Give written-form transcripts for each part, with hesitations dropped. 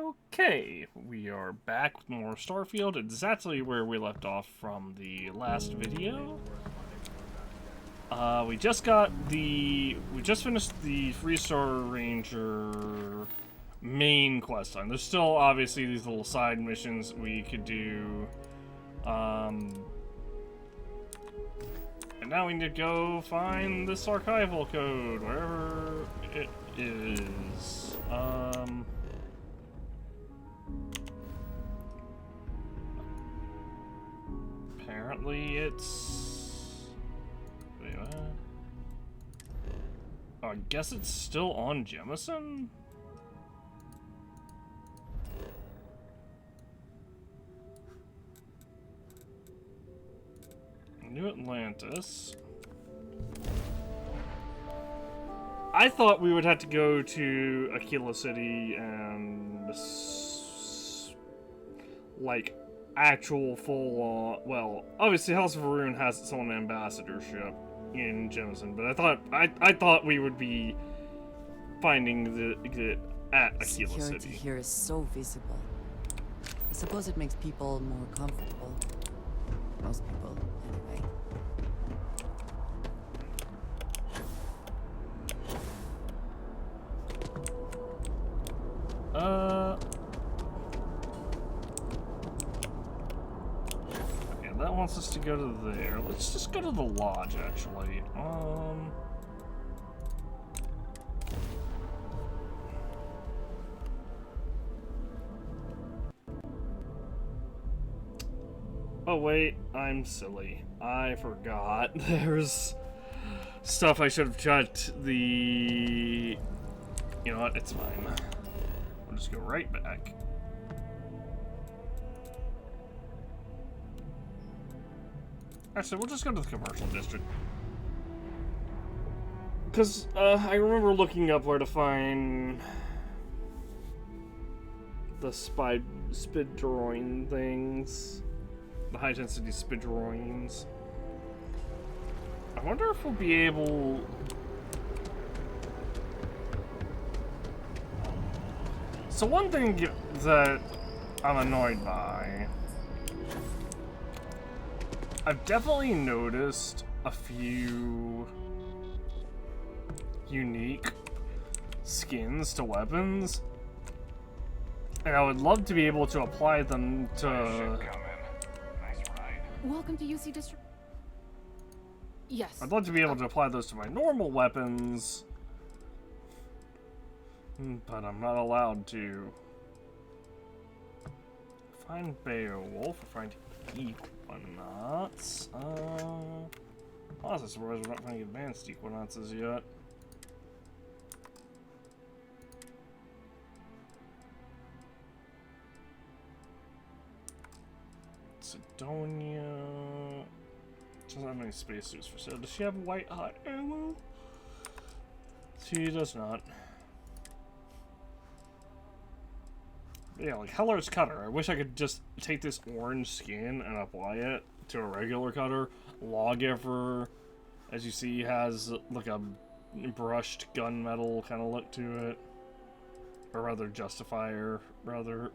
Okay, we are back with more Starfield, exactly where we left off from the last video. We just finished the Freestar Ranger main quest line. There's still obviously these little side missions we could do. And now we need to go find this archival code, wherever it is. Apparently it's... Wait, what? Oh, I guess it's still on Jemison? New Atlantis. I thought we would have to go to Aquila City and... like... actual full-on... well, obviously House of Varun has its own ambassadorship in Jemison, but I thought we would be finding it at Aquila Security City. here is so visible. I suppose it makes people more comfortable. Most people, anyway. That wants us to go to there. Let's just go to the lodge, actually. Oh wait, I'm silly. I forgot. There's stuff I should have checked. You know what? It's fine. We'll just go right back. Actually, we'll just go to the commercial district. Because I remember looking up where to find the spidroin things. The high-density spidroins. I wonder if we'll be able... So one thing that I'm annoyed by... I've definitely noticed a few unique skins to weapons, and I would love to be able to apply them to... Nice ride. Welcome to UC District. Yes. I'd love to be able to apply those to my normal weapons, but I'm not allowed to. Find Beowulf, or find Equinox. Honestly, surprised we're not finding advanced Equinoxes yet. Sidonia doesn't have any spacesuits for sale. Does she have white hot ammo? She does not. Yeah, like Heller's cutter. I wish I could just take this orange skin and apply it to a regular cutter. Lawgiver, as you see, has like a brushed gunmetal kind of look to it. Or rather, Justifier, rather.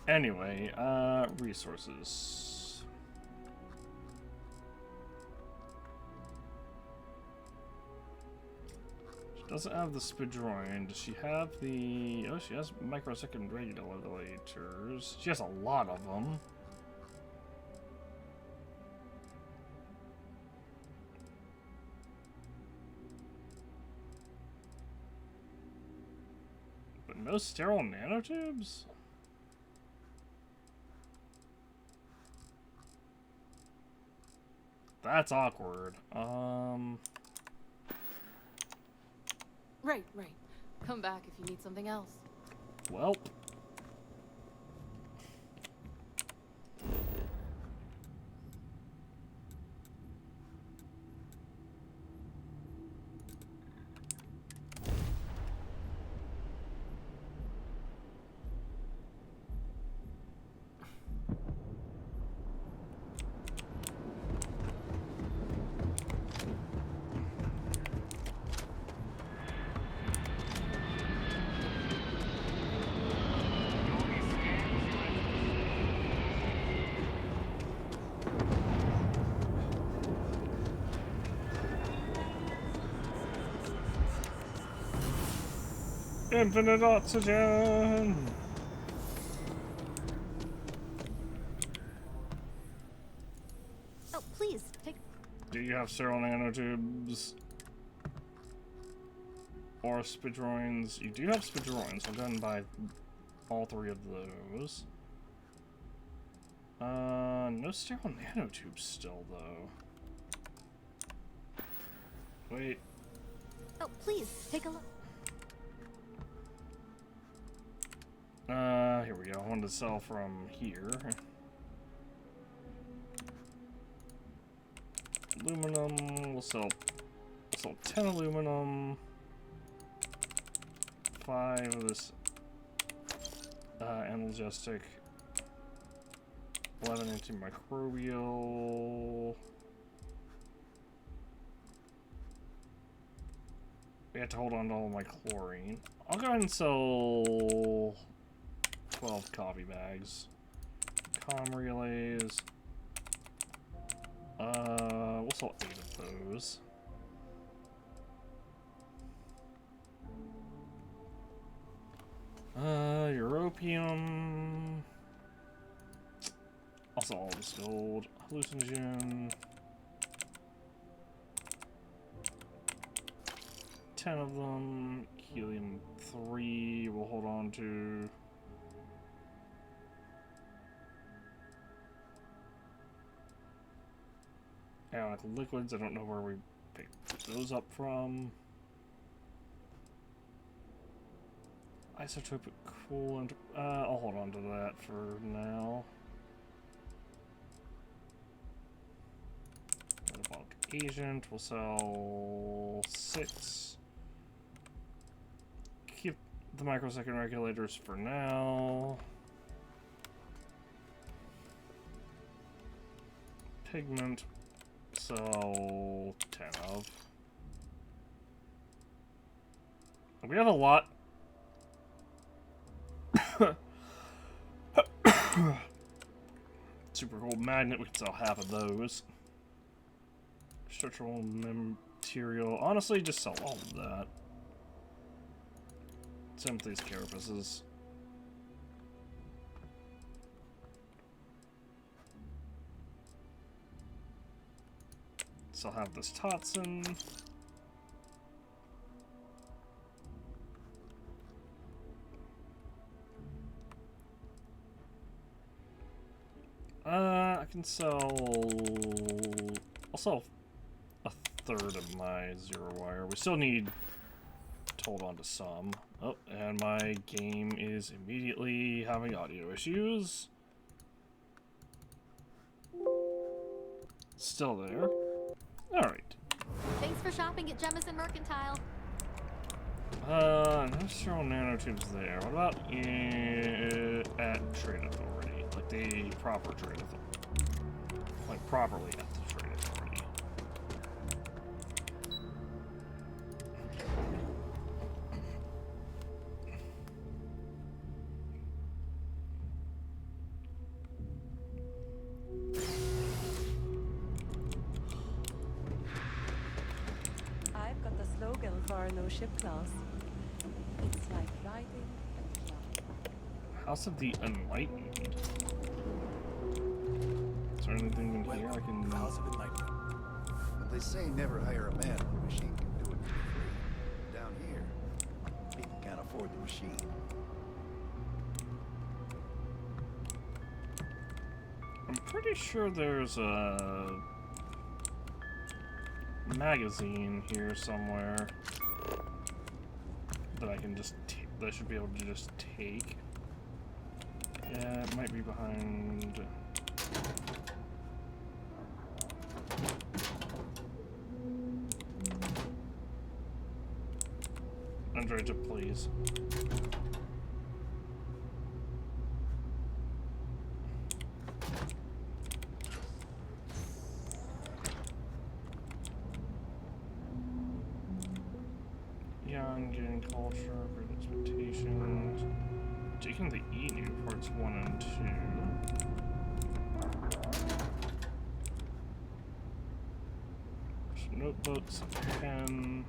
Anyway, resources. She doesn't have the Spidroin. Does she have the... oh, she has microsecond regulators. She has a lot of them. But no sterile nanotubes? That's awkward. Right. Come back if you need something else. Welp. Infinite oxygen! Oh, please, take... Do you have sterile nanotubes? Or spidroins? You do have spidroins. I'll go ahead and buy all 3 of those. No sterile nanotubes still, though. Wait. Oh, please, take a look. Here we go. I wanted to sell from here. Aluminum. We'll sell 10 aluminum. 5 of this analgesic. 11 antimicrobial. We have to hold on to all my chlorine. I'll go ahead and sell 12 coffee bags. Comm relays. We'll sell 8 of those. Europium. I'll sell all this gold. Hallucinogen. 10 of them. Helium-3 we'll hold on to. Ionic liquids, I don't know where we picked those up from. Isotopic coolant, I'll hold on to that for now. Metabolic agent, we'll sell 6. Keep the microsecond regulators for now. Pigment, sell 10 of. We have a lot. Super gold magnet, we can sell half of those. Structural material, honestly, just sell all of that. Same with these carapaces. So I'll have this Totson. I can sell... I'll sell a third of my zero wire. We still need to hold on to some. Oh, and my game is immediately having audio issues. Still there. Alright. Thanks for shopping at Jemison Mercantile. No sterile nanotubes there. What about at Trade Authority? Like the proper Trade Authority. Like properly at the Trade Authority. I've got the slogan for our no ship class. It's like riding a cloud. House of the Enlightened. Is there anything in here I can... House of Enlightenment. But they say never hire a man when a machine can do it for free. Down here, people can't afford the machine. I'm pretty sure there's a magazine here somewhere that I can just that I should be able to just take. Yeah, it might be behind. Android, please. Young, getting culture, great expectations. Taking the E-New parts 1 and 2. Notebooks, pen.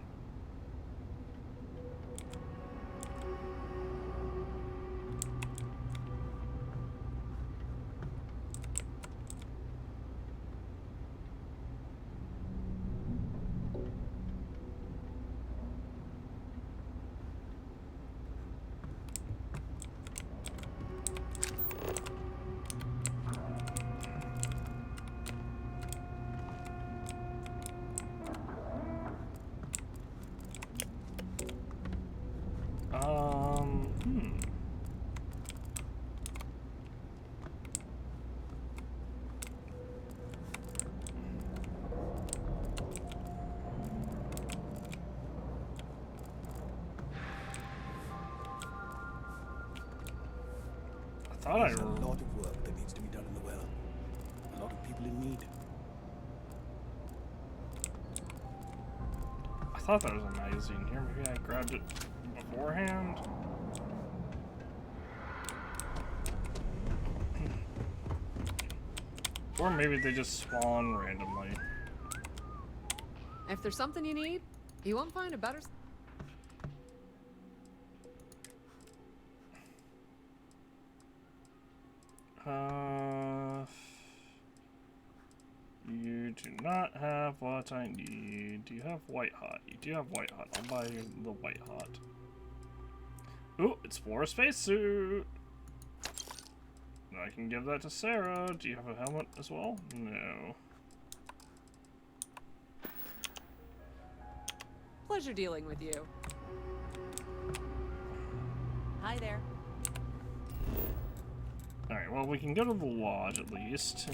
thought There's a lot of work that needs to be done in the well. A lot of people in need. I thought there was a magazine here. Maybe I grabbed it beforehand. Or maybe they just spawn randomly. If there's something you need, you won't find a better. You do not have what I need. Do you have white hot? You do have white hot. I'll buy you the white hot. Ooh, it's for a spacesuit. I can give that to Sarah. Do you have a helmet as well? No. Pleasure dealing with you. Hi there. Alright, well, we can go to the lodge at least.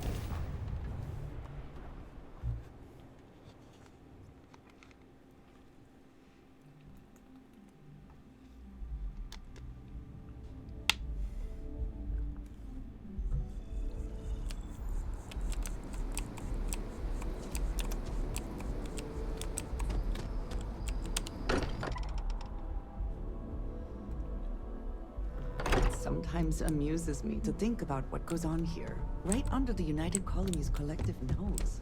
Sometimes amuses me to think about what goes on here, right under the United Colony's collective nose.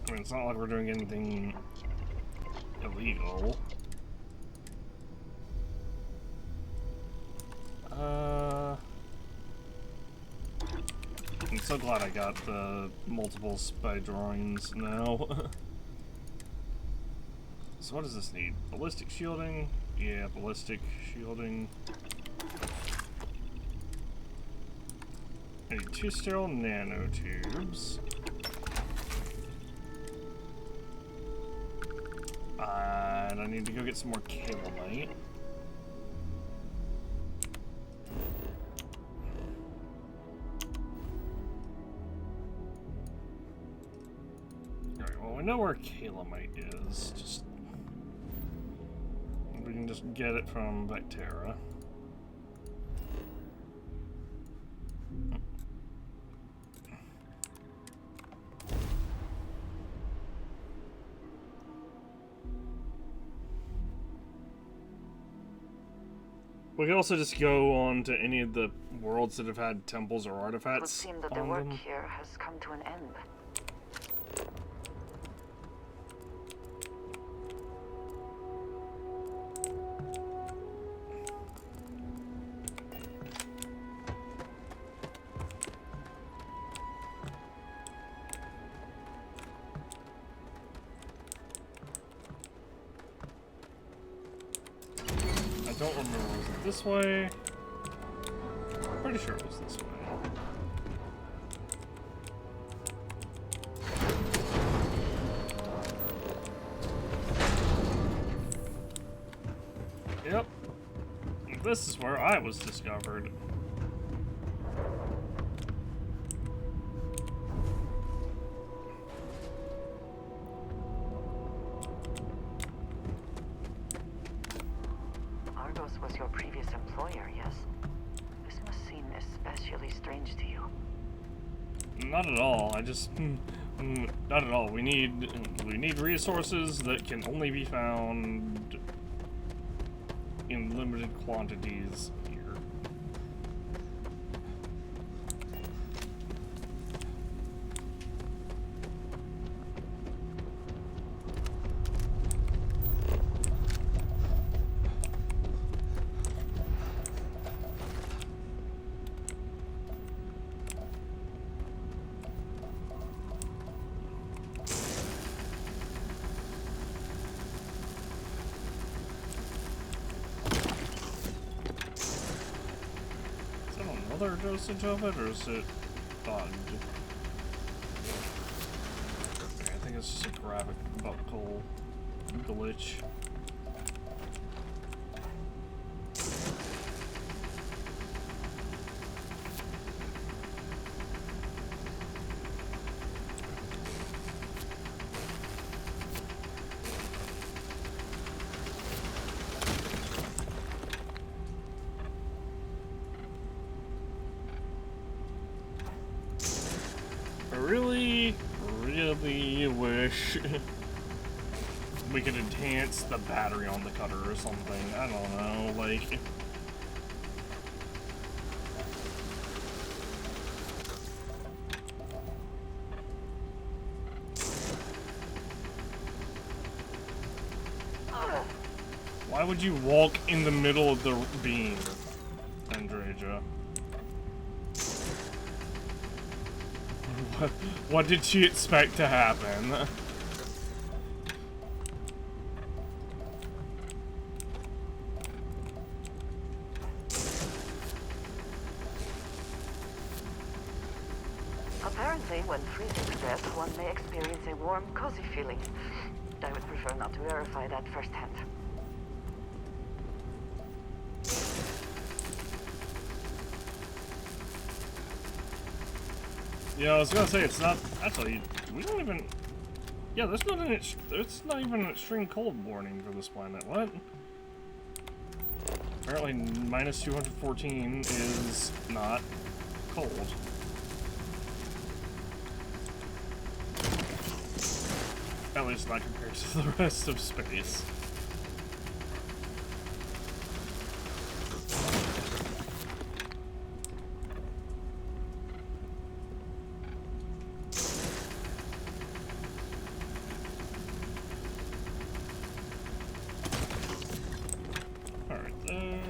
I mean, it's not like we're doing anything illegal. I'm so glad I got the multiple spy drawings now. So what does this need? Ballistic shielding? Yeah, ballistic shielding. I need 2 sterile nanotubes. And I need to go get some more kalimite. Alright, well, we know where kalimite is. Just we can just get it from Vectera. We could also just go on to any of the worlds that have had temples or It would artifacts seem that the on work them. here has come to an end. I don't remember, was it this way? I'm pretty sure it was this way. Yep. This is where I was discovered. Argos was your previous employer, yes? This must seem especially strange to you. Not at all. I just not at all. We need resources that can only be found in limited quantities here. Another dosage of it, or is it bugged? Okay, I think it's just a graphical glitch. wish we could enhance the battery on the cutter or something. I don't know, like... Why would you walk in the middle of the beam, Andreja? What did she expect to happen? Apparently, when freezing to death, one may experience a warm, cozy feeling. I would prefer not to verify that firsthand. Yeah, I was gonna say it's not actually. We don't even. Yeah, there's not an. It's not even an extreme cold warning for this planet. What? Apparently, minus 214 is not cold. At least not compared to the rest of space. Alright, there.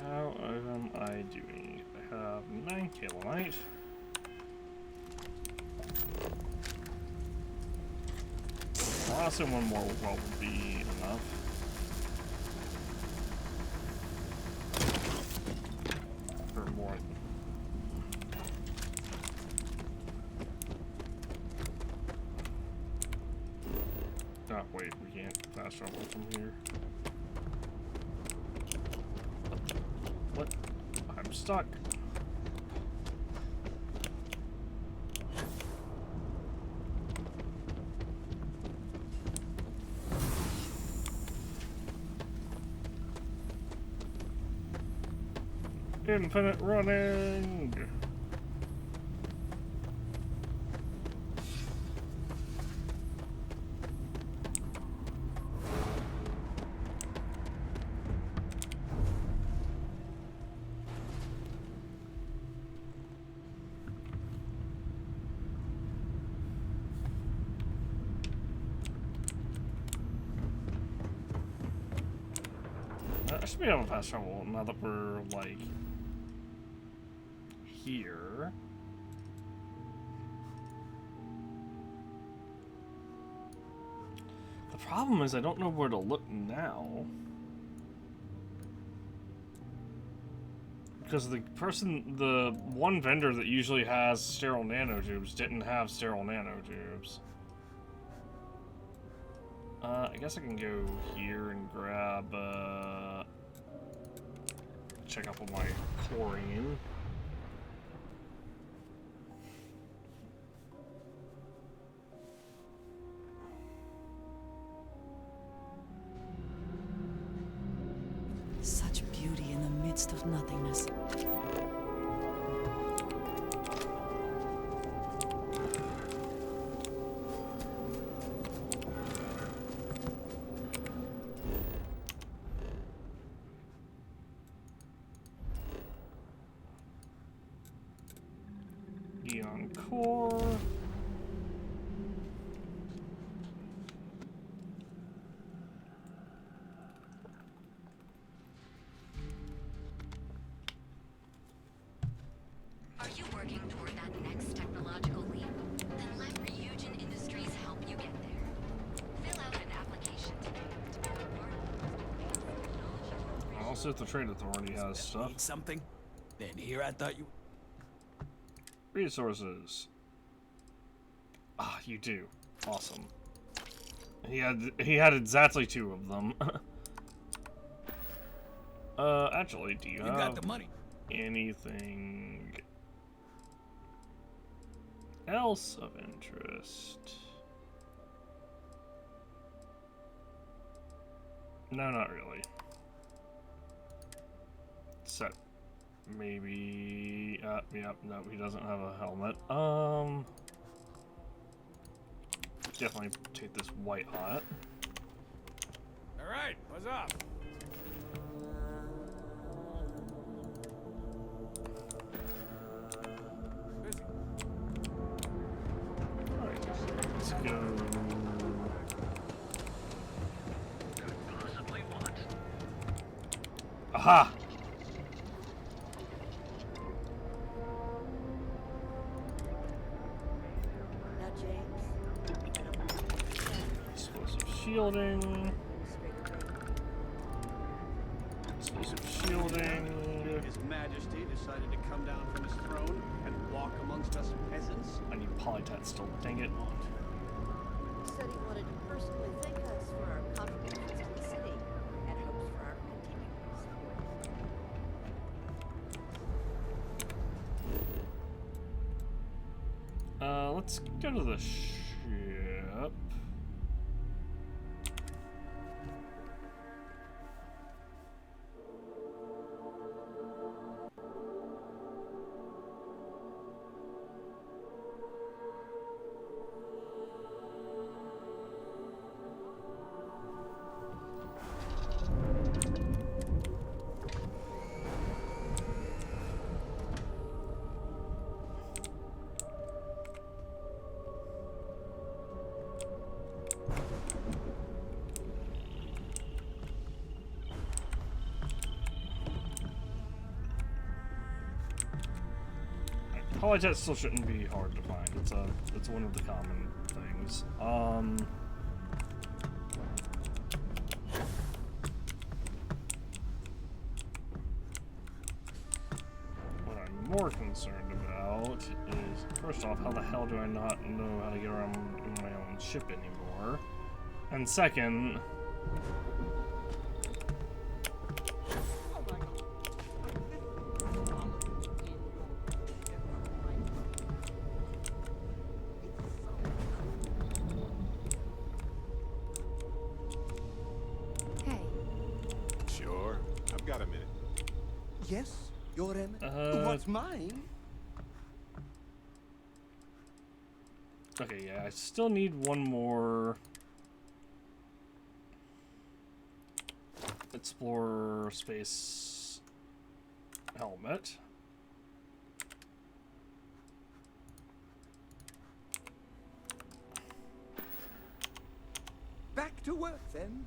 How am I doing? I have 9 kilobyte. Honestly, one more will probably be enough. Or more. Oh, wait, we can't fast travel from here. What? I'm stuck. Infinite running! I should be able to fast travel now that we're, like, here. The problem is I don't know where to look now. Because the one vendor that usually has sterile nanotubes didn't have sterile nanotubes. I guess I can go here and grab, check up on my chlorine. Such beauty in the midst of nothingness. Eon core. Are you working toward that next technological leap? Then let Ryujin Industries help you get there. Fill out an application today to become part of Also, if the Trade Authority has stuff. Need something? Then here I thought you... Resources. Ah, you do. Awesome. He had exactly 2 of them. Actually, do you have... got the money. anything else of interest? No, not really. Set. Maybe. Yep. No, he doesn't have a helmet. Definitely take this white hot. All right, what's up? Busy. Alright, let's go. Aha! Now, James, Explosive shielding. Explosive shielding. His Majesty decided to come down from his throne and walk amongst us peasants. I need polytat still, dang it. said he wanted to personally thank us for our contributions to the city and hopes for our continued support. Let's go to the ship. Polyjet still shouldn't be hard to find. It's one of the common things. What I'm more concerned about is, first off, how the hell do I not know how to get around in my own ship anymore? And second, Hey, Sure. I've got a minute. Yes, your eminence. What's mine? okay, yeah, I still need one more Explorer space helmet. Back to work then.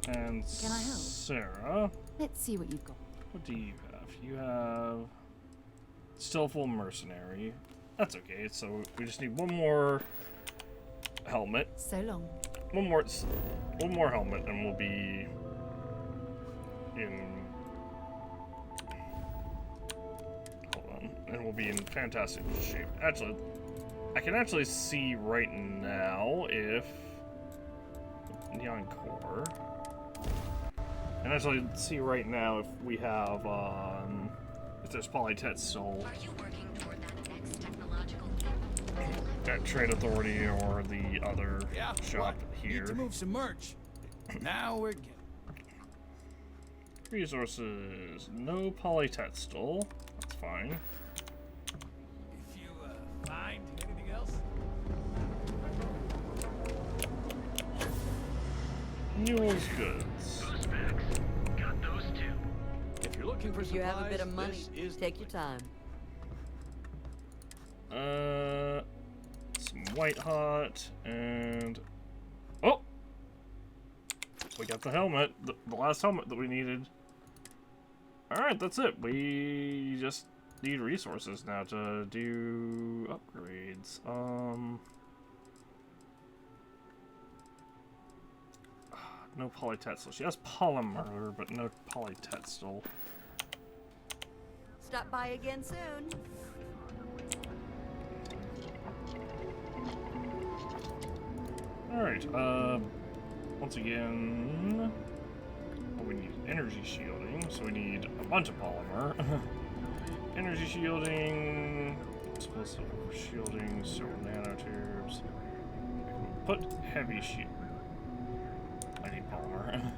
And Can I help? Sarah, let's see what you've got. what do you have? You have still full mercenary. That's okay. So we just need one more helmet. So long. One more helmet, and we'll be in. Hold on, and we'll be in fantastic shape. Actually, I can actually see right now if neon core. And actually see right now if we have if there's polytet still Are you working toward that next technological leap? at Trade Authority or the other Yeah. shop what? here. Need to move some merch. Now we're good. Resources, no polytet still. That's fine. If you find anything else, Mule's goods. Got those two. If you're looking for If you supplies, have a bit of money, this is the take your place. time. Some white hot and oh, we got the helmet, the last helmet that we needed. All right, that's it. We just need resources now to do upgrades. No polytetzel. She has polymer, but no polytetzel. Stop by again soon. All right. once again, we need energy shielding, so we need a bunch of polymer. Energy shielding, explosive shielding, several nanotubes. Put heavy shield. I need polymer.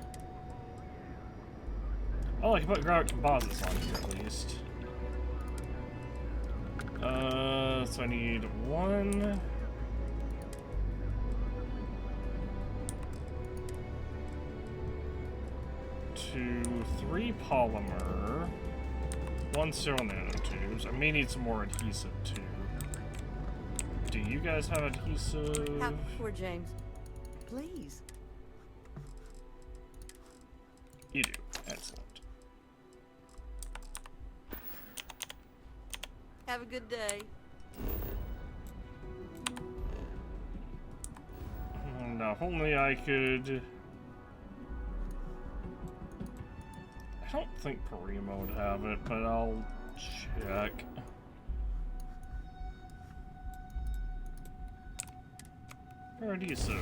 Oh, I can put grout composites on here at least. So I need 1, 2, 3 polymer, 1 sterile nanotubes. I may need some more adhesive too. Do you guys have adhesive? Poor James. Please. You do. Excellent. Have a good day. Now, if only I could... I don't think Parima would have it, but I'll check. Paradiso.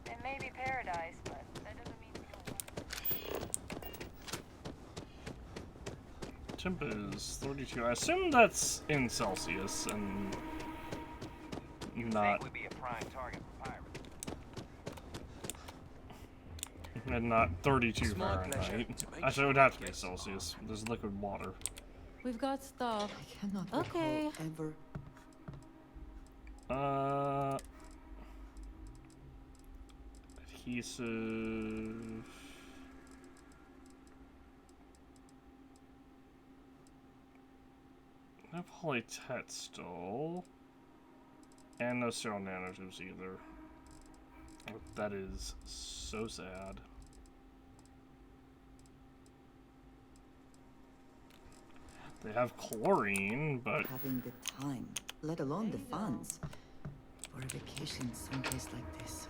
It may be paradise, but that doesn't mean we don't want Temp is 32. I assume that's in Celsius and not... would be a prime target for pirates. And not 32 Small pleasure Fahrenheit. to make Actually, it would have to be Celsius. There's liquid water. We've got stuff. I cannot Okay. recall ever. Adhesive. No polytetstol. And no sterile nanotubes either. That is so sad. They have chlorine, but Having the time, let alone the funds, for a vacation someplace like this.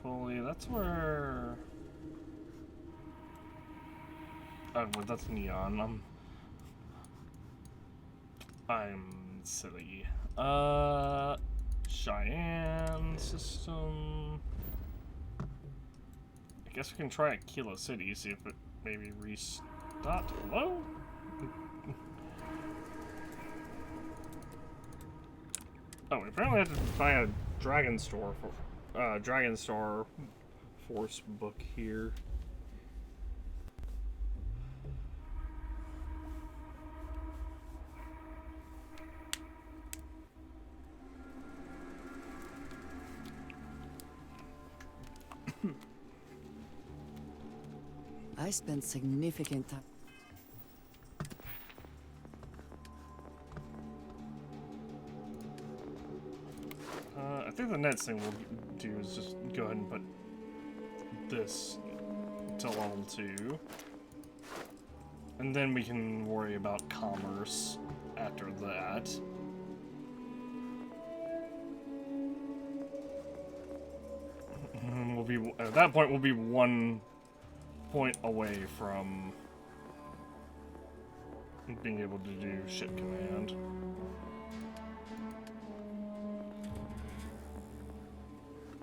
Fully, that's where... Oh, well, that's neon. I'm silly. Cheyenne system. I guess we can try Aquila City, see if it maybe restart. Hello? Oh, we apparently have to buy a Dragon Store for Dragon Star Force book here. I spent significant time. I think the next thing we'll do is just go ahead and put this to level 2. And then we can worry about commerce after that. We'll be, at that point, we'll be 1 point away from being able to do ship command.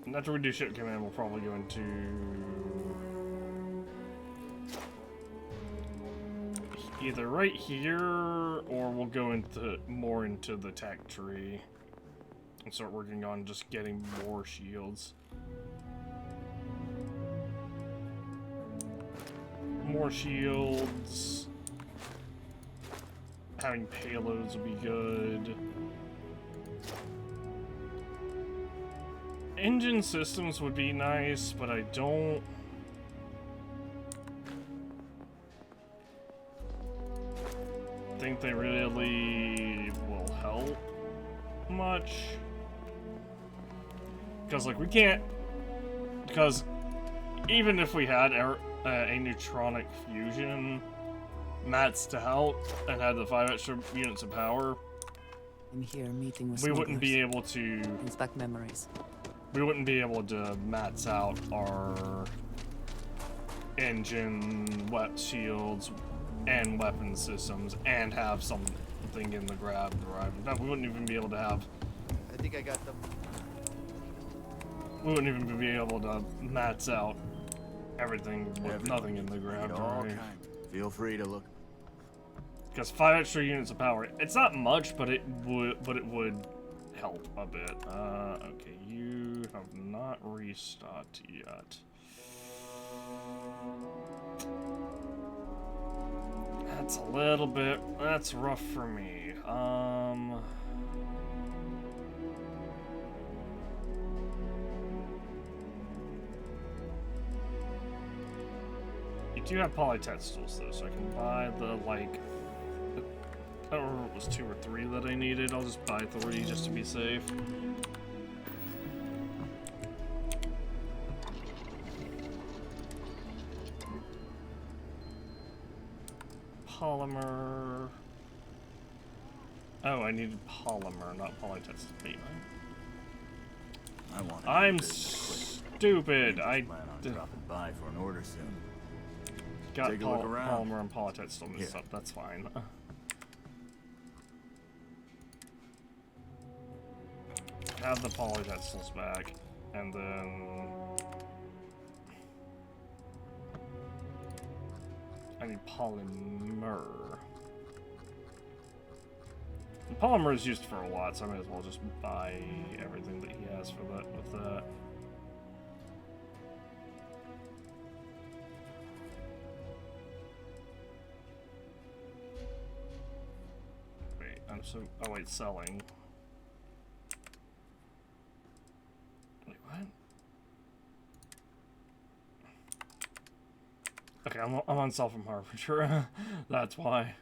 And after we do ship command, we'll probably go into either right here, or we'll go into more into the tech tree and start working on just getting more shields. More shields. Having payloads would be good. Engine systems would be nice, but I don't think they really will help. much. Because, like, we can't... Because even if we had a neutronic fusion maxed out and had the 5 extra units of power, I'm here meeting with we wouldn't be smugglers. able to... Inspect memories. We wouldn't be able to max out our engine, shields, and weapon systems and have something in the grab drive. In fact, we wouldn't even be able to have... I think I got the... We wouldn't even be able to max out everything with nothing in the grab drive. Feel free to look. Because 5 extra units of power, it's not much, but it would help a bit. Okay, you have not restarted yet. That's a little bit, that's rough for me. You do have polytextiles though, so I can buy the, like, I don't remember if it was 2 or 3 that I needed. I'll just buy 3 just to be safe. Polymer. Oh, I needed polymer, not polytextile. Wait, I'm stupid. I plan on dropping by for an order soon. got Take a look around. polymer and polytextile mixed up. That's fine. Have the polytextiles back, and then I need polymer. The polymer is used for a lot, so I might as well just buy everything that he has for that with that. Wait, oh wait, selling. Wait, what? Okay, I'm on Self from Harbinger. That's why.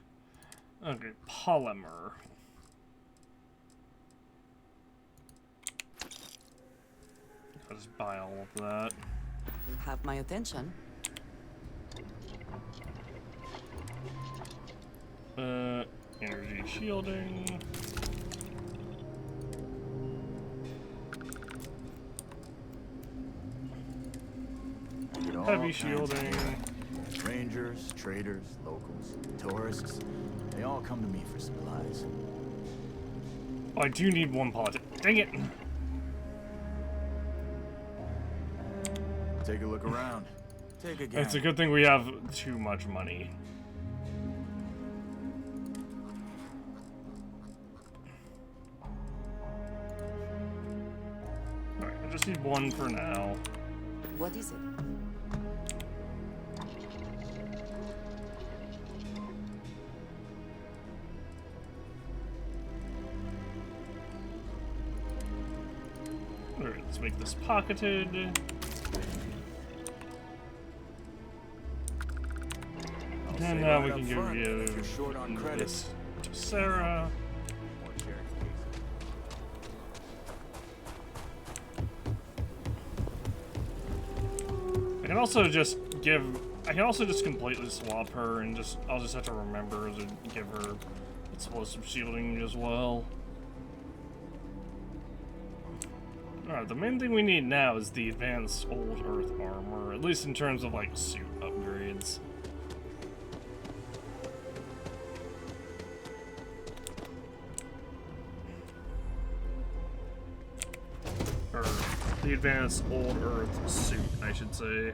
Okay, polymer. I'll just buy all of that. You have my attention. Energy shielding. Heavy shielding. Rangers, traders, locals, tourists. They all come to me for supplies. Oh, I do need one politic. Dang it! Take a look around. Take a gander. It's a good thing we have too much money. Alright, I just need one for now. What is it? Alright, let's make this pocketed. And now we can give you this to Sarah. I can also just completely swap her and I'll just have to remember to give her explosive shielding as well. Alright, the main thing we need now is the advanced old Earth armor, at least in terms of like suit upgrades. Or the advanced old Earth suit, I should say.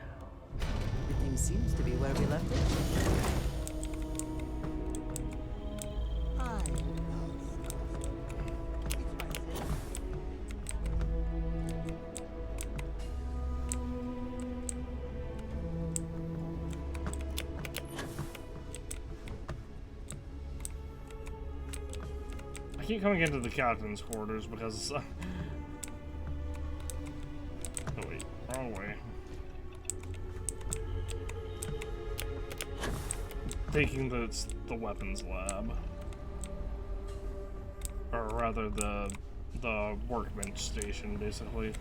Everything seems to be where we left it. I keep coming into the captain's quarters because... oh wait, wrong way. Thinking that it's the weapons lab. Or rather the the workbench station, basically.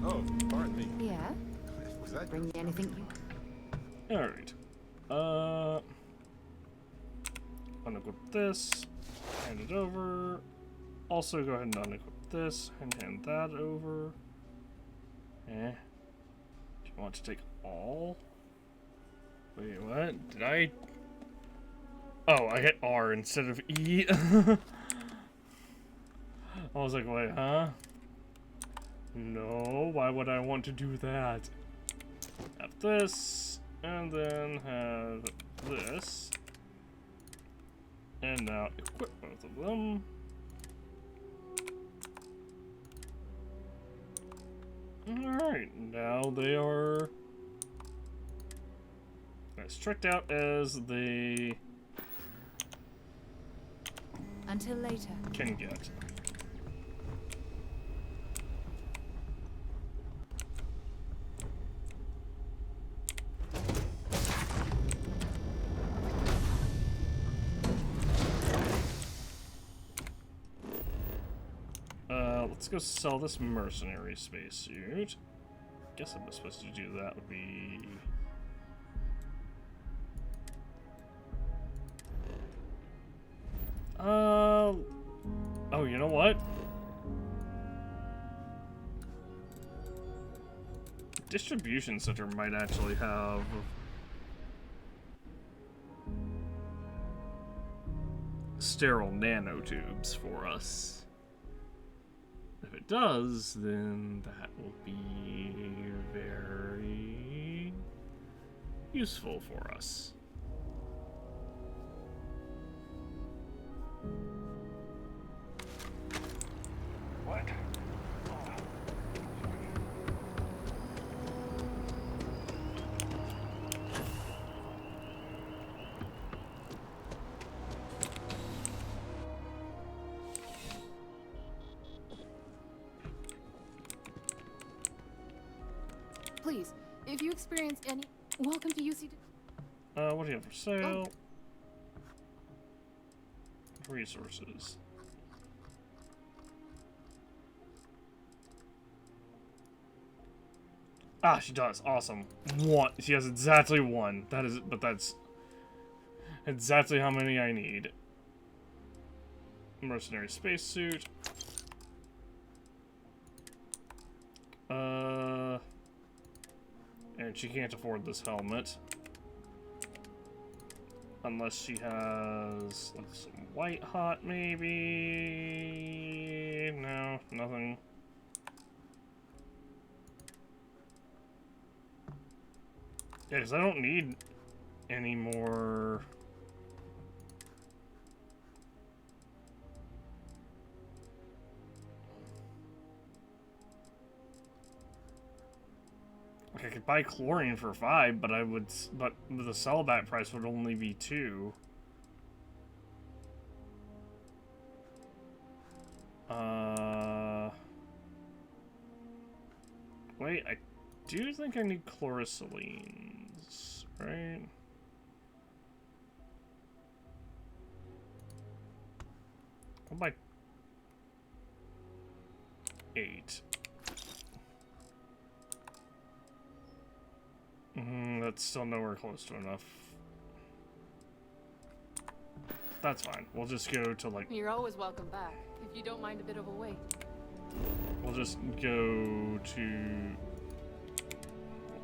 Oh, pardon me. Yeah? Was that Bring me anything you... Alright. Unequip this. Hand it over. Also go ahead and unequip this and hand that over. Do you want to take all? Wait, what? Did I... Oh, I hit R instead of E. I was like, wait, huh? No, why would I want to do that? Have this, and then have this. And now equip both of them. Alright, now they are as tricked out as they Until later. can get. Let's go sell this mercenary spacesuit. Guess I'm supposed to do that would be... Oh, you know what? Distribution center might actually have... sterile nanotubes for us. If it does, then that will be very useful for us. What? Please, if you experience any... Welcome to UC... What do you have for sale? Resources. Ah, she does. Awesome. One. She has exactly one. That is, but that's exactly how many I need. Mercenary spacesuit. And she can't afford this helmet. Unless she has like some white hot, maybe. No, nothing. Yeah, because I don't need any more. Like I could buy chlorine for 5, but but the sellback price would only be 2. Wait, I do think I need chlorosilines, right? I'll buy 8. That's still nowhere close to enough. That's fine. We'll just go to like... You're always welcome back, if you don't mind a bit of a wait. We'll just go to...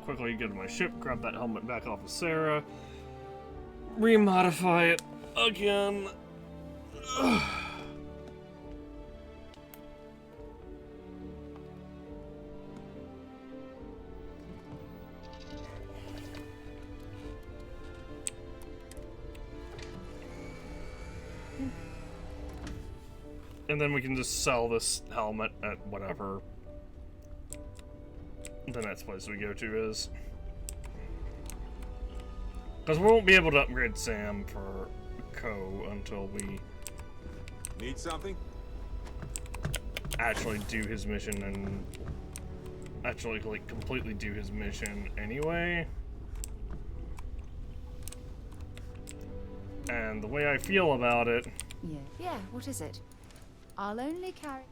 quickly go to my ship, grab that helmet back off of Sarah, remodify it again. And then we can just sell this helmet at whatever the next place we go to is. Because we won't be able to upgrade Sam for Co until we Need something? actually do his mission and actually like completely do his mission anyway. And the way I feel about it. Yeah. Yeah, what is it? I'll only carry.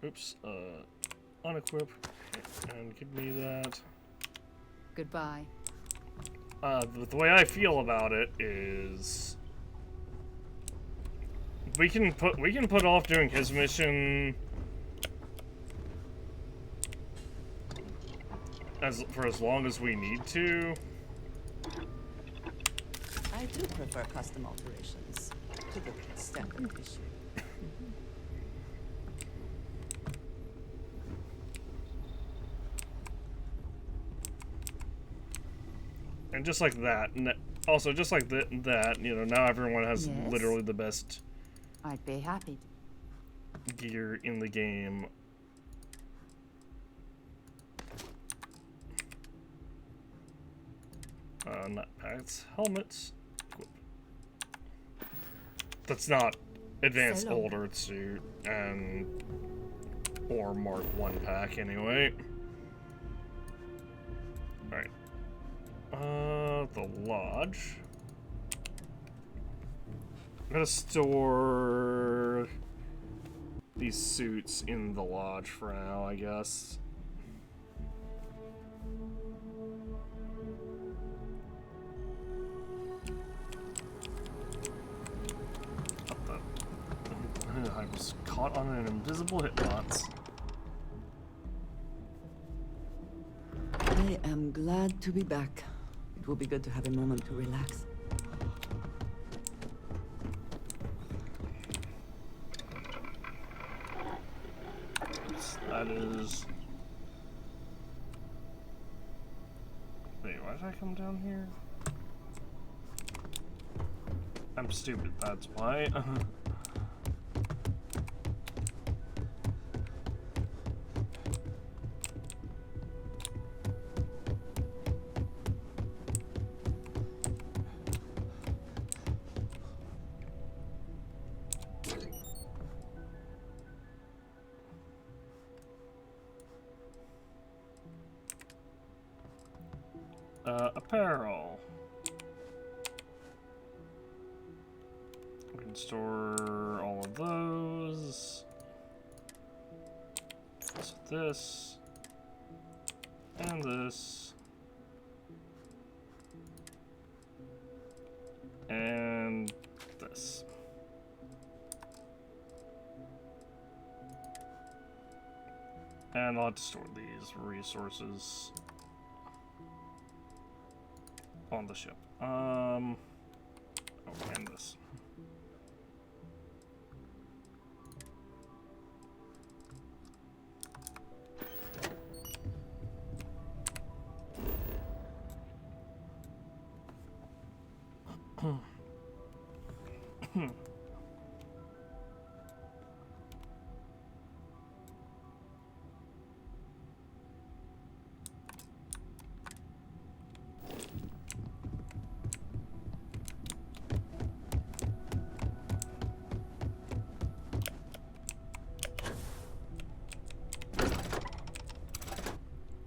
Oops, unequip, and give me that. Goodbye. The way I feel about it is we can put off doing his mission for as long as we need to. I do prefer custom alterations to the standard issue. And just like that, also just like that, you know, now everyone has Yes. literally the best I'd be happy. gear in the game. Not packs, helmets. Equip. That's not advanced So long. older suit and or Mark 1 pack anyway. Alright. The lodge. I'm gonna store these suits in the lodge for now, I guess. I was caught on an invisible hitbox. I am glad to be back. It will be good to have a moment to relax. That is... Wait, why did I come down here? I'm stupid, that's why. Apparel. We can store all of those. So this. And this. And this. And I'll have to store these resources on the ship. Oh, and this.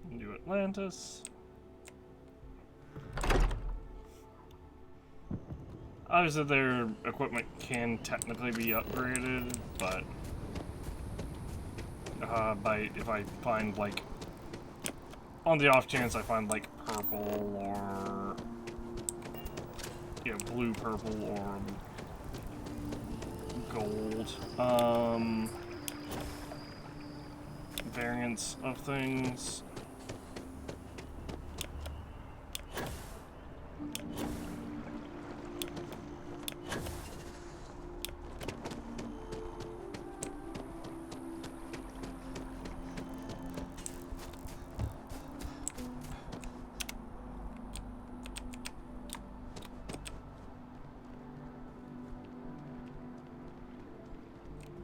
New Atlantis. Obviously their equipment can technically be upgraded, but if I find like, on the off chance I find like purple or blue, purple, or gold variants of things.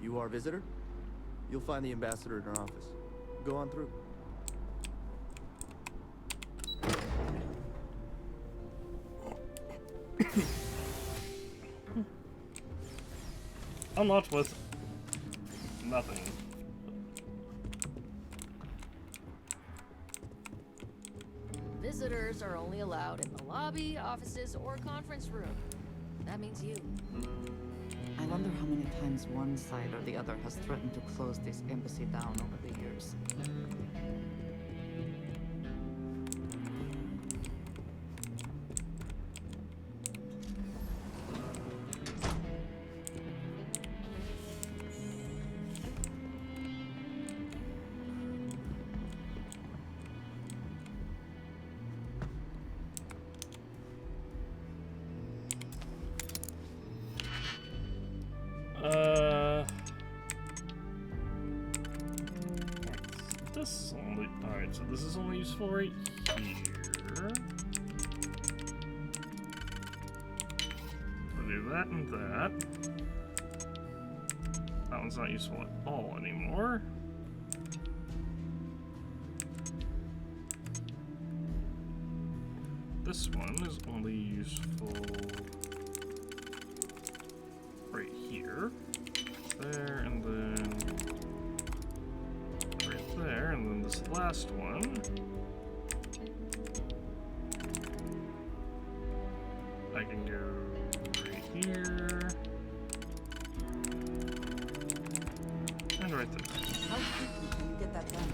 You our visitor? You'll find the ambassador in her office. Go on through. Unlocked with nothing. Visitors are only allowed in the lobby, offices, or conference room. That means you. I wonder how many times one side or the other has threatened to close this embassy down over the years. This is only, alright, so this is only useful right here. We'll do that and that. That one's not useful at all anymore. This one is only useful right here. There, and then right there, and then this last one. I can go right here. And right there. How quickly can you get that done?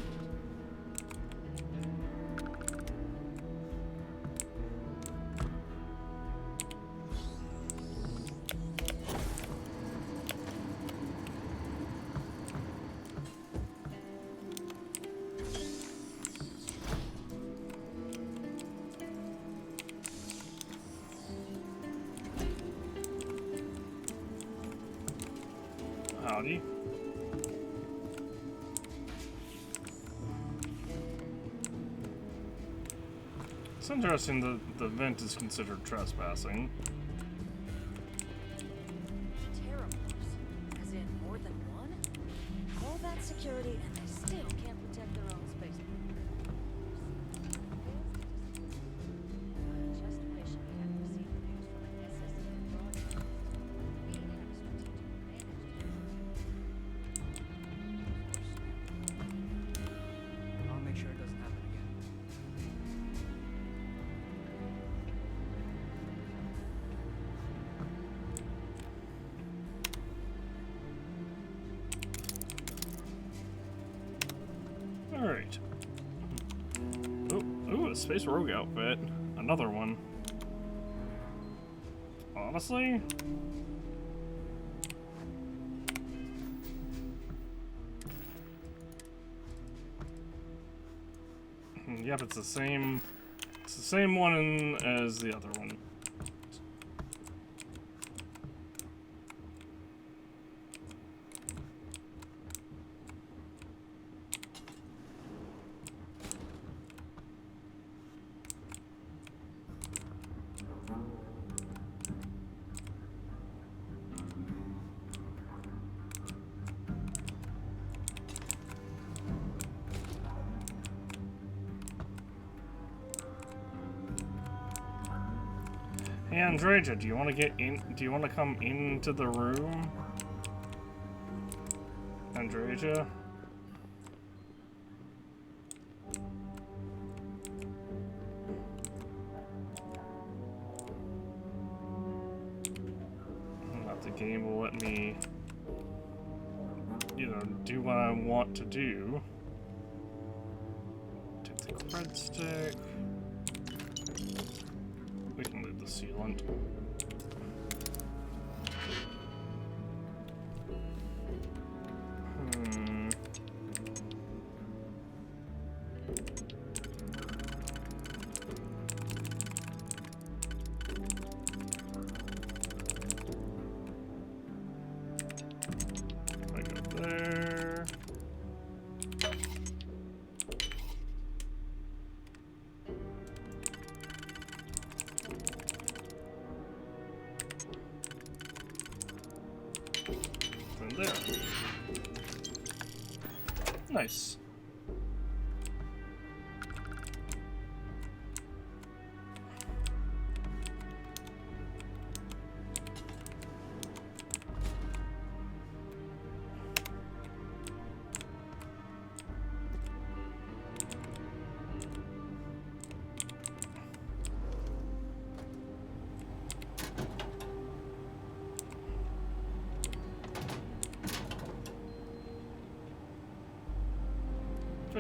Howdy. It's interesting that the vent is considered trespassing. Terror force, as in more than one? All that security and they still can't protect their own space. Just wish we had received news from an SS broadcast. We have a strategic advantage. I'll make sure it doesn't happen again. Alright. Ooh, a Space Rogue outfit. Another one. Honestly? Yep, it's the same one as the other one. Hey Andreja, do you want to get in? Do you want to come into the room? Andreja? Not the game will let me, you know, do what I want to do. Take the cred stick. We can leave the sealant. I go there. And there. Nice.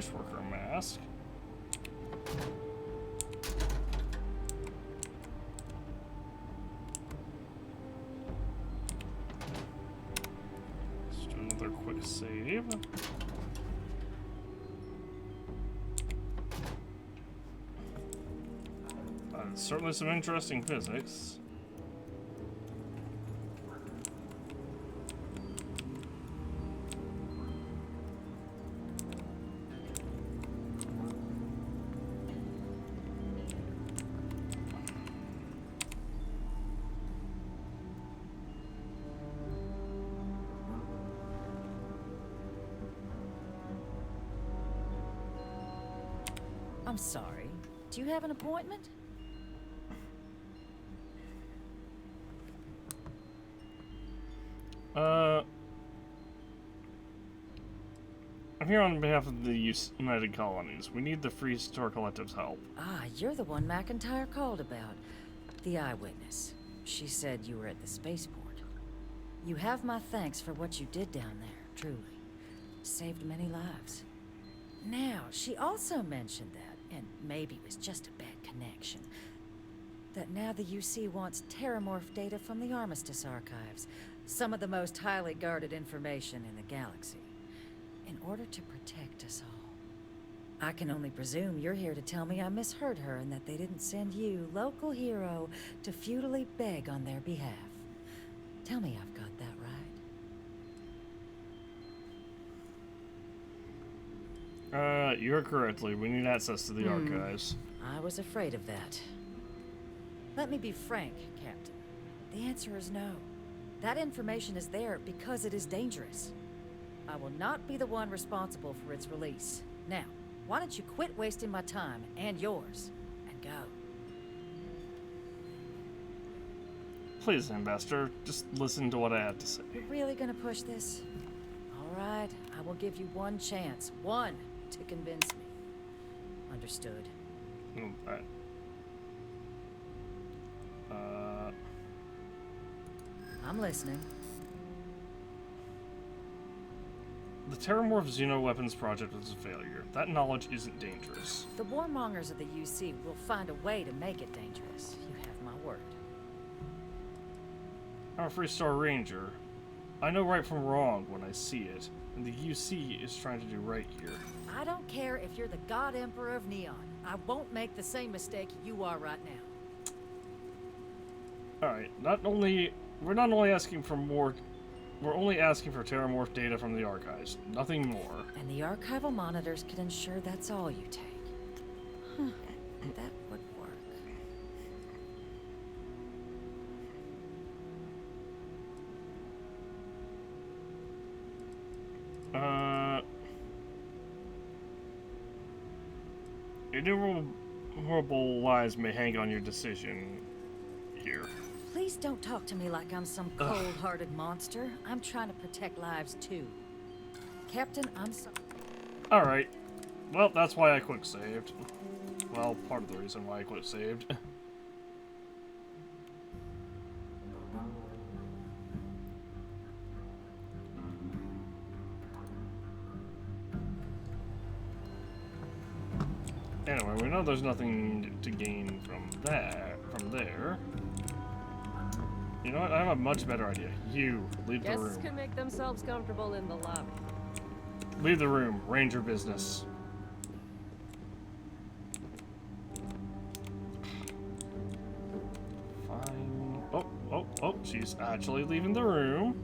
fish worker mask. Let's do another quick save. Certainly some interesting physics. I'm sorry. Do you have an appointment? I'm here on behalf of the United Colonies. We need the Free Store Collective's help. Ah, you're the one McIntyre called about. The eyewitness. She said you were at the spaceport. You have my thanks for what you did down there, truly. Saved many lives. Now, she also mentioned that, and maybe it was just a bad connection, that now the UC wants terramorph data from the Armistice archives, some of the most highly guarded information in the galaxy, in order to protect us all. I can only presume you're here to tell me I misheard her and that they didn't send you, local hero, to futilely beg on their behalf. Tell me I've got that right. You're correctly. We need access to the archives. I was afraid of that. Let me be frank, Captain. The answer is no. That information is there because it is dangerous. I will not be the one responsible for its release. Now, why don't you quit wasting my time and yours, and go? Please, Ambassador, just listen to what I have to say. You're really gonna push this? All right, I will give you one chance. One to convince me. Understood. Alright. I'm listening. The Terramorph Xeno-Weapons project was a failure. That knowledge isn't dangerous. The warmongers of the UC will find a way to make it dangerous. You have my word. I'm a Freestar Ranger. I know right from wrong when I see it, and the UC is trying to do right here. I don't care if you're the God Emperor of Neon. I won't make the same mistake you are right now. Alright, we're not only asking for more, we're only asking for Terramorph data from the archives, nothing more. And the archival monitors can ensure that's all you take. Huh, that would work. Innumerable lives may hang on your decision here. Please don't talk to me like I'm some cold-hearted monster. I'm trying to protect lives too. Captain, I'm sorry. Alright. Well, that's why I quick saved. Well, part of the reason why I quick saved. Anyway, we know there's nothing to gain from there. You know what? I have a much better idea. You, leave the Guests room. can make themselves comfortable in the lobby. Leave the room. Ranger business. Fine. Oh, she's actually leaving the room.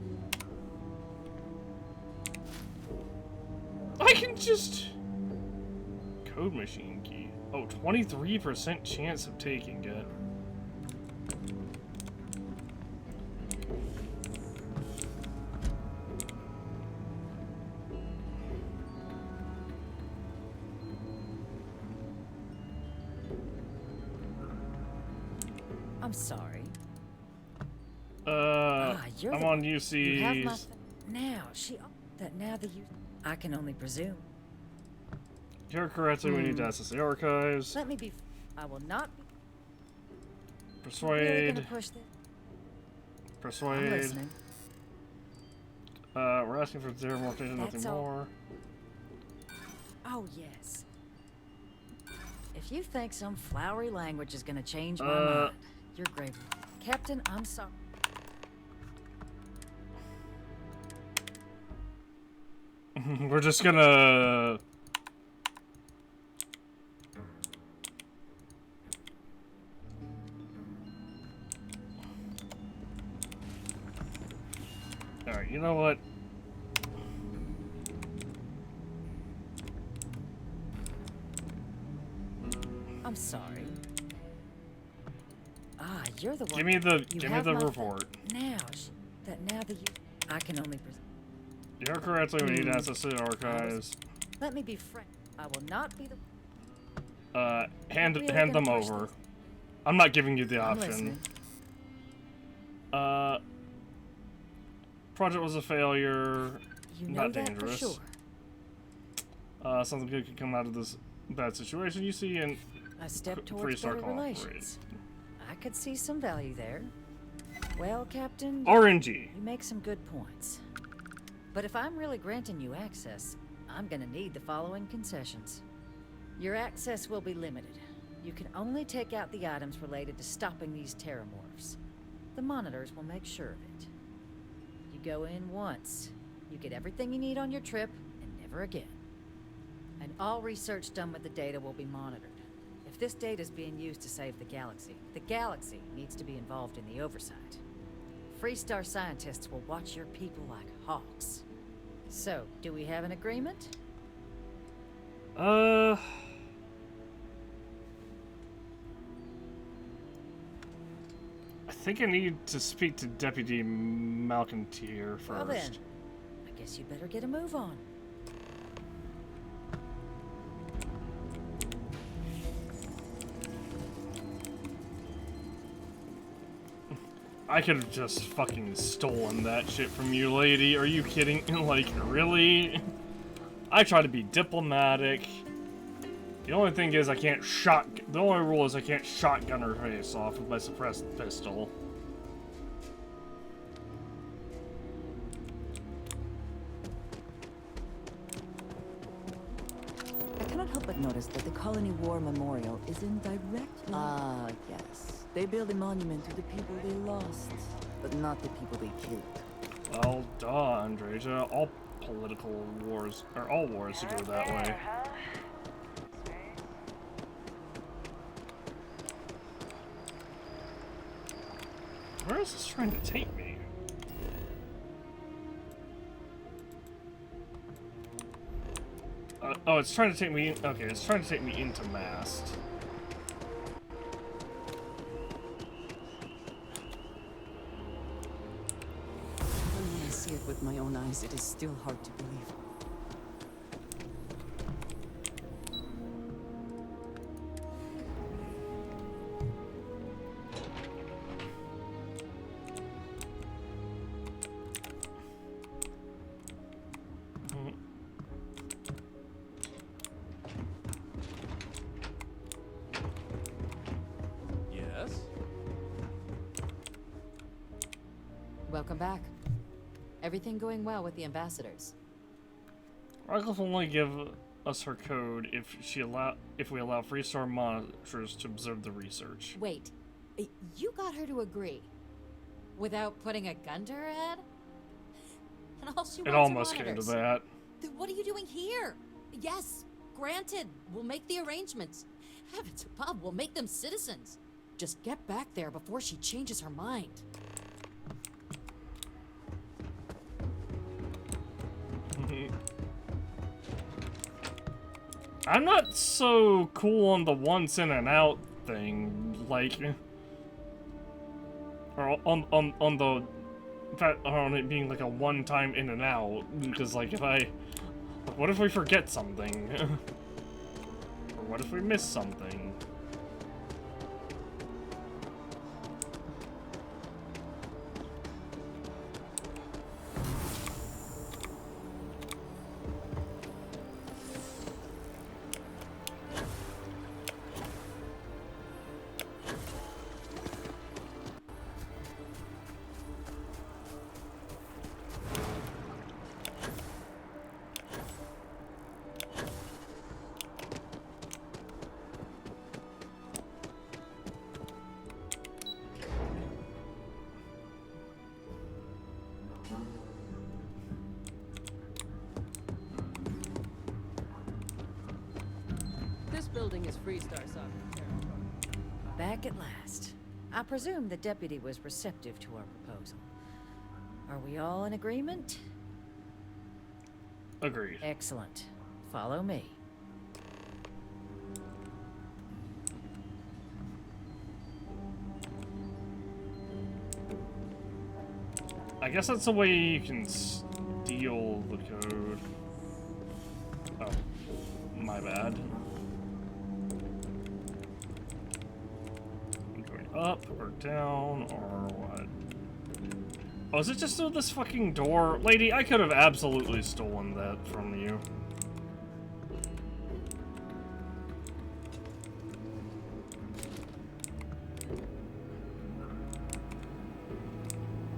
I can just... Code machine key. Oh, 23% chance of taking it. I'm sorry. I'm on UC's. You have my now, now the I can only presume. You're correctly, we need to access the archives. Let me be. I will not be. Persuade. Really gonna push this? Persuade. I'm listening. We're asking for Terramorph data, nothing That's all. more. Oh, yes. If you think some flowery language is gonna change my mind, you're great. Captain, I'm sorry. We're just gonna... Alright, you know what? I'm sorry. Ah, you're the one. Give me the my report. Now that you, I can only. You're correctly we need access to the archives. Let me be frank. I will not be the. Hand Really them gonna push over. this? I'm not giving you the I'm option. listening. Project was a failure. You know Not that dangerous. for sure. Something good could come out of this bad situation you see in A step towards Freestar better relations. I could see some value there. Well, Captain, RNG. you make some good points. But if I'm really granting you access, I'm gonna need the following concessions. Your access will be limited. You can only take out the items related to stopping these terramorphs. The monitors will make sure of it. You go in once, you get everything you need on your trip, and never again. And all research done with the data will be monitored. If this data is being used to save the galaxy needs to be involved in the oversight. Freestar scientists will watch your people like hawks. So, do we have an agreement? I think I need to speak to Deputy Malcontier first. Well then, I guess you better get a move on. I could have just fucking stolen that shit from you, lady. Are you kidding? Like, really? I try to be diplomatic. The only thing is I can't the only rule is I can't shotgun her face off with my suppressed pistol. I cannot help but notice that the Colony War Memorial is in direct line. Ah, yes. They build a monument to the people they lost, but not the people they killed. Well, duh, Andreja. All political wars, or all wars, go that way. Where is this trying to take me? Oh, it's trying to take me. Okay, it's trying to take me into Mast. When I see it with my own eyes, it is still hard to believe. Yes? Welcome back. Everything going well with the ambassadors? Radcliffe will only give us her code if we allow Freestar monitors to observe the research. Wait, you got her to agree? Without putting a gun to her head? And all she wants It are almost came to monitors. that. Then what are you doing here? Yes, granted, we'll make the arrangements. Heavens above, we'll make them citizens. Just get back there before she changes her mind. I'm not so cool on the once in and out thing, like, or on the fact on it being like a one-time in and out, because like what if we forget something, or what if we miss something? building his Freestar soccer territory. Back at last. I presume the deputy was receptive to our proposal. Are we all in agreement? Agreed. Excellent. Follow me. I guess that's the way you can steal the code. Oh, my bad. I'm going up or down or what? Oh, is it just through this fucking door? Lady, I could have absolutely stolen that from you.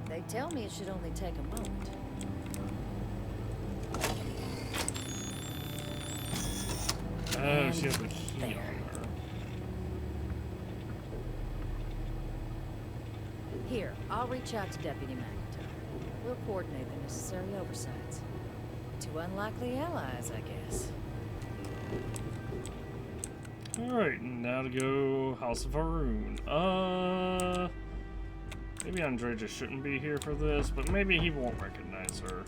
They tell me it should only take a moment. Oh, she has the key on her. Here, I'll reach out to Deputy McIntyre. We'll coordinate the necessary oversights. Two unlikely allies, I guess. Alright, now to go House of Haroon. Maybe Andre just shouldn't be here for this, but maybe he won't recognize her.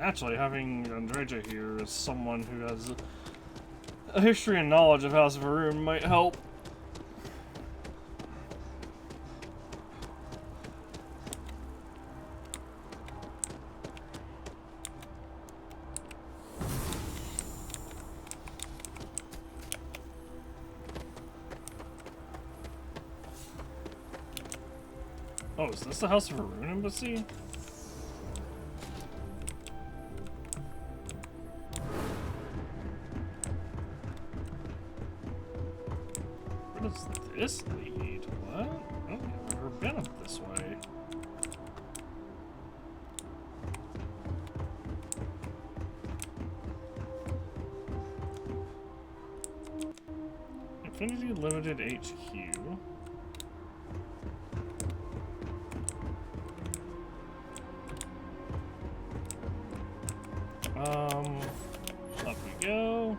Actually, having Andreja here as someone who has a history and knowledge of House of Haroon might help. Oh, is this the House of Haroon embassy? Where does this lead? What? I don't think I've ever been up this way. Infinity Limited HQ. Up we go.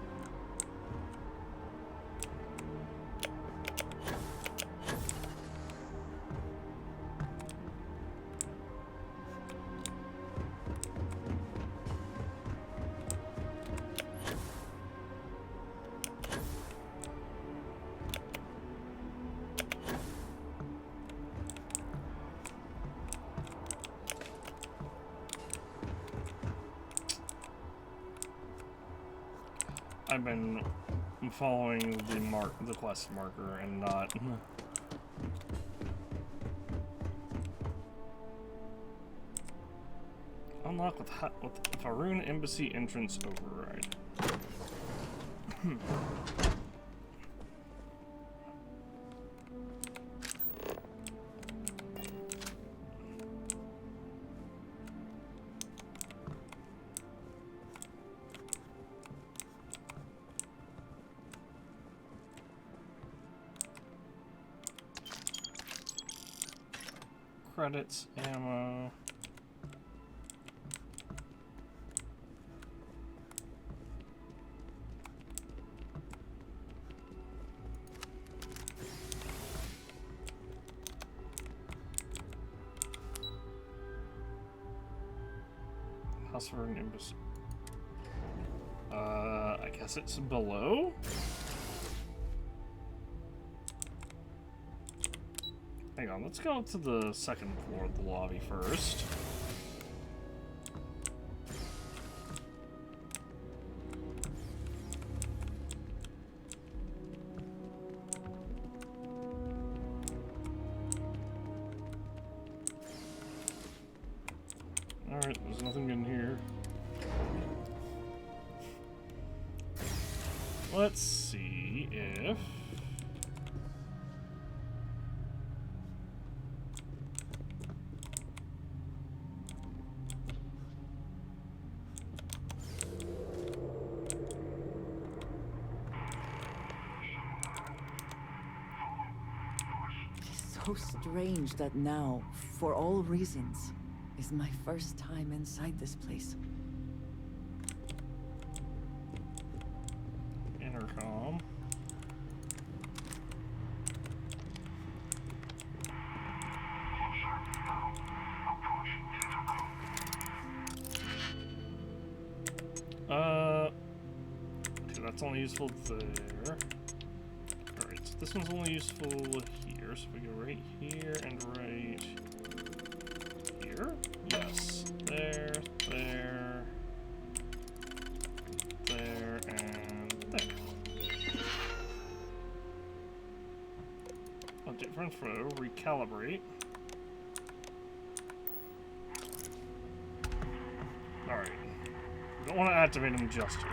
I've been following the quest marker and not. Unlock with Haroon Embassy entrance override. Credits, ammo. House for an embassy. I guess it's below? Hang on, let's go to the second floor of the lobby first. Alright, there's nothing in here. Let's see if... so strange that now, for all reasons, is my first time inside this place. Intercom. Okay, that's only useful there. Alright, so this one's only useful here, so we go right here and right here? Yes. There, there, there, and there. Update front photo, recalibrate. Alright. We don't want to activate them just yet.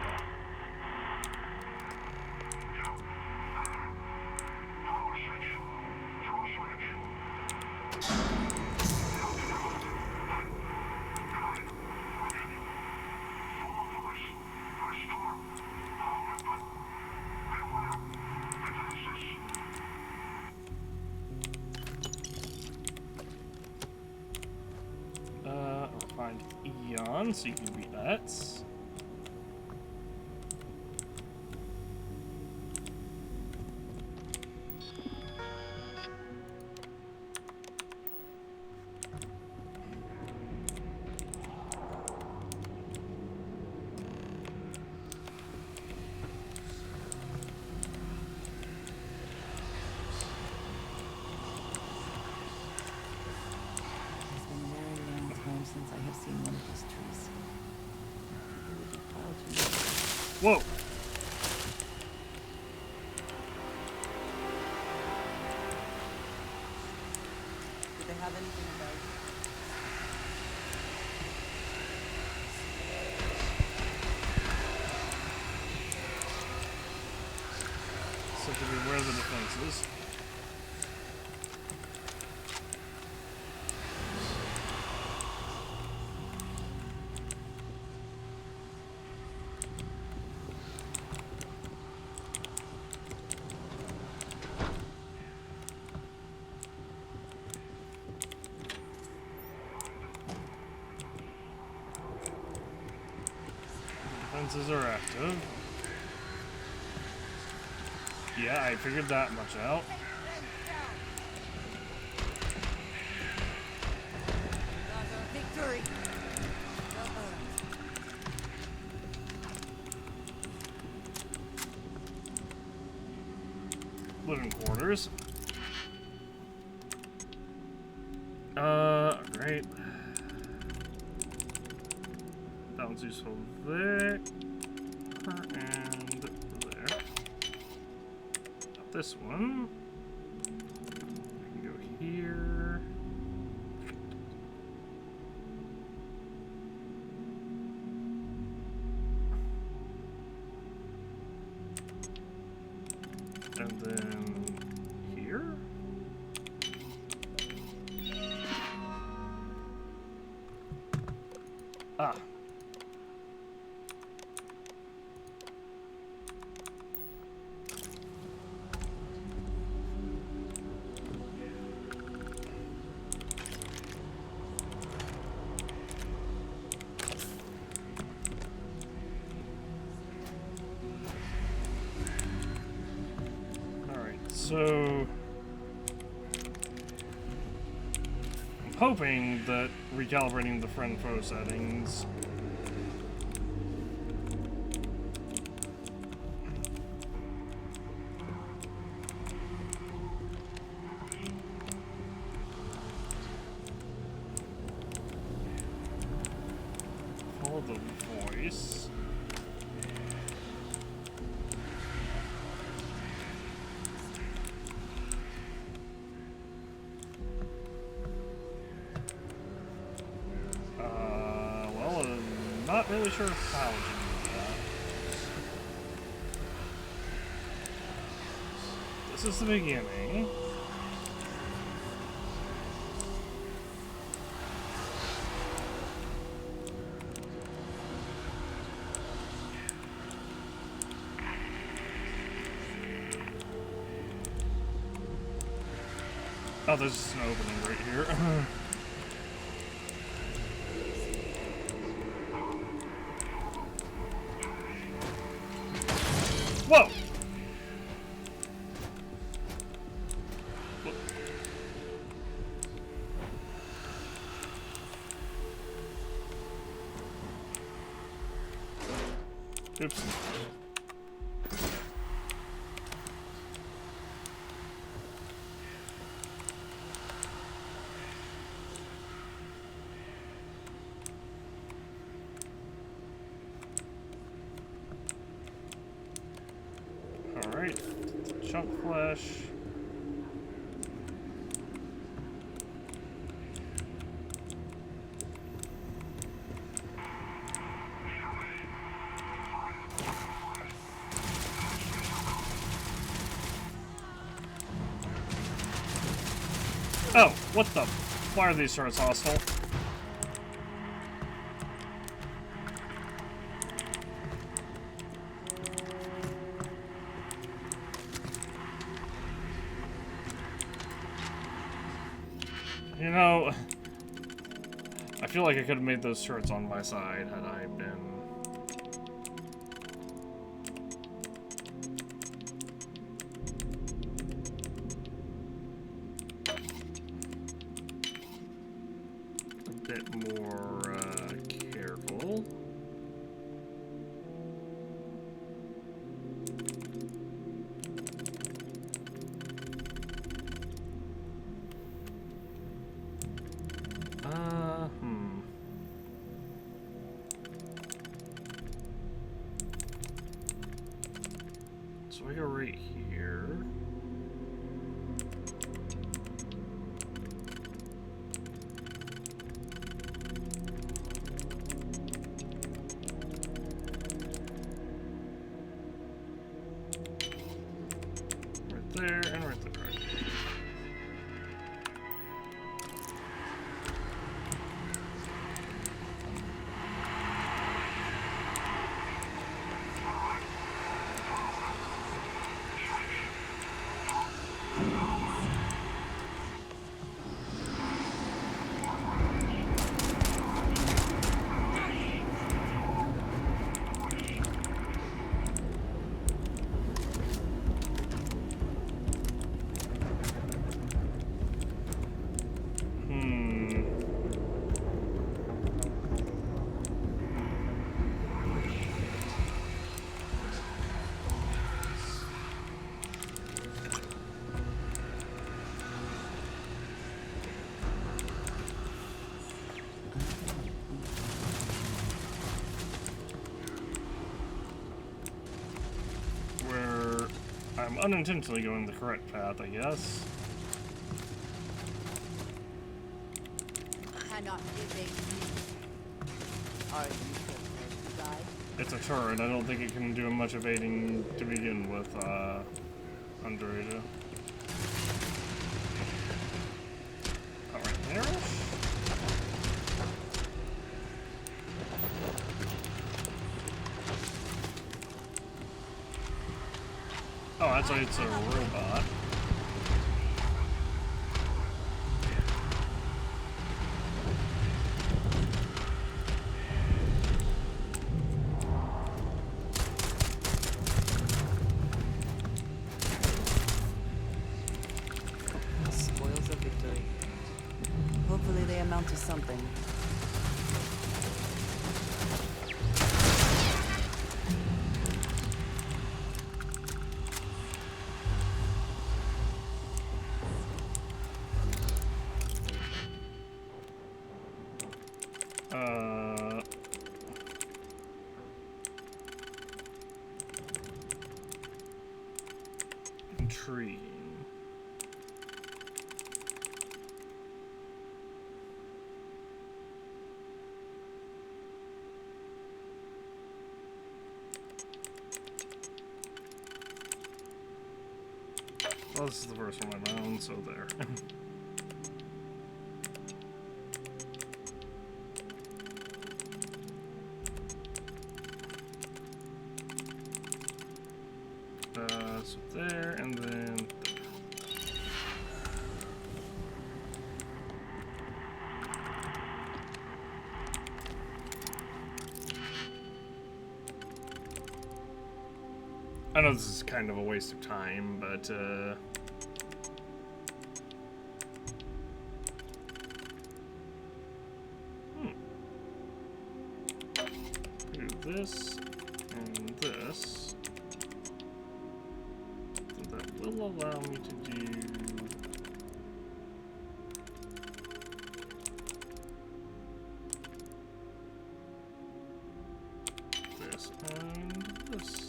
Find Eon, so you can beat that. Since I have seen one of these trees. Whoa! Do they have anything about So to be aware of the defenses. Defenses are active. Yeah, I figured that much out. Victory! Living quarters. Great. That one's useful there. And there. This one. We can go here. And then here. Ah. So, I'm hoping that recalibrating the friend foe settings follow the voice. Not really sure how to do that. This is the beginning. Oh, there's just an opening right here. Whoa! Oops. Alright. Chunk flesh. Oh, what the? Why are these turrets hostile? You know, I feel like I could have made those turrets on my side had I been... a bit more, careful. So I go right here. Right there and right there. I'm unintentionally going the correct path, I guess. Cannot evade me. Are you prepared to die? It's a turret. I don't think it can do much evading to begin with, Andreja. Oh, right there? Oh, that's why it's a robot. Spoils of victory. Hopefully they amount to something. Intriguing. Well, this is the first one I found, so there. So there, and then there. I know this is kind of a waste of time, but do this and this. So that will allow me to do this and this.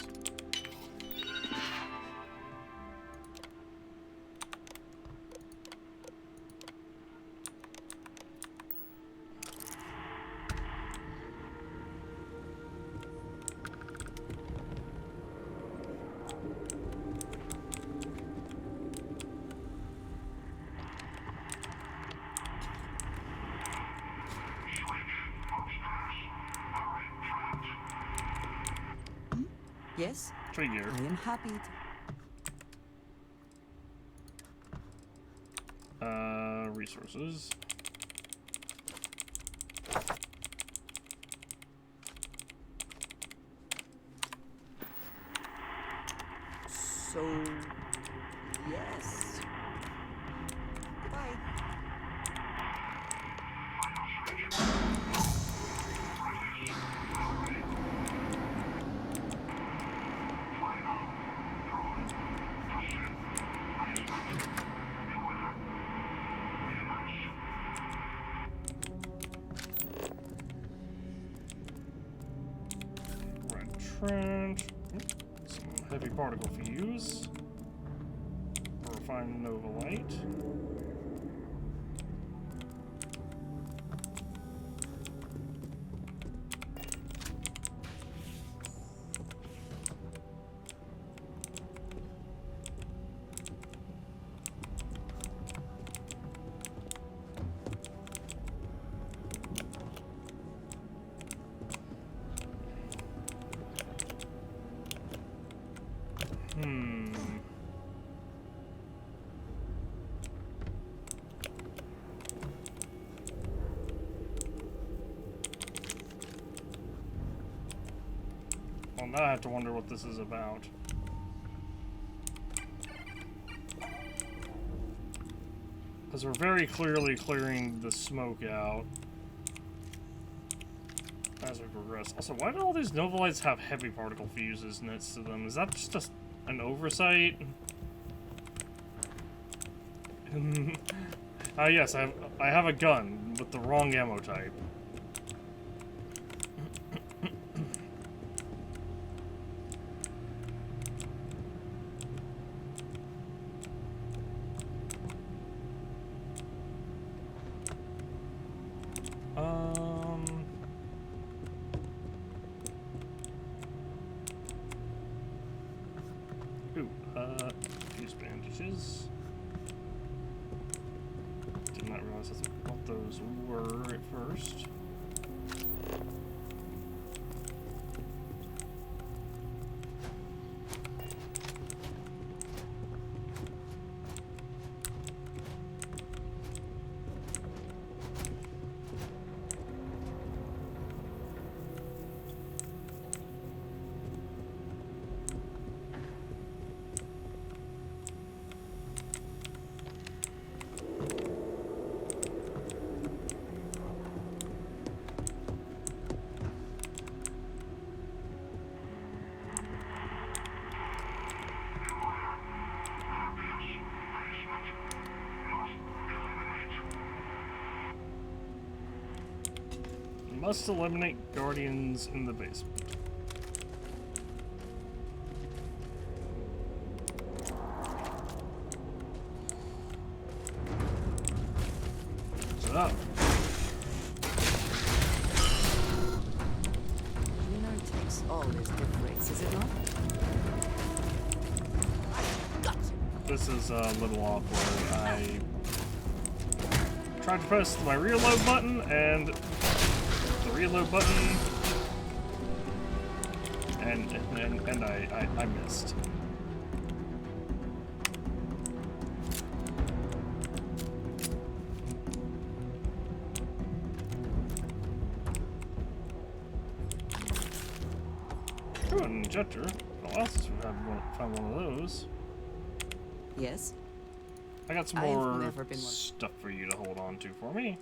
Yes, Figure. I am happy to... Resources. So, yes. Goodbye. Red trench. Some heavy particle fuse. Refined nova light. Well, now I have to wonder what this is about. Because we're very clearly clearing the smoke out as we progress. Also, why do all these nova lights have heavy particle fuses next to them? Is that just an oversight? Yes, I have a gun with the wrong ammo type. Fuse bandages. Did not realize that's what those were at first. Must eliminate guardians in the basement. What's up? Winner takes all is the phrase, is it not? This is a little awkward. I tried to press my reload button and the reload button and I missed. Ooh, an injector. I'll while since we've found one of those. Yes? I got some I've more never been one. stuff for you to hold on to for me.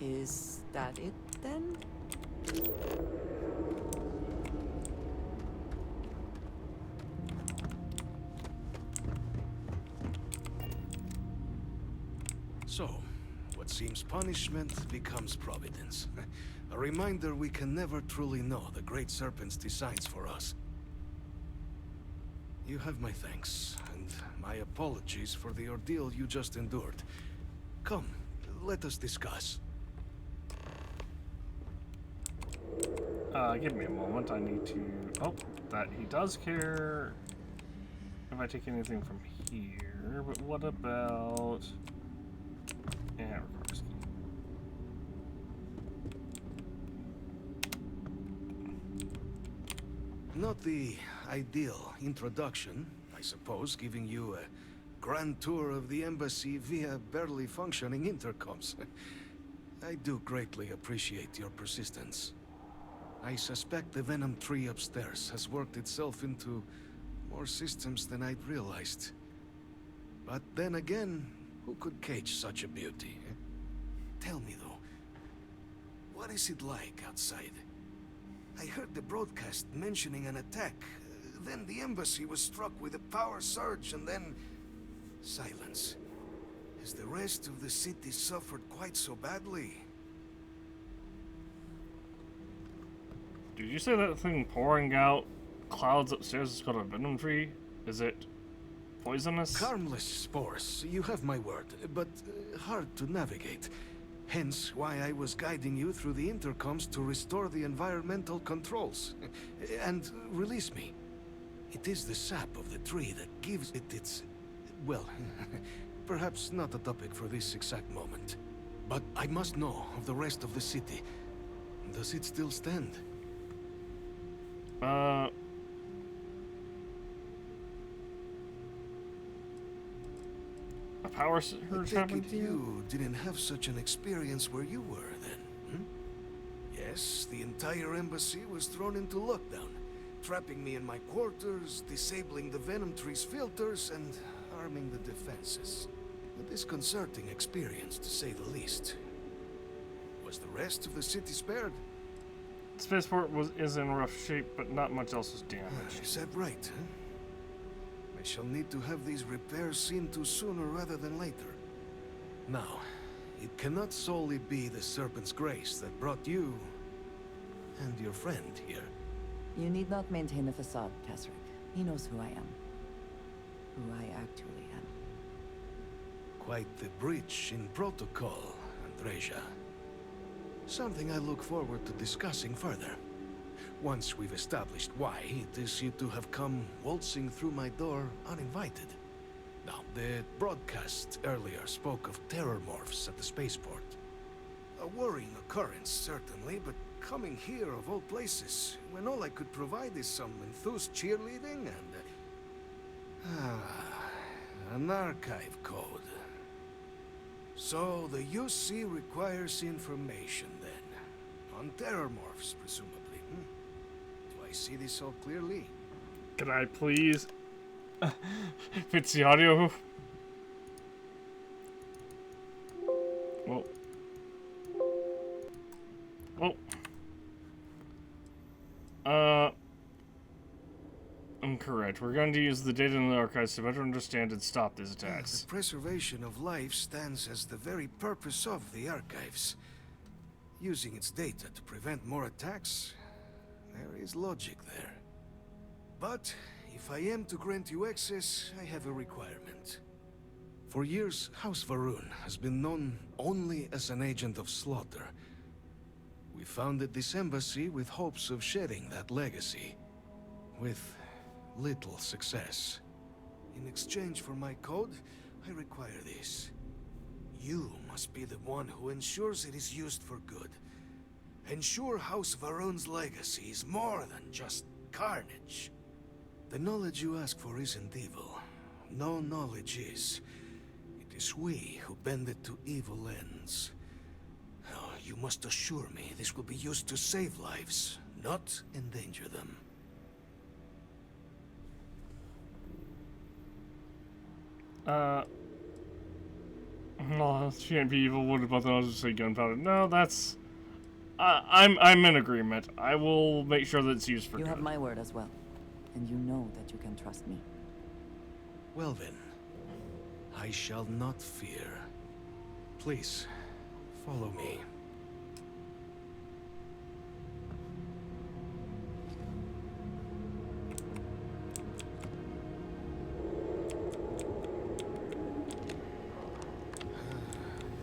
Is that it then? So, what seems punishment becomes providence. A reminder we can never truly know the Great Serpent's designs for us. You have my thanks, and my apologies for the ordeal you just endured. Come, let us discuss. Give me a moment. I need to... Oh, that he does care if I take anything from here, but what about... Yeah, requires key. Not the ideal introduction, I suppose, giving you a grand tour of the embassy via barely functioning intercoms. I do greatly appreciate your persistence. I suspect the Venom tree upstairs has worked itself into more systems than I'd realized. But then again, who could cage such a beauty? Tell me though, what is it like outside? I heard the broadcast mentioning an attack. Then the embassy was struck with a power surge and then... silence. Has the rest of the city suffered quite so badly? Did you say that thing pouring out clouds upstairs is called a venom tree? Is it poisonous? Harmless spores, you have my word, but hard to navigate. Hence why I was guiding you through the intercoms to restore the environmental controls. And release me. It is the sap of the tree that gives it its... well, perhaps not a topic for this exact moment. But I must know of the rest of the city. Does it still stand? A power surge happened to you? You didn't have such an experience where you were then, hmm? Yes, the entire embassy was thrown into lockdown, trapping me in my quarters, disabling the Venom Tree's filters, and arming the defenses. A disconcerting experience, to say the least. Was the rest of the city spared? Spaceport is in rough shape, but not much else is damaged. Is that right, huh? I shall need to have these repairs seen to sooner rather than later. Now, it cannot solely be the Serpent's grace that brought you and your friend here. You need not maintain a facade, Kasric. He knows who I am. Who I actually am. Quite the breach in protocol, Andreja. Something I look forward to discussing further. Once we've established why it is you two have come waltzing through my door uninvited. Now, the broadcast earlier spoke of terror morphs at the spaceport. A worrying occurrence, certainly, but coming here of all places, when all I could provide is some enthused cheerleading and... an archive code. So, the UC requires information, then. On terror morphs, presumably, hmm? Do I see this all clearly? Can I please fix the audio? Well. Well. I'm correct. We're going to use the data in the archives to better understand and stop these attacks. The preservation of life stands as the very purpose of the archives. Using its data to prevent more attacks, there is logic there. But if I am to grant you access, I have a requirement. For years, House Varun has been known only as an agent of slaughter. We founded this embassy with hopes of shedding that legacy. With little success. In exchange for my code, I require this. You must be the one who ensures it is used for good. Ensure House Varun's legacy is more than just carnage. The knowledge you ask for isn't evil. No knowledge is. It is we who bend it to evil ends. Oh, you must assure me this will be used to save lives, not endanger them. No, she can't be evil. What about that? I was just say gunpowder. No, that's. I'm in agreement. I will make sure that it's used for You good. have my word as well, and you know that you can trust me. Well then, I shall not fear. Please, follow me.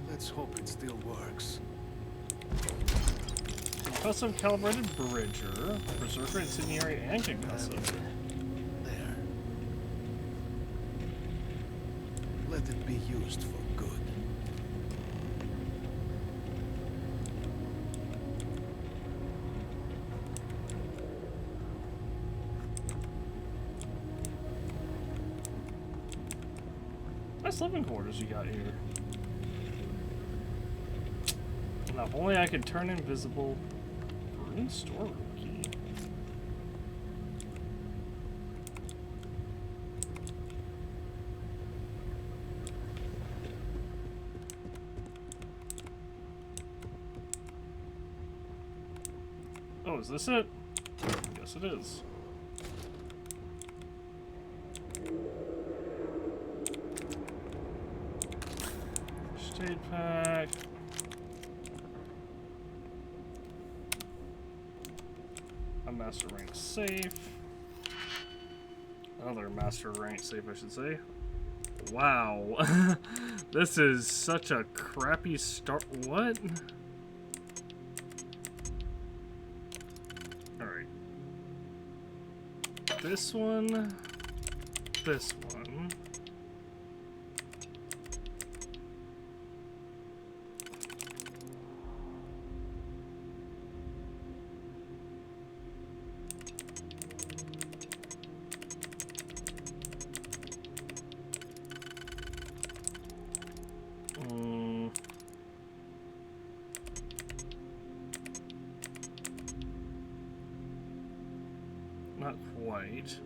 Let's hope it still works. Custom calibrated bridger, berserker, incendiary, and concussive. There. Let it be used for good. Nice living quarters you got here. Now, if only I could turn invisible. Marine storeroom key. Oh, is this it? Yes, it is. State pack. A master rank safe. Another master rank safe, I should say. Wow. This is such a crappy start. What? Alright. This one. This one. Not quite.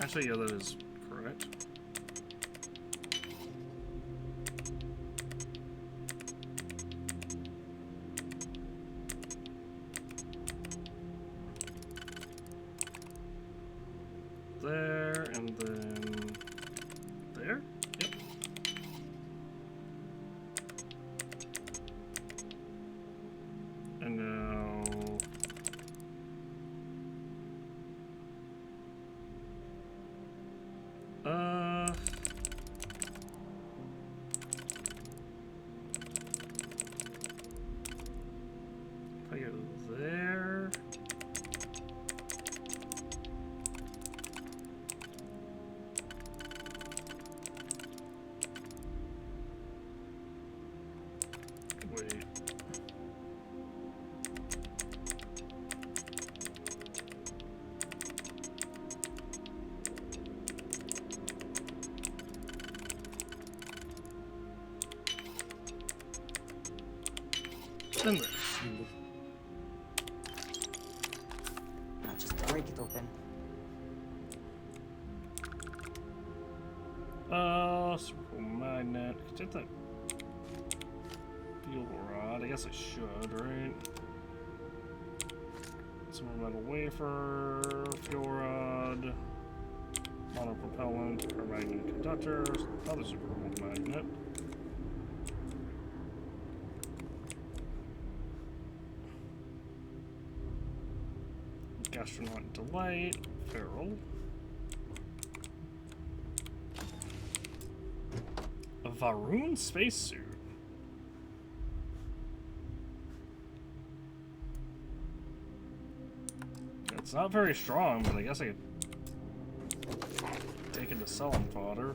Actually, yeah, that is correct. There, and then there? Yep. And now... if I go there... Wait. And this. Now just break it open. Circle magnet. Did that fuel rod? I guess I should, right? Some more metal wafer, fuel rod, monopropellant, paramagnetic conductors, another super magnet. Gastronaut delight, feral. A Varun spacesuit. It's not very strong, but I guess I could take it to selling fodder.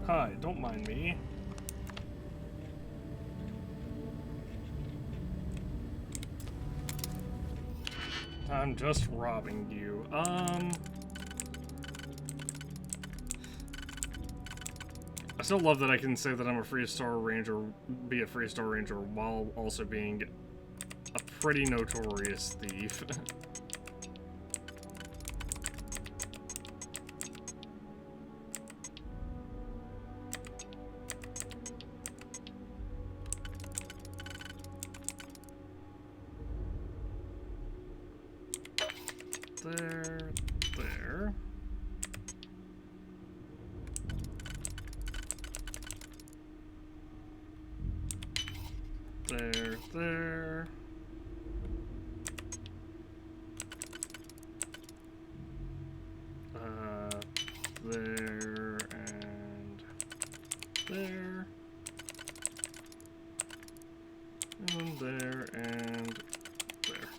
Hi, don't mind me. I'm just robbing you. I still love that I can say that I'm a Freestar Ranger, be a Freestar Ranger, while also being a pretty notorious thief. There, there. There, there. There and there. And there and there.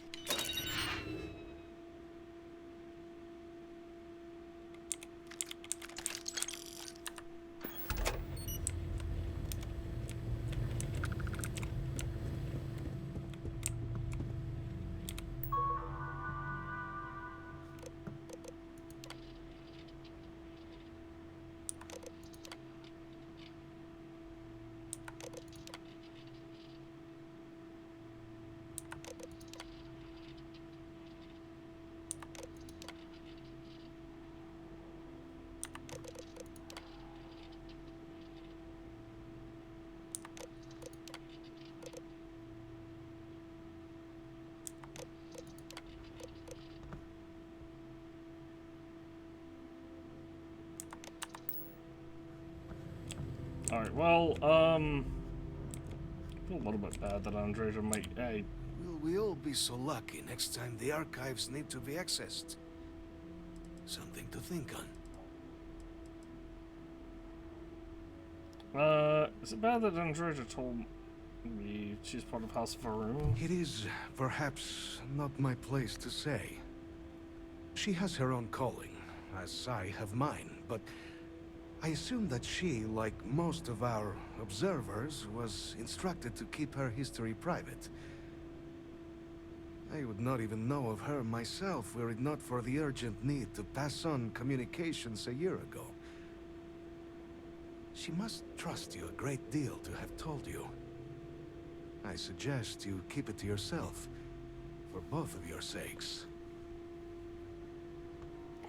Alright, well, I feel a little bit bad that Andrea might... Hey. Will we all be so lucky next time the archives need to be accessed? Something to think on. Is it bad that Andrea told me she's part of House of Varun? It is perhaps not my place to say. She has her own calling, as I have mine, but I assume that she, like most of our observers, was instructed to keep her history private. I would not even know of her myself were it not for the urgent need to pass on communications a year ago. She must trust you a great deal to have told you. I suggest you keep it to yourself, for both of your sakes.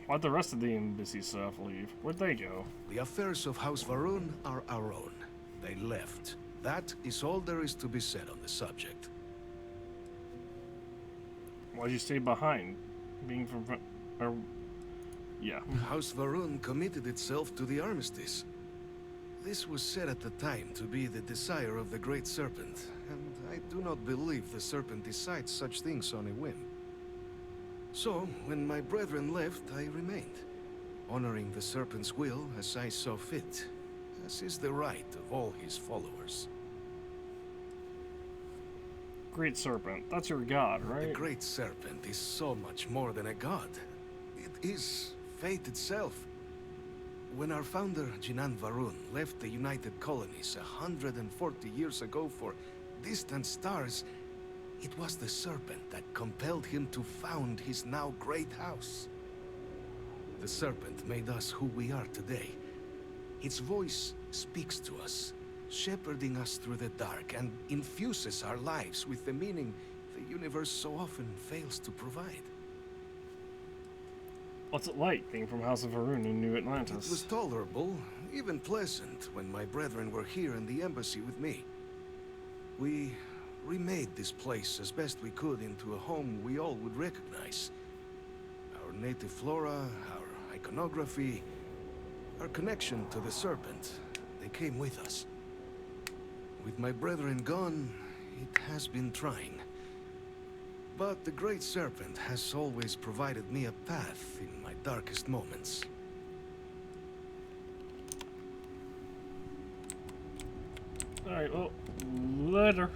Why'd the rest of the embassy staff leave? Where'd they go? The affairs of House Varun are our own. They left. That is all there is to be said on the subject. Why'd you stay behind? Being from... yeah. House Varun committed itself to the armistice. This was said at the time to be the desire of the Great Serpent, and I do not believe the Serpent decides such things on a whim. So, when my brethren left, I remained, honoring the Serpent's will as I saw fit, as is the right of all his followers. Great Serpent, that's your god, right? The Great Serpent is so much more than a god. It is fate itself. When our founder, Jinan Varun, left the United Colonies 140 years ago for distant stars, it was the Serpent that compelled him to found his now great house. The Serpent made us who we are today. Its voice speaks to us, shepherding us through the dark, and infuses our lives with the meaning the universe so often fails to provide. What's it like, being from House of Varun in New Atlantis? It was tolerable, even pleasant, when my brethren were here in the embassy with me. We remade this place as best we could into a home we all would recognize. Our native flora, our iconography, our connection to the Serpent, they came with us. With my brethren gone, it has been trying. But the Great Serpent has always provided me a path in my darkest moments. Alright, well, later.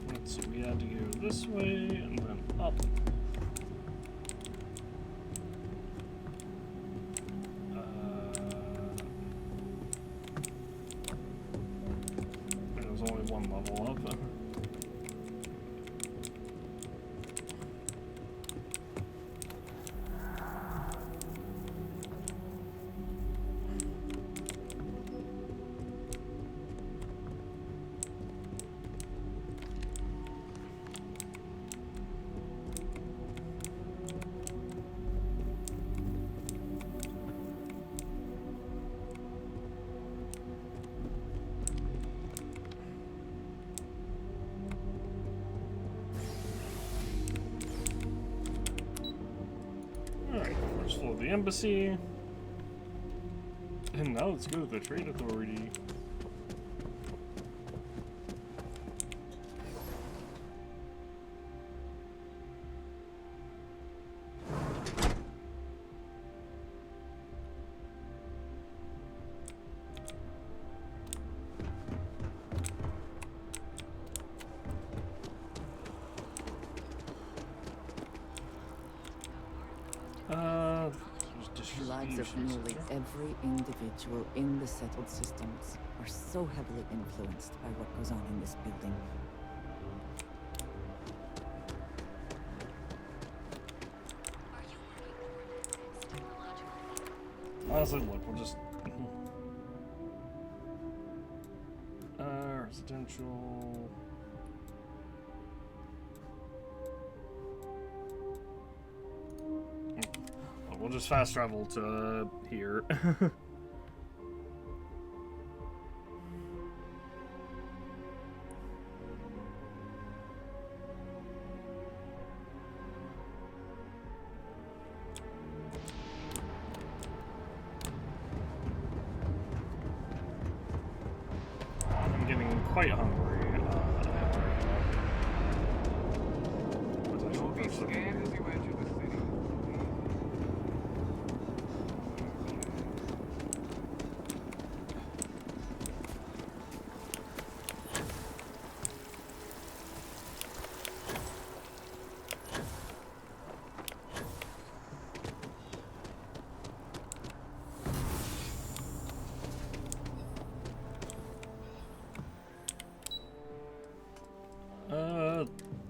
Let's see, we had to go this way and then up. level up. Alright, let's follow the embassy. And now let's go to the trade authority. The lives of nearly every individual in the settled systems are so heavily influenced by what goes on in this building. Honestly, look, we'll just... residential... We'll just fast travel to here. I'm getting quite hungry. Potential person.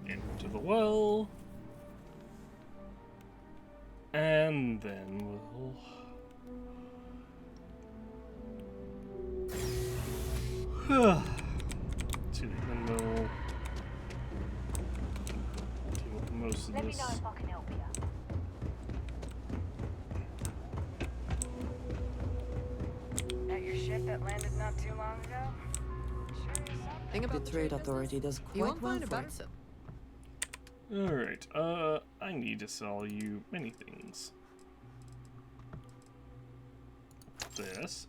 Into the well. And then we'll... then we'll deal with most of this. Let me know if I can help you. At your ship that landed not too long ago? The trade authority does quite well for it. Alright, I need to sell you many things. This.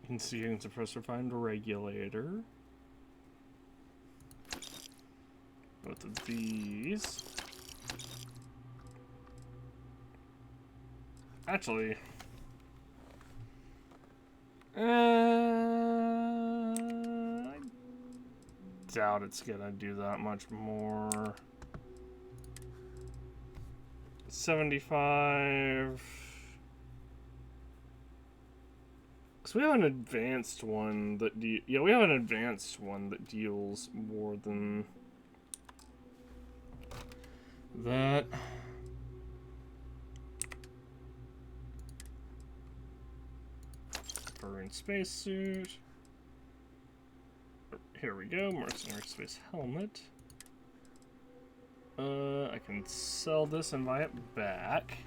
You can see you can suppress or find a regulator. Both of these. Actually... I doubt it's gonna do that much more. 75. Cause we have an advanced one that we have an advanced one that deals more than that. Burn spacesuit. Here we go, mercenary space helmet. I can sell this and buy it back.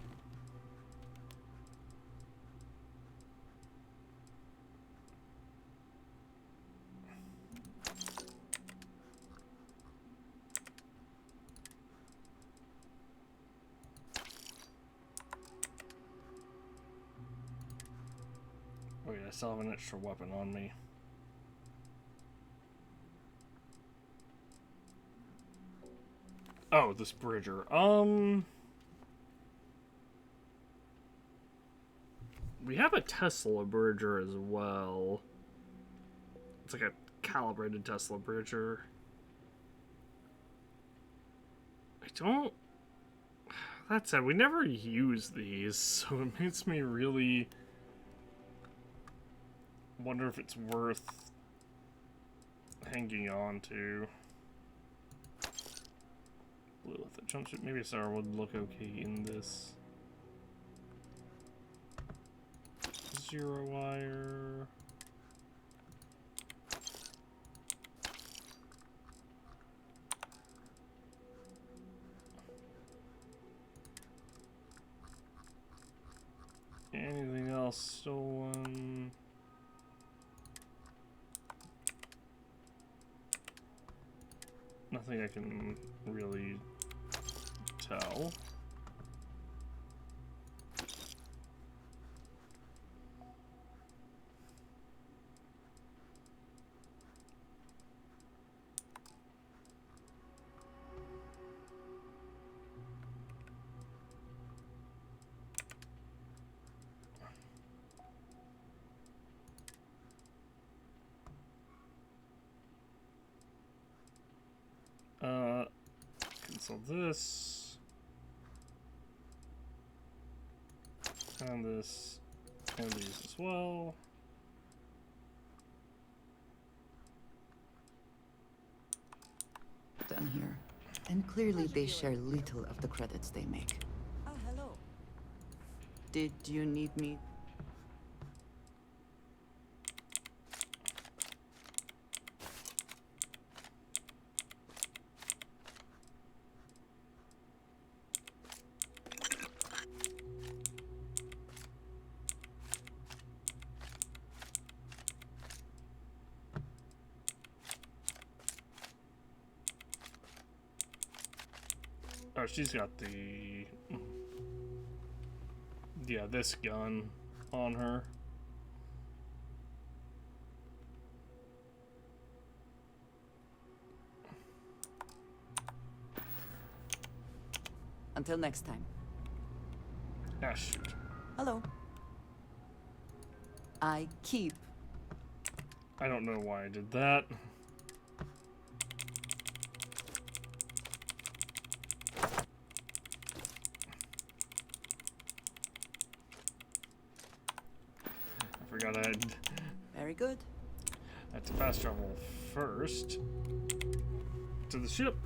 Oh yeah, I still have an extra weapon on me. Oh, this bridger. We have a Tesla bridger as well. It's like a calibrated Tesla bridger. I don't... That said, we never use these, so it makes me really wonder if it's worth hanging on to. Blue with the jumpsuit. Maybe Sarah would look okay in this. Zero wire. Anything else stolen? Nothing I can really tell. Cancel this. And this. And these as well. Done here. And clearly they share little of the credits they make. Ah, hello. Did you need me? Oh, she's got the... Yeah, this gun on her. Until next time. Ah, shoot. Hello. I keep. I don't know why I did that. I forgot I had... Very good. I had to fast travel first to the ship.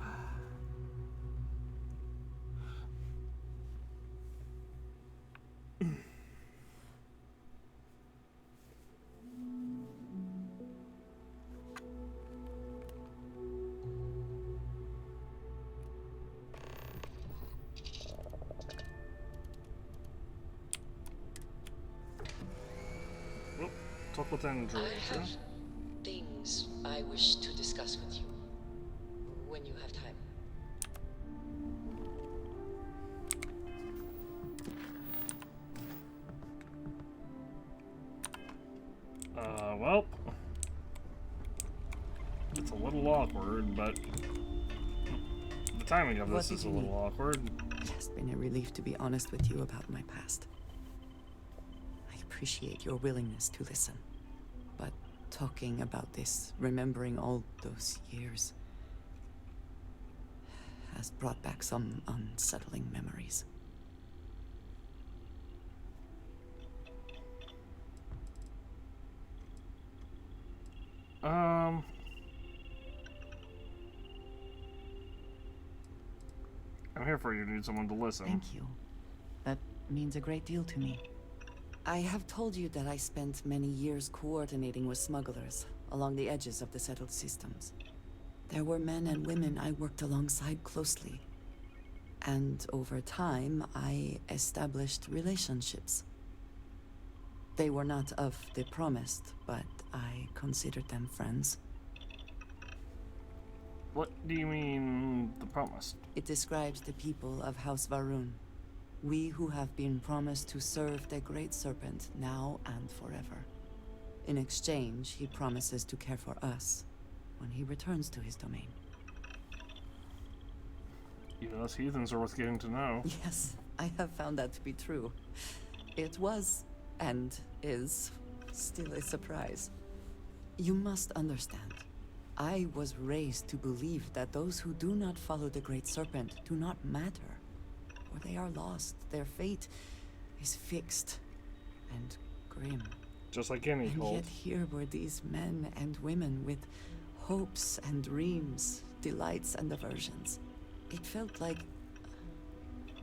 Talk with Andrew. I have things I wish to discuss with you when you have time. Well, it's a little awkward, but the timing of this is a little awkward. It has been a relief to be honest with you about my past. I appreciate your willingness to listen, but talking about this, remembering all those years, has brought back some unsettling memories. I'm here for you. Need someone to listen. Thank you. That means a great deal to me. I have told you that I spent many years coordinating with smugglers along the edges of the settled systems. There were men and women I worked alongside closely. And over time, I established relationships. They were not of the promised, but I considered them friends. What do you mean, the promised? It describes the people of House Varun. We who have been promised to serve the Great Serpent now and forever. In exchange, he promises to care for us when he returns to his domain. Even us heathens are worth getting to know. Yes, I have found that to be true. It was, and is, still a surprise. You must understand. I was raised to believe that those who do not follow the Great Serpent do not matter. Or they are lost. Their fate is fixed and grim. Just like any and cult. yet here were these men and women with hopes and dreams, delights and aversions. It felt like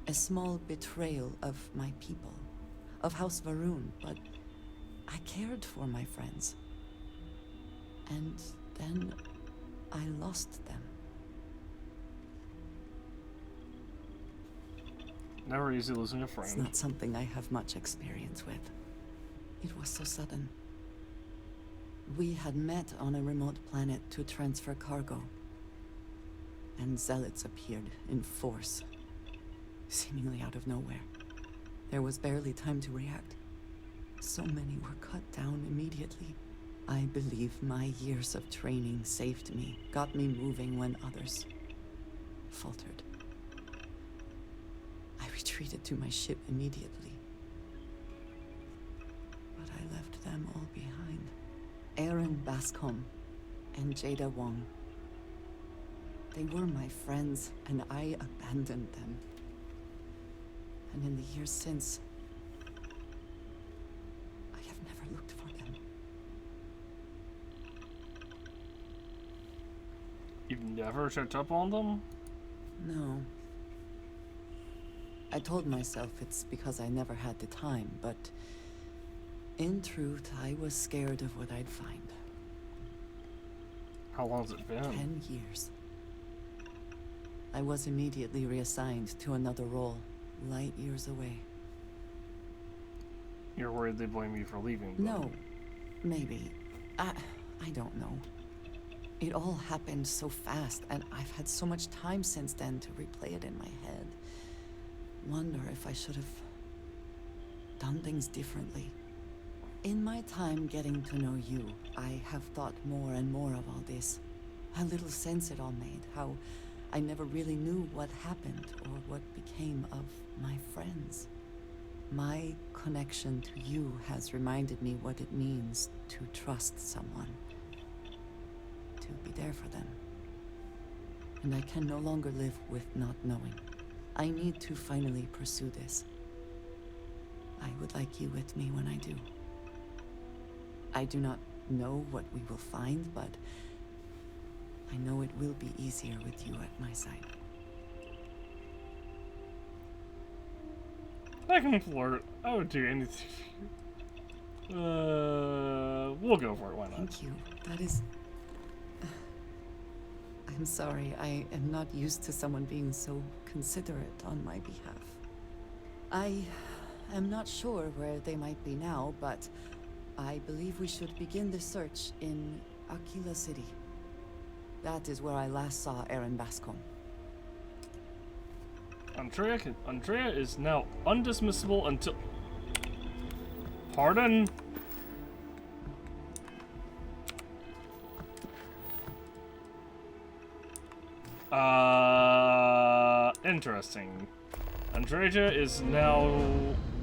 a small betrayal of my people, of House Varun, but I cared for my friends. And then I lost them. Never easy losing a friend. It's not something I have much experience with. It was so sudden. We had met on a remote planet to transfer cargo. And zealots appeared in force, seemingly out of nowhere. There was barely time to react. So many were cut down immediately. I believe my years of training saved me, got me moving when others faltered. I retreated to my ship immediately. But I left them all behind. Aaron Bascom and Jada Wong. They were my friends, and I abandoned them. And in the years since, I have never looked for them. You've never checked up on them? No. I told myself it's because I never had the time, but in truth, I was scared of what I'd find. How long's it been? 10 years. I was immediately reassigned to another role, light years away. You're worried they blame you for leaving? But... No. Maybe. I don't know. It all happened so fast, and I've had so much time since then to replay it in my head. Wonder if I should have done things differently. In my time getting to know you, I have thought more and more of all this. How little sense it all made, how I never really knew what happened or what became of my friends. My connection to you has reminded me what it means to trust someone, to be there for them. And I can no longer live with not knowing. I need to finally pursue this. I would like you with me when I do. I do not know what we will find, but I know it will be easier with you at my side. I can flirt. I would do anything. We'll go for it. Why not? Thank you. That is... I'm sorry. I am not used to someone being so considerate on my behalf. I am not sure where they might be now, but I believe we should begin the search in Aquila City. That is where I last saw Aaron Bascom. Andrea is now undismissible until... Pardon? Interesting. Andrea is now...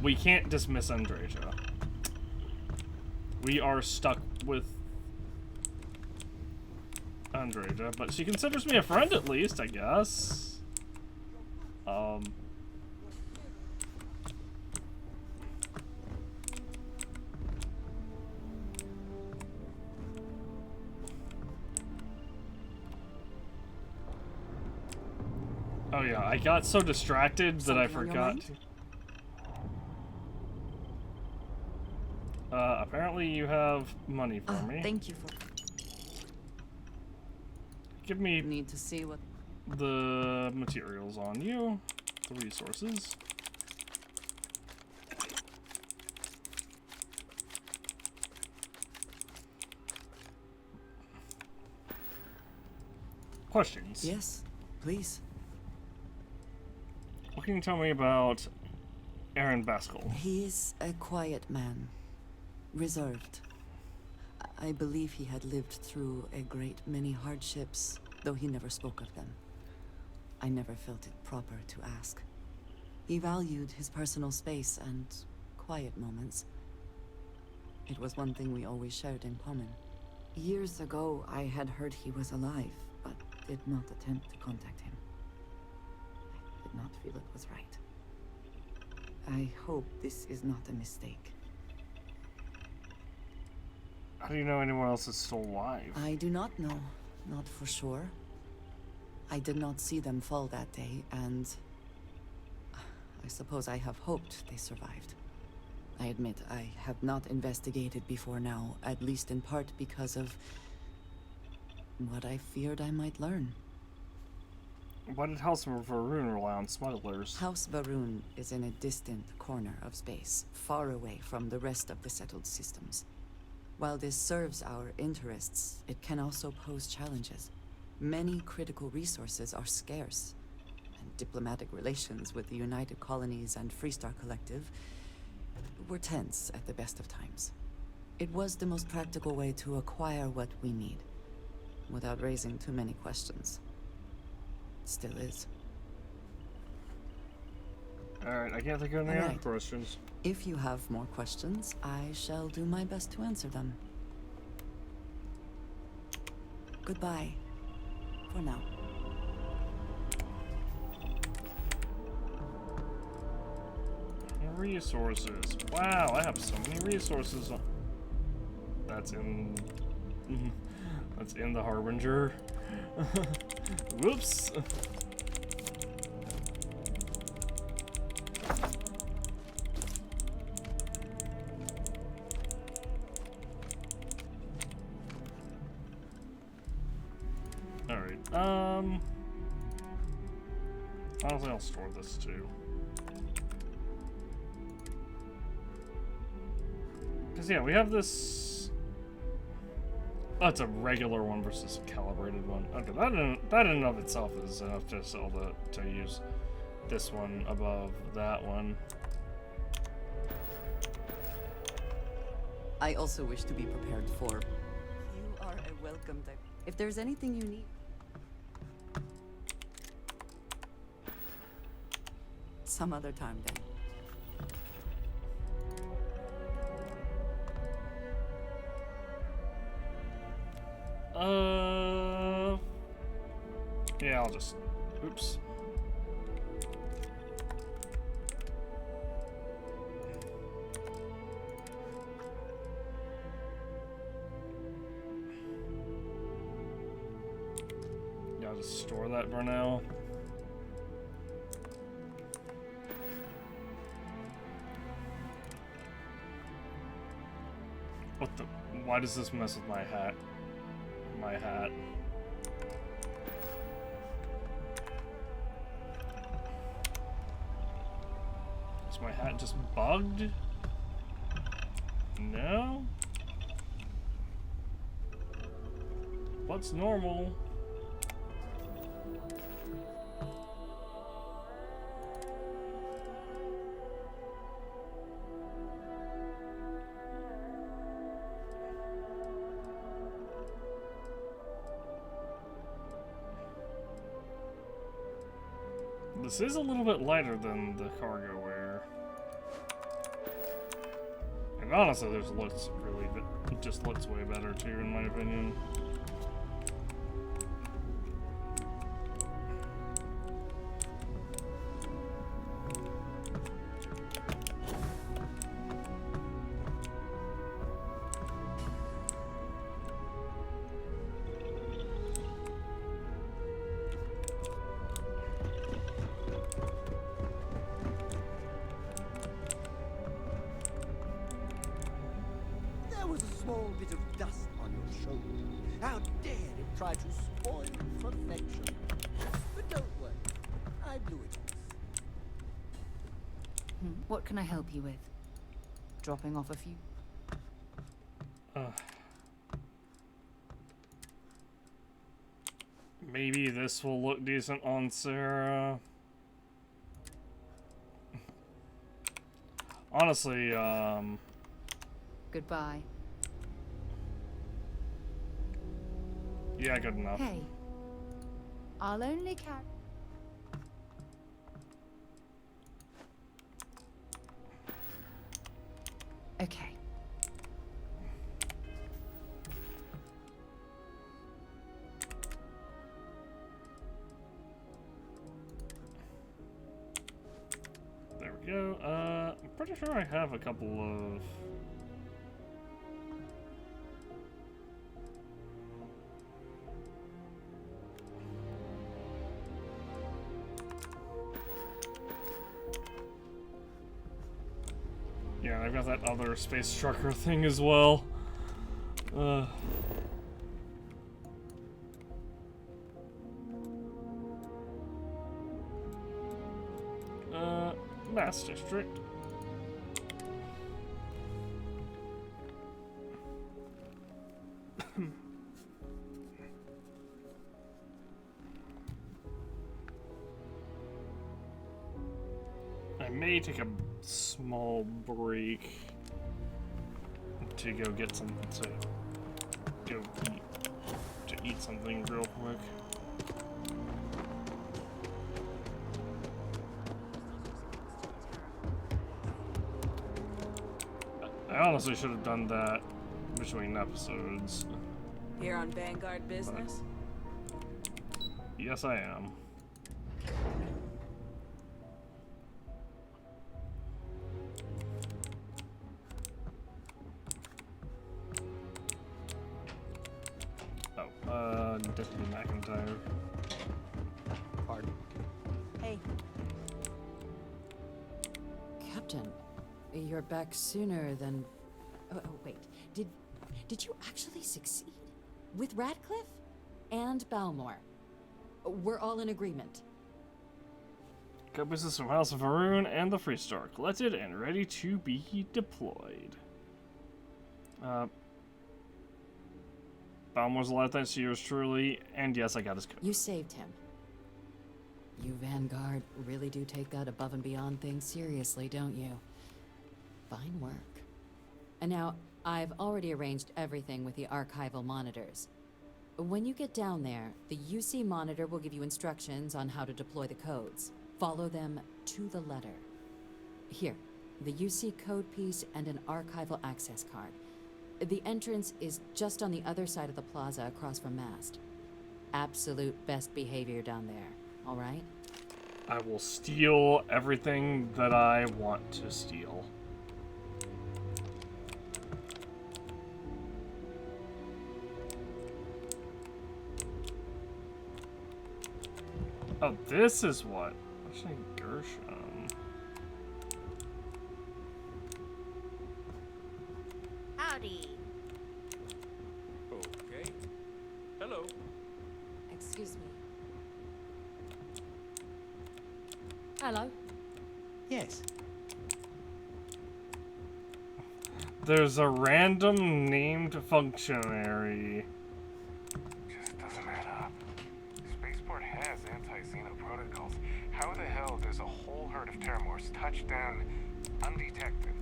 We can't dismiss Andrea. We are stuck with Andrea, but she considers me a friend at least, I guess. Oh yeah, I got so distracted that I forgot. Apparently you have money for me. Thank you for... Give me Need to see what... the materials on you, the resources. Questions? Yes, please. What can you tell me about Aaron Bascom? He is a quiet man, reserved. I believe he had lived through a great many hardships, though he never spoke of them. I never felt it proper to ask. He valued his personal space and quiet moments. It was one thing we always shared in common. Years ago, I had heard he was alive, but did not attempt to contact him. I did not feel it was right. I hope this is not a mistake. How do you know anyone else is still alive? I do not know. not for sure. I did not see them fall that day, and I suppose I have hoped they survived. I admit I have not investigated before now, at least in part because of what I feared I might learn. Why did House Varun rely on smugglers? House Varun is in a distant corner of space, far away from the rest of the settled systems. While this serves our interests, it can also pose challenges. Many critical resources are scarce, and diplomatic relations with the United Colonies and Freestar Collective were tense at the best of times. It was the most practical way to acquire what we need, without raising too many questions. Still is. Alright, I can't think of any other questions. If you have more questions, I shall do my best to answer them. Goodbye. For now. Resources. Wow, I have so many resources. That's in... That's in the Harbinger. Whoops. Alright, honestly, I'll store this too. Because, yeah, we have this... Oh, it's a regular one versus a calibrated one. Okay, that in and of itself is enough to sell to use this one above that one. I also wish to be prepared for... You are a welcome type. If there's anything you need... Some other time, then. Yeah, I'll just... Oops. Yeah, I'll just store that for now. What the... Why does this mess with my hat? My hat. Is my hat just bugged? No? What's normal? This is a little bit lighter than the cargo wear. And honestly, this looks really, it just looks way better too, in my opinion. Bit of dust on your shoulder. How dare it try to spoil perfection? But don't worry, I blew it off. What can I help you with? Dropping off a few? Maybe this will look decent on Sarah. Honestly, Goodbye. yeah, good enough. Hey, I'll only carry... Okay. There we go. I'm pretty sure I have a couple of... Yeah, I've got that other space trucker thing as well. Mass District. I may take a small break to go get some to eat something real quick. I honestly should have done that between episodes. Here on Vanguard business? Yes, I am. Deputy McIntyre. Pardon? Hey. Captain, you're back sooner than... Oh, wait. Did you actually succeed? With Radcliffe? And Balmore? We're all in agreement. Got business from House of Haroon and the Freestar collected and ready to be deployed. Balmore's alive thanks to yours truly, and yes, I got his code. You saved him. You Vanguard really do take that above and beyond thing seriously, don't you? Fine work. And now, I've already arranged everything with the archival monitors. When you get down there, the UC monitor will give you instructions on how to deploy the codes. Follow them to the letter. Here, the UC code piece and an archival access card. The entrance is just on the other side of the plaza across from Mast. Absolute best behavior down there, all right? I will steal everything that I want to steal. Oh, this is what? Actually, Gershom. Howdy. Okay. Hello. Excuse me. Hello. Yes. There's a random named functionary. Just doesn't add up. Spaceport has anti-Xeno protocols. How the hell does a whole herd of Terramors touch down undetected?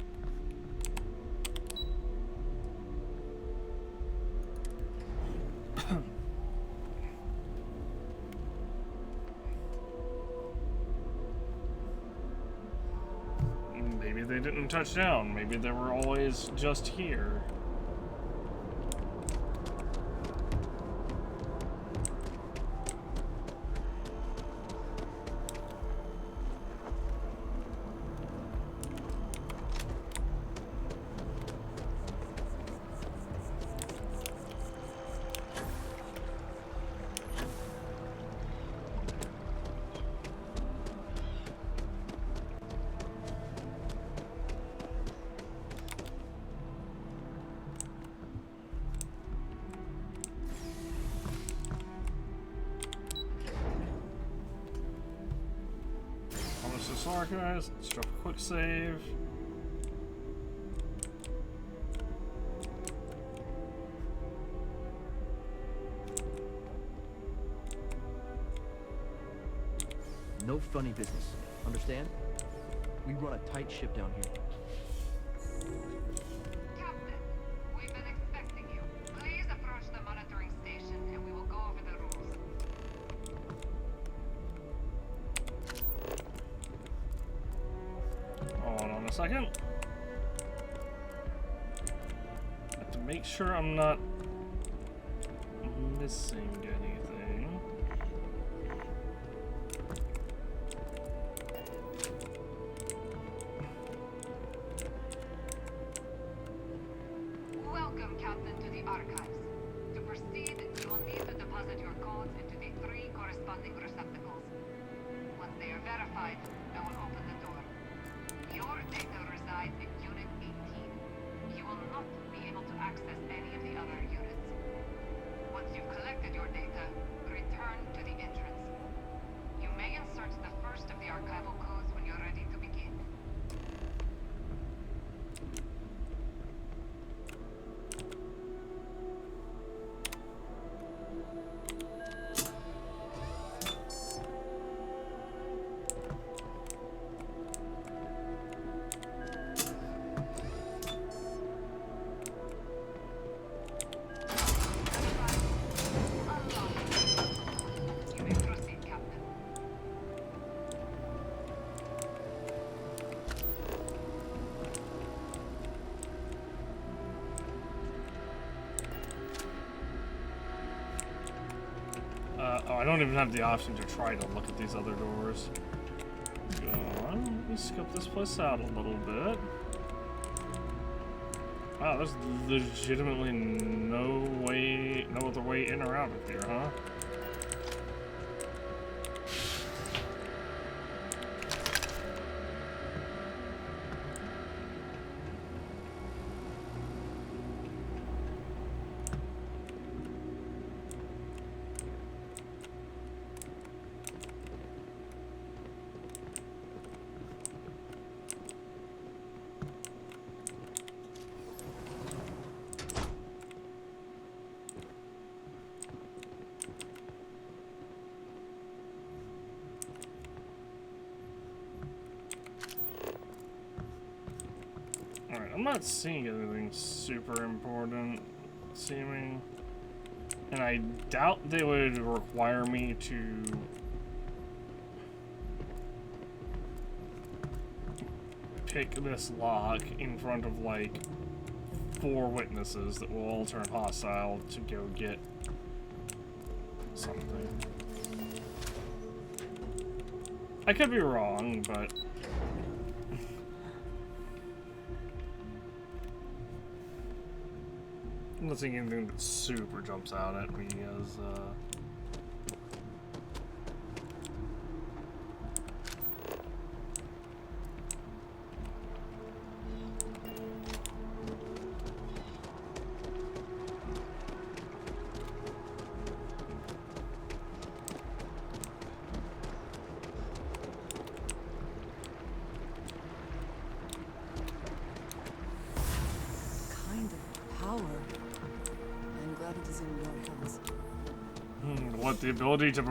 Maybe they didn't touch down. Maybe they were always just here. Sorry guys, let's drop a quick save. No funny business, understand? We run a tight ship down here. Captain, we've been expecting you. Please approach the monitoring station and we will go over the rules. Hold on a second. I have to make sure I'm not missing anything. Welcome, Captain, to the archives. To proceed, you will need to deposit your codes into the 3 corresponding receptacles. Once they are verified, I will open the door. Your data resides in Unit I don't even have the option to try to look at these other doors. Go on, let me scope this place out a little bit. Wow, there's legitimately no other way in or out of here, huh? Alright, I'm not seeing anything super important seeming. And I doubt they would require me to pick this lock in front of like 4 witnesses that will all turn hostile to go get something. I could be wrong, but I'm not seeing anything that super jumps out at me as Kind of power. I'm glad it is in your hands. what, the ability to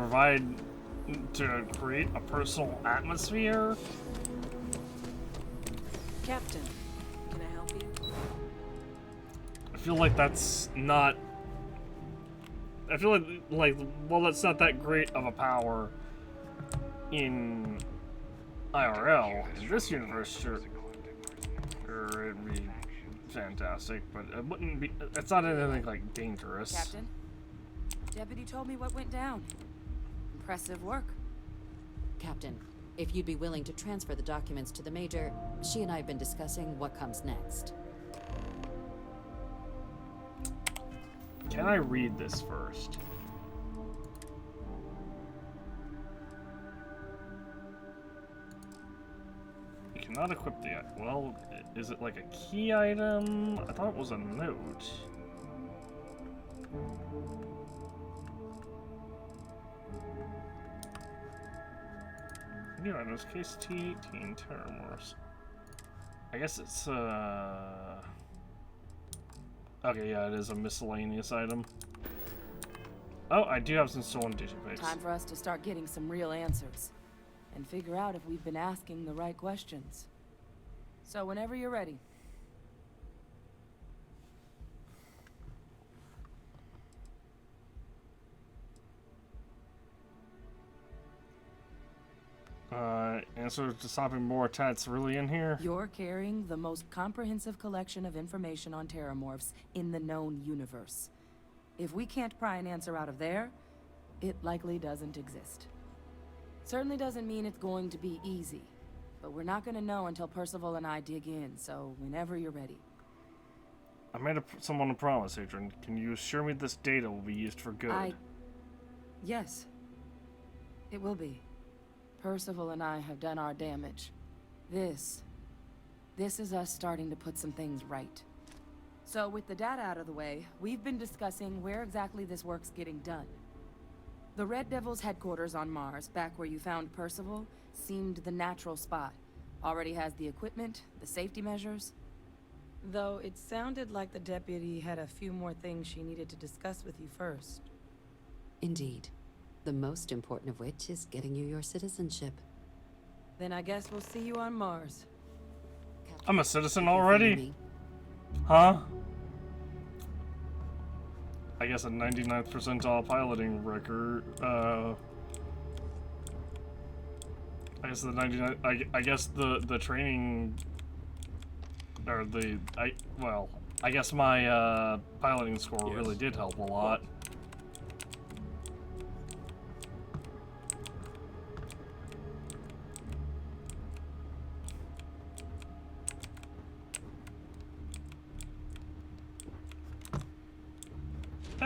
create a personal atmosphere? Captain, can I help you? I feel like that's not. I feel like well, that's not that great of a power in IRL. In this universe, sure, it'd be fantastic, but it wouldn't be. It's not anything like dangerous. Captain, Deputy told me what went down. Impressive work. Captain, if you'd be willing to transfer the documents to the Major, she and I have been discussing what comes next. Can I read this first? You cannot equip the item. Well, is it like a key item? I thought it was a note. New items, case T18, Terramorphs. I guess it's, okay, yeah, it is a miscellaneous item. Oh, I do have some stolen digipates. Time for us to start getting some real answers. And figure out if we've been asking the right questions. So whenever you're ready. Answer to stopping more attacks really in here? You're carrying the most comprehensive collection of information on Terramorphs in the known universe. If we can't pry an answer out of there, it likely doesn't exist. Certainly doesn't mean it's going to be easy, but we're not going to know until Percival and I dig in, so whenever you're ready. I made someone a promise, Adrian. Can you assure me this data will be used for good? Yes. It will be. Percival and I have done our damage. This is us starting to put some things right. So with the data out of the way, we've been discussing where exactly this work's getting done. The Red Devil's headquarters on Mars, back where you found Percival, seemed the natural spot. Already has the equipment, the safety measures. Though it sounded like the deputy had a few more things she needed to discuss with you first. Indeed. The most important of which is getting you your citizenship. Then I guess we'll see you on Mars. I'm a citizen already? Huh? I guess a 99th percentile piloting record. I guess the 99. I guess the training, or I guess my piloting score really did help a lot.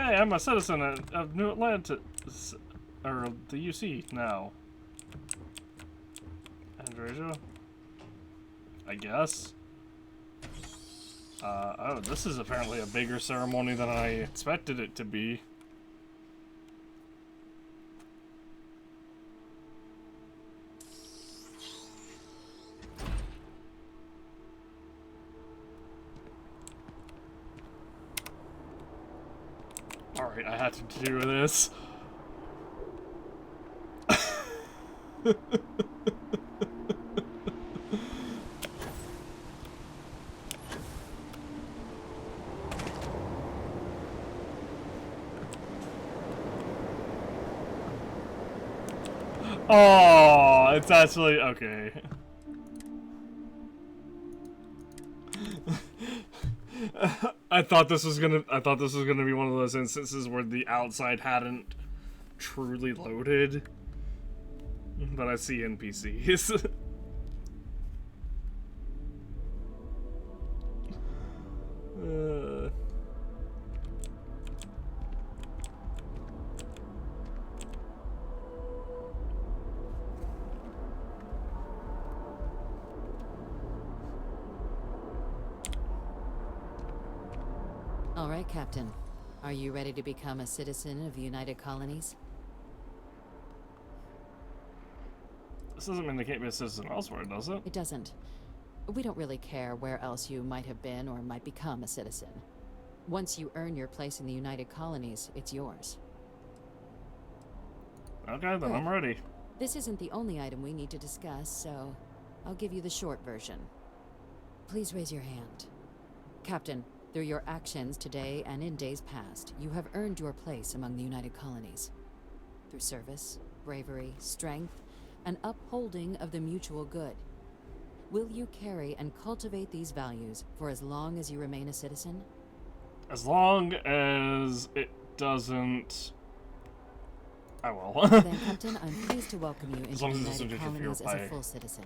Hey, I'm a citizen of New Atlantis, or the UC now. Andreja? I guess. Oh, this is apparently a bigger ceremony than I expected it to be. Alright, I had to do this. Oh, it's actually okay. I thought this was gonna be one of those instances where the outside hadn't truly loaded, but I see NPCs. All right, Captain. Are you ready to become a citizen of the United Colonies? This doesn't mean they can't be a citizen elsewhere, does it? It doesn't. We don't really care where else you might have been or might become a citizen. Once you earn your place in the United Colonies, it's yours. Okay, then I'm ready. This isn't the only item we need to discuss, so I'll give you the short version. Please raise your hand. Captain, through your actions today and in days past, you have earned your place among the United Colonies. Through service, bravery, strength, and upholding of the mutual good. Will you carry and cultivate these values for as long as you remain a citizen? As long as it doesn't... I will. Then, Captain, I'm pleased to welcome you into the United Colonies as a full citizen.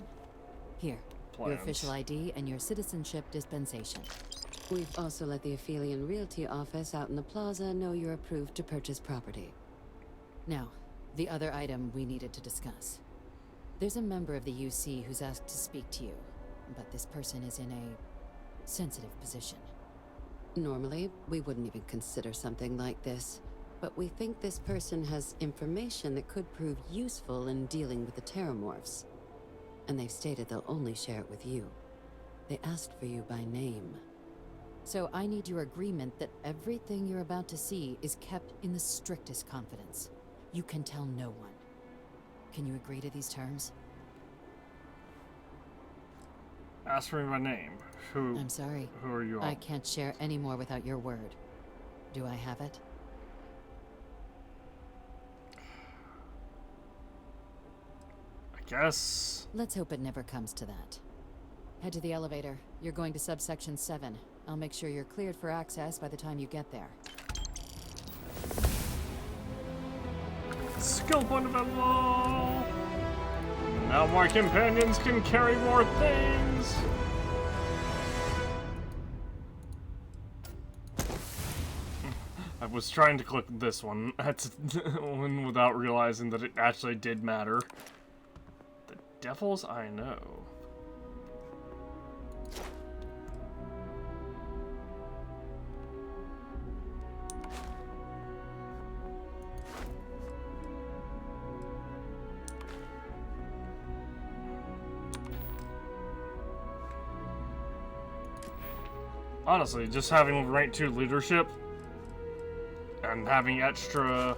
Here, your official ID and your citizenship dispensation. We've also let the Aphelion Realty office out in the plaza know you're approved to purchase property. Now, the other item we needed to discuss. There's a member of the UC who's asked to speak to you, but this person is in a sensitive position. Normally, we wouldn't even consider something like this, but we think this person has information that could prove useful in dealing with the Terramorphs. And they've stated they'll only share it with you. They asked for you by name. So I need your agreement that everything you're about to see is kept in the strictest confidence. You can tell no one. Can you agree to these terms? Ask for me by name. Who? I'm sorry. Who are you all? I can't share any more without your word. Do I have it? I guess. Let's hope it never comes to that. Head to the elevator. You're going to subsection 7. I'll make sure you're cleared for access by the time you get there. Skill point available! Now my companions can carry more things! I was trying to click this one without realizing that it actually did matter. The devils I know. Honestly, just having rank 2 leadership and having extra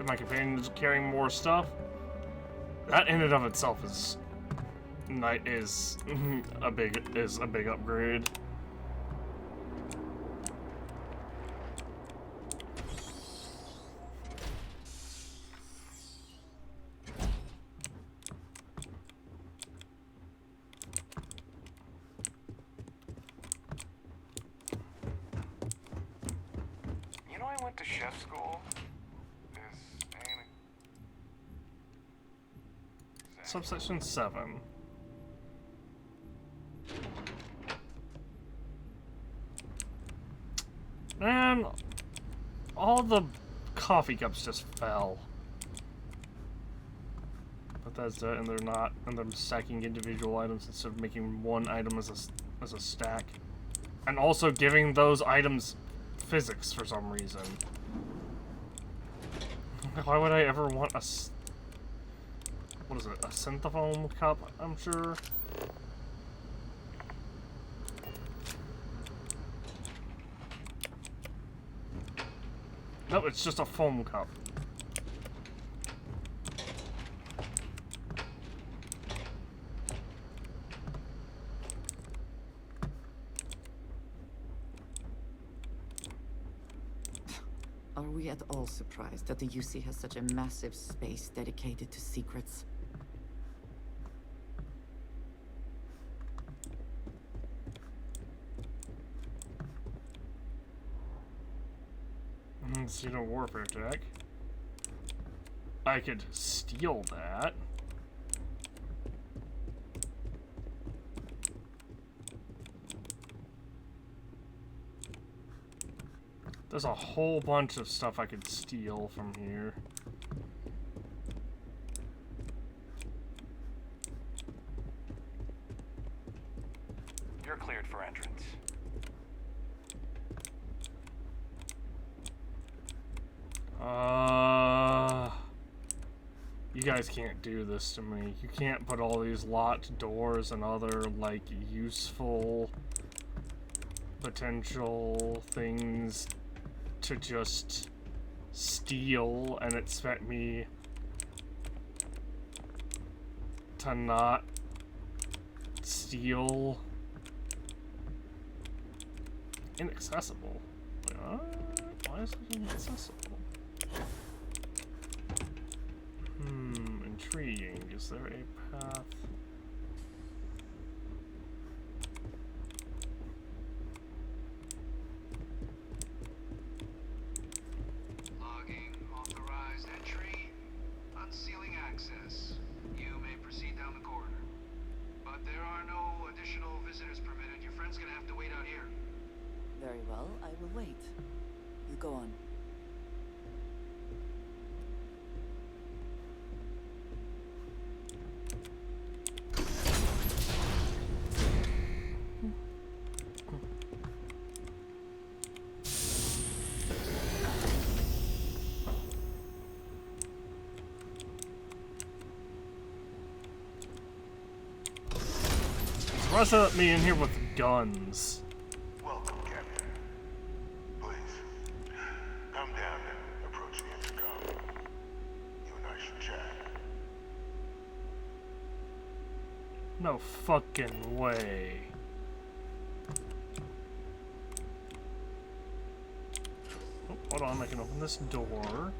my companions carrying more stuff, that in and of itself is a big upgrade. To chef school is Subsection 7. Man, all the coffee cups just fell. Bethesda, and they're not, and they're stacking individual items instead of making one item as a stack, and also giving those items physics for some reason. Why would I ever want what is it? A synthofoam cup? I'm sure. No, it's just a foam cup. Are we at all surprised that the UC has such a massive space dedicated to secrets? Pseudo warfare tech. I could steal that. There's a whole bunch of stuff I could steal from here. You're cleared for entrance. You guys can't do this to me. You can't put all these locked doors and other, like, useful potential things to just steal and expect me to not steal. Inaccessible. Why is it inaccessible? Intriguing. Is there a path? Logging, authorized entry, unsealing access. You may proceed down the corridor. But there are no additional visitors permitted. Your friend's gonna have to wait out here. Very well, I will wait. You go on. What's up me in here with guns? Welcome, Captain. Please, come down and approach the intercom. You and I should chat. No fucking way. Oh, hold on, I can open this door.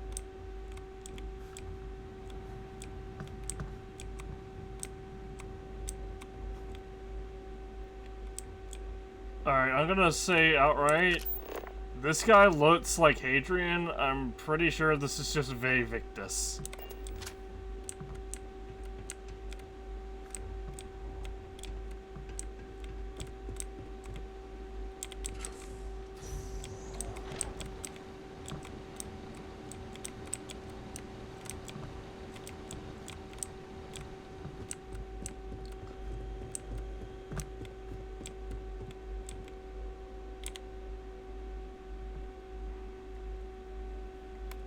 Alright, I'm gonna say outright, this guy looks like Hadrian. I'm pretty sure this is just Ve Victus.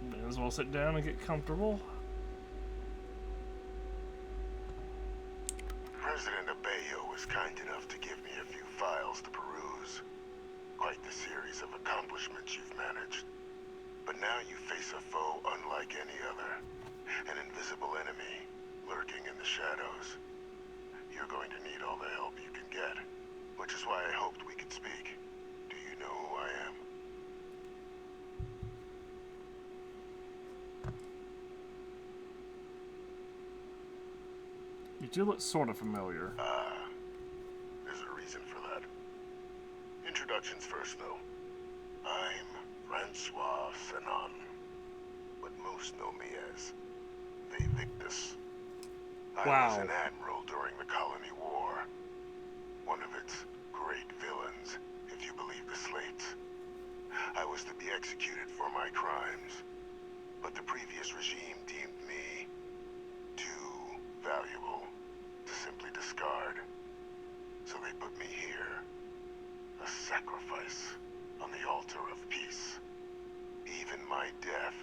May as well sit down and get comfortable. President Abeyo was kind enough to give me a few files to peruse. Quite the series of accomplishments you've managed. But now you face a foe unlike any other. An invisible enemy, lurking in the shadows. You're going to need all the help you can get. Which is why I hoped we could speak. Do you know who I am? You do look sort of familiar. There's a reason for that. Introductions first, though. I'm Francois Sanon, but most know me as Ve Victus. I was an admiral during the Colony War. One of its great villains, if you believe the slates. I was to be executed for my crimes, but the previous regime deemed me too valuable to simply discard. So they put me here, a sacrifice on the altar of peace. Even my death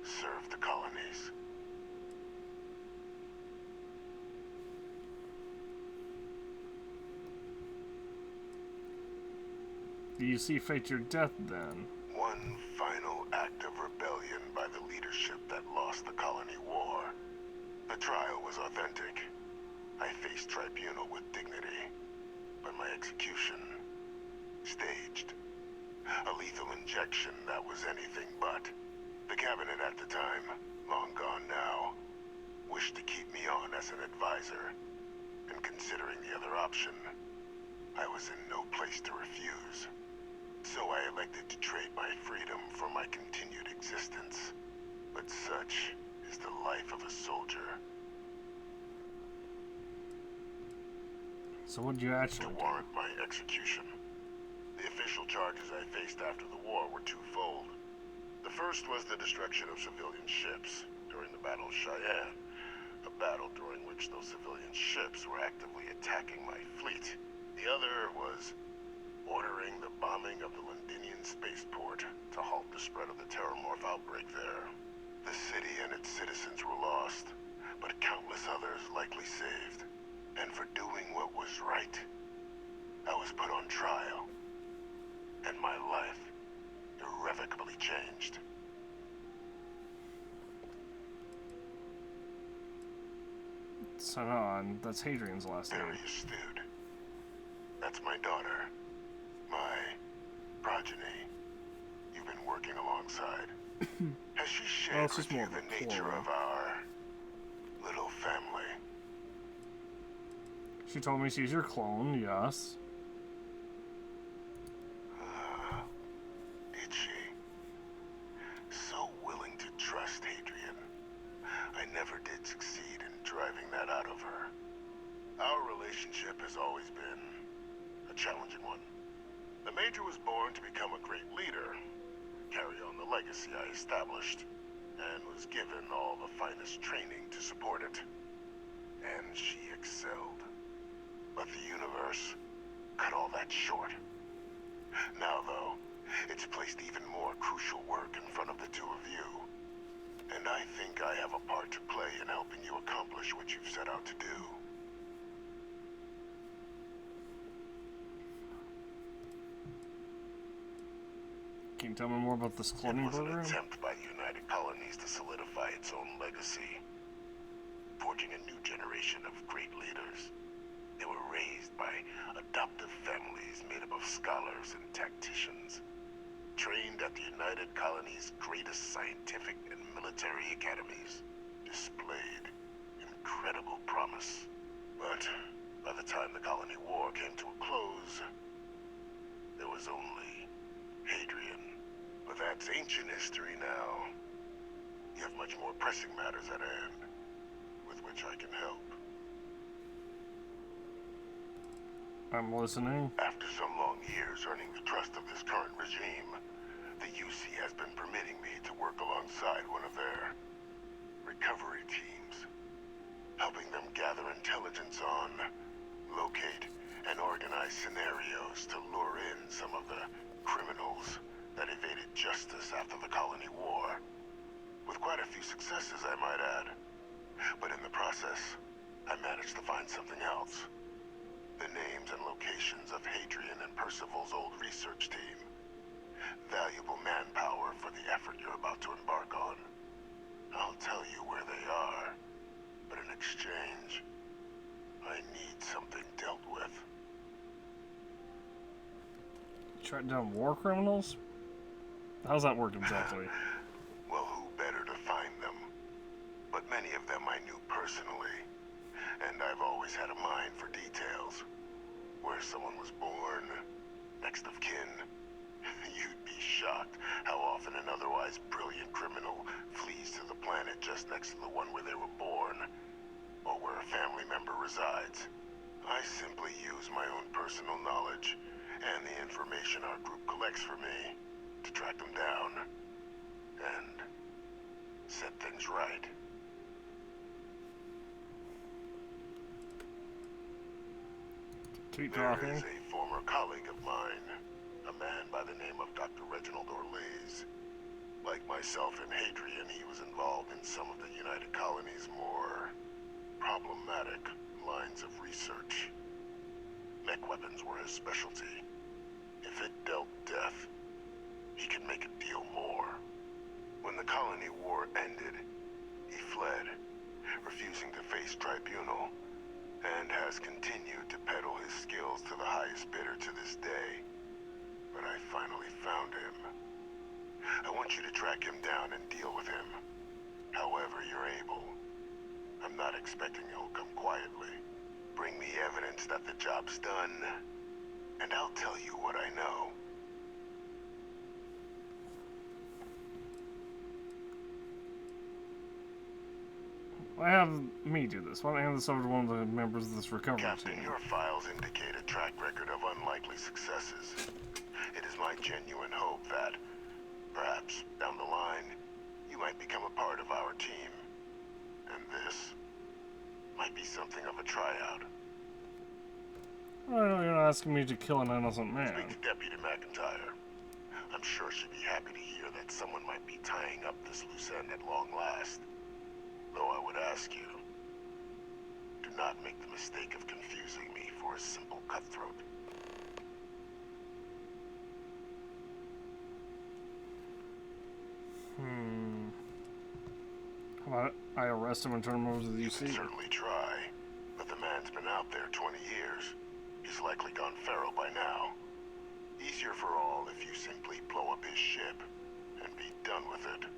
served the colonies. Do you see fate your death then? One final act of rebellion by the leadership that lost the colony war. The trial was authentic. I faced tribunal with dignity, but my execution, staged. A lethal injection that was anything but. The cabinet at the time, long gone now, wished to keep me on as an advisor. And considering the other option, I was in no place to refuse. So I elected to trade my freedom for my continued existence. But such is the life of a soldier. So what did you actually do? To warrant my execution. The official charges I faced after the war were twofold. The first was the destruction of civilian ships during the Battle of Cheyenne, a battle during which those civilian ships were actively attacking my fleet. The other was ordering the bombing of the Londinian spaceport to halt the spread of the Terramorph outbreak there. The city and its citizens were lost, but countless others likely saved. And for doing what was right, I was put on trial. And my life irrevocably changed. So on, that's Hadrian's last name. Very astute. That's my daughter. My progeny. You've been working alongside. Has she shared with you the nature of our little family? She told me she's your clone, yes. Did she? So willing to trust Hadrian. I never did succeed in driving that out of her. Our relationship has always been a challenging one. The Major was born to become a great leader, carry on the legacy I established, and was given all the finest training to support it. And she excelled. But the universe cut all that short. Now, though, it's placed even more crucial work in front of the two of you. And I think I have a part to play in helping you accomplish what you've set out to do. Can you tell me more about this cloning program? It was an attempt by the United Colonies to solidify its own legacy, forging a new generation of great leaders. They were raised by adoptive families made up of scholars and tacticians, trained at the United Colonies' greatest scientific and military academies, displayed incredible promise. But by the time the colony war came to a close, there was only Hadrian. But that's ancient history now. You have much more pressing matters at hand, with which I can help. I'm listening. After some long years earning the trust of this current regime, the UC has been permitting me to work alongside one of their recovery teams, helping them gather intelligence on, locate, and organize scenarios to lure in some of the criminals that evaded justice after the colony war. With quite a few successes, I might add. But in the process, I managed to find something else. The names and locations of Hadrian and Percival's old research team. Valuable manpower for the effort you're about to embark on. I'll tell you where they are, but in exchange, I need something dealt with. Track down war criminals? How's that work exactly? Well, who better to find them? But many of them I knew personally, and I've always had a mind for details. Where someone was born, next of kin. You'd be shocked how often an otherwise brilliant criminal flees to the planet just next to the one where they were born, or where a family member resides. I simply use my own personal knowledge and the information our group collects for me to track them down and set things right. Keep There talking. is a former colleague of mine, a man by the name of Dr. Reginald Orlees. Like myself and Hadrian, he was involved in some of the United Colony's more problematic lines of research. Mech weapons were his specialty. If it dealt death, he could make a deal more. When the colony war ended, he fled, refusing to face tribunal, and has continued to peddle his skills to the highest bidder to this day. But I finally found him. I want you to track him down and deal with him, however you're able. I'm not expecting he'll come quietly. Bring me evidence that the job's done, and I'll tell you what I know. I have me do this. Why don't I hand this over to one of the members of this recovery Captain, team? your files indicate a track record of unlikely successes. It is my genuine hope that, perhaps, down the line, you might become a part of our team. And this might be something of a tryout. Well, you're not asking me to kill an innocent man. Speak to Deputy McIntyre. I'm sure she'd be happy to hear that someone might be tying up this loose end at long last. Though I would ask you, do not make the mistake of confusing me for a simple cutthroat. How about I arrest him and turn him over to the You UC? can certainly try, but the man's been out there 20 years. He's likely gone feral by now. Easier for all if you simply blow up his ship and be done with it.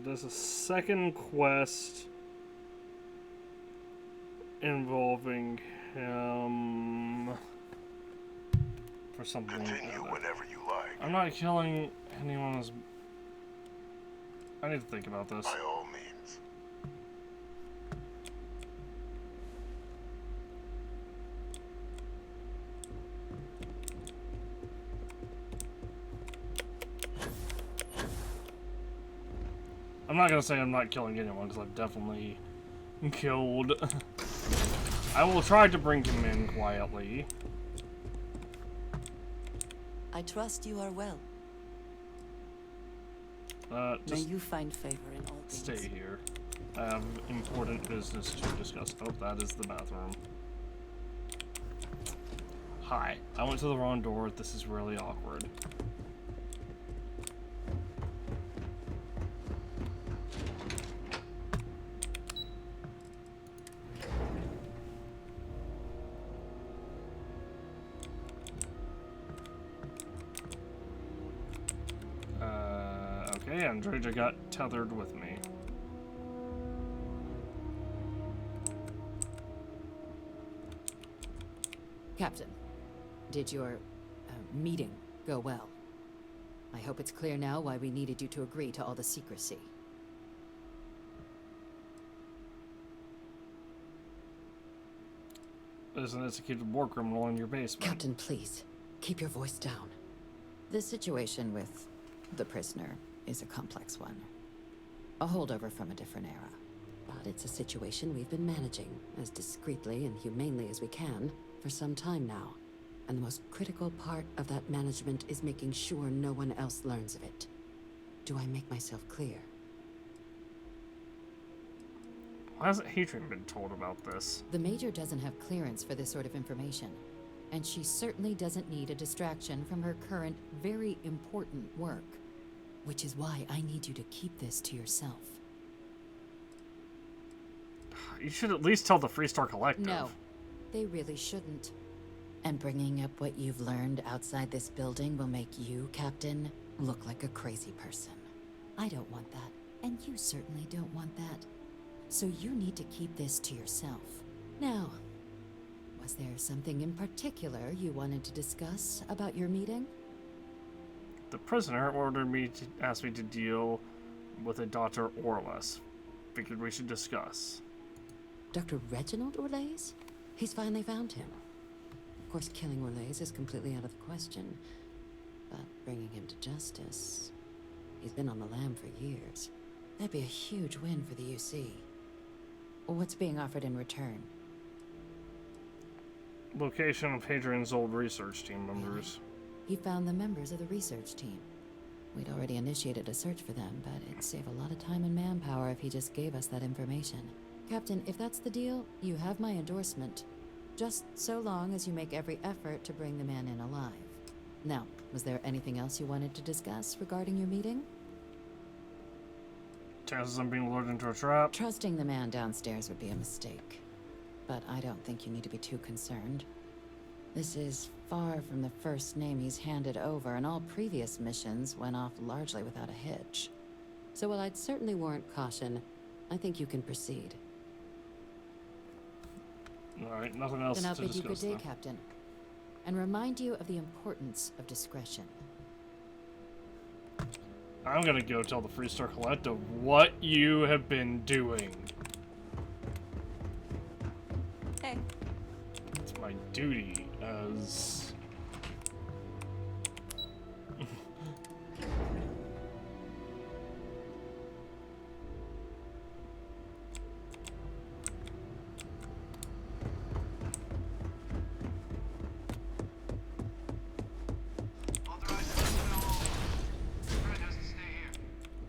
There's a second quest involving him for something. Continue whenever you like. I'm not killing anyone. I need to think about this. By all means. I'm not gonna say I'm not killing anyone, because I've definitely killed. I will try to bring him in quietly. I trust you are well. May Just you find favor in all things. stay here. I have important business to discuss. Oh, that is the bathroom. Hi. I went to the wrong door. This is really awkward. Okay, Andreja got tethered with me. Captain, did your meeting go well? I hope it's clear now why we needed you to agree to all the secrecy. There's an executed war criminal in your basement. Captain, please, keep your voice down. The situation with the prisoner is a complex one. A holdover from a different era. But it's a situation we've been managing as discreetly and humanely as we can for some time now. And the most critical part of that management is making sure no one else learns of it. Do I make myself clear? Why hasn't Hadrian been told about this? The Major doesn't have clearance for this sort of information. And she certainly doesn't need a distraction from her current, very important work. Which is why I need you to keep this to yourself. You should at least tell the Freestar Collective. No. they really shouldn't. And bringing up what you've learned outside this building will make you, Captain, look like a crazy person. I don't want that, and you certainly don't want that. So you need to keep this to yourself. Now, was there something in particular you wanted to discuss about your meeting? The prisoner ordered me to ask me to deal with a Dr. Orles. Figured we should discuss. Dr. Reginald Orles? He's finally found him. Of course, killing Orles is completely out of the question, but bringing him to justice... He's been on the lam for years. That'd be a huge win for the UC. What's being offered in return? Location of Hadrian's old research team members. He found the members of the research team. We'd already initiated a search for them, but it'd save a lot of time and manpower if he just gave us that information. Captain, if that's the deal, you have my endorsement. Just so long as you make every effort to bring the man in alive. Now, was there anything else you wanted to discuss regarding your meeting? Chances of being lured into a trap. Trusting the man downstairs would be a mistake. But I don't think you need to be too concerned. This is far from the first name he's handed over, and all previous missions went off largely without a hitch. So while I'd certainly warrant caution, I think you can proceed. Alright, nothing else Then I'll to bid you discuss good day, then. Captain. And remind you of the importance of discretion. I'm gonna go tell the Freestar Collective what you have been doing. Hey. It's my duty as...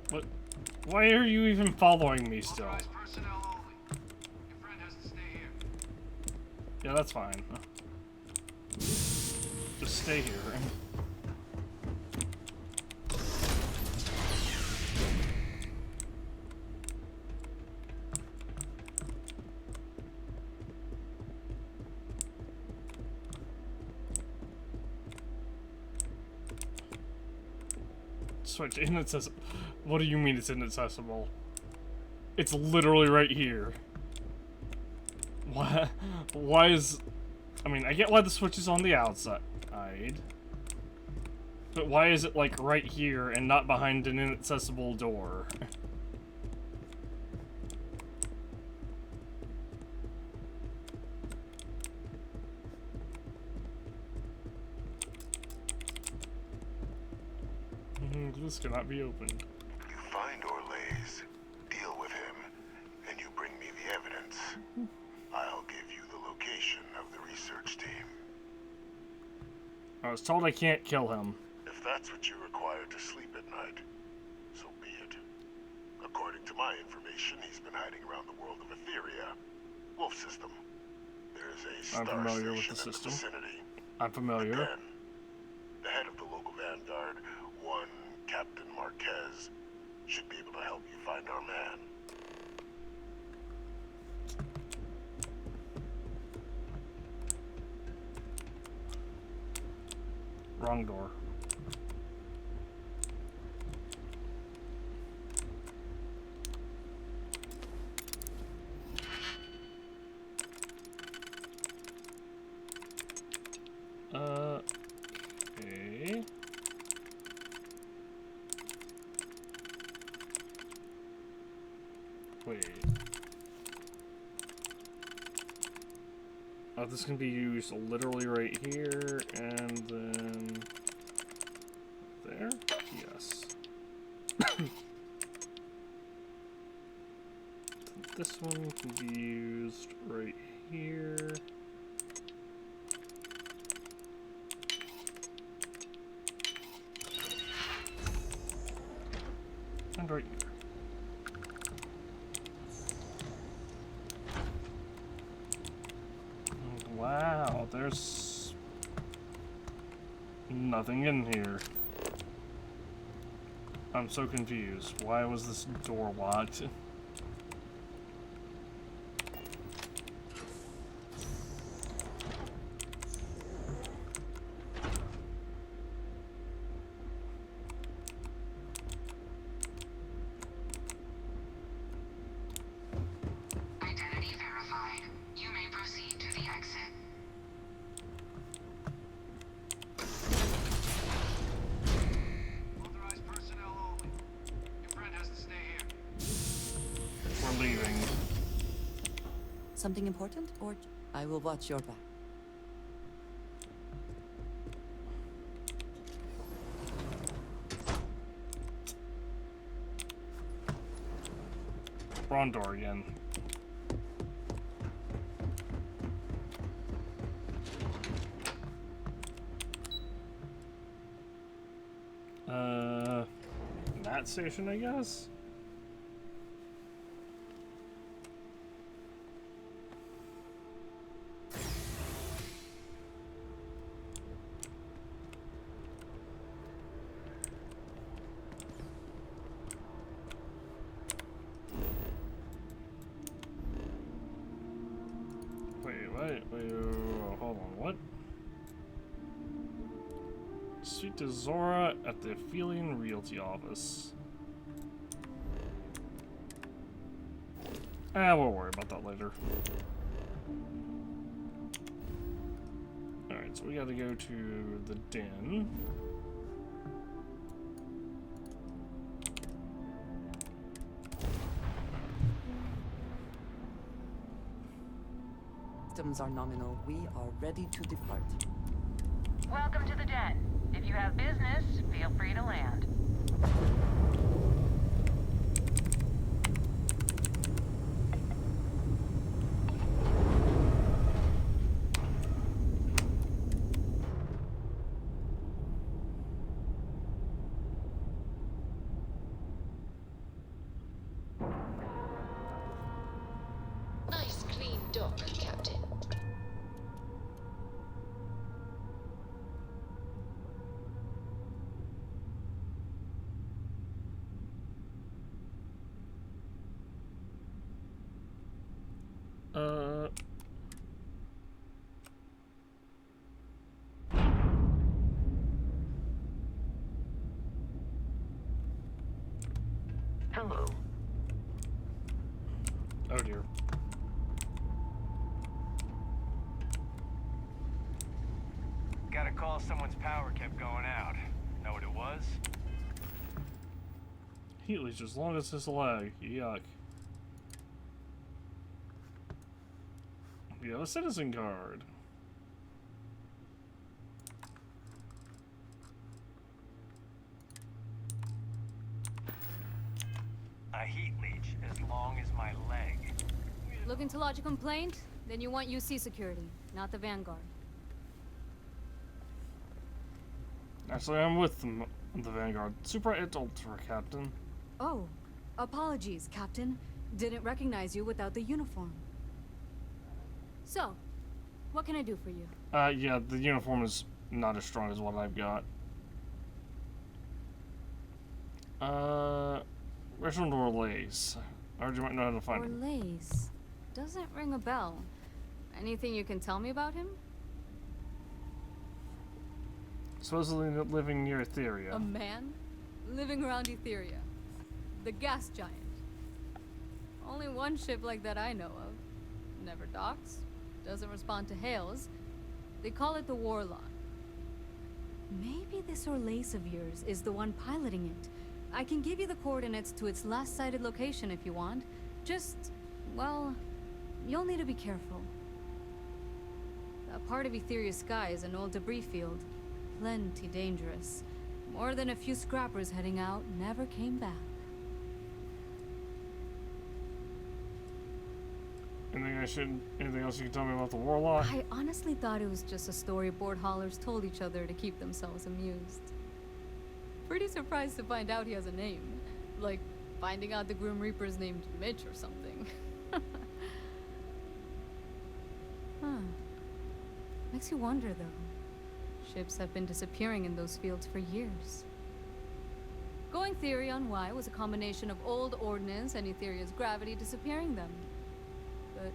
What? Why are you even following me still? Yeah, that's fine. Just stay here. Switch inaccessible. What do you mean it's inaccessible? It's literally right here. Why? Why is... I mean, I get why the switch is on the outside. But why is it, like, right here and not behind an inaccessible door? This cannot be opened. You find Orles, deal with him, and you bring me the evidence. I'll give you the location of the research team. I was told I can't kill him. If that's what you require to sleep at night, so be it. According to my information, he's been hiding around the world of Etheria. Wolf system. There's a star I'm familiar with station the in system. vicinity. I'm familiar. Then, the head of the local vanguard, one Captain Marquez, should be able to help you find our man. Wrong door. Okay. Wait. Oh, this can be used literally right here, and then... there? Yes. This one can be used right here. And right here. Wow, there's nothing in here. I'm so confused. Why was this door locked? we're leaving. Something important, or I will watch your back. Wrong door again. That station, I guess? Wait, hold on, what? Speak to Zora at the Feeling Realty office. We'll worry about that later. Alright, so we gotta go to the den. Systems are nominal. We are ready to depart. Welcome to the den. If you have business, feel free to land. Nice clean dock, Captain. Hello. Oh dear. Got a call someone's power kept going out. Know what it was? Heat leech as long as his leg. Yuck. You have a citizen card. A heat leech as long as my leg. Looking to lodge a complaint? Then you want UC security, not the Vanguard. Actually, I'm with the Vanguard. Super et ultra, Captain. Oh, apologies, Captain. Didn't recognize you without the uniform. So, what can I do for you? Yeah, the uniform is not as strong as what I've got. Reginald Orlays. I heard you might know how to find him. Orlays. Doesn't ring a bell. Anything you can tell me about him? Supposedly living near Etheria. A man? Living around Etheria. The gas giant. Only one ship like that I know of. Never docks. Doesn't respond to hails. They call it the Warlock. Maybe this Orlays of yours is the one piloting it. I can give you the coordinates to its last sighted location if you want. Just, well, you'll need to be careful. That part of Etheria's sky is an old debris field. Plenty dangerous. More than a few scrappers heading out never came back. Anything else you can tell me about the Warlock? I honestly thought it was just a story board haulers told each other to keep themselves amused. Pretty surprised to find out he has a name. Like, finding out the Grim Reaper's named Mitch or something. Huh. Makes you wonder, though. Ships have been disappearing in those fields for years. Going theory on why was a combination of old ordnance and Etheria's gravity disappearing them. But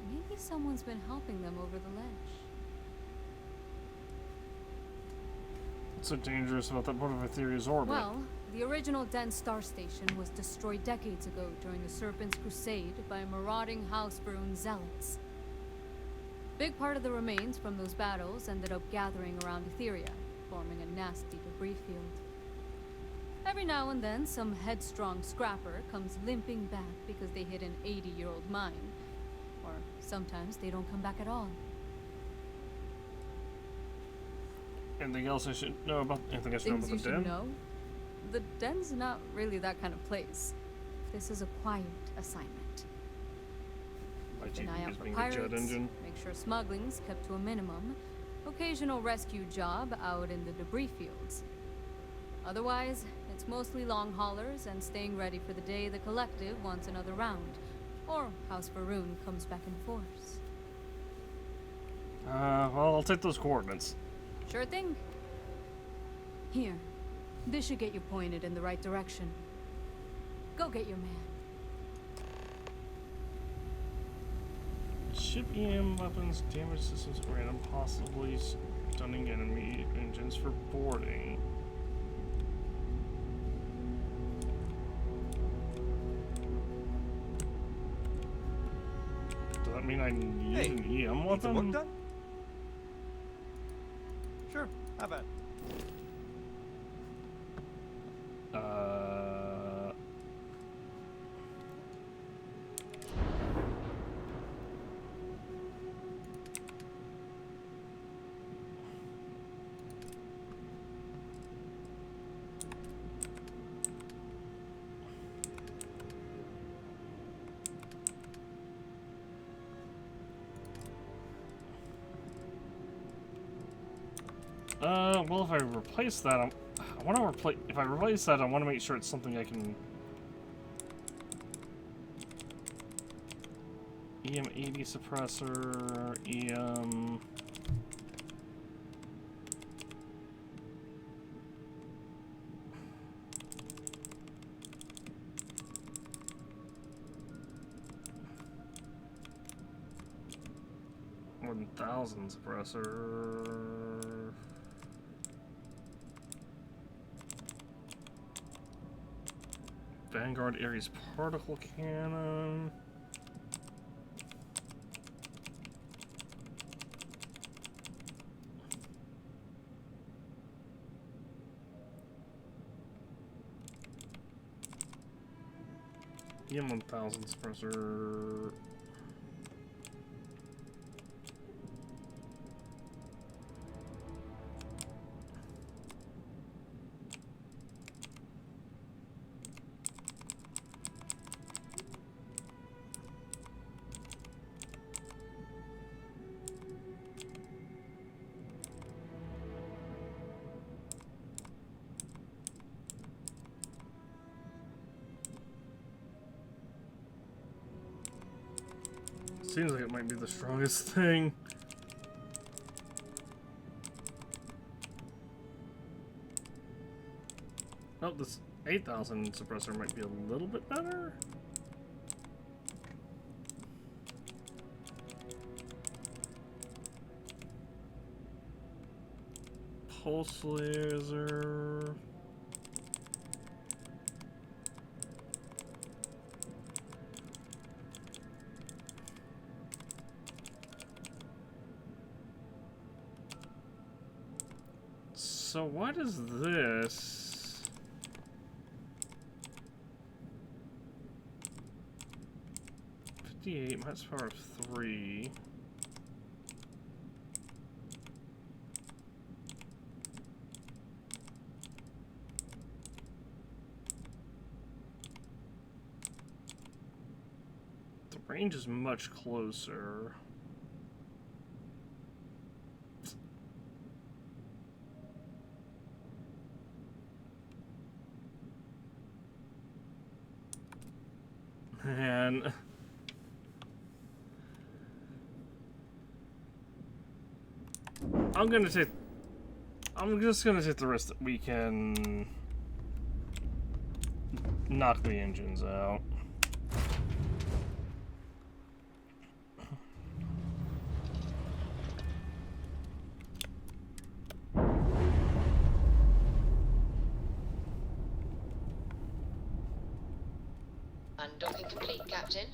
maybe someone's been helping them over the ledge. What's so dangerous about that part of Etheria's orbit? Well, the original dense star station was destroyed decades ago during the Serpent's Crusade by marauding House-Brune zealots. Big part of the remains from those battles ended up gathering around Etheria, forming a nasty debris field. Every now and then, some headstrong scrapper comes limping back because they hit an 80-year-old mine. Or sometimes they don't come back at all. Anything else I should know about? Anything I should know Things about you the should den? know? The den's not really that kind of place. This is a quiet assignment. My Keep an TV eye out is for being the jet pirates, engine. make sure smuggling's kept to a minimum, occasional rescue job out in the debris fields. Otherwise, it's mostly long haulers and staying ready for the day the collective wants another round, or House Faroon comes back in force. Well, I'll take those coordinates. Sure thing. Here, this should get you pointed in the right direction. Go get your man. Ship EM weapons, damage systems at random, possibly stunning enemy engines for boarding. Does that mean I need an EM Need some work weapon? done? Sure, how about it? Well, if I replace that, I want to replace. If I replace that, I want to make sure it's something I can. EM80 suppressor, EM. $1,000 suppressor. Vanguard Ares particle cannon. EM1000 suppressor. Seems like it might be the strongest thing. Oh, this 8,000 suppressor might be a little bit better. Pulse laser. So what is this? $58 max power of 3. The range is much closer. Man. I'm just gonna take the risk that we can knock the engines out. Undocking complete, Captain.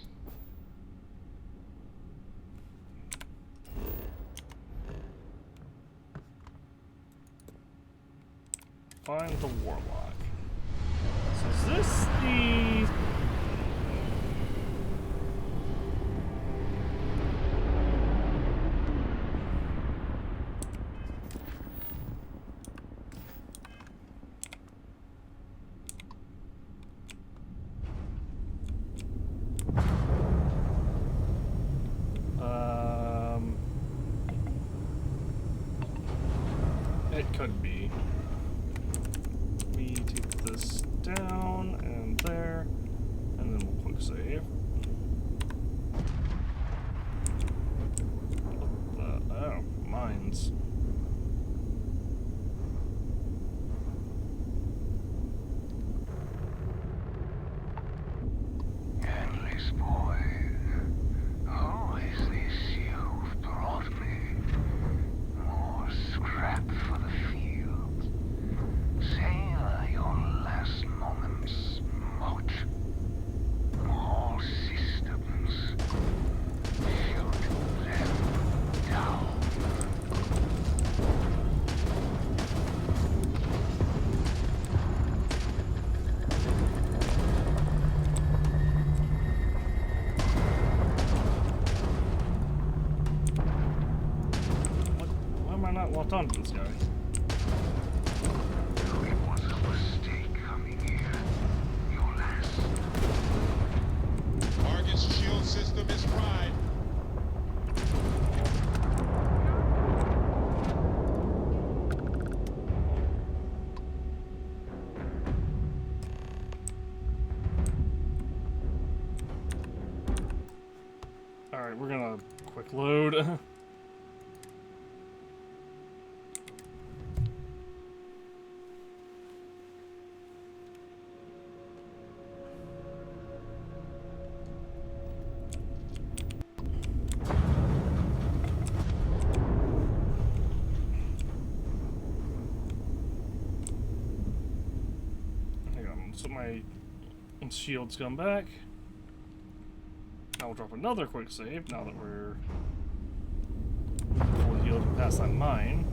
Find the warlock. this the... It could be. We take this down and there, and then we'll quick save. What the? Oh, mines. Endless boy, who is this you've brought me? More scrap for the field. Savor your last moments, Moat. All systems. Shoot them down. Why am I not locked onto this guy? It was a mistake coming here. Your last. Target's shield system is fried. Alright, we're gonna quick load. Hang on, so my shields come back. Now we'll drop another quick save now that we're fully healed and past that mine.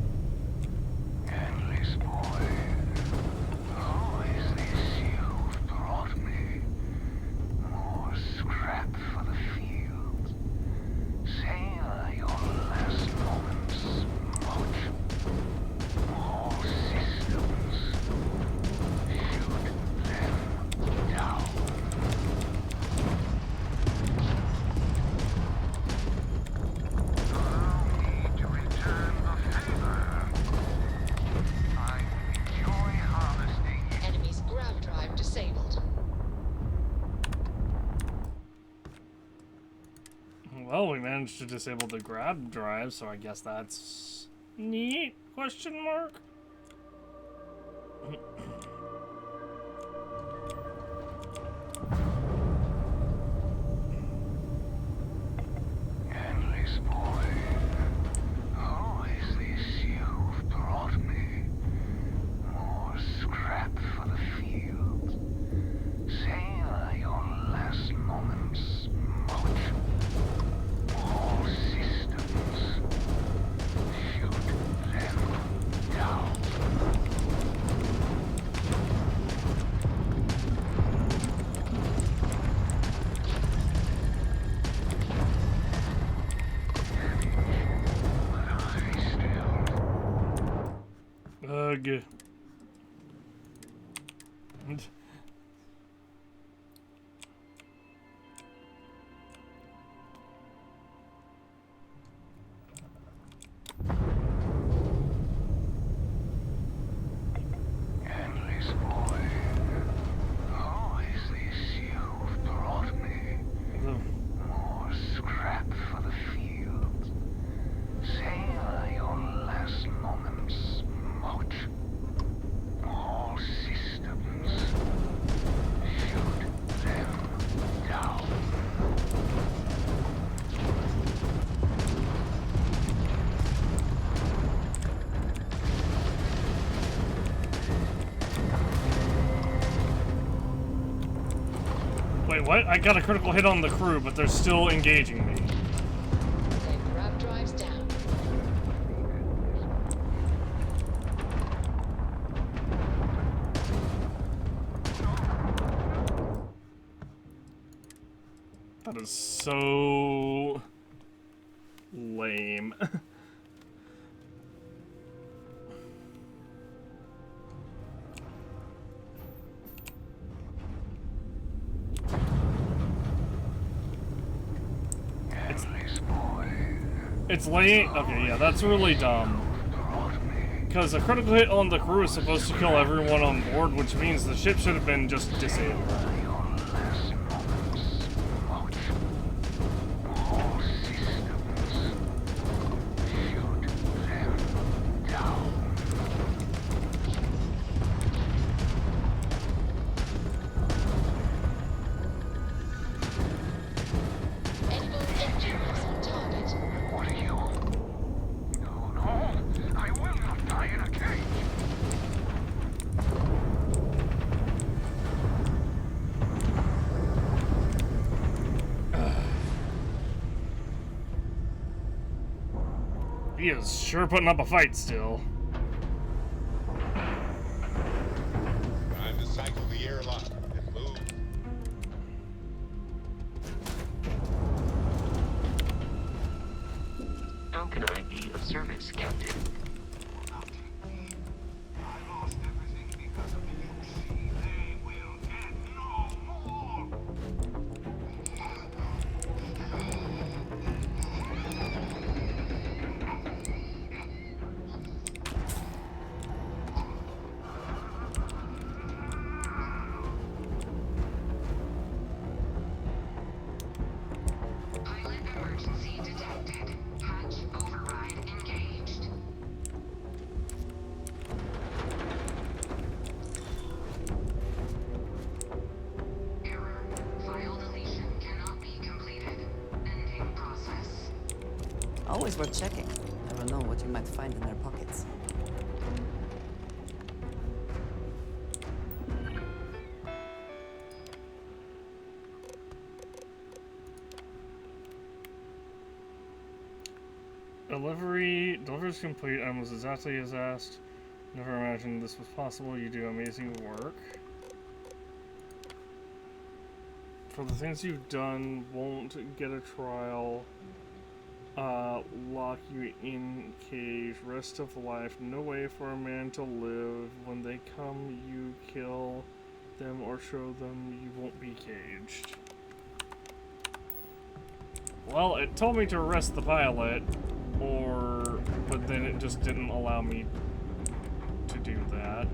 Endless boy, who is this you've brought me? More scrap for the field. Savor your last moments, Moat. All systems. Shoot them down. Enemy's grav drive disabled. Well, we managed to disable the grab drive, so I guess that's neat? Question mark? Endless boy, who is this you've brought me? More scrap for the field. Savor your last moments, Moat. All systems. Shoot them down. Ugh. Endless boy, who is this you've brought me? More scrap for the field. Savor your last moments, Moat. All systems. Shoot them down. Wait, what? I got a critical hit on the crew, but they're still engaging me. Their grav drives down. is so lame. It's late? Okay, yeah, that's really dumb. Because a critical hit on the crew is supposed to kill everyone on board, which means the ship should have been just disabled. He is sure putting up a fight still. Time to cycle the airlock and move. How can I be of service, Captain? Emergency detected. Hatch override engaged. Error. File deletion cannot be completed. Ending process. Always worth checking. Never know what you might find in their pockets. Delivery's complete. I was exactly as asked. Never imagined this was possible. You do amazing work. For the things you've done, won't get a trial. Lock you in cage. Rest of life. No way for a man to live. When they come, you kill them or show them you won't be caged. Well, it told me to arrest the pilot. But then it just didn't allow me to do that.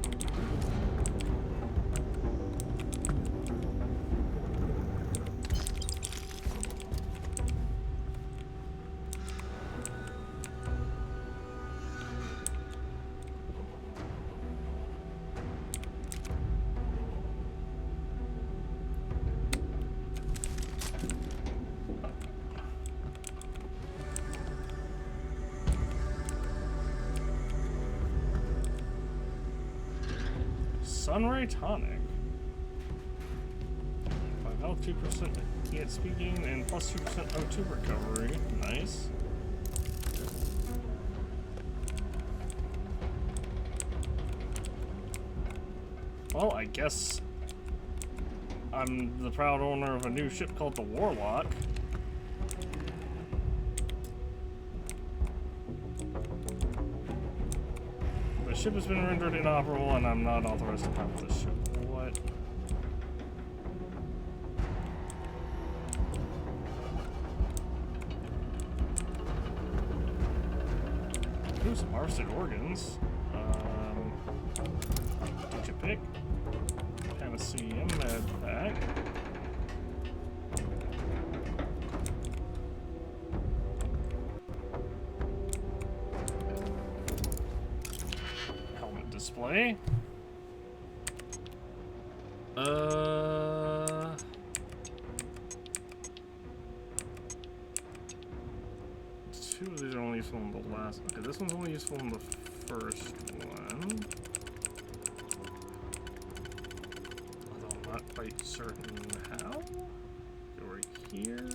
Sunray tonic. 5 health, 2% yet speaking, and plus 2% O2 recovery. Nice. Well, I guess I'm the proud owner of a new ship called the Warlock. The ship has been rendered inoperable, and I'm not authorized to pilot this ship. What? Ooh, some harvested organs. What'd you pick? Panacea, med pack. Display. Two of these are only useful in the last. Okay, this one's only useful in the first one. Although I'm not quite certain how. Go right here.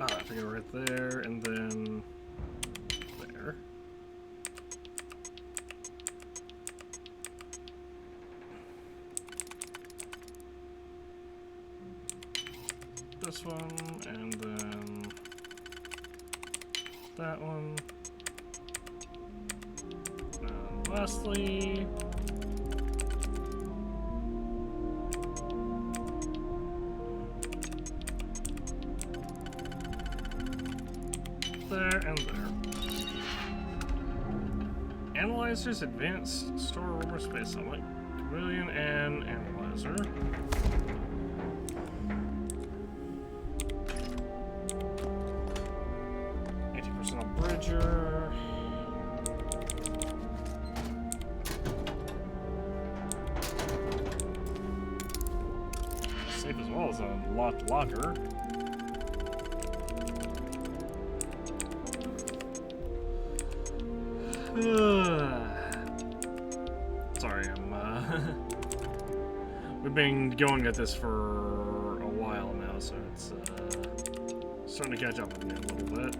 I think right there, and then this one, and then that one. And lastly, there and there. Analyzers, advanced storeroom or space summit, chameleon, and analyzer. 80% on Bridger. Safe as well as a locked locker. Sorry, we've been going at this for a while now, so it's starting to catch up with me a little bit.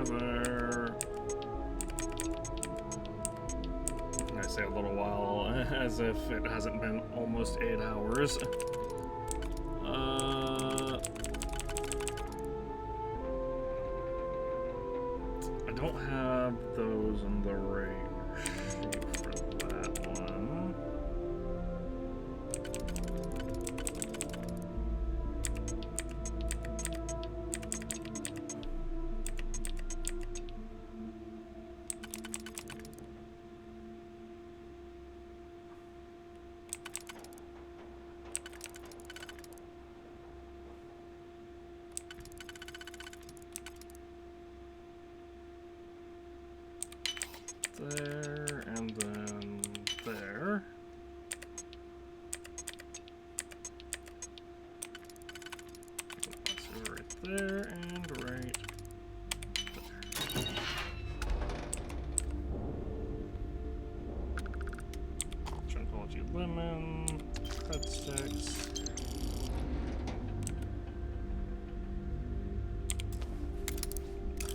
There. I say a little while, as if it hasn't been almost 8 hours. I don't have those in the range for that one. There, and then there. So right there, and right there. Tranquility lemon, breadsticks.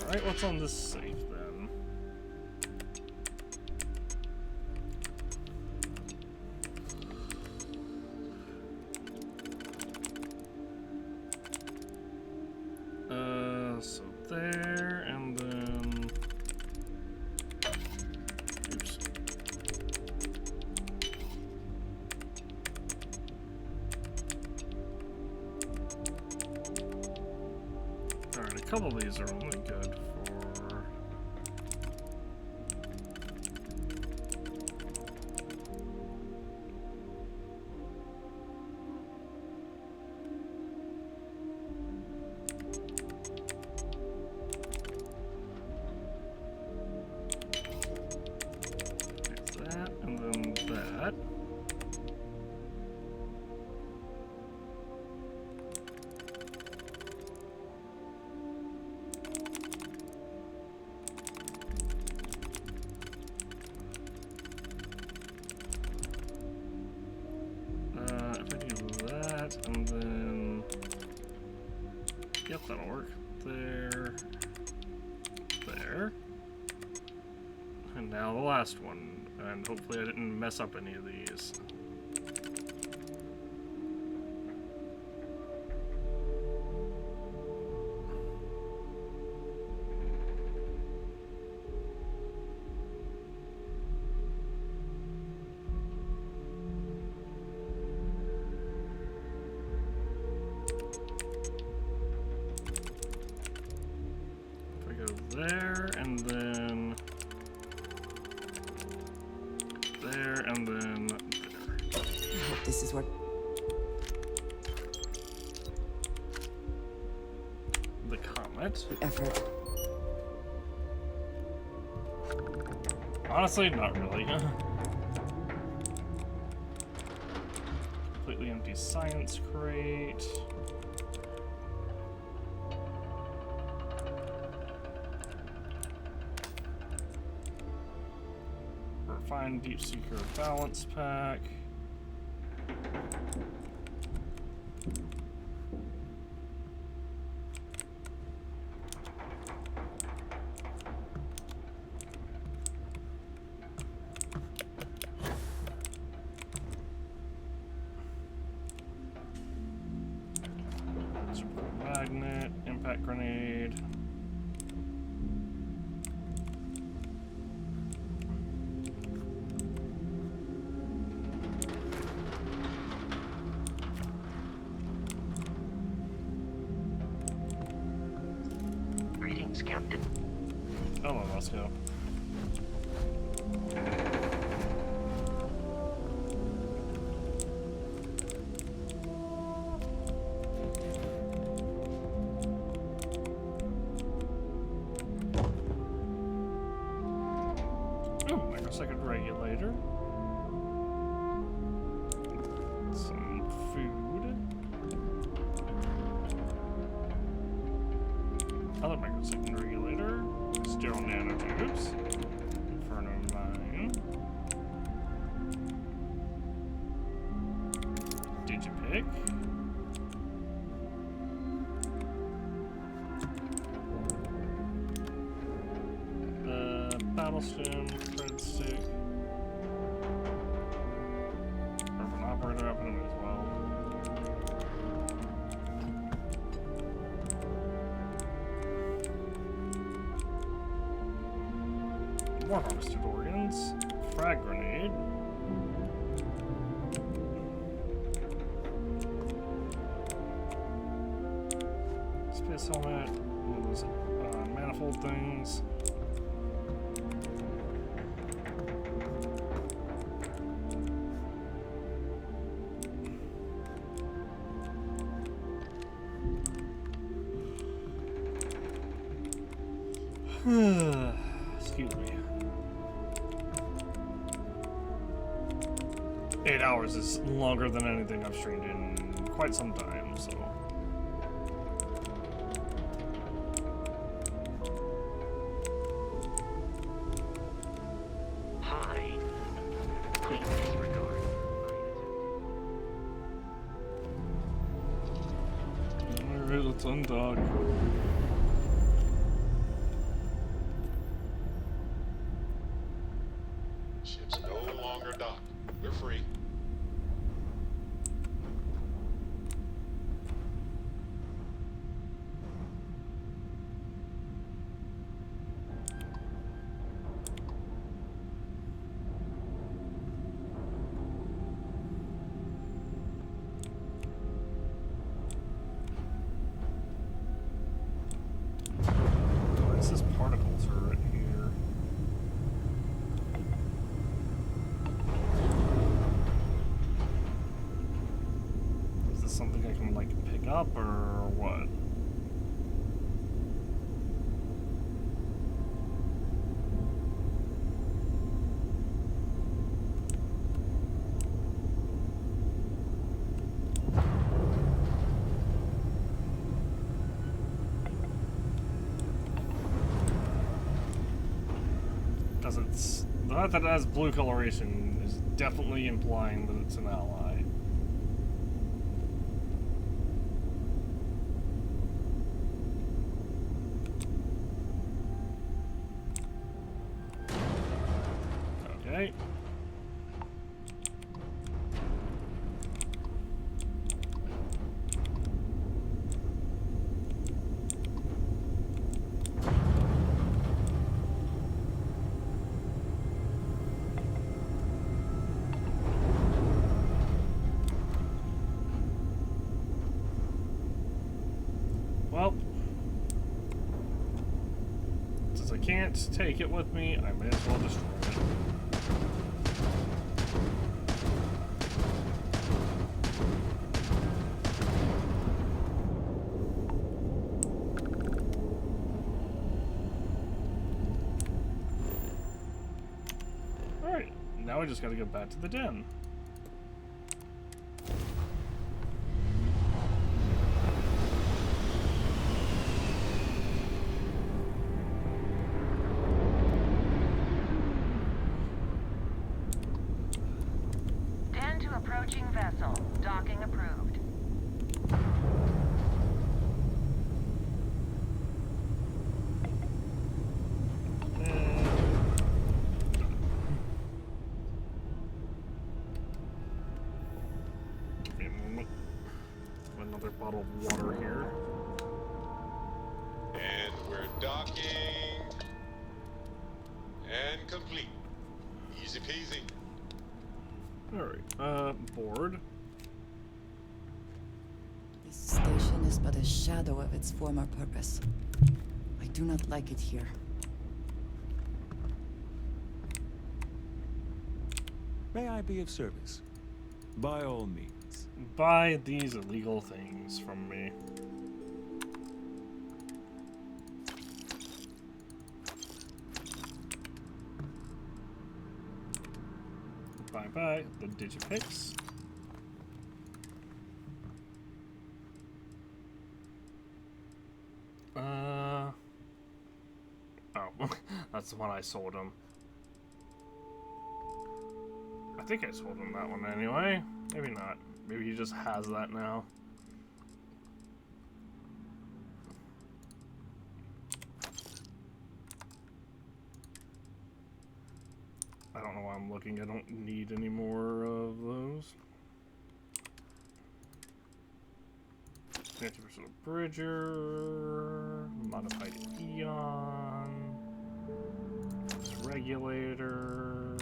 Alright, what's on this safe then? So there, and then... Oops. Alright, a couple of these are only good for... that, and then that. If I do that, and then... Yep, that'll work. There. There. And now the last one. And hopefully I didn't mess up any of these. If I go there, and then... there, and then there. I hope this is what... The comet. The effort. Honestly, not really. Completely empty science crate. Refined Deep Seeker balance pack. Oh, well, let's go. Oh, microsecond regulator. Some food. Other microsecond regulator. Sterile nanotubes. Inferno mine. Digipick. Battlestem, breadstick. Urban operator up in them as well. More harvested organs. Frag grenade. Space helmet. Those manifold things. Excuse me. 8 hours is longer than anything I've streamed in quite some time, so. Hi. Please disregard. Alright, let's undock. Ship's no longer docked. We're free. What's this particle turret here? Is this something I can, like, pick up, or what? Because it's... the fact that it has blue coloration is definitely implying that it's an ally. Okay. Well, since I can't take it with me, I may as well destroy it. Alright, now I just gotta go back to the den. Den to approaching vessel. Docking approved. Give me a moment. Another bottle of water here. And we're docking. And complete. Easy peasy. Alright, board. This station is but a shadow of its former purpose. I do not like it here. May I be of service? By all means. Buy these illegal things from me. Bye-bye, the Digipix. Oh, that's the one I sold him. I think I sold him that one anyway. Maybe not. Maybe he just has that now. I don't know why I'm looking. I don't need any more of those. 50% of Bridger. Modified Eon. Regulator.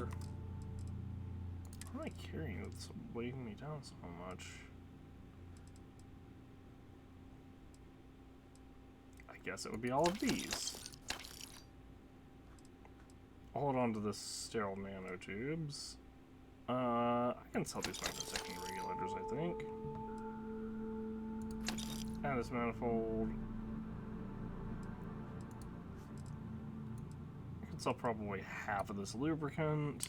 Why am I carrying it? It's weighing me down so much. I guess it would be all of these. I'll hold on to the sterile nanotubes. I can sell these microsecond regulators, I think. And this manifold. I can sell probably half of this lubricant.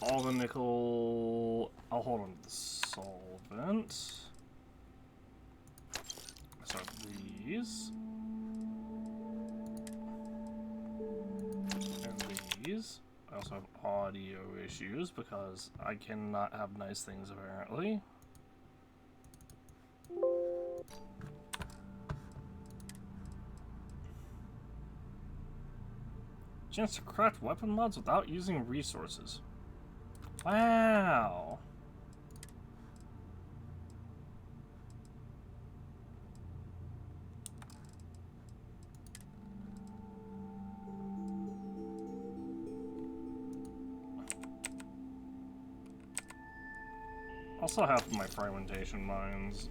All the nickel. I'll hold on to the solvent. So these. And these. I also have audio issues because I cannot have nice things apparently. Chance to craft weapon mods without using resources. Wow. Also have my fragmentation mines.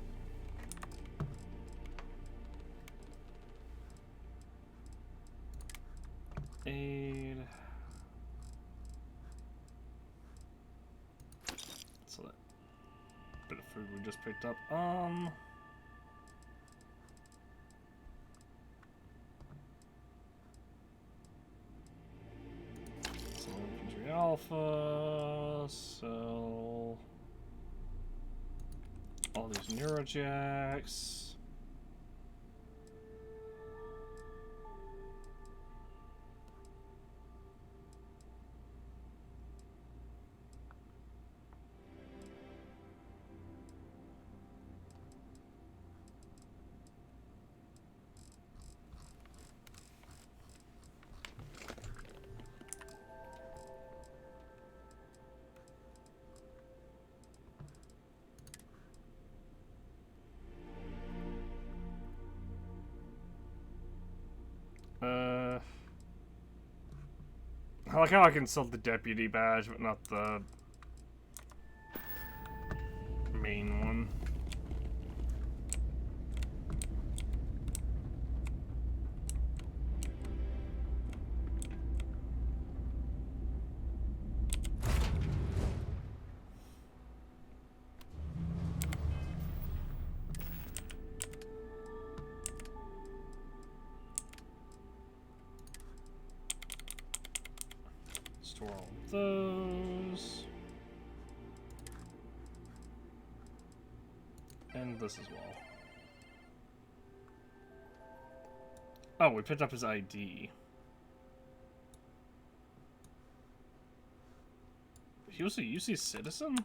Aid. So that bit of food we just picked up. So infantry alpha. Sell all these neurojacks. I like how I can sell the deputy badge, but not the main one. Store all of those. And this as well. Oh, we picked up his ID. He was a UC citizen?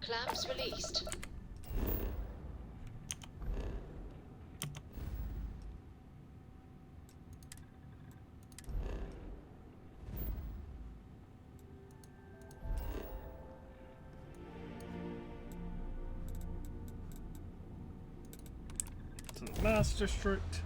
Clamps released. To the Mass District.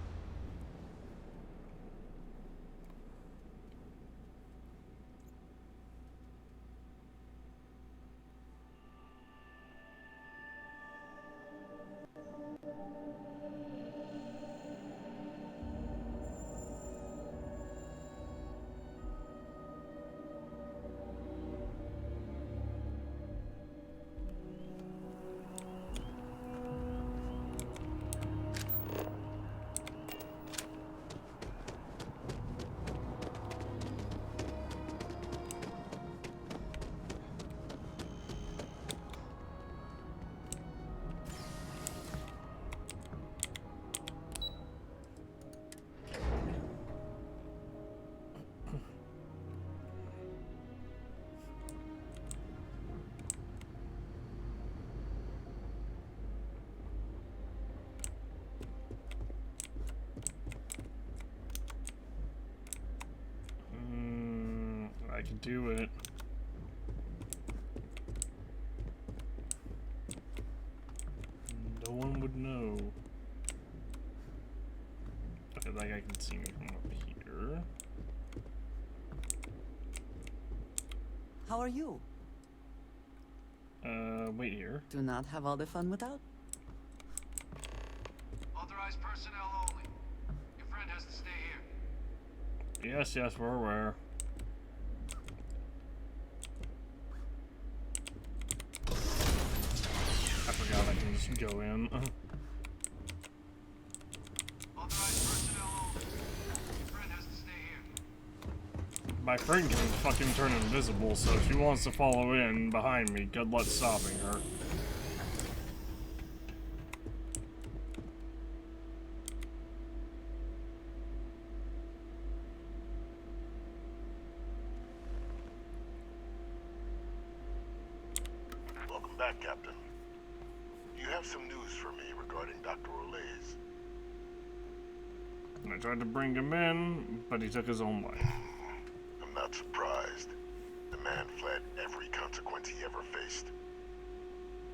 I can do it. No one would know. Okay, that guy can see me from up here. How are you? Wait here. Do not have all the fun without? Authorized personnel only. Your friend has to stay here. Yes, yes, we're aware. I forgot I can just go in. Authorized personnel only. Your friend has to stay here. My friend can fucking turn invisible, so if she wants to follow in behind me, good luck stopping her. Welcome back, Captain. You have some news for me regarding Dr. Olays. I tried to bring him in, but he took his own life. I'm not surprised. The man fled every consequence he ever faced.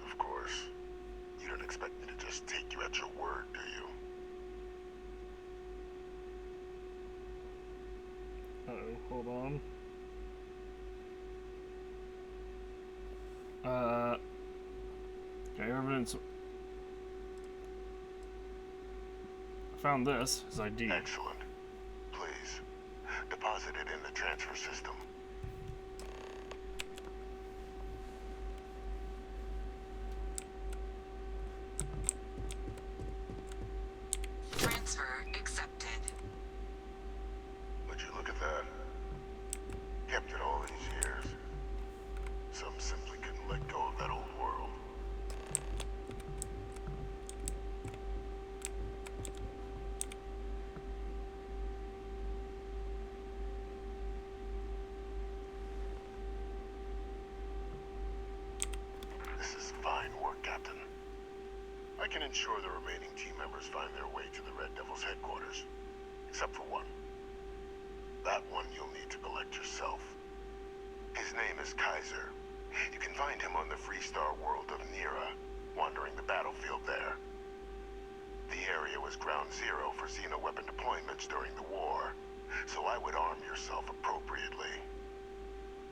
Of course, you don't expect me to just take you at your word, do you? Uh-oh, hold on. Okay, evidence. I found this, his ID. Excellent. Please, deposit it in the transfer system. Transfer accepted. Would you look at that? Kept it all these years. Some simply couldn't let go of that old world. This is fine work, Captain. I can ensure the remaining team members find their way to the Red Devil's headquarters. Except for one. That one you'll need to collect yourself. His name is Kaiser. You can find him on the Freestar world of Nira, wandering the battlefield there. The area was ground zero for xeno-weapon deployments during the war, so I would arm yourself appropriately.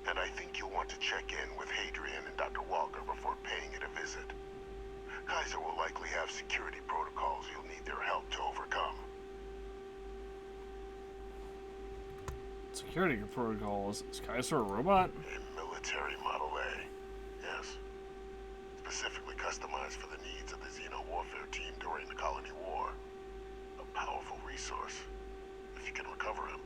And I think you'll want to check in with Hadrian and Dr. Walker before paying it a visit. Kaiser will likely have security protocols you'll need their help to overcome. Security protocols. Is Kaiser a robot? A military Model A, yes. Specifically customized for the needs of the Xeno warfare team during the Colony War. A powerful resource, if you can recover him.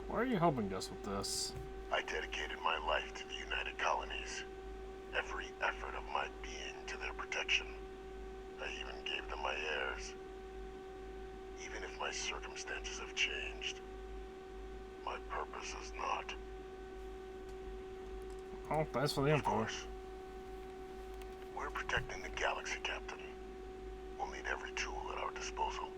Why are you helping us with this? I dedicated my life to the United Colonies. Every effort of my being to their protection. I even gave them my heirs. Even if my circumstances have changed, my purpose is not. Oh, thanks for the info. Of course. We're protecting the galaxy, Captain. We'll need every tool at our disposal.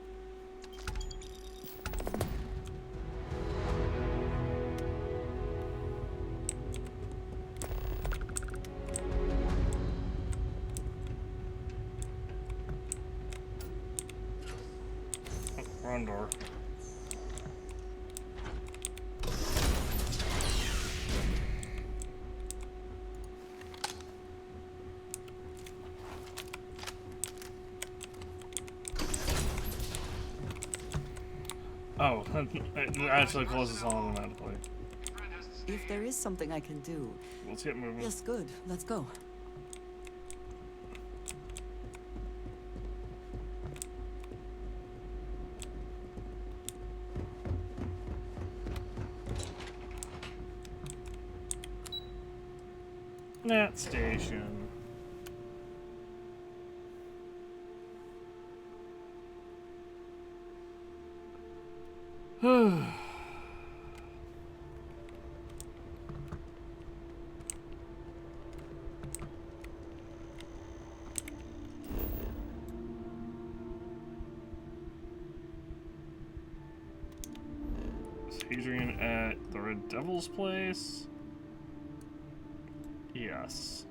Front door. Oh, it actually closes automatically. If there is something I can do. Let's get moving. Yes, good. Let's go. That station. Adrian at the Red Devil's place. Yes.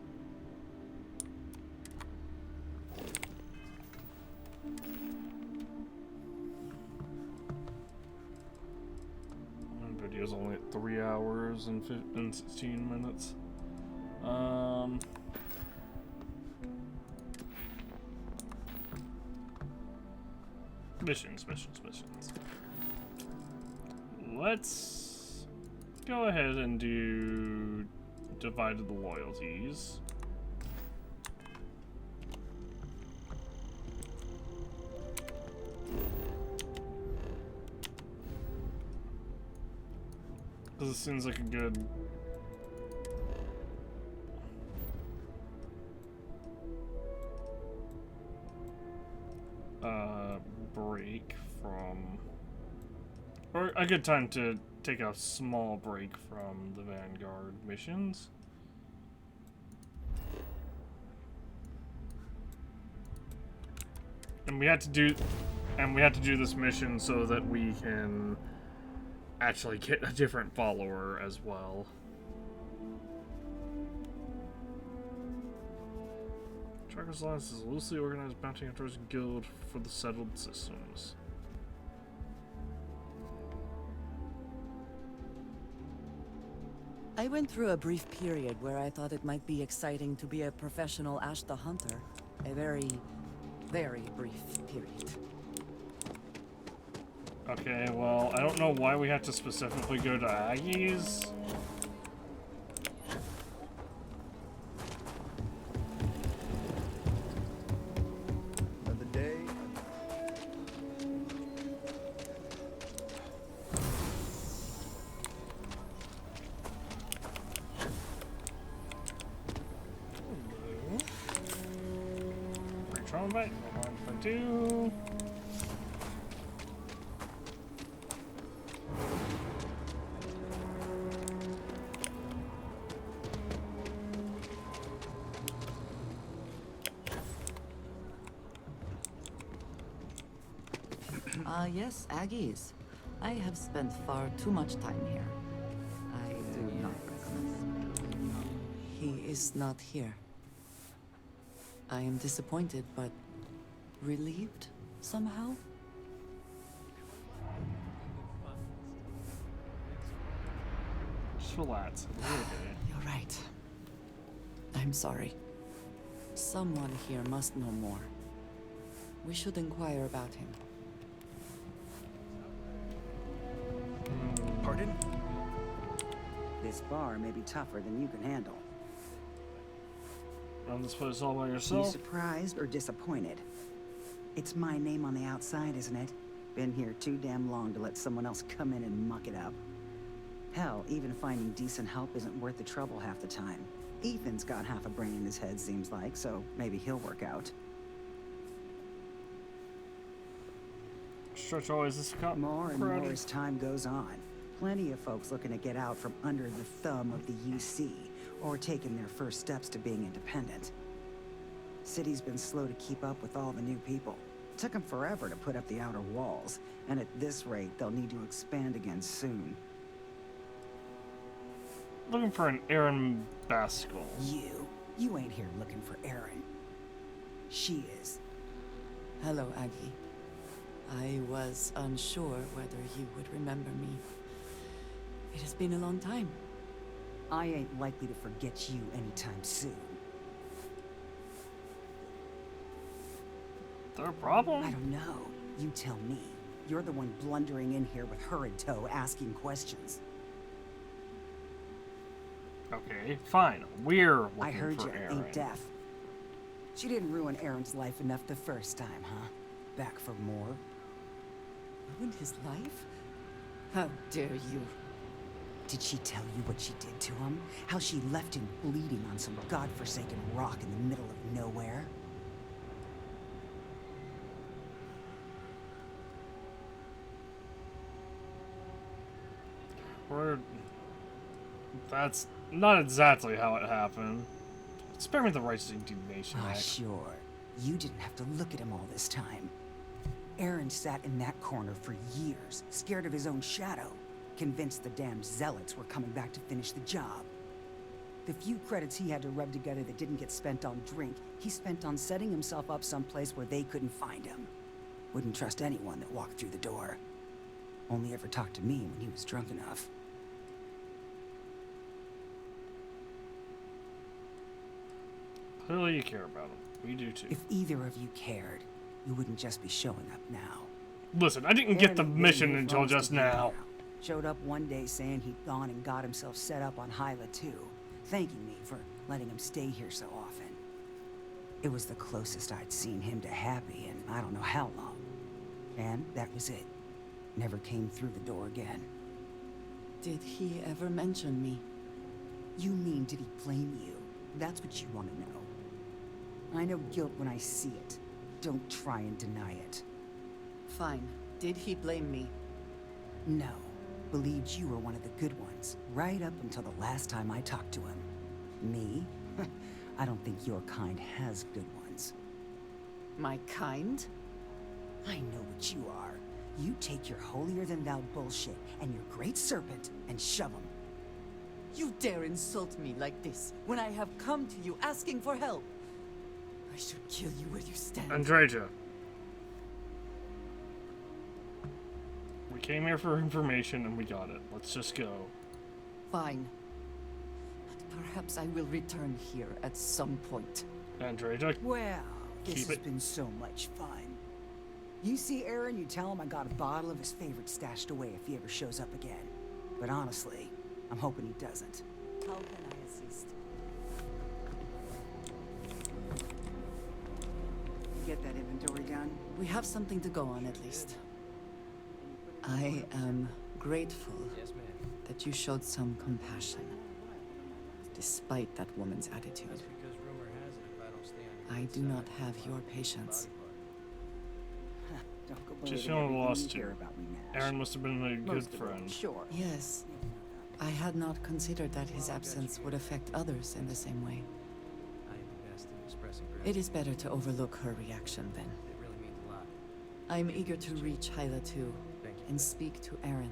One video's only at 3 hours and 16 minutes. Missions. Let's go ahead and do divided the loyalties. Because it seems like a good break from, or a good time to take a small break from the Vanguard missions. And we had to do this mission so that we can actually get a different follower as well. Tracker's Alliance is a loosely organized bounty hunters guild for the settled systems. I went through a brief period where I thought it might be exciting to be a professional Ash the Hunter. A very, very brief period. Okay, well, I don't know why we have to specifically go to Aggie's. Another day. Return back. 1.2. Yes, Aggies. I have spent far too much time here. I do not recommend. He is not here. I am disappointed, but relieved somehow. Just relax. It'll be okay. You're right. I'm sorry. Someone here must know more. We should inquire about him. Pardon? This bar may be tougher than you can handle. Run this place all by You yourself? surprised or disappointed? It's my name on the outside, isn't it? Been here too damn long to let someone else come in and muck it up. Hell, even finding decent help isn't worth the trouble half the time. Ethan's got half a brain in his head, seems like, so maybe he'll work out. Stretch always this cup. More and more as time goes on. Plenty of folks looking to get out from under the thumb of the UC, or taking their first steps to being independent. City's been slow to keep up with all the new people. Took them forever to put up the outer walls, and at this rate, they'll need to expand again soon. Looking for an Aaron Baskell. You ain't here looking for Erin. She is. Hello, Aggie. I was unsure whether you would remember me. It has been a long time. I ain't likely to forget you anytime soon. There a problem? I don't know. You tell me. You're the one blundering in here with her in tow, asking questions. Okay, fine. We're looking I heard for you Aaron. ain't deaf. She didn't ruin Aaron's life enough the first time, huh? Back for more? Ruined his life? How dare you? Did she tell you what she did to him? How she left him bleeding on some godforsaken rock in the middle of nowhere? That's not exactly how it happened. Spare me the rights to indignation. Ah, sure. You didn't have to look at him all this time. Aaron sat in that corner for years, scared of his own shadow. convinced the damn zealots were coming back to finish the job. The few credits he had to rub together that didn't get spent on drink, he spent on setting himself up someplace where they couldn't find him. Wouldn't trust anyone that walked through the door. Only ever talked to me when he was drunk enough. Clearly you care about him. We do too. If either of you cared, you wouldn't just be showing up now. Listen, I didn't get the mission until just now. Showed up one day saying he'd gone and got himself set up on Hyla too, thanking me for letting him stay here so often. It was the closest I'd seen him to happy in I don't know how long. And that was it. Never came through the door again. Did he ever mention me? You mean, did he blame you? That's what you want to know. I know guilt when I see it. Don't try and deny it. Fine. Did he blame me? No. Believed you were one of the good ones, right up until the last time I talked to him. Me? I don't think your kind has good ones. My kind? I know what you are. You take your holier-than-thou bullshit and your great serpent and shove them. You dare insult me like this when I have come to you asking for help. I should kill you where you stand. Andreja. We came here for information and we got it. Let's just go. Fine. But perhaps I will return here at some point. Andreja, well, this keep has it. been so much fun. You see Aaron, you tell him I got a bottle of his favorite stashed away if he ever shows up again. But honestly, I'm hoping he doesn't. How can I assist? Get that inventory done? We have something to go on at least. I am grateful that you showed some compassion, despite that woman's attitude. I do not have your patience. She's feeling lost too. Aaron must have been a good friend. Sure. Yes. I had not considered that his absence would affect others in the same way. It is better to overlook her reaction then. I'm eager to reach Hyla too, and speak to Aaron.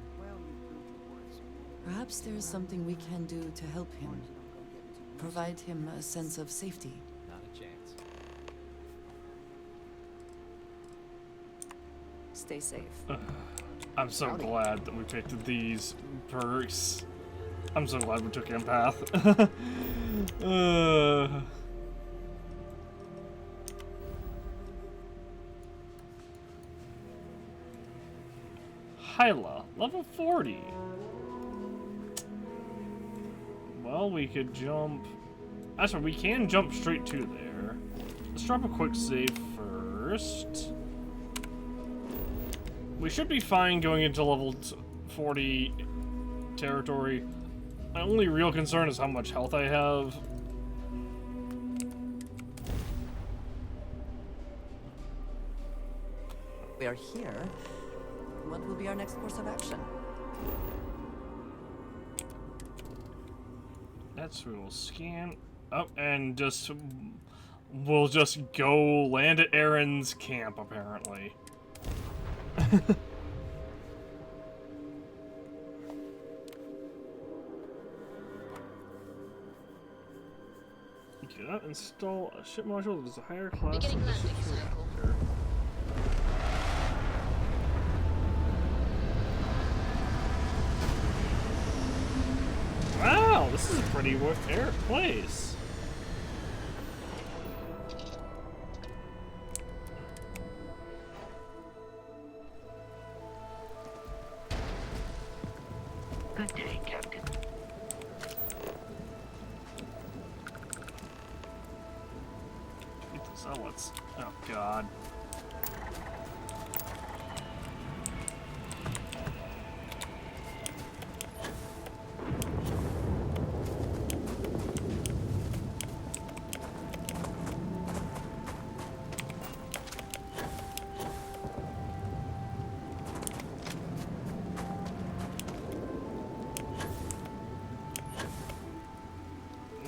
Perhaps there is something we can do to help him. Provide him a sense of safety. Not a chance. Stay safe. I'm so glad that we picked these perks. I'm so glad we took Empath. Hyla, level 40. Well, we could jump. Actually, we can jump straight to there. Let's drop a quick save first. We should be fine going into level 40 territory. My only real concern is how much health I have. We are here. What will be our next course of action? That's we will scan up and just we'll just go land at Aaron's camp apparently. Do not install a ship module that is a higher class of the ship's reactor. Wow, this is a pretty air place. Good day, Captain. Beat the zealots. Oh god.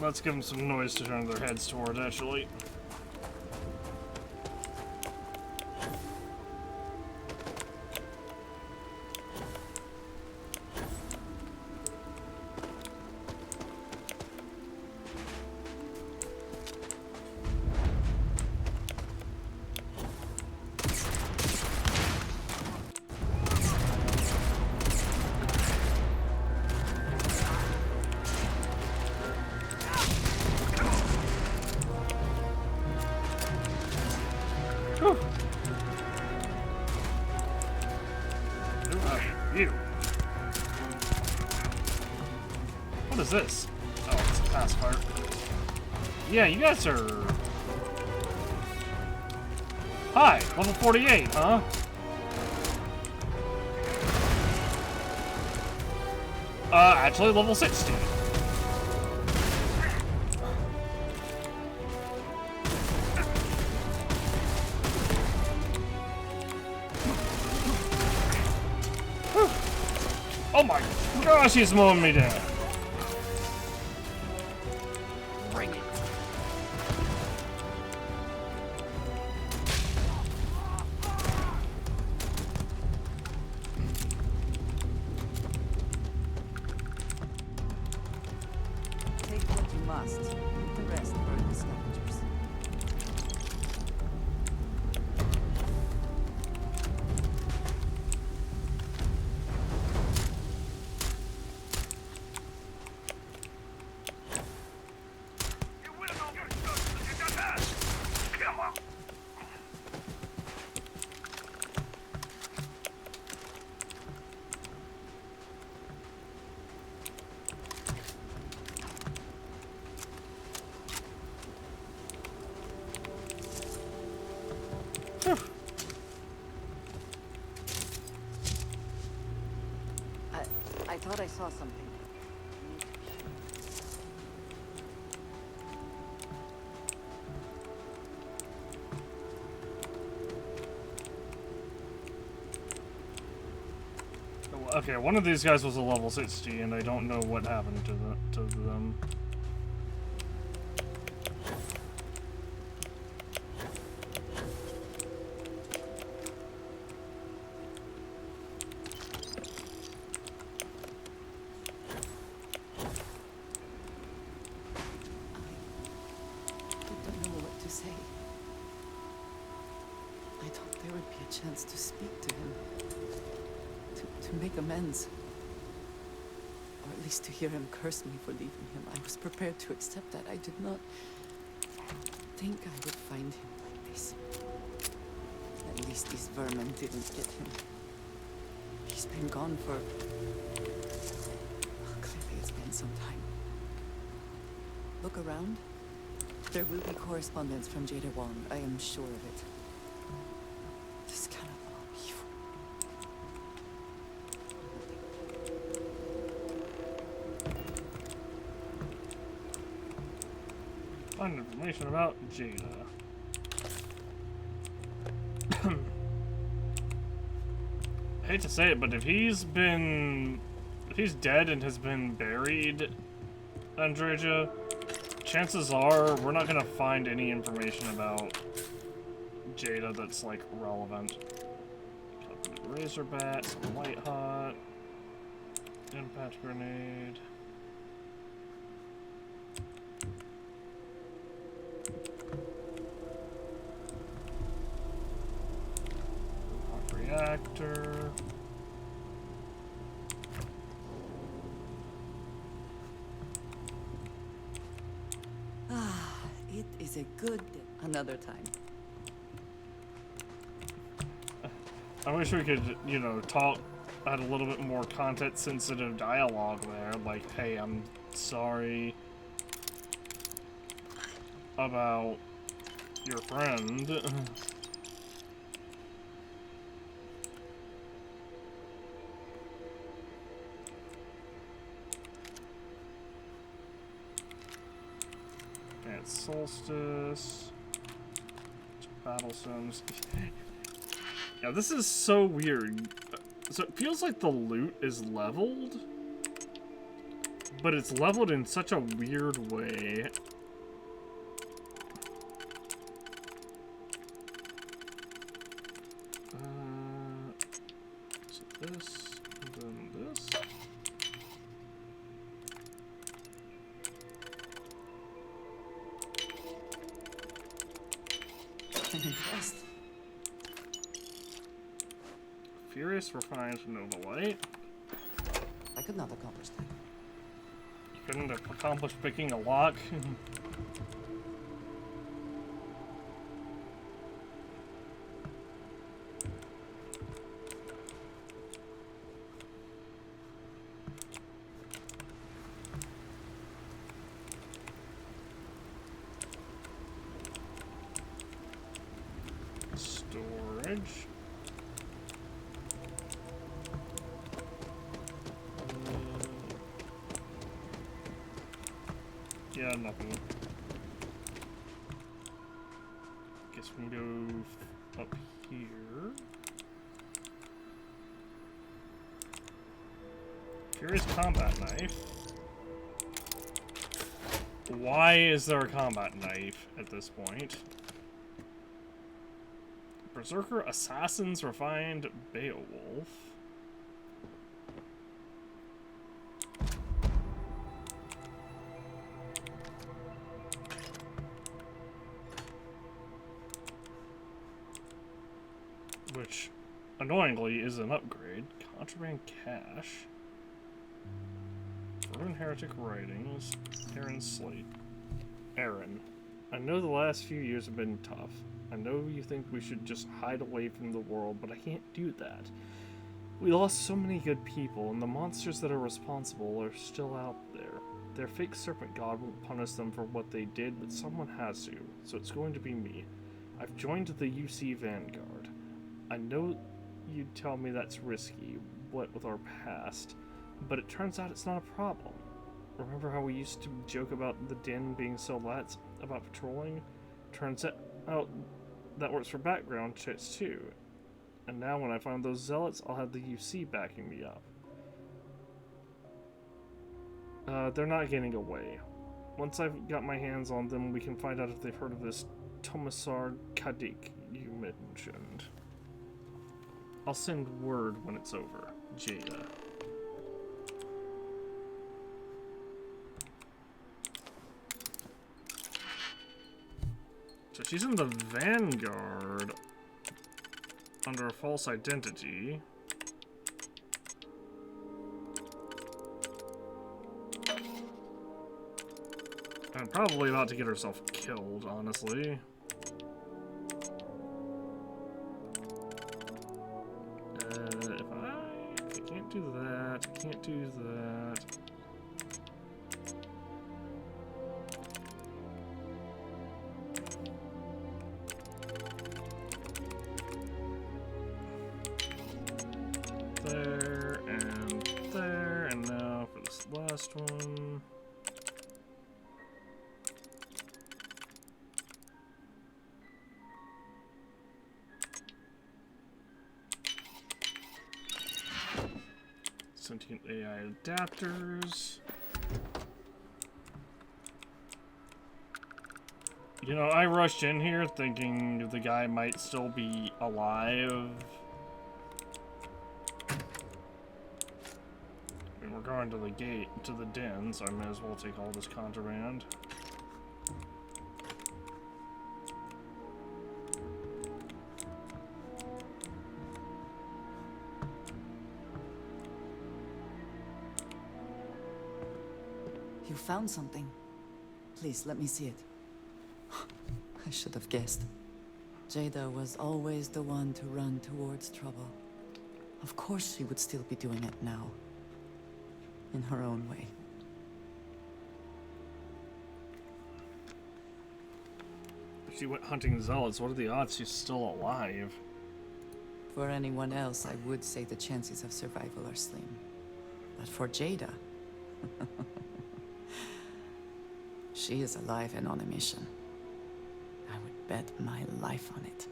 Let's give them some noise to turn their heads toward, actually. What is this? Oh, it's a pacifier. Yeah, you guys are... Hi, level 48, huh? Actually level 60. Oh my gosh, he's mowing me down. Bring it. Take what you must. Leave the rest for the scavengers. I thought I saw something. Okay, one of these guys was a level 60, and I don't know what happened to them. I don't know what to say. I thought there would be a chance to speak to him. To make amends. Or at least to hear him curse me for leaving him. I was prepared to accept that. I did not think I would find him like this. At least these vermin didn't get him. He's been gone for... clearly it's been some time. Look around. There will be correspondence from Jada Wong. I am sure of it. This cannot all be evil. Find information about Jada. I hate to say it, but if he's dead and has been buried, Andreja, chances are we're not gonna find any information about Jada that's like relevant. Razorbat, some White Hot, impact grenade. Hot reactor. Ah, it is a good day. Another time. I wish we could, you know, talk, add a little bit more content-sensitive dialogue there. Like, hey, I'm sorry about your friend. And Solstice. Battle Sims. Yeah, this is so weird. So it feels like the loot is leveled, but it's leveled in such a weird way. So this, and then this. I'm impressed. Furious Refined Nova Light. I could not accomplish that. You couldn't accomplish picking a lock. Yeah, nothing. Guess we can go up here. Curious combat knife. Why is there a combat knife at this point? Berserker Assassins Refined Beowulf. Which, annoyingly, is an upgrade. Contraband Cache. Ruin Heretic Writings. Aaron Slate. Aaron, I know the last few years have been tough. I know you think we should just hide away from the world, but I can't do that. We lost so many good people, and the monsters that are responsible are still out there. Their fake serpent god won't punish them for what they did, but someone has to, so it's going to be me. I've joined the UC Vanguard. I know you'd tell me that's risky, what with our past, but it turns out it's not a problem. Remember how we used to joke about the den being so lax about patrolling? Turns out that works for background checks too. And now when I find those zealots, I'll have the UC backing me up. They're not getting away. Once I've got my hands on them, we can find out if they've heard of this Tomasar Kadik you mentioned. I'll send word when it's over. Jada. So she's in the Vanguard under a false identity. And probably about to get herself killed, honestly. If I can't do that, I can't do that. There, and now for this last one. Sentient AI adapters. You know, I rushed in here thinking the guy might still be alive. And we're going to the gate, to the den, so I may as well take all this contraband. You found something. Please, let me see it. I should have guessed. Jada was always the one to run towards trouble. Of course she would still be doing it now. In her own way. If she went hunting zealots, what are the odds she's still alive? For anyone else, I would say the chances of survival are slim. But for Jada... she is alive and on a mission. I would bet my life on it.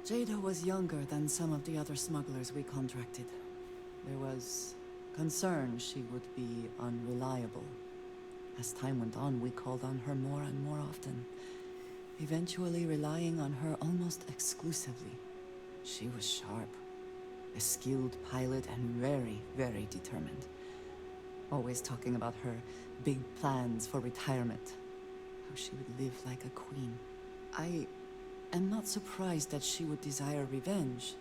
Jada was younger than some of the other smugglers we contracted. There was concern she would be unreliable. As time went on, we called on her more and more often, eventually relying on her almost exclusively. She was sharp, a skilled pilot, and very, very determined. Always talking about her big plans for retirement. How she would live like a queen. I am not surprised that she would desire revenge.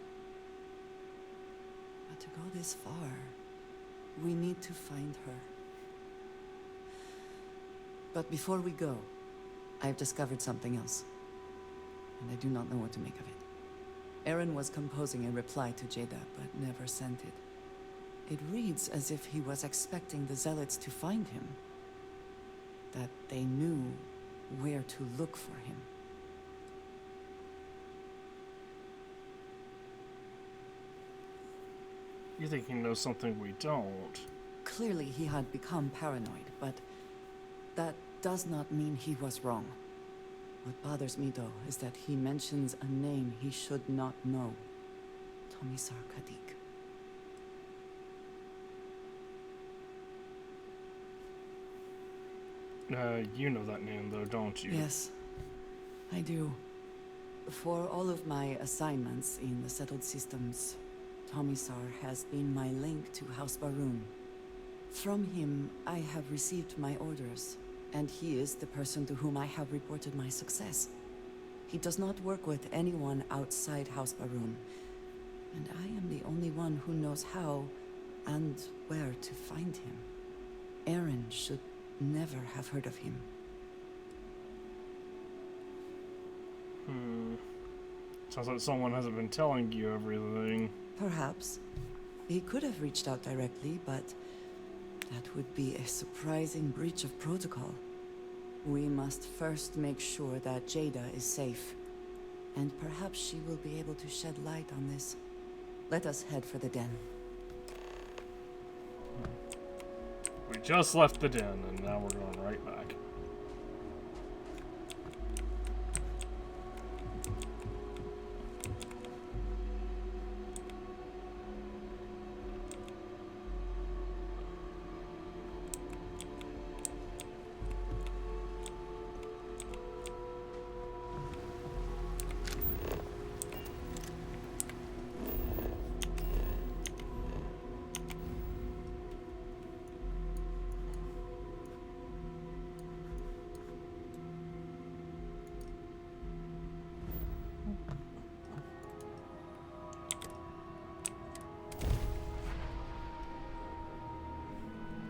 But to go this far, we need to find her. But before we go, I've discovered something else. And I do not know what to make of it. Aaron was composing a reply to Jada, but never sent it. It reads as if he was expecting the zealots to find him. That they knew where to look for him. You think he knows something we don't? Clearly he had become paranoid, but that does not mean he was wrong. What bothers me, though, is that he mentions a name he should not know. Tomisar Kadik. You know that name, though, don't you? Yes, I do. For all of my assignments in the settled systems, Tomisar has been my link to House Baroon. From him, I have received my orders, and he is the person to whom I have reported my success. He does not work with anyone outside House Baroon, and I am the only one who knows how and where to find him. Aaron should never have heard of him. Sounds like someone hasn't been telling you everything. Perhaps. He could have reached out directly, but that would be a surprising breach of protocol. We must first make sure that Jada is safe, and perhaps she will be able to shed light on this. Let us head for the den. We just left the den, and now we're going right back.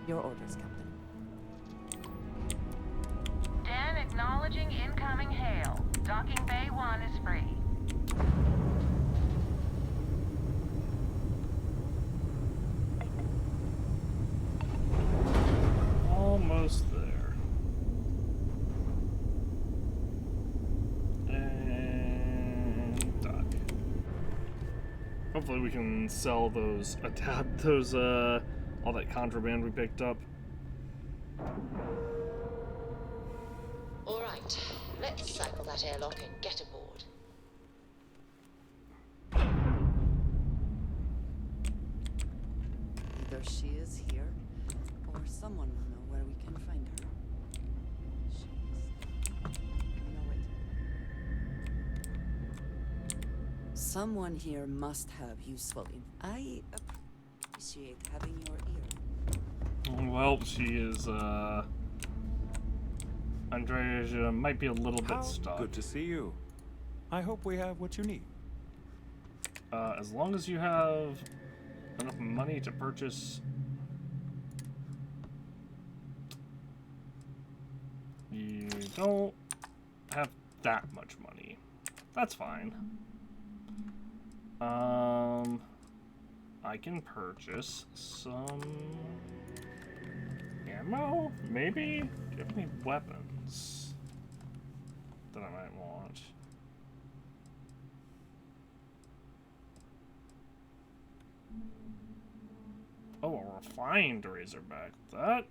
Your orders, Captain. Den acknowledging incoming hail. Docking Bay 1 is free. Almost there. And dock. Hopefully we can sell those, adapt those, all that contraband we picked up. All right, let's cycle that airlock and get aboard. Either she is here, or someone will know where we can find her. Someone here must have useful I appreciate having your ear. Well, she is, Andrea might be a little bit stuck. Good to see you. I hope we have what you need. As long as you have enough money to purchase... You don't have that much money. That's fine. I can purchase some ammo, maybe? Do you have any weapons that I might want? Oh, a refined Razorback. That...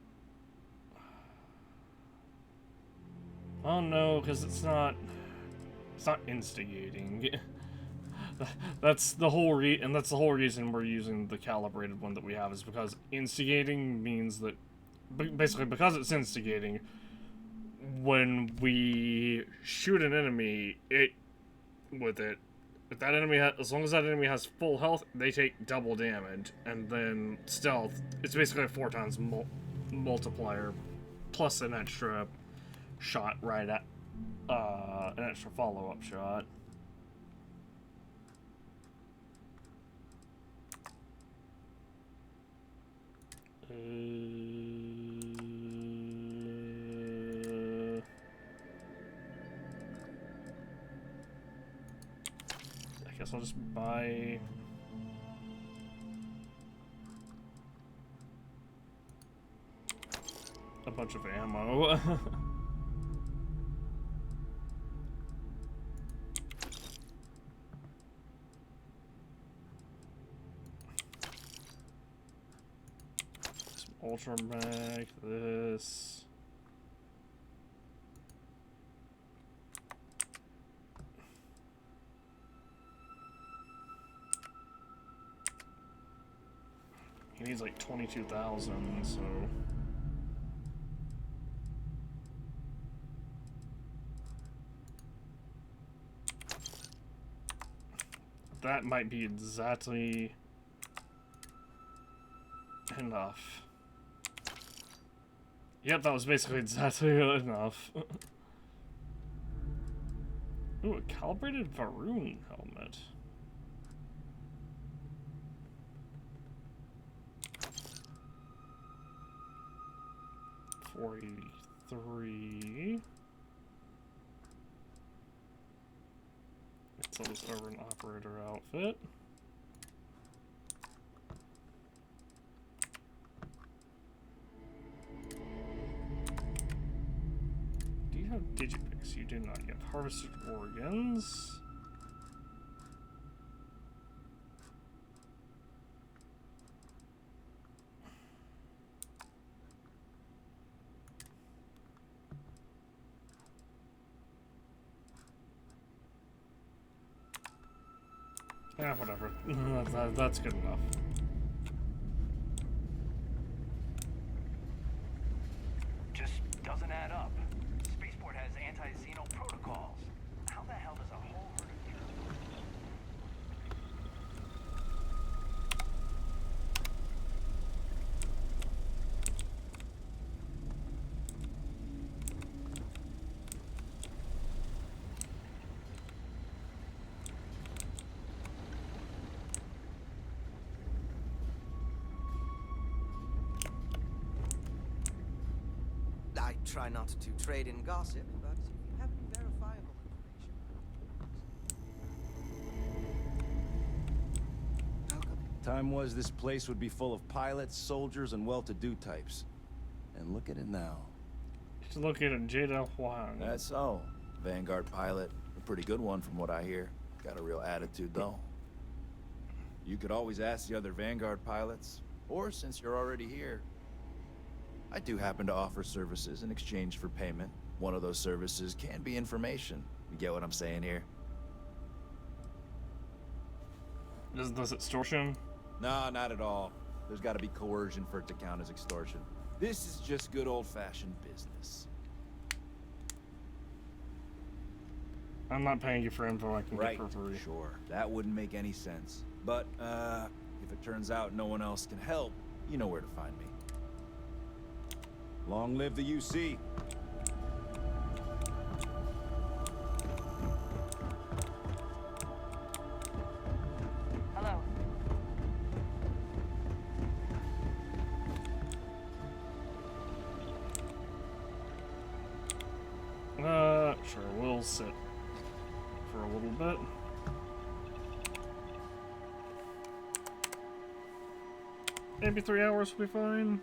Oh no, because it's not instigating. That's the whole reason we're using the calibrated one that we have, is because instigating means that basically because it's instigating, when we shoot an enemy if that enemy as long as that enemy has full health, they take double damage, and then stealth, it's basically a 4 times multiplier plus an extra shot right at an extra follow-up shot. I guess I'll just buy a bunch of ammo. Ultra mag, this. needs like 22,000, so... That might be exactly enough. Yep, that was basically exactly enough. Ooh, a calibrated Varun helmet. $483. Let's sell this over an operator outfit. Do you have Digipix? You do not. You have harvested organs. Yeah, whatever. That's good enough. Just doesn't add up. Spaceport has anti-xeno protocols. How the hell does a whole herd of I try not to trade in gossip, but if you have any verifiable information... Time was this place would be full of pilots, soldiers, and well-to-do types. And look at it now. Just look at it, Jada Huang. That's all. Vanguard pilot. A pretty good one from what I hear. Got a real attitude, though. You could always ask the other Vanguard pilots. Or, since you're already here, I do happen to offer services in exchange for payment. One of those services can be information. You get what I'm saying here? Is this extortion? No, not at all. There's got to be coercion for it to count as extortion. This is just good old-fashioned business. I'm not paying you for info I can Right, get for free. Sure. That wouldn't make any sense. But, if it turns out no one else can help, you know where to find me. Long live the UC. Hello. Sure, we'll sit for a little bit. Maybe 3 hours will be fine.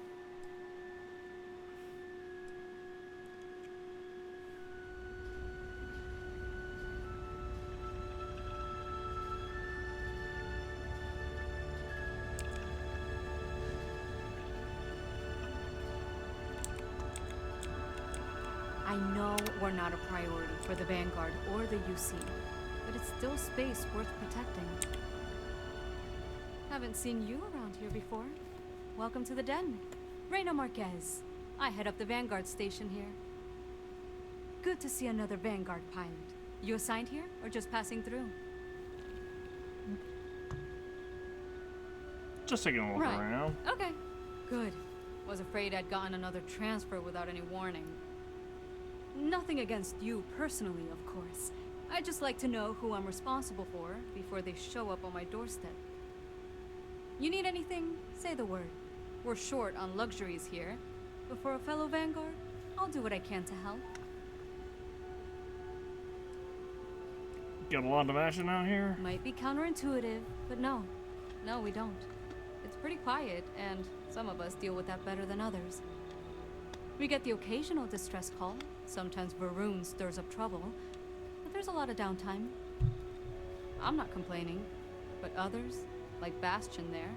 I know we're not a priority for the Vanguard or the UC, but it's still space worth protecting. Haven't seen you around here before. Welcome to the den. Reina Marquez. I head up the Vanguard station here. Good to see another Vanguard pilot. You assigned here or just passing through? Just taking a look around. Okay, good. Was afraid I'd gotten another transfer without any warning. Nothing against you personally, of course. I'd just like to know who I'm responsible for before they show up on my doorstep. You need anything? Say the word. We're short on luxuries here, but for a fellow Vanguard, I'll do what I can to help. Got a lot of action out here. Might be counterintuitive, but no, we don't. It's pretty quiet, and some of us deal with that better than others. We get the occasional distress call. Sometimes Varun stirs up trouble, but there's a lot of downtime. I'm not complaining, but others, like Bastion there,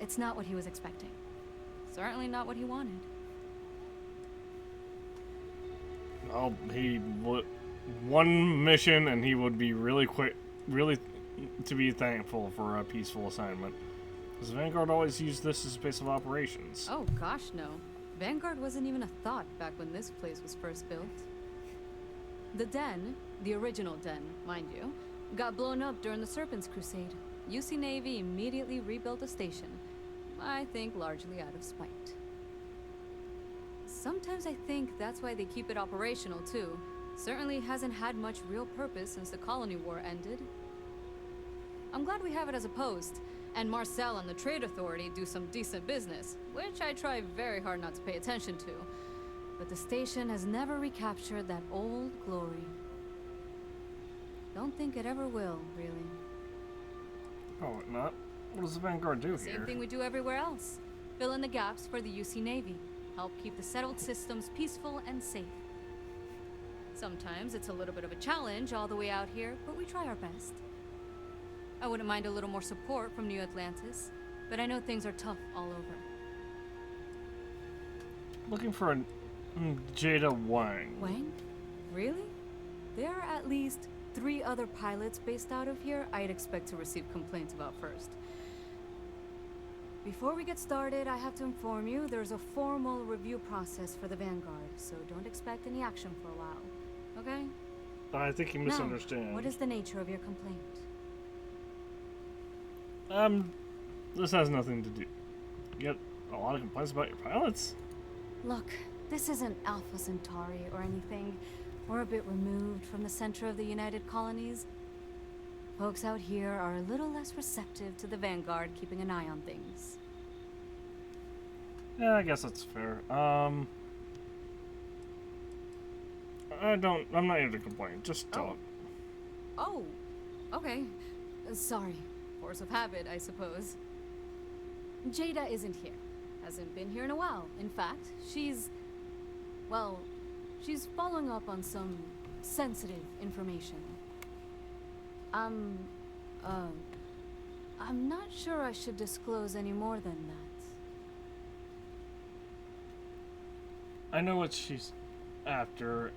it's not what he was expecting. Certainly not what he wanted. Well, he would one mission, and he would be really quick, really to be thankful for a peaceful assignment. Because Vanguard always used this as a base of operations. Oh gosh, no. Vanguard wasn't even a thought back when this place was first built. The Den, the original Den, mind you, got blown up during the Serpent's Crusade. UC Navy immediately rebuilt the station. I think largely out of spite. Sometimes I think that's why they keep it operational too. Certainly hasn't had much real purpose since the Colony War ended. I'm glad we have it as a post, and Marcel and the Trade Authority do some decent business, which I try very hard not to pay attention to. But the station has never recaptured that old glory. Don't think it ever will, really. Oh, not? What does the Vanguard do here? Same thing we do everywhere else. Fill in the gaps for the UC Navy. Help keep the settled systems peaceful and safe. Sometimes it's a little bit of a challenge all the way out here, but we try our best. I wouldn't mind a little more support from New Atlantis, but I know things are tough all over. Looking for a Jada Wang. Wang? Really? There are at least 3 other pilots based out of here I'd expect to receive complaints about first. Before we get started, I have to inform you there's a formal review process for the Vanguard, so don't expect any action for a while. Okay? I think you misunderstand. Now, what is the nature of your complaint? This has nothing to do. You get a lot of complaints about your pilots? Look, this isn't Alpha Centauri or anything. We're a bit removed from the center of the United Colonies. Folks out here are a little less receptive to the Vanguard keeping an eye on things. Yeah, I guess that's fair. I'm not here to complain. Just talk. Oh, okay. Sorry. Force of habit, I suppose. Jada isn't here. Hasn't been here in a while. In fact, she's following up on some sensitive information. I'm not sure I should disclose any more than that. I know what she's after.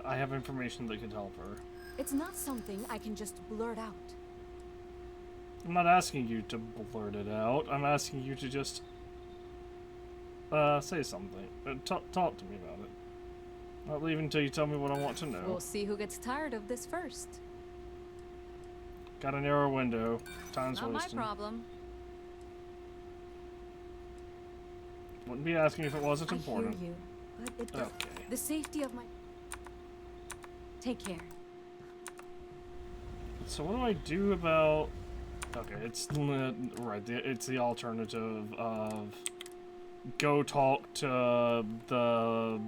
I have information that could help her. It's not something I can just blurt out. I'm not asking you to blurt it out. I'm asking you to just say something. Talk to me about it. Not leave until you tell me what I want to know. We'll see who gets tired of this first. Got a narrow window. Time's Not wasting. my problem. Wouldn't be asking if it wasn't important. I hear you, but it does. Okay. The safety of my... Take care. So what do I do about... Okay, it's right. It's the alternative of go talk to the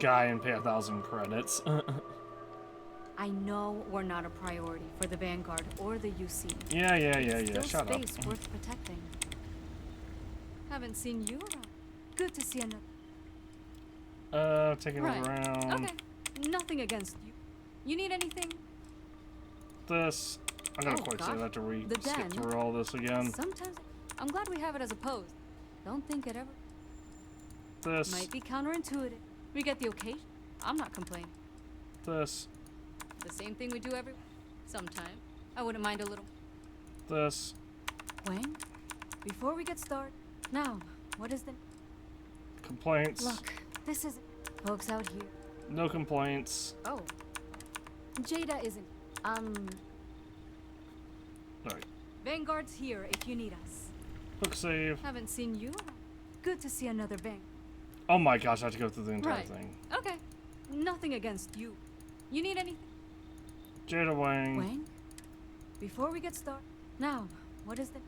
guy and pay 1,000 credits. I know we're not a priority for the Vanguard or the UC. Yeah. Shut up. Space worth protecting. Haven't seen you around. Good to see another. Taking it around. Okay. Nothing against you. You need anything? This. I'm gonna quit saying that after we skip through all this again. Sometimes I'm glad we have it as a pose. Don't think it ever. This. Might be counterintuitive. We get the occasion. I'm not complaining. This. The same thing we do every. Sometime. I wouldn't mind a little. This. Wang? Before we get started. Now, what is the... Complaints. Look, this is... Folks out here. No complaints. Oh. Jada isn't... Alright. Vanguard's here if you need us. Quick save. Haven't seen you around. Good to see another Vanguard. Oh my gosh, I have to go through the entire thing. Okay. Nothing against you. You need anything? Jada Wang. Wang? Before we get started. Now, what is the...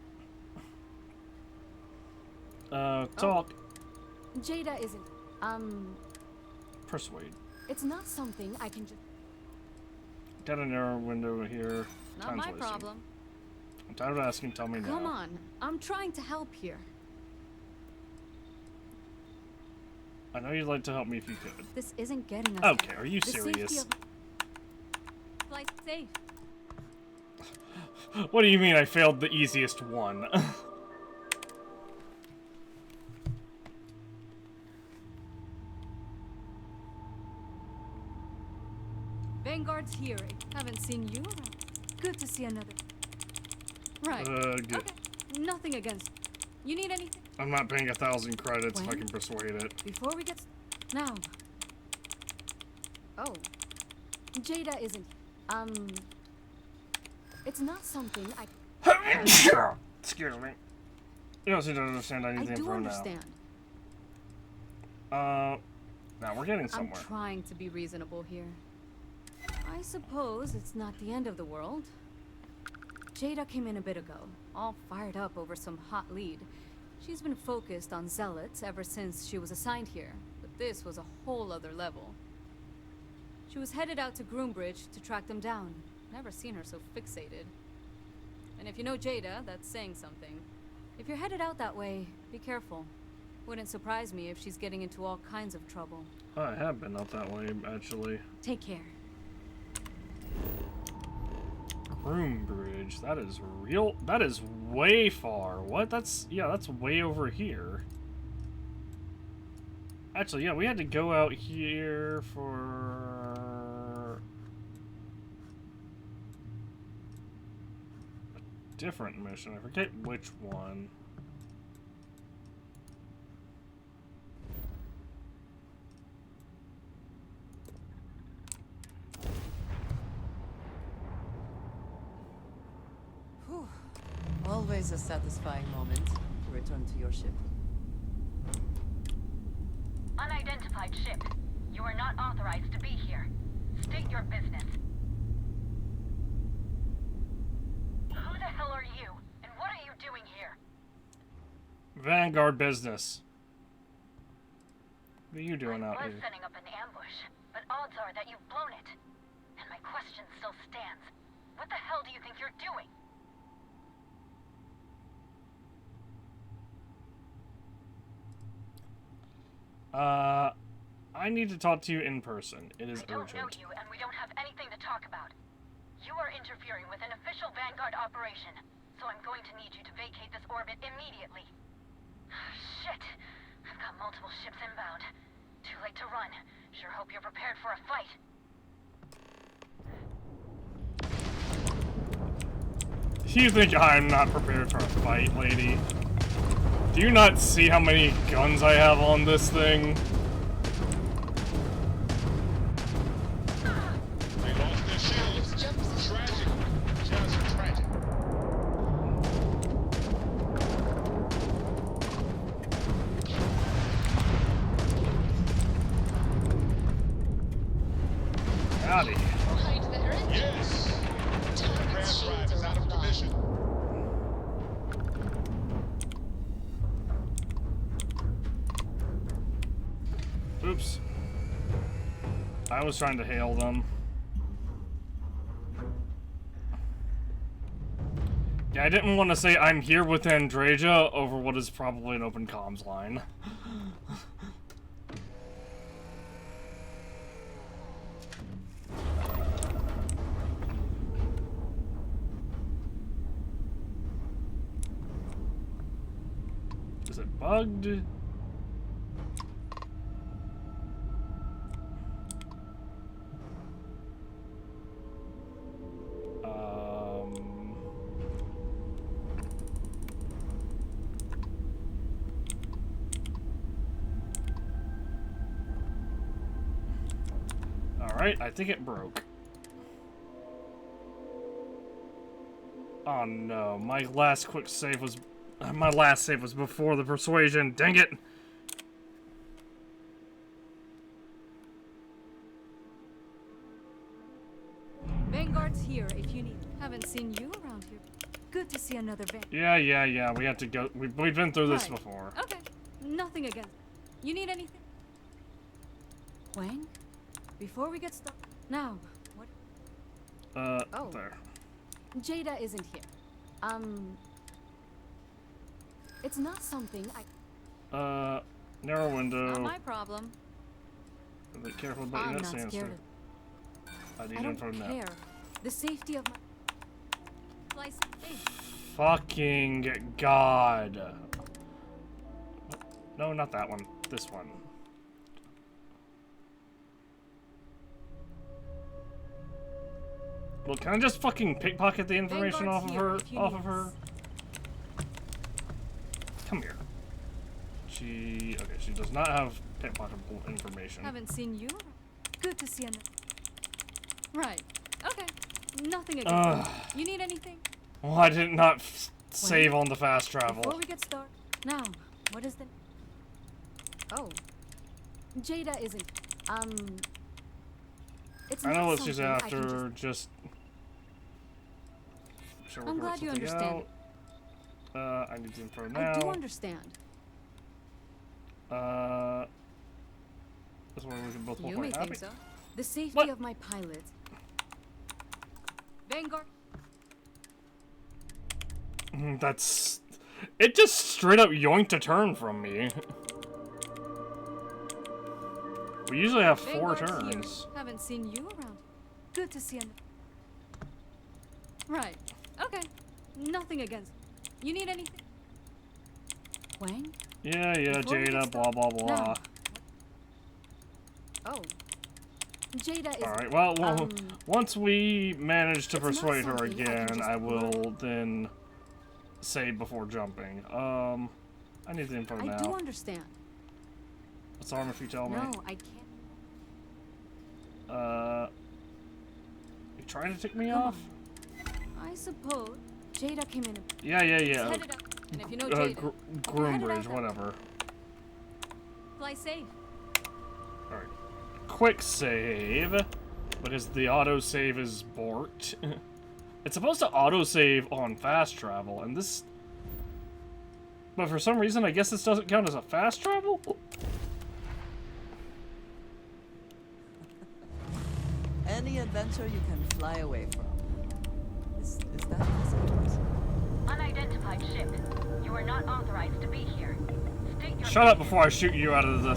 Talk. Jada isn't... Persuade. It's not something I can just... Got a narrow window here. Not Time's my wasting. problem. I'm tired of asking, tell me now. Come on. I'm trying to help here. I know you'd like to help me if you could. This isn't getting us... Okay, are you serious? Flight safe. What do you mean I failed the easiest one? Vanguard's here. Haven't seen you around. Good to see another. Right. Good. Okay. Nothing against. You need anything? I'm not paying 1,000 credits if I When? can persuade it. Before we get now. Oh, Jada isn't. It's not something I. Excuse me. You don't seem to understand anything I do for understand. now. Now we're getting somewhere. I'm trying to be reasonable here. I suppose it's not the end of the world. Jada came in a bit ago, all fired up over some hot lead. She's been focused on zealots ever since she was assigned here, but this was a whole other level. She was headed out to Groombridge to track them down. Never seen her so fixated. And if you know Jada, that's saying something. If you're headed out that way, be careful. Wouldn't surprise me if she's getting into all kinds of trouble. I have been up that way, actually. Take care. Groombridge. That is real. That is way far. What? That's way over here. Actually, yeah, we had to go out here for a different mission. I forget which one. Whew. Always a satisfying moment to return to your ship. Unidentified ship. You are not authorized to be here. State your business. Who the hell are you? And what are you doing here? Vanguard business. What are you doing out I here? was setting up an ambush, but odds are that you've blown it. And my question still stands. What the hell do you think you're doing? I need to talk to you in person. It is I don't urgent. know you, and we don't have anything to talk about. You are interfering with an official Vanguard operation, so I'm going to need you to vacate this orbit immediately. Shit! I've got multiple ships inbound. Too late to run. Sure hope you're prepared for a fight. You think I'm not prepared for a fight, lady? Do you not see how many guns I have on this thing? They lost their shields. Tragic. Just tragic. Howdy. Right there. Yes. The crash drive is out of commission. Oops. I was trying to hail them. Yeah, I didn't want to say I'm here with Andreja over what is probably an open comms line. Is it bugged? Alright, I think it broke. Oh no, my last save was before the persuasion. Dang it! Vanguard's here if you need. Haven't seen you around here. Good to see another van. Yeah. We have to go. We've been through this Right. before. Okay, nothing against. You need anything? Wang? Before we get started. Now, what? Oh. There. Jada isn't here. It's not something I. Narrow window. Not my problem. Be careful about I'm your not stance scared there. of. I need I don't info now. care. The safety of my. Hey. Fucking God. No, not that one. This one. Well, can I just fucking pickpocket the information Vanguard's off of here her? if you Off need of her? us. she... Okay, she does not have pickpocketable information. Haven't seen you. Good to see you. Right. Okay. Nothing again. You need anything? Why did it not save on the fast travel? Before we get started. Now, what is the... Oh. Jada isn't... It's I know not what she's something I can after, just... Sure, I'm glad you understand. I need the info now. I do understand. This way we can both walk You away may happy. think so. The safety of my pilot. Vanguard. That's... It just straight up yoinked a turn from me. We usually have 4 Vanguard here. turns. Haven't seen you around. Good to see you. Right. Okay. Nothing against. You need anything? Wang? Yeah, Before we get Jada, blah, blah, blah. No. Oh. Jada is... Alright, well, once we manage to It's not persuade her something I can again, just I will then say before jumping. I need the info now. I do understand. What's on if you tell me? No, I can't. You trying to tick me Come off? on. I suppose Jada came in. Yeah. Headed up. And if you know Jada, Groombridge, whatever. fly safe. Alright. Quick save. Because the autosave is borked. It's supposed to autosave on fast travel, and this... But for some reason, I guess this doesn't count as a fast travel? Any adventure you can fly away from. Is that possible? Unidentified ship. You are not authorized to be here. State your Shut up before I shoot you out of the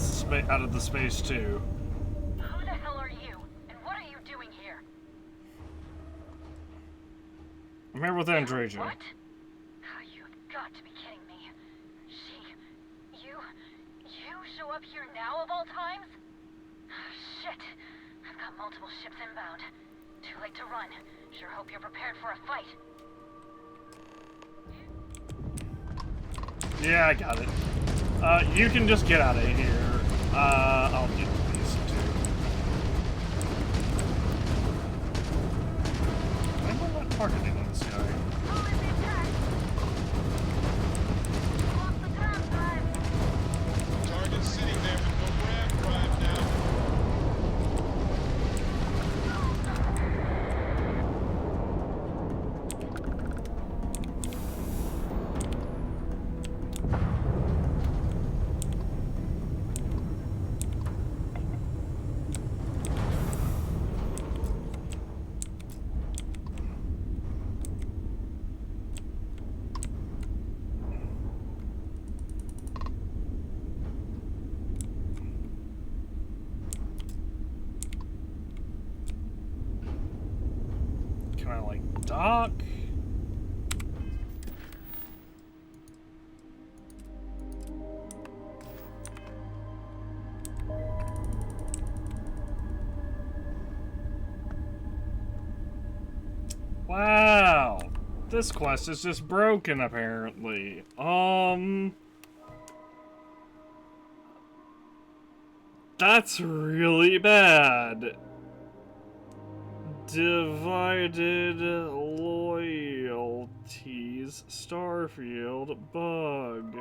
space too. Who the hell are you? And what are you doing here? I'm here with Andreja. What? Oh, you've got to be kidding me. You show up here now of all times? Shit. I've got multiple ships inbound. Too late to run. Sure hope you're prepared for a fight. Yeah, I got it. You can just get out of here. I'll get these two. Why am I not targeting this guy? Target's sitting there with no ram drive now. Can I, like, dock? Wow. This quest is just broken, apparently. That's really bad. Divided loyalties. Starfield bug.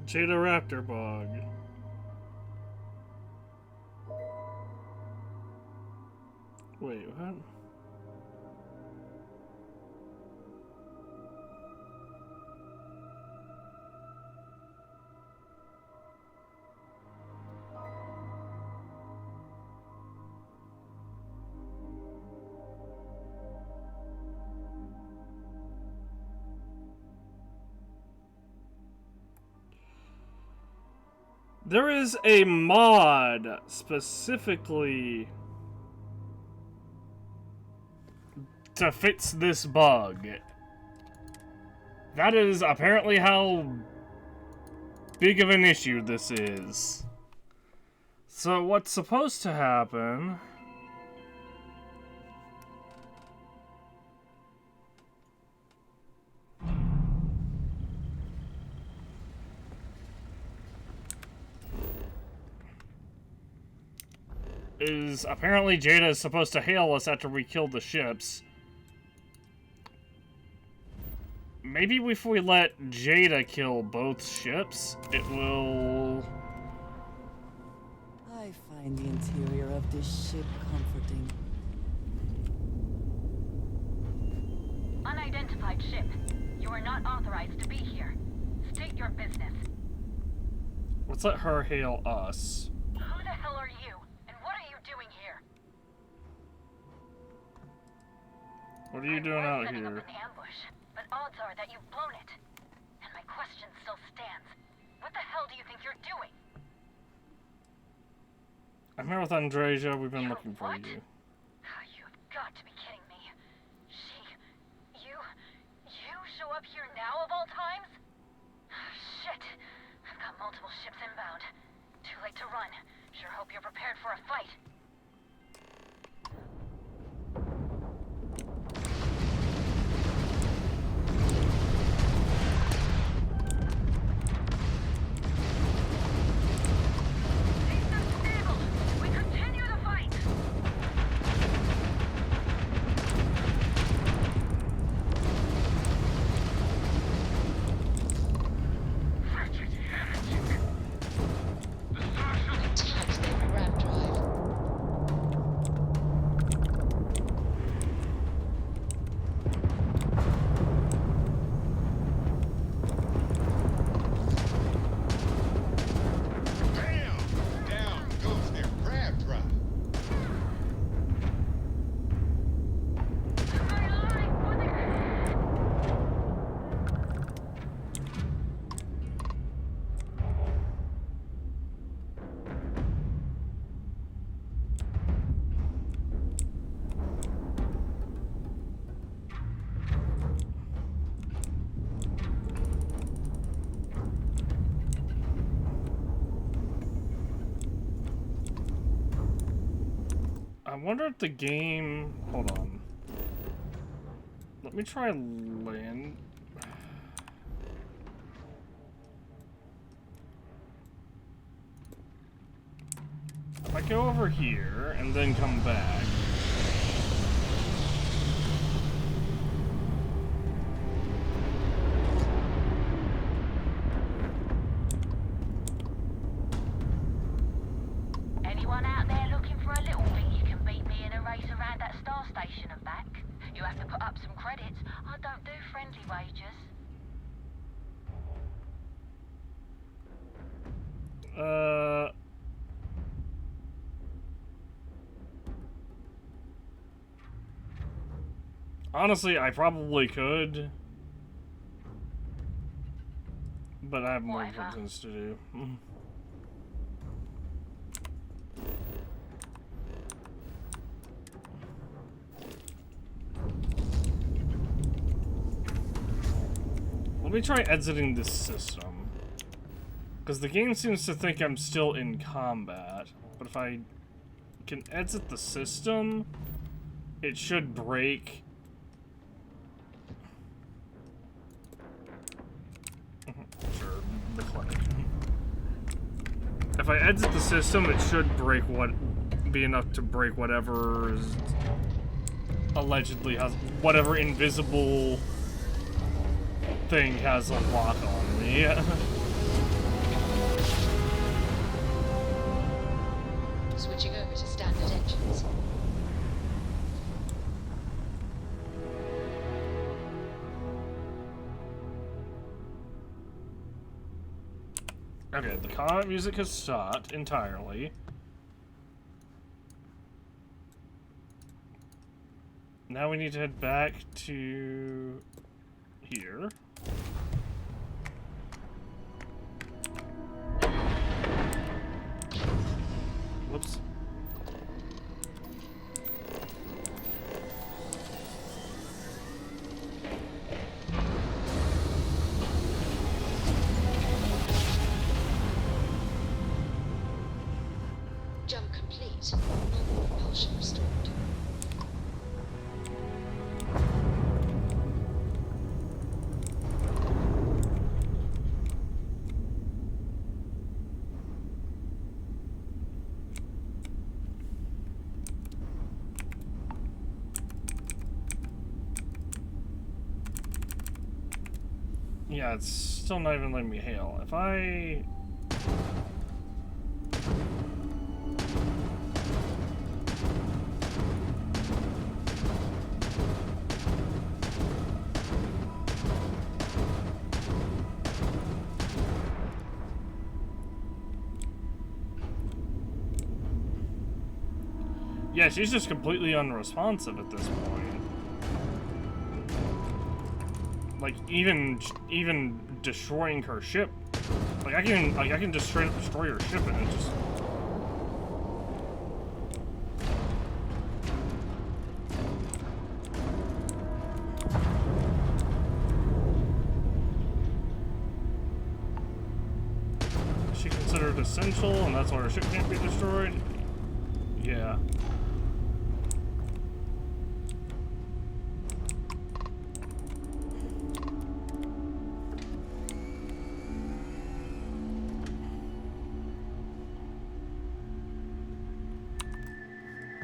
Jada Raptor bug. Wait, what? There is a mod specifically to fix this bug. That is apparently how big of an issue this is. So what's supposed to happen is apparently Jada is supposed to hail us after we kill the ships. Maybe if we let Jada kill both ships, it will... I find the interior of this ship comforting. Unidentified ship. You are not authorized to be here. State your business. Let's let her hail us. Who the hell are you? And what are you doing here? What are you doing out Setting here? up an ambush, but odds are that you've blown it. And my question still stands. What the hell do you think you're doing? I'm here with Andreja. We've been looking for you. You've got to be kidding me. You show up here now of all times? Shit. I've got multiple ships inbound. Too late to run. Sure hope you're prepared for a fight. I wonder if the game... Hold on. Let me try land... If I go over here and then come back... Anyone out there looking for a little thing you can beat me in a race around that star station and back? You have to put up some credits. I don't do friendly wagers. Honestly, I probably could. But I have more important things to do. Let me try exiting this system. Because the game seems to think I'm still in combat. But if I can exit the system, it should break. Sure, the clinic. If I exit the system, it should break be enough to break whatever allegedly has whatever invisible thing has a lock on me. Switching over to standard engines. Okay, the combat music has stopped entirely. Now we need to head back to here. Whoops. Jump complete. Normal propulsion restored. Yeah, it's still not even letting me hail. If I... Yeah, she's just completely unresponsive at this point. Like even destroying her ship, like I can just straight up destroy her ship and it just. Is she considered essential, and that's why her ship can't be destroyed? Yeah.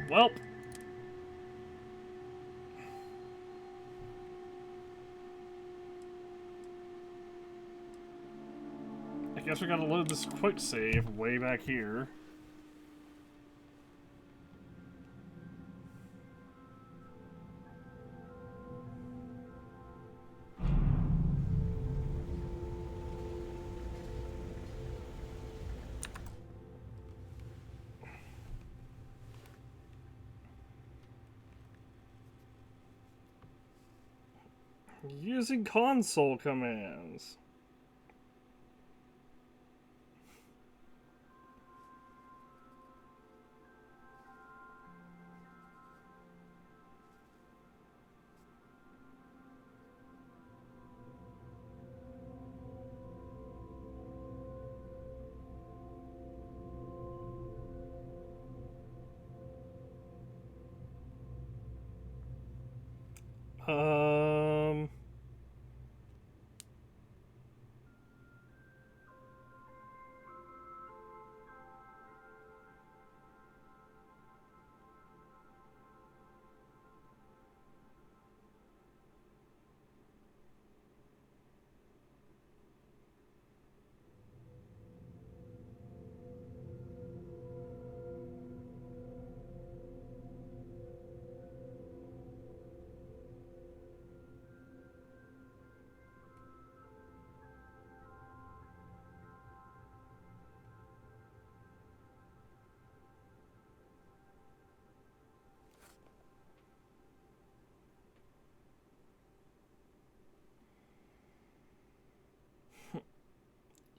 Welp. I guess we gotta load this quick save way back here. Using console commands. Um...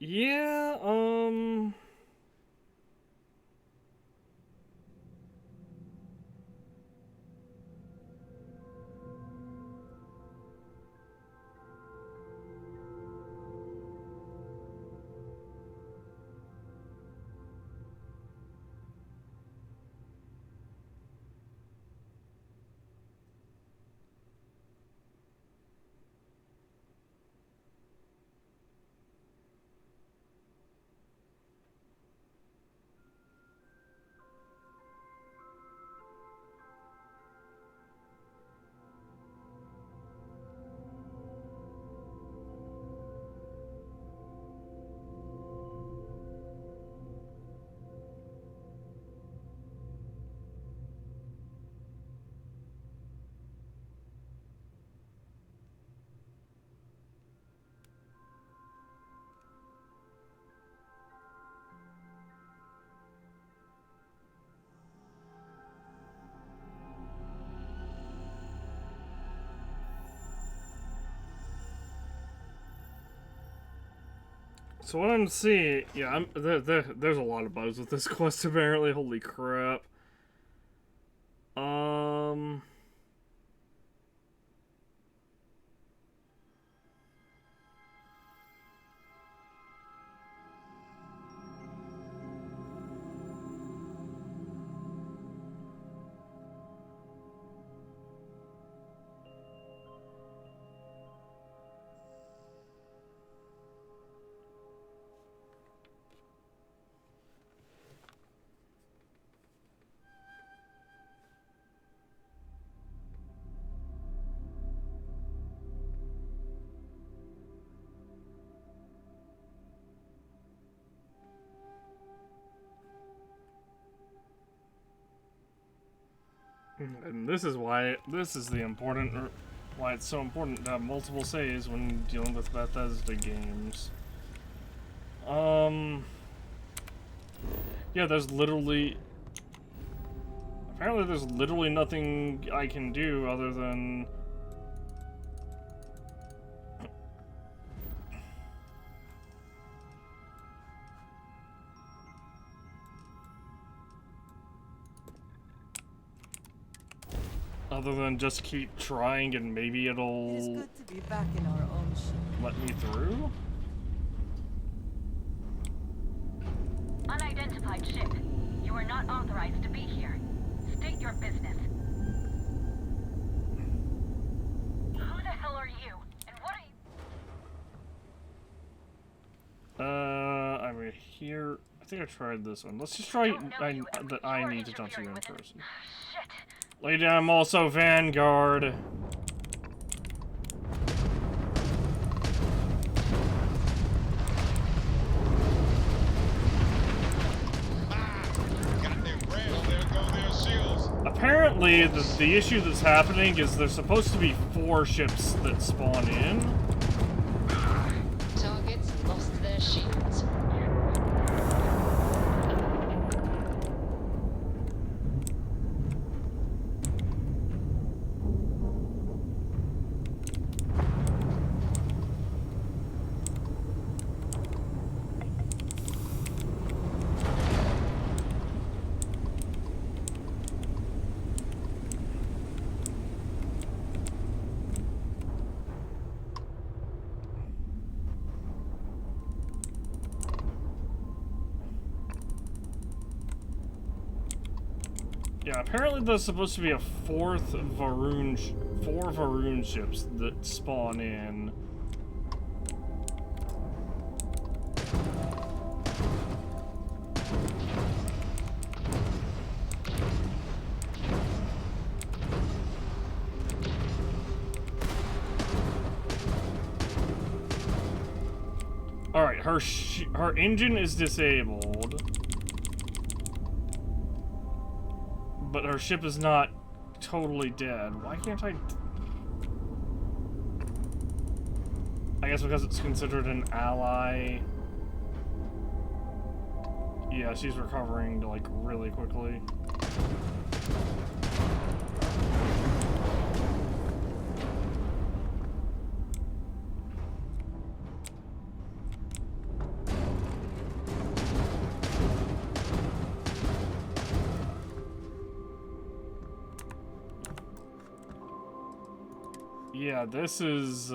Yeah, So what I'm seeing, yeah, there's a lot of bugs with this quest apparently. Holy crap. And this is why why it's so important to have multiple saves when dealing with Bethesda games. Yeah, apparently there's literally nothing I can do other than just keep trying and maybe it'll It is good to be back in our own ship. let me through? Unidentified ship. You are not authorized to be here. State your business. Who the hell are you? And what are you? I'm here. I think I tried this one. Let's just try that I need to talk to you in person. Lady, I'm also Vanguard. Apparently, the issue that's happening is there's supposed to be 4 ships that spawn in. Targets lost their shields. Yeah, apparently there's supposed to be a 4 Varun ships that spawn in. Alright, her engine is disabled. But her ship is not totally dead. Why can't I guess because it's considered an ally. Yeah, she's recovering like really quickly. Yeah, this is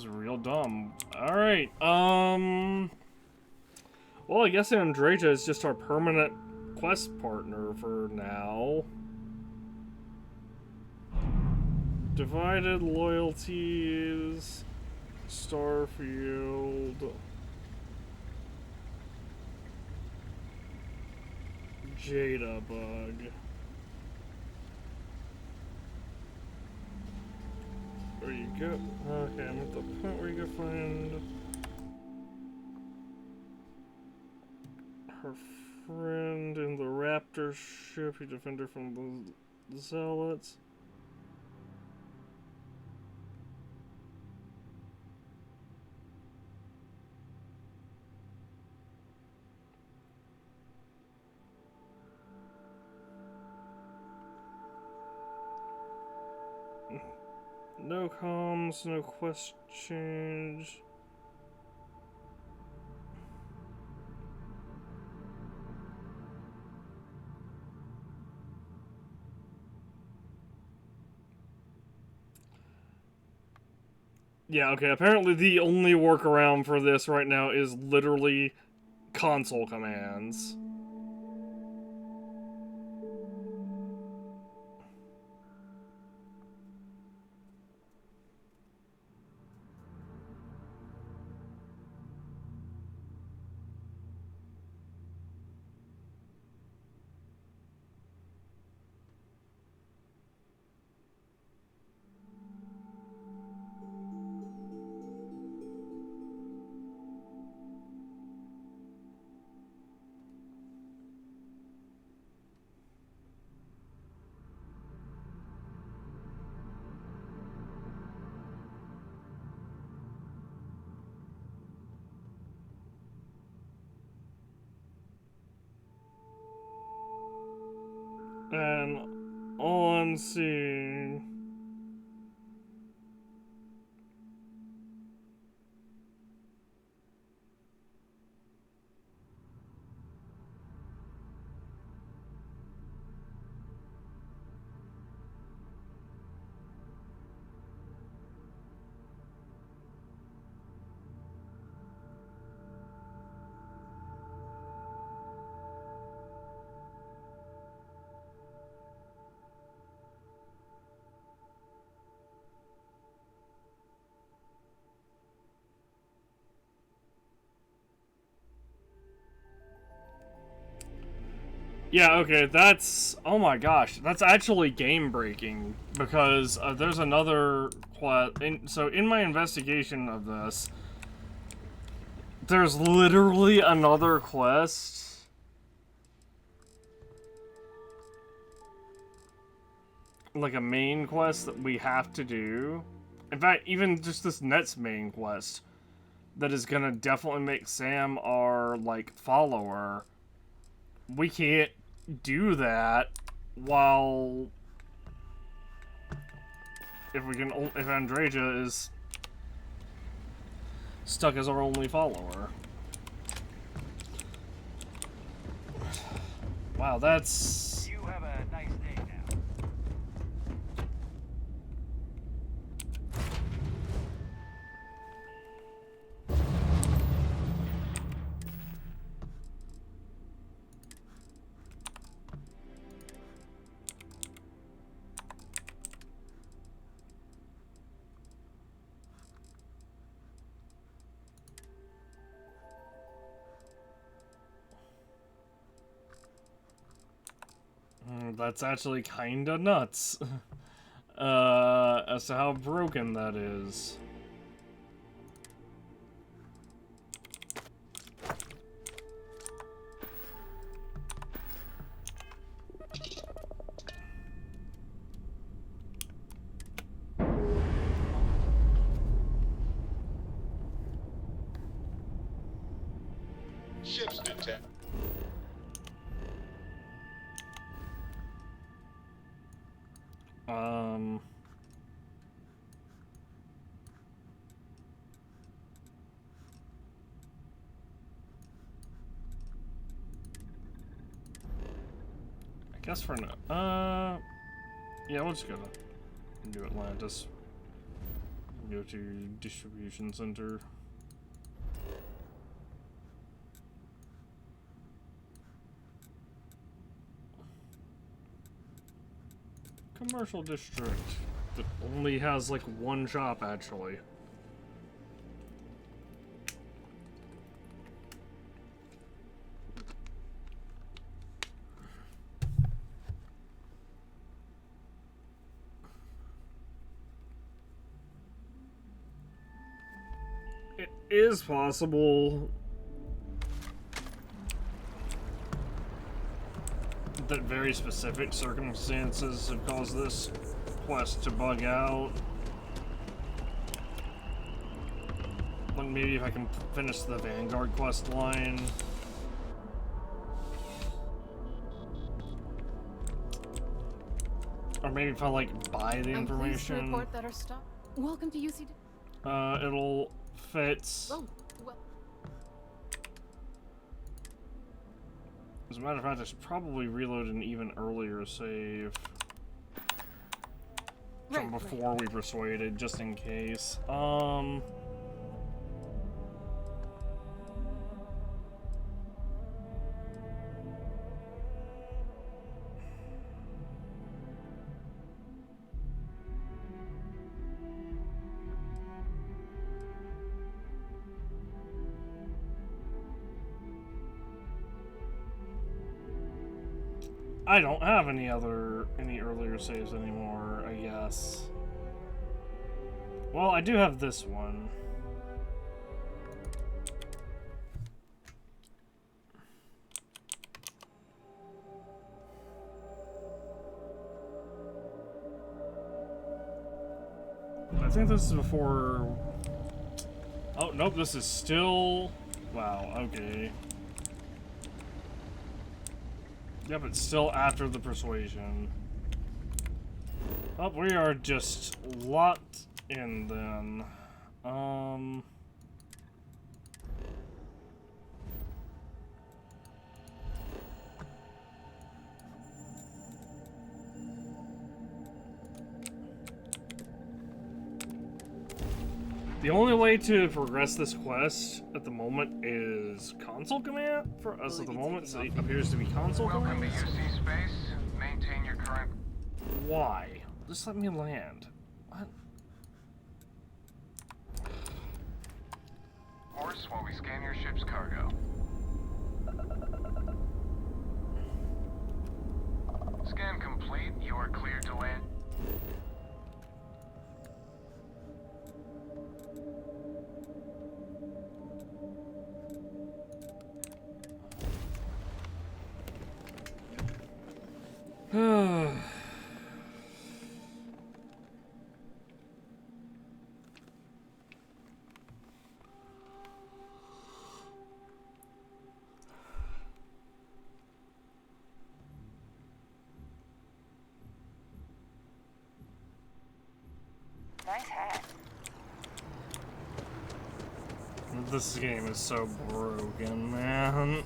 real dumb. Alright, well, I guess Andreja is just our permanent quest partner for now. Divided loyalties, Starfield, Jada Bug. There you go. Okay, I'm at the point where you can find her friend in the Raptor ship. You defend her from the Zealots. No comms, no quest change. Yeah, okay, apparently the only workaround for this right now is literally console commands. And on scene. Yeah, okay, that's... Oh my gosh, that's actually game-breaking, because there's another quest... So, in my investigation of this, there's literally another quest. Like a main quest that we have to do. In fact, even just this next main quest that is gonna definitely make Sam our, like, follower. We can't do that while... If Andreja is stuck as our only follower. Wow, that's... You have a nice day now. That's actually kinda nuts. As to how broken that is. Ships detect. I guess for now. Yeah, we'll just go to New Atlantis. Go to distribution center. Commercial district that only has like one shop actually. It is possible that very specific circumstances have caused this quest to bug out. Like maybe if I can finish the Vanguard quest line. Or maybe if I like buy the information. I'm pleased to report that our stock. Welcome to UC. It'll fit. Oh, well. As a matter of fact, I should probably reload an even earlier save from before we persuaded, just in case. I don't have any earlier saves anymore, I guess. Well, I do have this one. I think this is before... Oh, nope, this is still... Wow, okay. Yep, it's still after the persuasion. Oh, we are just locked in then. The only way to progress this quest at the moment is console command for us at the moment. So it appears to be console command. Welcome to UC Space. Maintain your current... Why? Just let me land. What? Course while we scan your ship's cargo. Scan complete. You are cleared to land. Nice hat. This game is so broken, man.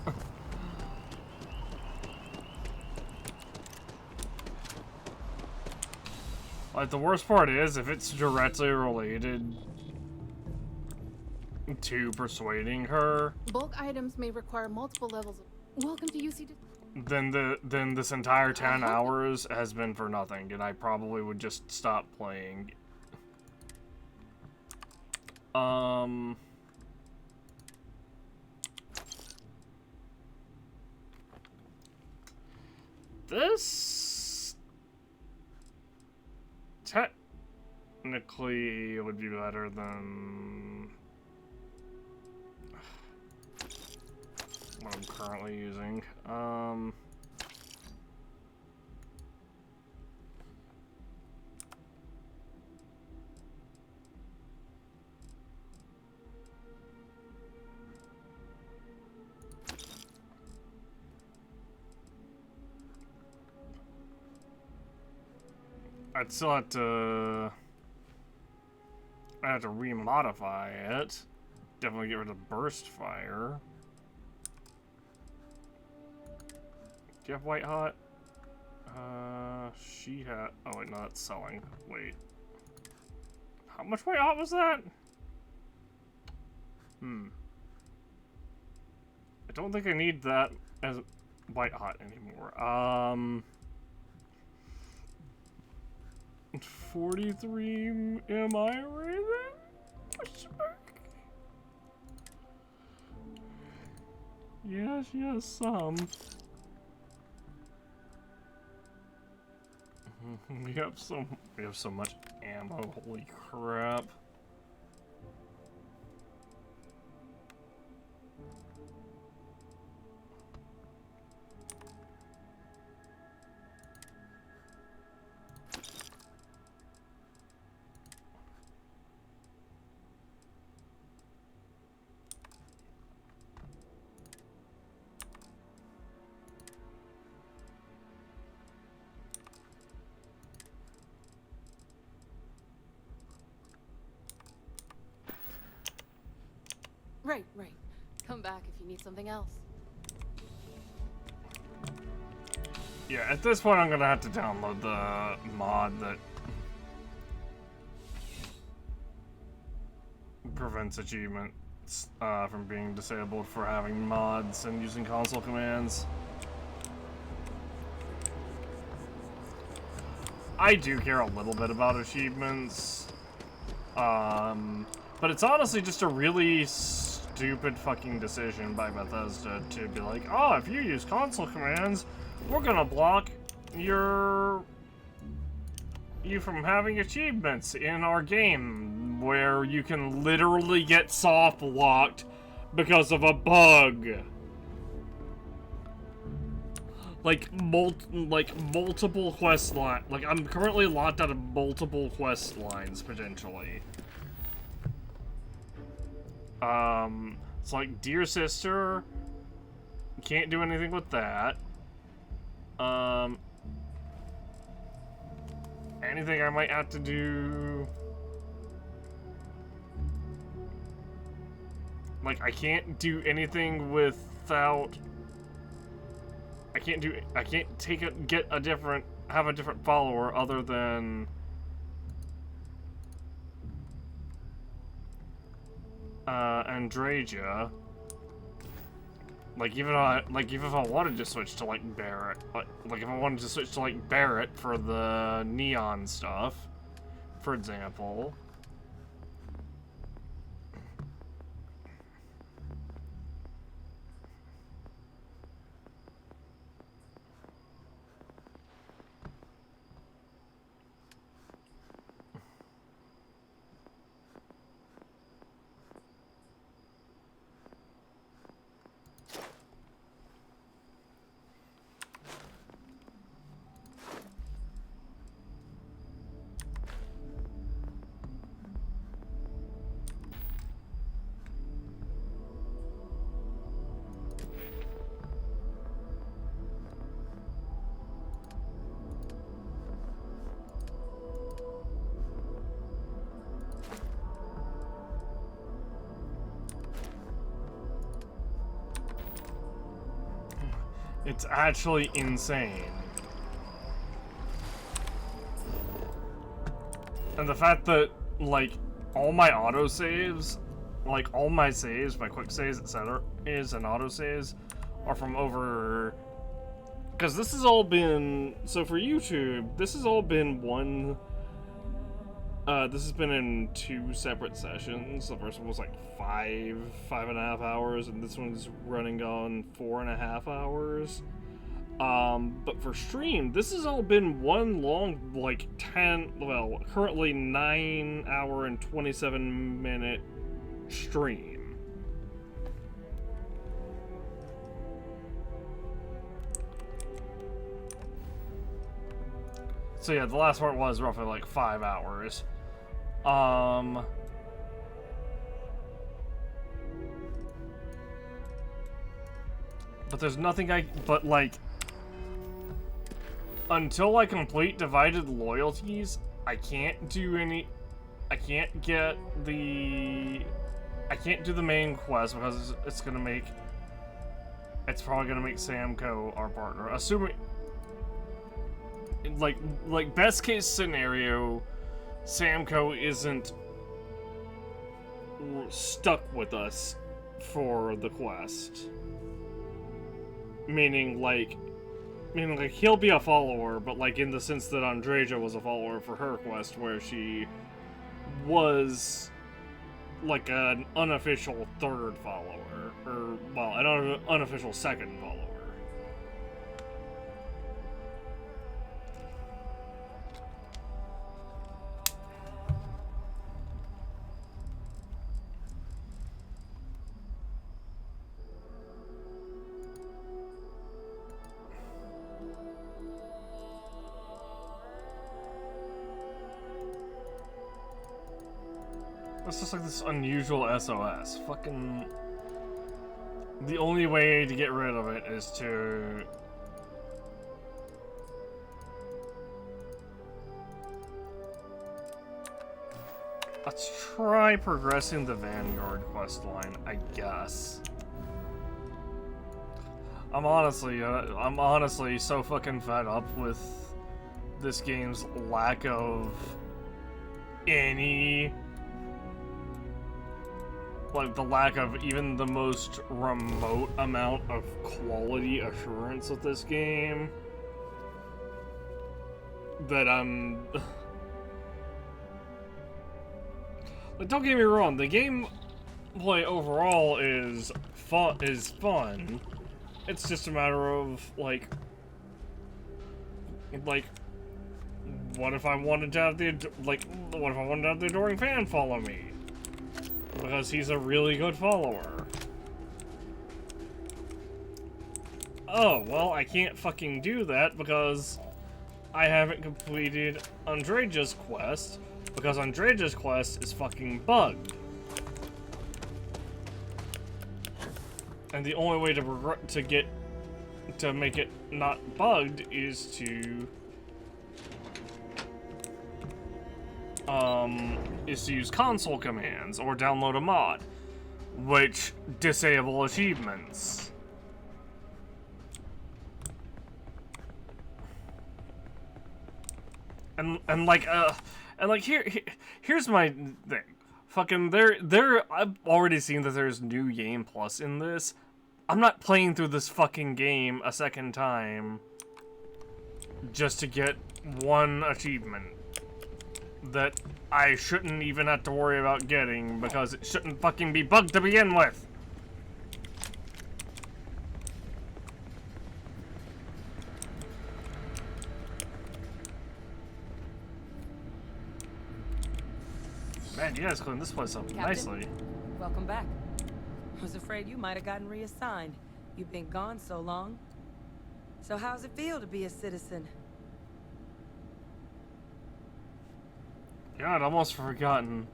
Like, the worst part is, if it's directly related to persuading her, Bulk items may require multiple levels of... Welcome to UC... then this entire 10 hours has been for nothing, and I probably would just stop playing. This technically would be better than what I'm currently using. I'd still have to... I have to remodify it. Definitely get rid of burst fire. Do you have white hot? She had... Oh wait, no, that's selling. Wait. How much white hot was that? I don't think I need that as white hot anymore. 43 am I right then? Yes, some. We have so much ammo, holy crap. Right. Come back if you need something else. Yeah, at this point I'm gonna have to download the mod that prevents achievements from being disabled for having mods and using console commands. I do care a little bit about achievements, but it's honestly just a really stupid fucking decision by Bethesda to be like, oh, if you use console commands, we're gonna block you from having achievements in our game where you can literally get soft locked because of a bug. Like multiple quest lines. Like, I'm currently locked out of multiple quest lines, potentially. It's like, Dear Sister, can't do anything with that. Anything I might have to do... Like, I can't do anything without... I can't have a different follower other than Andraja. Like even if I wanted to switch to like Barrett, like if I wanted to switch to like Barrett for the neon stuff, for example. It's actually insane. And the fact that, like, all my autosaves, like, all my saves, my quick saves, etc., and autosaves are from over... Because this has all been... So for YouTube, this has all been one... this has been in 2 separate sessions. The first one was like 5.5 hours, and this one's running on 4.5 hours. But for stream, this has all been one long, like, currently 9 hour and 27 minute stream. So yeah, the last part was roughly like 5 hours. But there's nothing but like, until I complete Divided Loyalties, I can't do the main quest because it's probably gonna make Samco our partner. Assuming, like best case scenario, Samco isn't stuck with us for the quest. Meaning like he'll be a follower, but like in the sense that Andraja was a follower for her quest, where she was like an unofficial 3rd follower, or well, an unofficial 2nd follower. It's just like this unusual SOS. Fucking... The only way to get rid of it is to... Let's try progressing the Vanguard quest line, I guess. I'm honestly so fucking fed up with this game's lack of any, like, the lack of even the most remote amount of quality assurance with this game, that I'm... Like, don't get me wrong, the gameplay overall is fun. It's just a matter of, like, what if I wanted to have the adoring fan follow me? Because he's a really good follower. Oh, well, I can't fucking do that because I haven't completed Andreja's quest, because Andreja's quest is fucking bugged. And the only way to make it not bugged is to use console commands or download a mod, which disable achievements. And here's my thing. Fucking I've already seen that there's new game plus in this. I'm not playing through this fucking game a second time just to get one achievement that I shouldn't even have to worry about getting because it shouldn't fucking be bugged to begin with. Man, you guys cleaned this place up nicely. Welcome back. Was afraid you might have gotten reassigned. You've been gone so long. So how's it feel to be a citizen? Yeah, I'd almost forgotten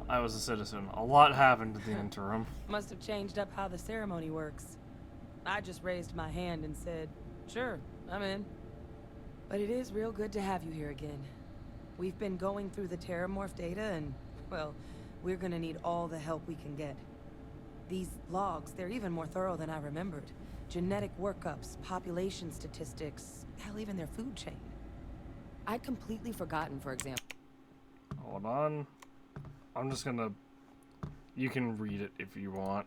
I was a citizen. A lot happened in the interim. Must have changed up how the ceremony works. I just raised my hand and said, sure, I'm in. But it is real good to have you here again. We've been going through the Terramorph data and, well, we're gonna need all the help we can get. These logs, they're even more thorough than I remembered. Genetic workups, population statistics, hell, even their food chain. I'd completely forgotten, for example. Hold on. I'm just gonna... You can read it if you want.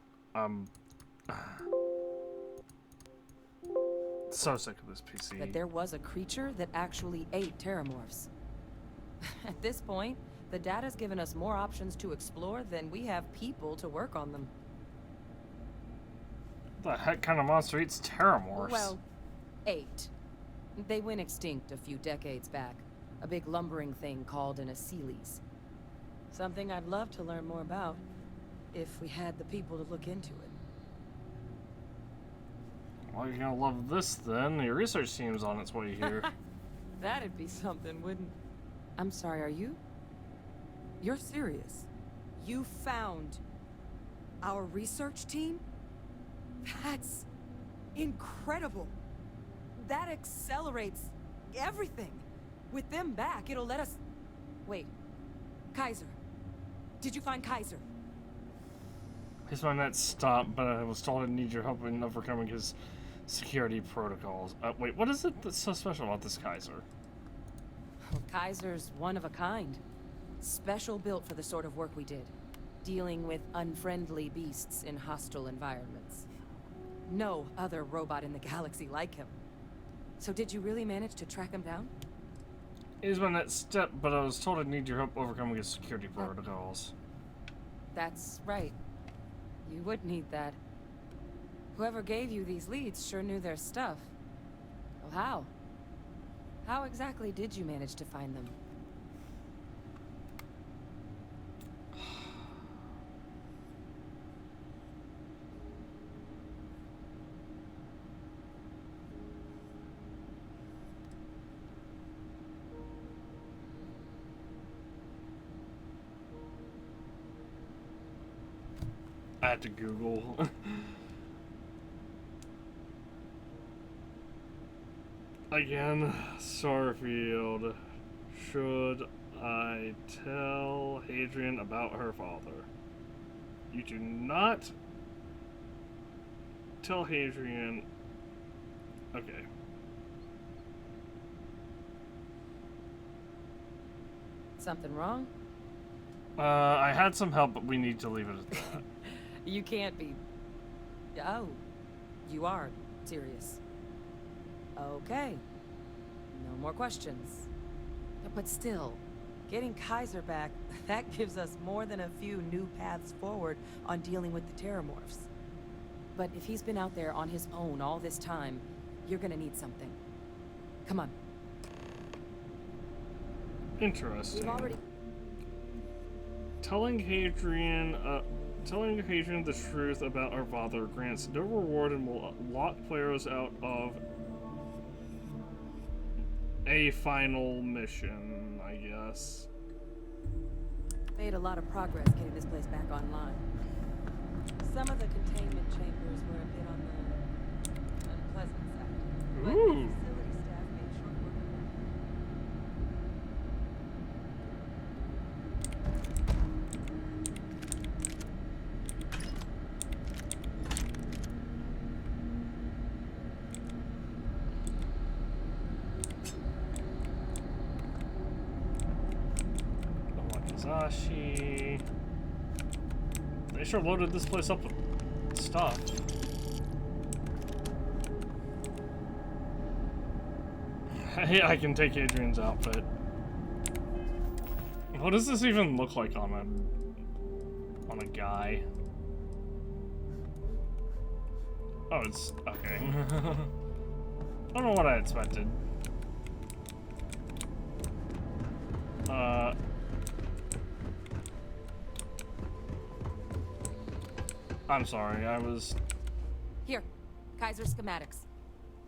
So sick of this PC. That there was a creature that actually ate Terramorphs. At this point, the data's given us more options to explore than we have people to work on them. What the heck kind of monster eats Terramorphs? Well, 8. They went extinct a few decades back. A big lumbering thing called an Aceles. Something I'd love to learn more about, if we had the people to look into it. Well, you're gonna love this then. Your research team's on its way here. That'd be something, wouldn't... I'm sorry, are you? You're serious? You found our research team? That's incredible. That accelerates everything. With them back, it'll let us... Wait. Kaiser. Did you find Kaiser? His my net stopped, but I was told I need your help in overcoming his security protocols. Wait, what is it that's so special about this Kaiser? Well, Kaiser's one of a kind. Special built for the sort of work we did. Dealing with unfriendly beasts in hostile environments. No other robot in the galaxy like him. So did you really manage to track him down? He's my next step, but I was told I need your help overcoming his security protocols. That's right. You would need that. Whoever gave you these leads sure knew their stuff. Well, how? How exactly did you manage to find them? I had to Google. Again, Starfield. Should I tell Hadrian about her father. You do not tell Hadrian. Okay. Something wrong? I had some help, but we need to leave it at that. You can't be... Oh, you are serious. Okay. No more questions. But still... Getting Kaiser back, that gives us more than a few new paths forward on dealing with the Terramorphs. But if he's been out there on his own all this time, you're gonna need something. Come on. Interesting. We've already... Telling Hadrian the truth about our father grants no reward and will lock players out of a final mission, I guess. Made a lot of progress getting this place back online. Some of the containment chambers were a bit on the unpleasant side. But Ooh. the facility staff made short work of that. Wakizashi. They sure loaded this place up with stuff. Hey, I can take Adrian's outfit. What does this even look like on a guy? Oh, it's okay. I don't know what I expected. I'm sorry, I was... Here, Kaiser schematics.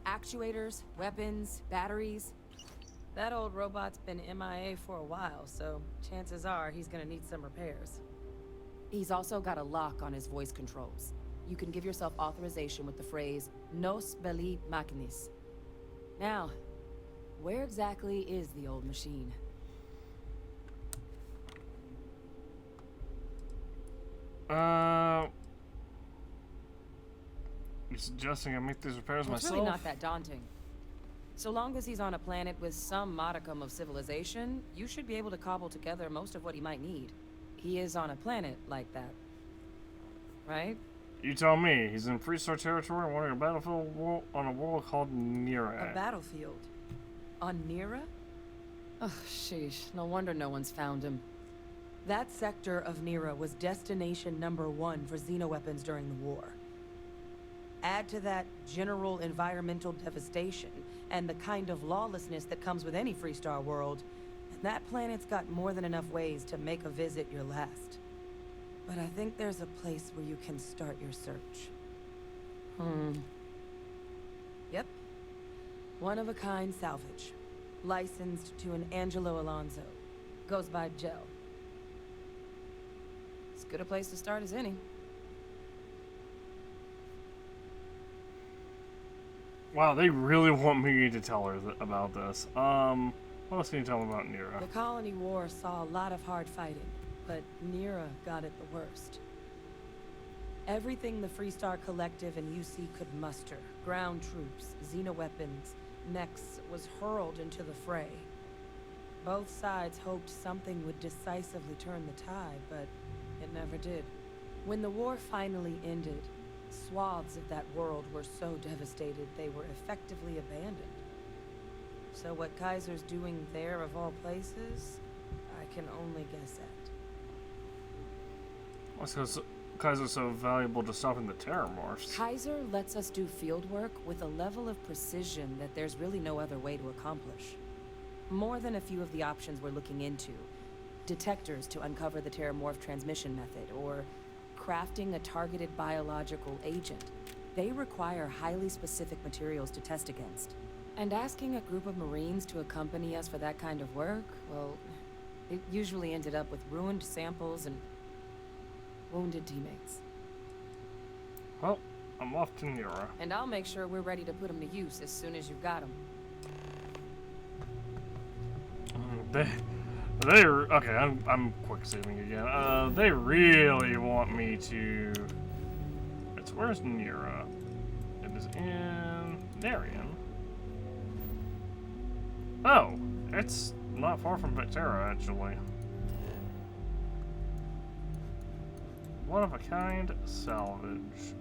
Actuators, weapons, batteries. That old robot's been MIA for a while, so chances are he's gonna need some repairs. He's also got a lock on his voice controls. You can give yourself authorization with the phrase, Nos belli machinis. Now, where exactly is the old machine? You suggesting I make these repairs Well, it's myself? really not that daunting. So long as he's on a planet with some modicum of civilization, you should be able to cobble together most of what he might need. He is on a planet like that. Right? You tell me. He's in Freestar territory wanting a battlefield on a world called Nira. A battlefield? On Nira? Oh, sheesh. No wonder no one's found him. That sector of Nira was destination #1 for xenoweapons during the war. Add to that general environmental devastation and the kind of lawlessness that comes with any Freestar world, and that planet's got more than enough ways to make a visit your last. But I think there's a place where you can start your search. Yep. One-of-a-kind salvage. Licensed to an Angelo Alonso. Goes by Gel. As good a place to start as any. Wow, they really want me to tell her about this. What else can you tell me about Nira? The Colony War saw a lot of hard fighting, but Nira got it the worst. Everything the Freestar Collective and UC could muster, ground troops, xenoweapons, mechs, was hurled into the fray. Both sides hoped something would decisively turn the tide, but it never did. When the war finally ended, swaths of that world were so devastated they were effectively abandoned. So what Kaiser's doing there of all places, I can only guess at. What's because Kaiser's so valuable to stopping the Terramorphs? Kaiser lets us do field work with a level of precision that there's really no other way to accomplish. More than a few of the options we're looking into. Detectors to uncover the Terramorph transmission method, or crafting a targeted biological agent. They require highly specific materials to test against. And asking a group of Marines to accompany us for that kind of work, well, it usually ended up with ruined samples and wounded teammates. Well, I'm off to Nira. And I'll make sure we're ready to put them to use as soon as you've got them. Okay, I'm quick saving again. They really want me to. Where's Nira? It is in Darien. Oh, it's not far from Vectera, actually. One of a kind salvage.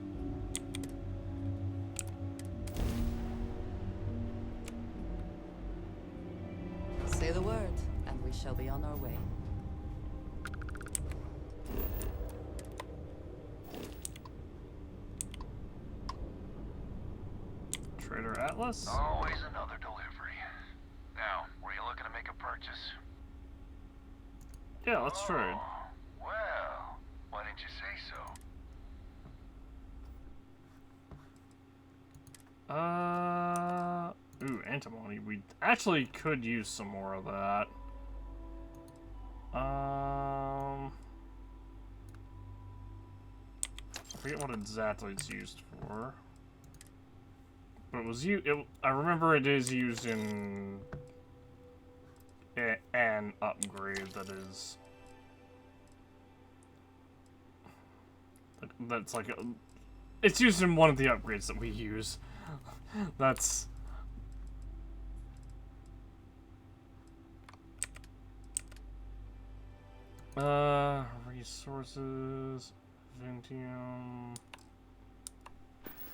Say the word, and we shall be on our way. Trader Atlas? Always another delivery. Now, were you looking to make a purchase? Yeah, let's trade. Well, why didn't you say so? Ooh, antimony. We actually could use some more of that. I forget what exactly it's used for. But it was I remember it is used in an upgrade that is that's like it's used in one of the upgrades that we use. That's resources, Ventium,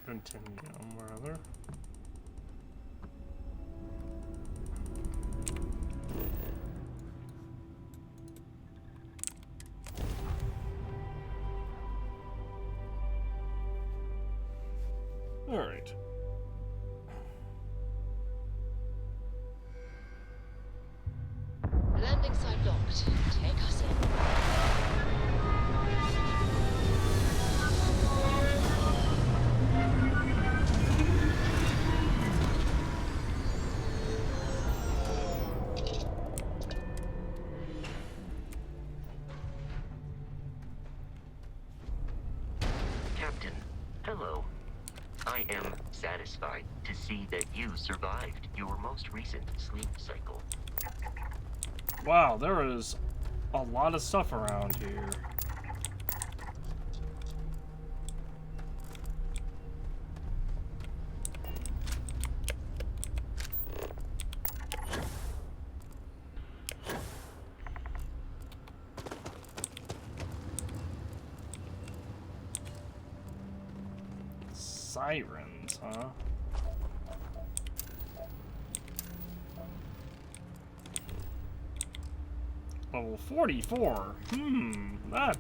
rather. All right. Landing site locked. Take us in. Captain, hello. I am satisfied to see that you survived your most recent sleep cycle. Wow, there is a lot of stuff around here. Sirens, huh? Level 44. That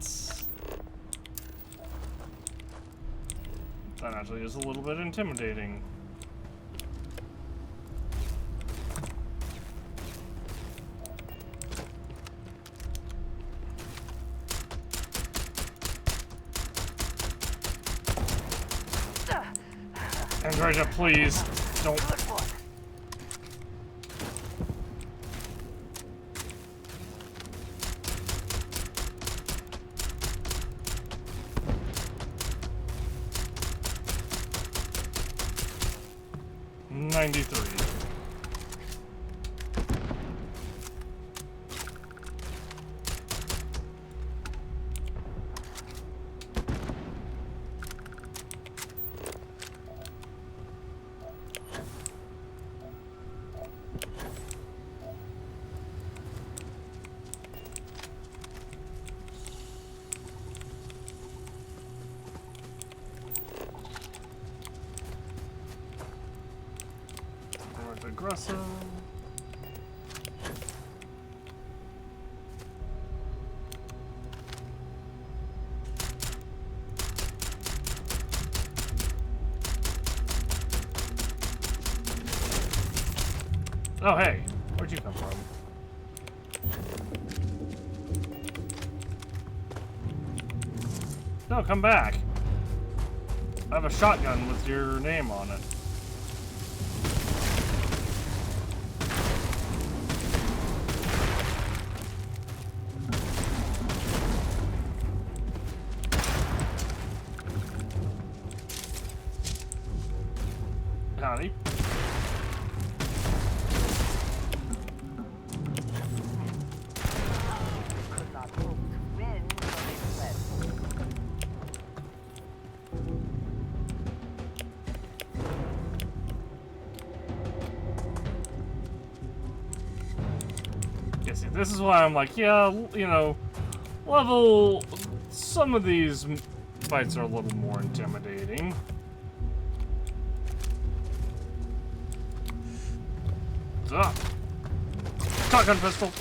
actually is a little bit intimidating. Andrea, please don't. Aggressive. Oh, hey. Where'd you come from? No, come back. I have a shotgun with your name on it. Howdy. Yeah, see, this is why I'm like, yeah, you know, level... Some of these fights are a little more intimidating. Up. Shotgun pistol.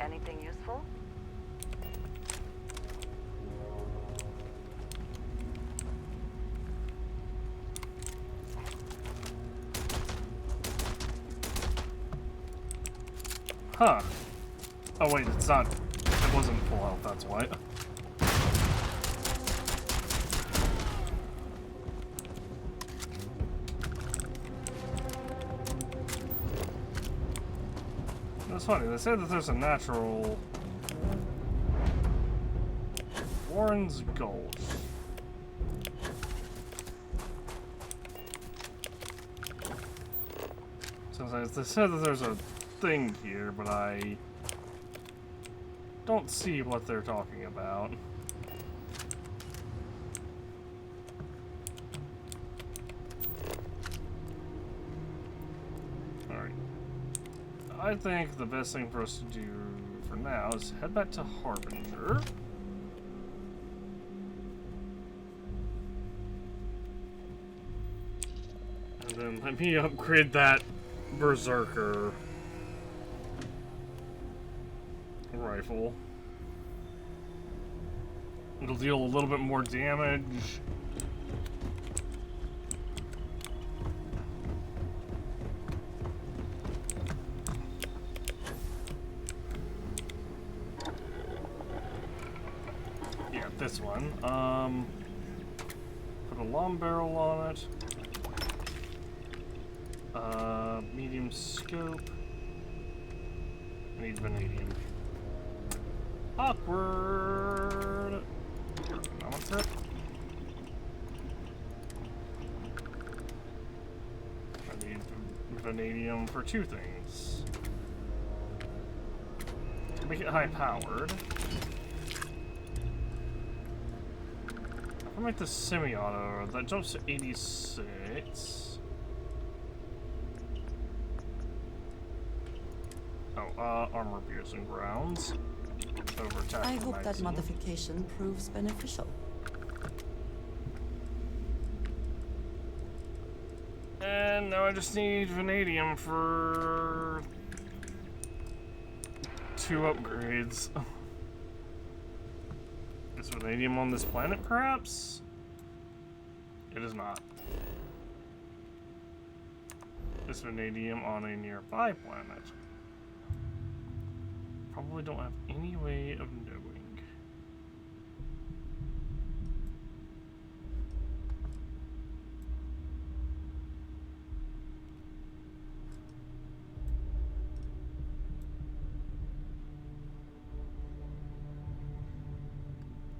Anything useful? Huh. Oh wait, it's not. It wasn't full health, that's why. It's funny, they say that there's a natural Warren's Gulch. So they said that there's a thing here, but I don't see what they're talking about. Alright. I think the best thing for us to do for now is head back to Harbinger. And then let me upgrade that Berserker rifle. It'll deal a little bit more damage. Yeah, this one. Put a long barrel on it. Medium scope. I need vanadium. Awkward. Ergonomic. I need vanadium for two things. To make it high powered. If I make this semi-auto, that jumps to 86. Armor piercing rounds. Over attack. I hope that modification proves beneficial. And now I just need vanadium for 2 upgrades. Is vanadium on this planet, perhaps? It is not. Is vanadium on a nearby planet? Probably don't have any way of knowing.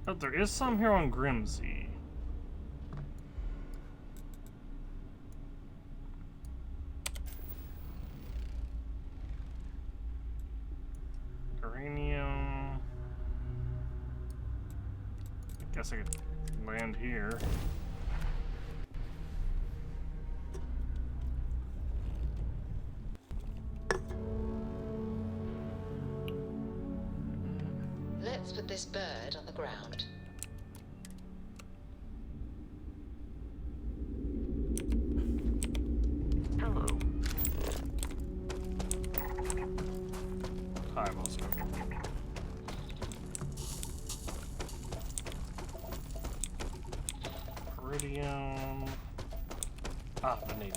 Oh, there is some here on Grimsey. Uranium. I guess I could land here. Let's put this bird on the ground. Hello. Hi, Moscow. Iridium. Vanadium.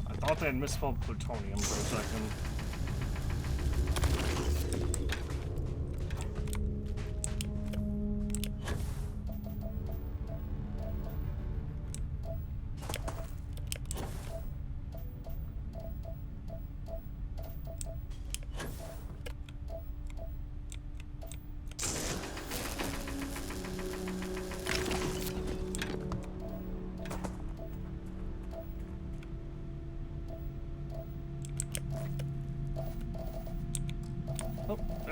I thought they had misspelled plutonium for a second.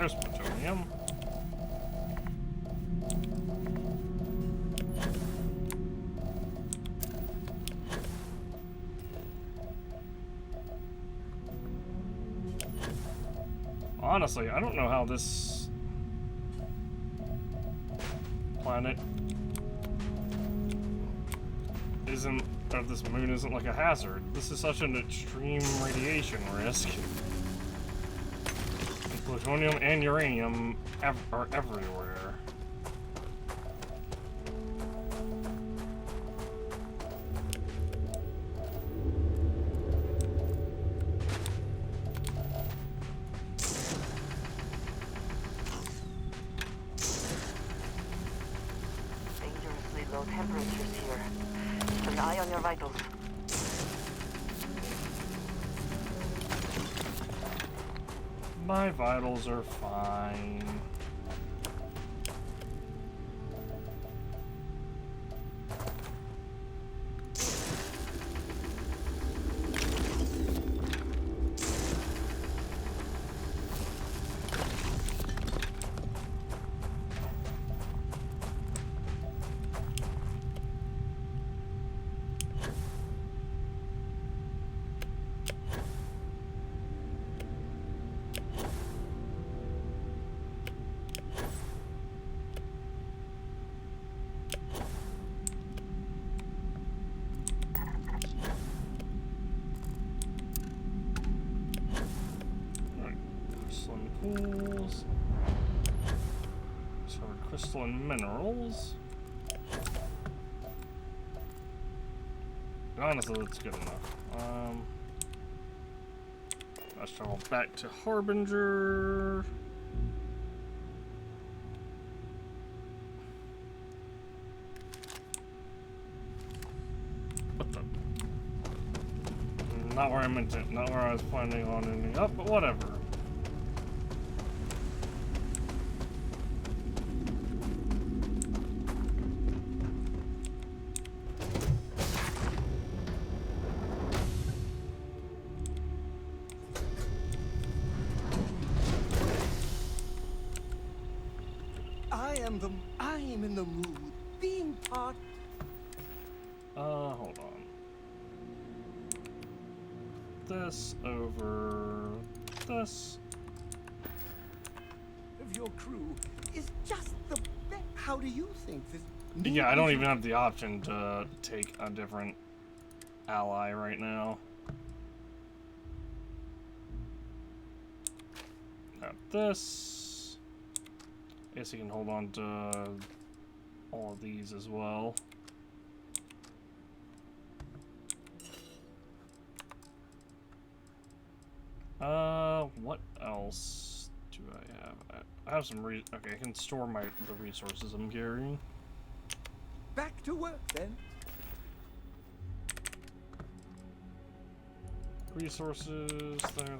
There's plutonium. Honestly, I don't know how this planet isn't, or this moon isn't like a hazard. This is such an extreme radiation risk. And plutonium and uranium are everywhere. Dangerously low temperatures here. Keep an eye on your vitals. My vitals are fine. Pools. Discovered crystalline minerals. Honestly, that's good enough. Let's travel back to Harbinger. What the? Not where I meant it. Not where I was planning on ending up, but whatever. I am in the mood. Being part. Hold on. This over this. Of your crew is just the best. How do you think this? Yeah, I don't even have the option to take a different ally right now. Got this. Guess you can hold on to all of these as well. What else do I have? I have some okay, I can store the resources I'm carrying. Back to work then. Resources, there,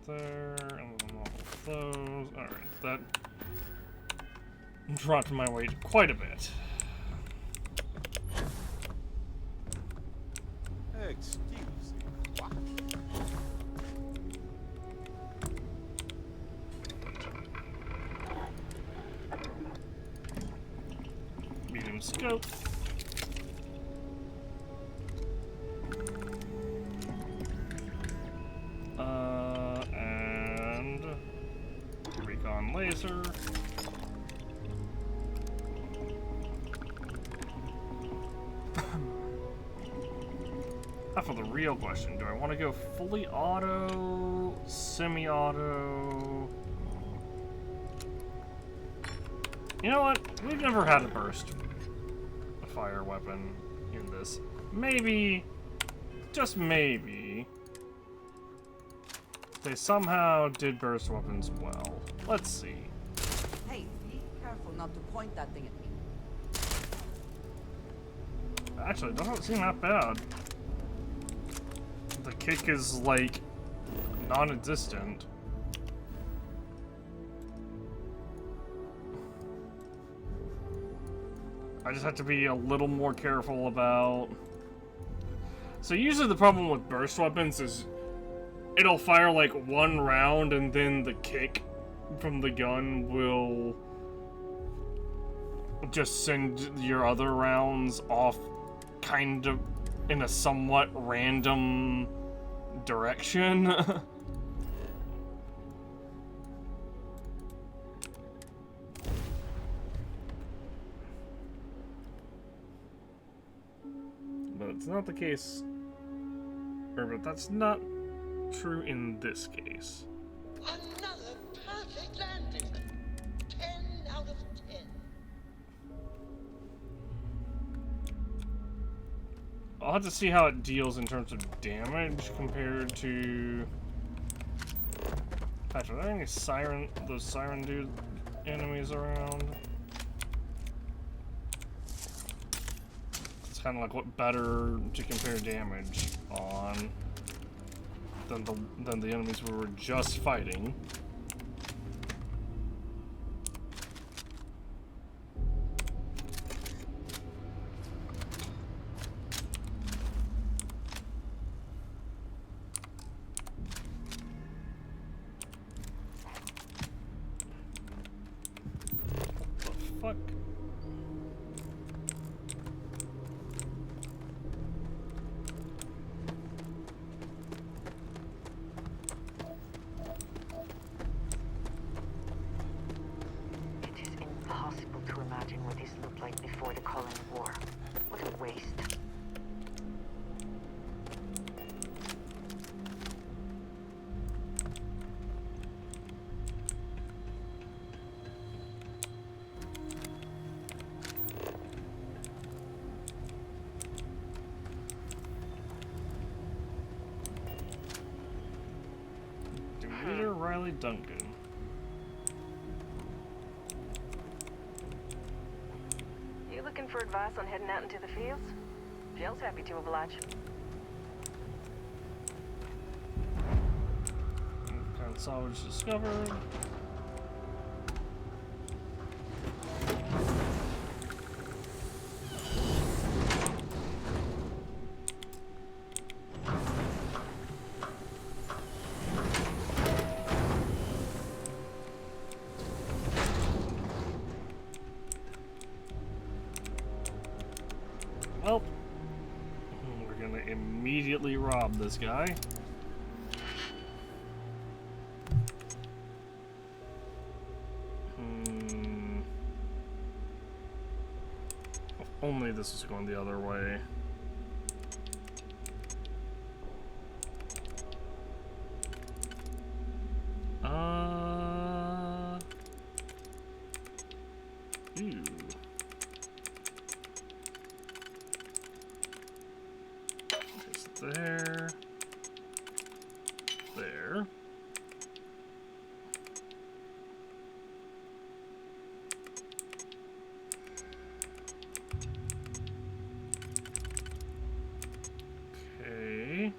and then all of those. Alright, that dropped my weight quite a bit. Excuse me. What? Medium scope. And recon laser. Now for the real question, do I want to go fully auto, semi-auto? You know what? We've never had a burst fire weapon in this. Maybe, just maybe, they somehow did burst weapons well. Let's see. Hey, be careful not to point that thing at me. Actually, it doesn't seem that bad. The kick is, like, non-existent. I just have to be a little more careful about... So usually the problem with burst weapons is it'll fire like one round, and then the kick from the gun will just send your other rounds off kind of in a somewhat random direction. But it's not the case, but that's not true in this case. Another perfect landing. 10 out of 10. I'll have to see how it deals in terms of damage compared to... Patrick, are there any those siren dude enemies around? It's kind of like what better to compare damage on than the enemies we were just fighting. Fuck. It is impossible to imagine what this looked like before the Colony War. What a waste. Demeter Riley Duncan. You looking for advice on heading out into the fields? Jill's happy to oblige. Found salvage discovered. Well, we're gonna immediately rob this guy. If only this was going the other way. Ew. There. There. Okay.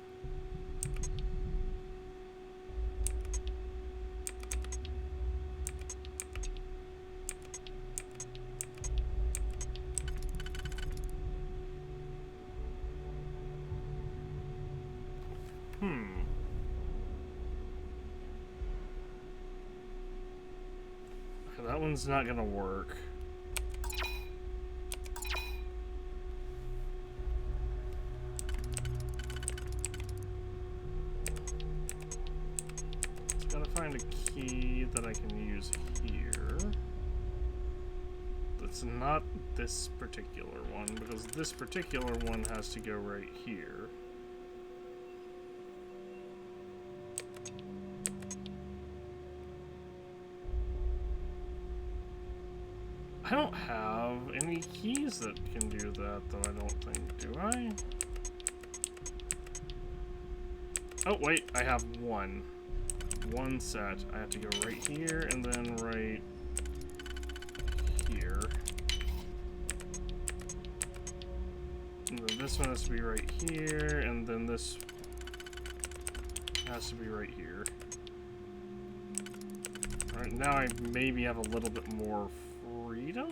Okay, that one's not gonna work. Just gotta find a key that I can use here. That's not this particular one, because this particular one has to go right here. I don't have any keys that can do that, though, I don't think. Do I? Oh, wait, I have one. One set. I have to go right here, and then right here. And then this one has to be right here, and then this has to be right here. Alright, now I maybe have a little bit more freedom?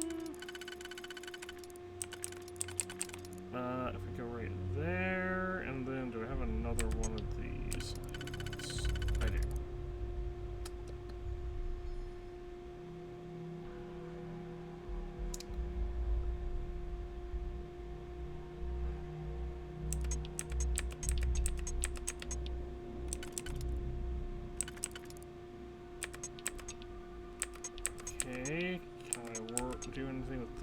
If we go right there, and then do I have another one of these?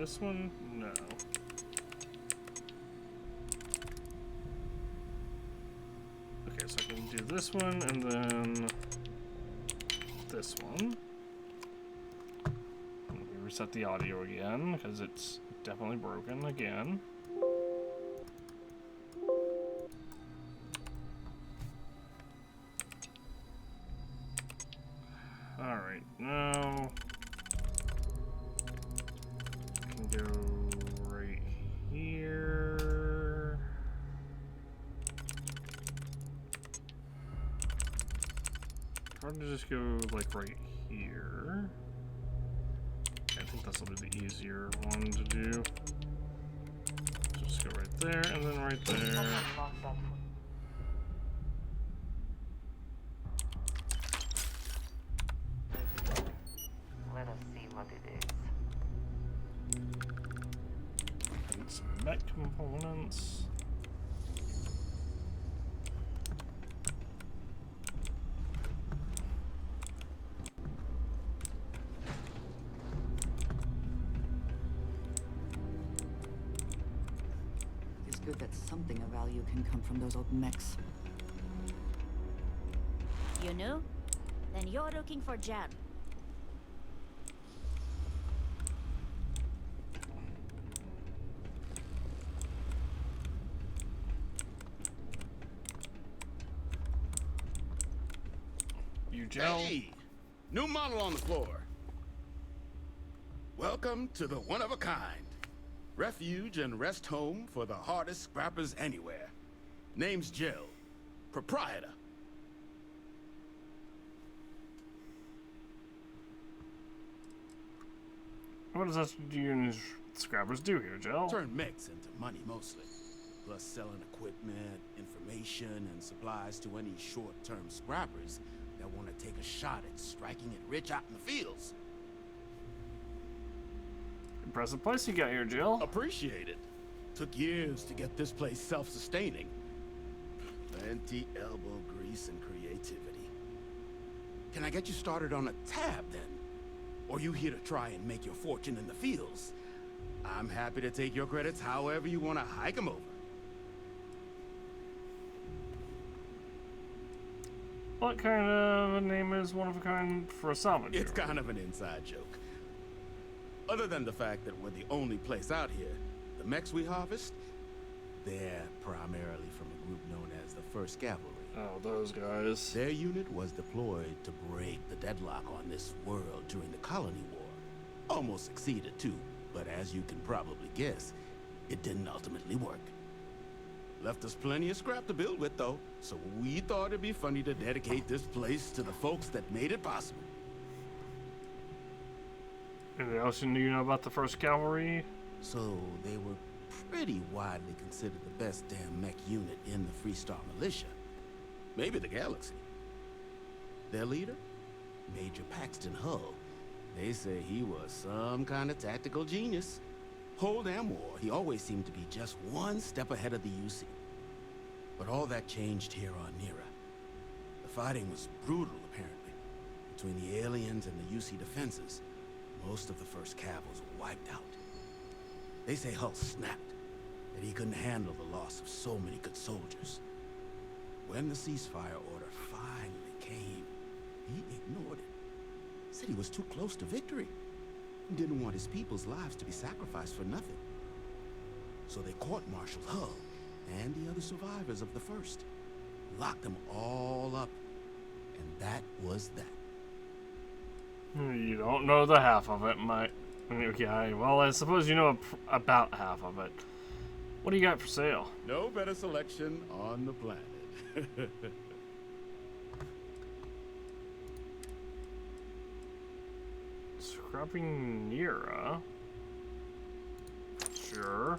this one? No. Okay, so I can do this one and then this one. Let me reset the audio again because it's definitely broken again. Alright, now I can go right here. Hard to just go like right here. I think this will be the easier one to do. Just go right there and then right there. Let us see what it is. And some mech components. It's good that something of value can come from those old mechs. You know? Then you're looking for Jan. You gel. Hey! New model on the floor. Welcome to the one-of-a-kind. Refuge and rest home for the hardest scrappers anywhere. Name's Jill. Proprietor. What does that you and scrappers do here, Jill? Turn mechs into money mostly. Plus selling equipment, information, and supplies to any short-term scrappers that want to take a shot at striking it rich out in the fields. Impressive place you got here, Jill. Appreciate it. Took years to get this place self-sustaining. Plenty elbow grease and creativity. Can I get you started on a tab, then? Or you here to try and make your fortune in the fields? I'm happy to take your credits however you want to hike them over. What kind of a name is one of a kind for a salvage? It's kind of an inside joke. Other than the fact that we're the only place out here, the mechs we harvest, they're primarily from a group known as the 1st Cavalry. Oh, those guys. Their unit was deployed to break the deadlock on this world during the Colony War. Almost succeeded too, but as you can probably guess, it didn't ultimately work. Left us plenty of scrap to build with though, so we thought it'd be funny to dedicate this place to the folks that made it possible. Anything else you know about the 1st Cavalry? So they were pretty widely considered the best damn mech unit in the Freestar Militia. Maybe the galaxy. Their leader? Major Paxton Hull. They say he was some kind of tactical genius. Whole damn war, he always seemed to be just one step ahead of the UC. But all that changed here on Nira. The fighting was brutal, apparently. Between the aliens and the UC defenses, most of the 1st Cav was wiped out. They say Hull snapped, that he couldn't handle the loss of so many good soldiers. When the ceasefire order finally came, he ignored it. Said he was too close to victory. Didn't want his people's lives to be sacrificed for nothing. So they court-martialed Hull and the other survivors of the 1st. Locked them all up. And that was that. You don't know the half of it, Mike. Okay, well, I suppose you know about half of it. What do you got for sale? No better selection on the planet. Scrapping Nira. Sure.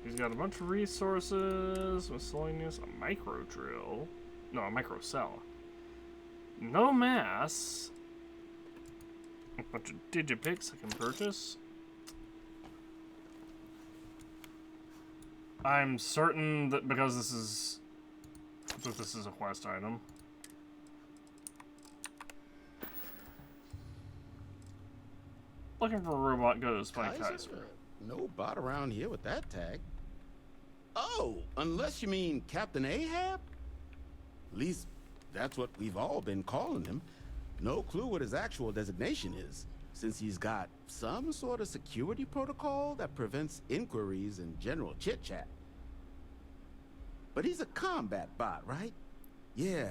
He's got a bunch of resources, miscellaneous, a micro drill. No, a micro cell. No mass. A bunch of digipicks I can purchase. I'm certain that because this is a quest item. looking for a robot goes by Kaiser. No bot around here with that tag. Oh, unless you mean Captain Ahab? At least, that's what we've all been calling him. No clue what his actual designation is, since he's got some sort of security protocol that prevents inquiries and general chit-chat. But he's a combat bot, right? Yeah,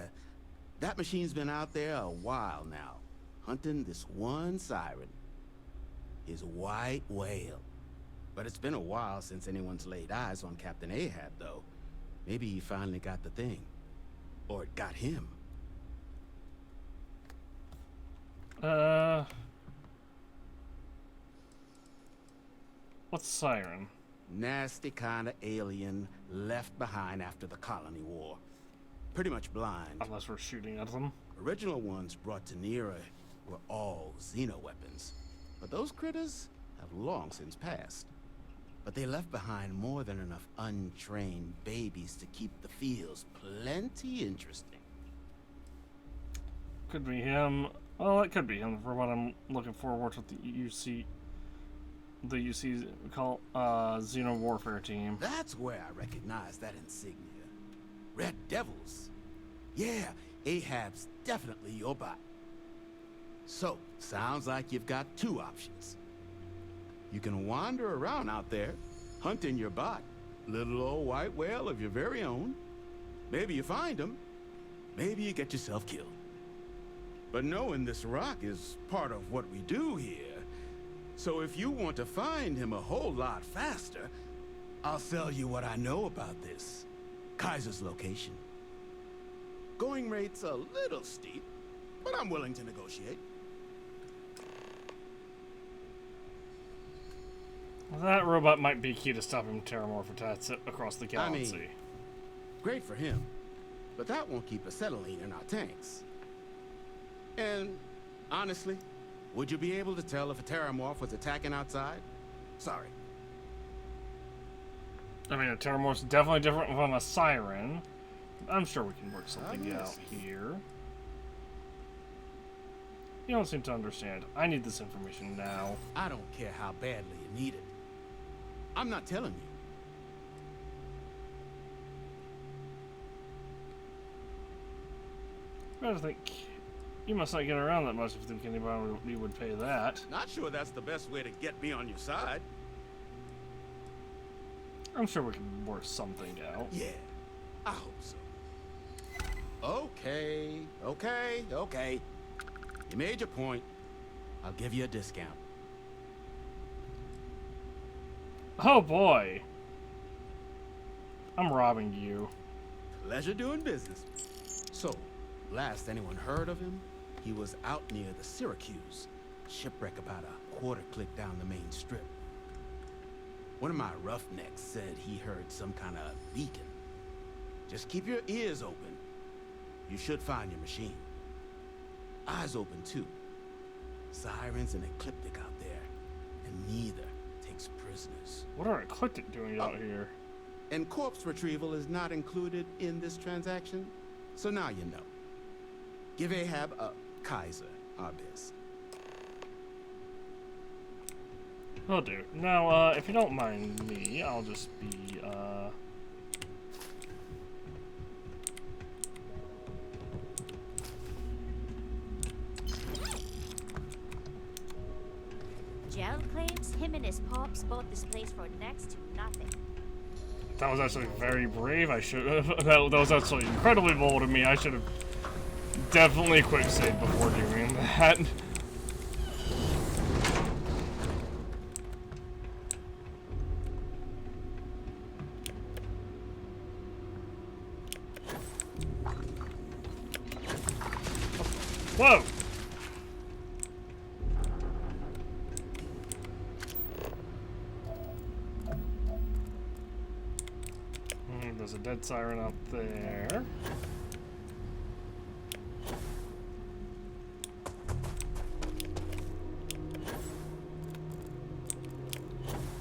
that machine's been out there a while now, hunting this one siren. His white whale. But it's been a while since anyone's laid eyes on Captain Ahab, though. Maybe he finally got the thing. Or it got him. What's Siren? Nasty kind of alien left behind after the colony war. Pretty much blind. Unless we're shooting at them. Original ones brought to Nera were all xeno-weapons. But those critters have long since passed. But they left behind more than enough untrained babies to keep the fields plenty interesting. Could be him. Well, it could be him for what I'm looking for. Works with the UC. The UC call Xeno Warfare team. That's where I recognize that insignia. Red Devils. Yeah, Ahab's definitely your bot. So, sounds like you've got two options. You can wander around out there, hunting your bot, little old white whale of your very own. Maybe you find him, maybe you get yourself killed. But knowing this rock is part of what we do here. So if you want to find him a whole lot faster, I'll sell you what I know about this. Kaiser's location. Going rate's a little steep, but I'm willing to negotiate. That robot might be key to stopping terramorph attacks across the galaxy. I mean, great for him, but that won't keep acetylene in our tanks. And honestly, would you be able to tell if a terramorph was attacking outside? Sorry. I mean, a terramorph's definitely different from a siren. I'm sure we can work something out here. You don't seem to understand. I need this information now. I don't care how badly you need it. I'm not telling you. I think you must not get around that much if you think anybody would pay that. Not sure that's the best way to get me on your side. I'm sure we can work something out. Yeah, I hope so. Okay. You made your point. I'll give you a discount. Oh boy. I'm robbing you. Pleasure doing business. So, last anyone heard of him, he was out near the Syracuse. Shipwreck about a quarter click down the main strip. One of my roughnecks said he heard some kind of beacon. Just keep your ears open. You should find your machine. Eyes open too. Sirens and Ecliptic out there. And neither takes prisoners. What are Ecliptic doing out here? And corpse retrieval is not included in this transaction. So now you know. Give Ahab a Kaiser our best. Will do. Now, if you don't mind me, I'll just be, Gel claims him and his pops bought this place for next to nothing. That was actually very brave. I should have. That was actually incredibly bold of me. I should have definitely quick saved before doing that. Whoa! There's a dead siren up there.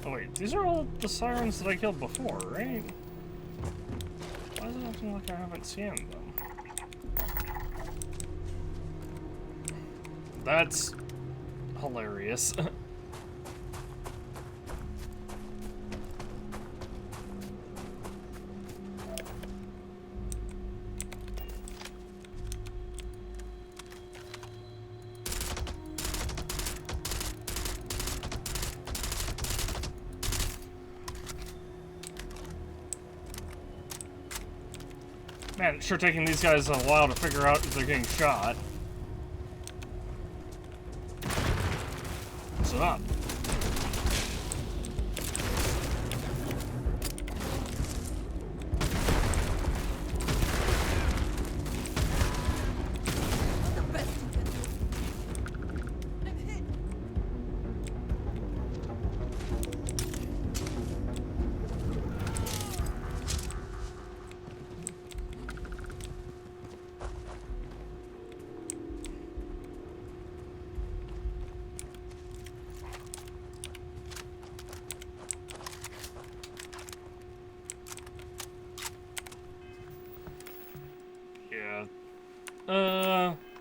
Oh wait, these are all the sirens that I killed before, right? Why does it looking like I haven't seen them? That's hilarious. Man, it's sure taking these guys a while to figure out if they're getting shot. What's up?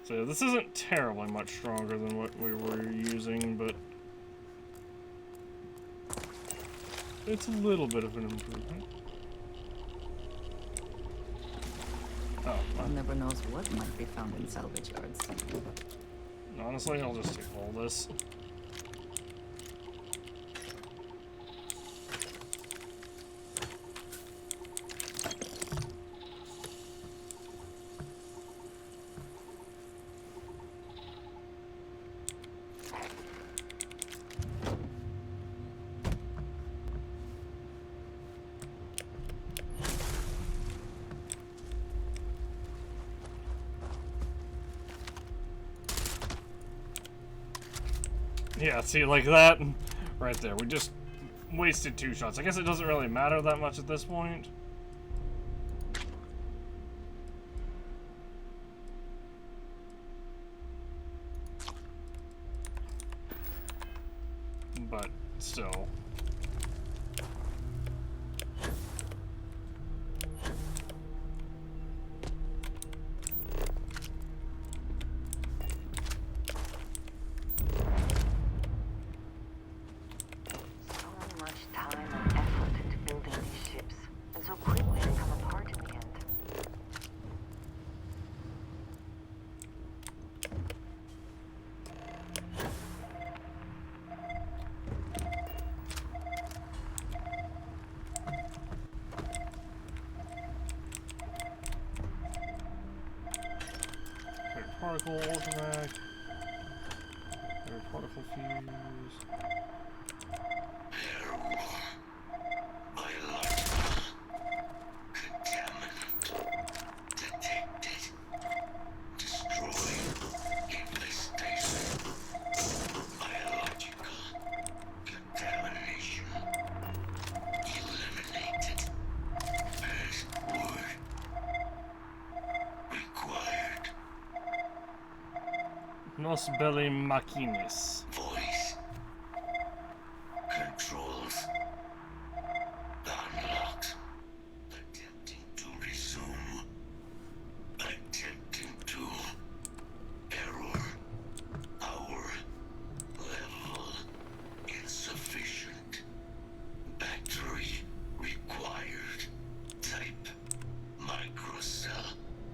So this isn't terribly much stronger than what we were using, but it's a little bit of an improvement. Oh, One never knows what might be found in salvage yards. Honestly, I'll just take all this. Yeah, see, like that, right there. We just wasted 2 shots. I guess it doesn't really matter that much at this point. But still. Particle ultimate. Particle fuse. Nos belli machines. Voice. Controls. Unlocked. Attempting to resume. Attempting to. Error. Power. Level. Insufficient. Battery. Required. Type. Microcell.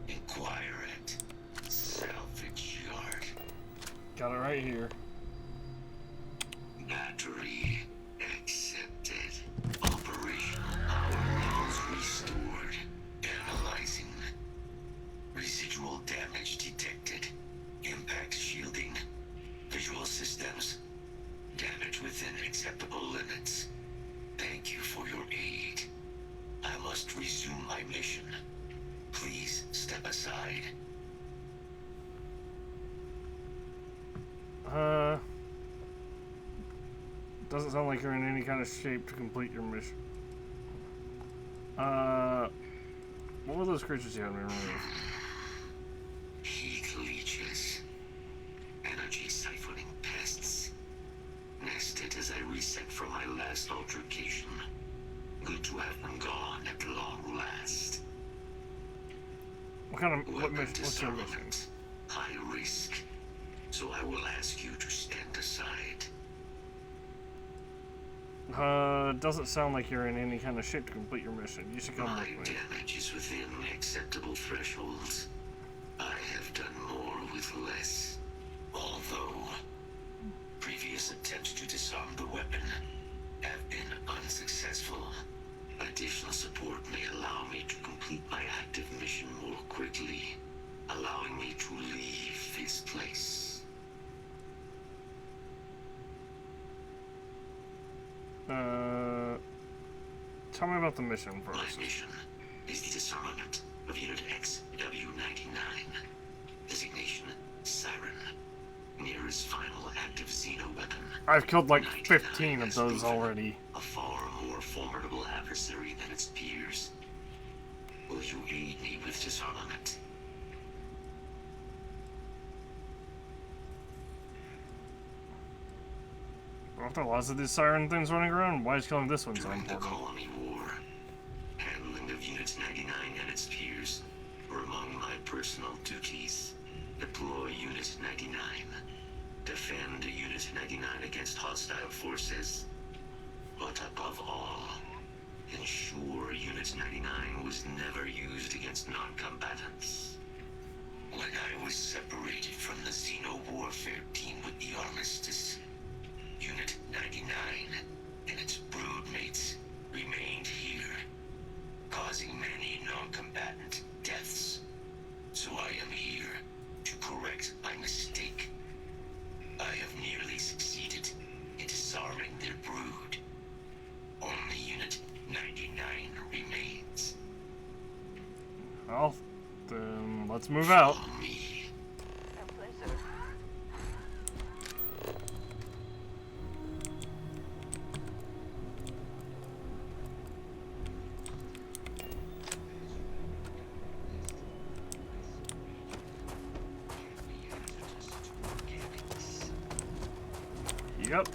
Inquire at. Salvage yard. Got it right here. Battery accepted. Operational power levels restored. Analyzing. Residual damage detected. Impact shielding. Visual systems. Damage within acceptable limits. Thank you for your aid. I must resume my mission. Please step aside. Doesn't sound like you're in any kind of shape to complete your mission. What were those creatures you had me remove? Heat leeches. Energy siphoning pests. Nested as I reset from my last altercation. Good to have them gone at long last. What kind of, what's your mission? High risk. So I will ask you to stand aside. Doesn't sound like you're in any kind of shape to complete your mission. You should come with me. My damage is within acceptable thresholds. I have done more with less. Although, previous attempts to disarm the weapon have been unsuccessful. Additional support may allow me to complete my active mission the mission first. My mission is the disarmament of Unit XW-99. Designation, Siren. Nearest final active Xeno weapon. I've killed like 15 of those already. A far more formidable adversary than its peers. Will you aid me with disarmament? After lots of these siren things running around, why is killing this one so important? During the Colony War, handling of Unit 99 and its peers were among my personal duties. Deploy Unit 99. Defend Unit 99 against hostile forces. But above all, ensure Unit 99 was never used against non-combatants. When I was separated from the Xeno warfare team with the Armistice, Unit 99 and its broodmates remained here, causing many non-combatant deaths. So I am here to correct my mistake. I have nearly succeeded in disarming their brood. Only Unit 99 remains. Well, then let's move out. Yep.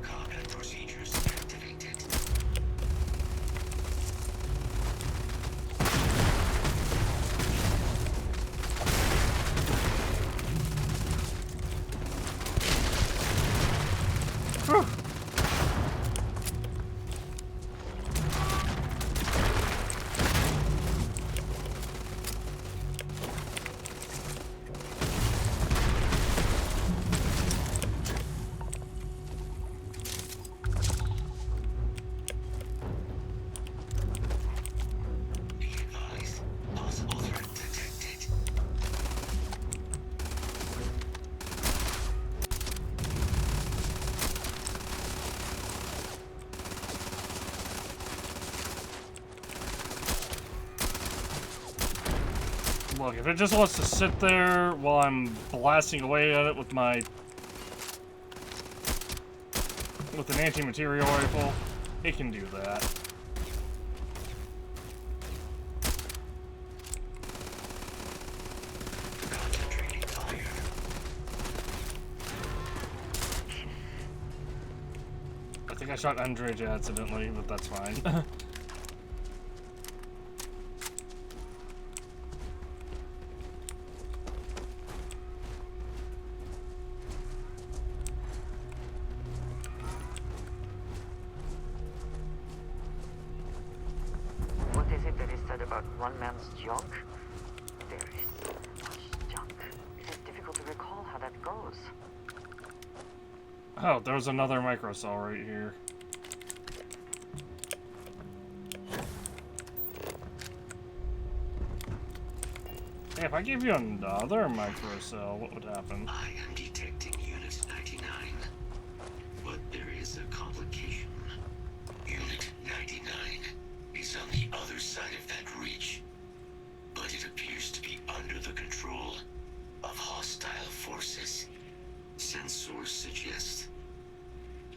Combat procedures activated. Look, if it just wants to sit there while I'm blasting away at it with an anti-material rifle, it can do that. I think I shot Andrej accidentally, but that's fine. What is it that is said about one man's junk? There is so much junk. It is difficult to recall how that goes. Oh, there's another microcell right here. Hey, if I give you another microcell, what would happen? I am detecting Unit 99, but there is a complication. Unit 99 is on the other side of that reach, but it appears to be under the control of hostile forces. Sensors suggest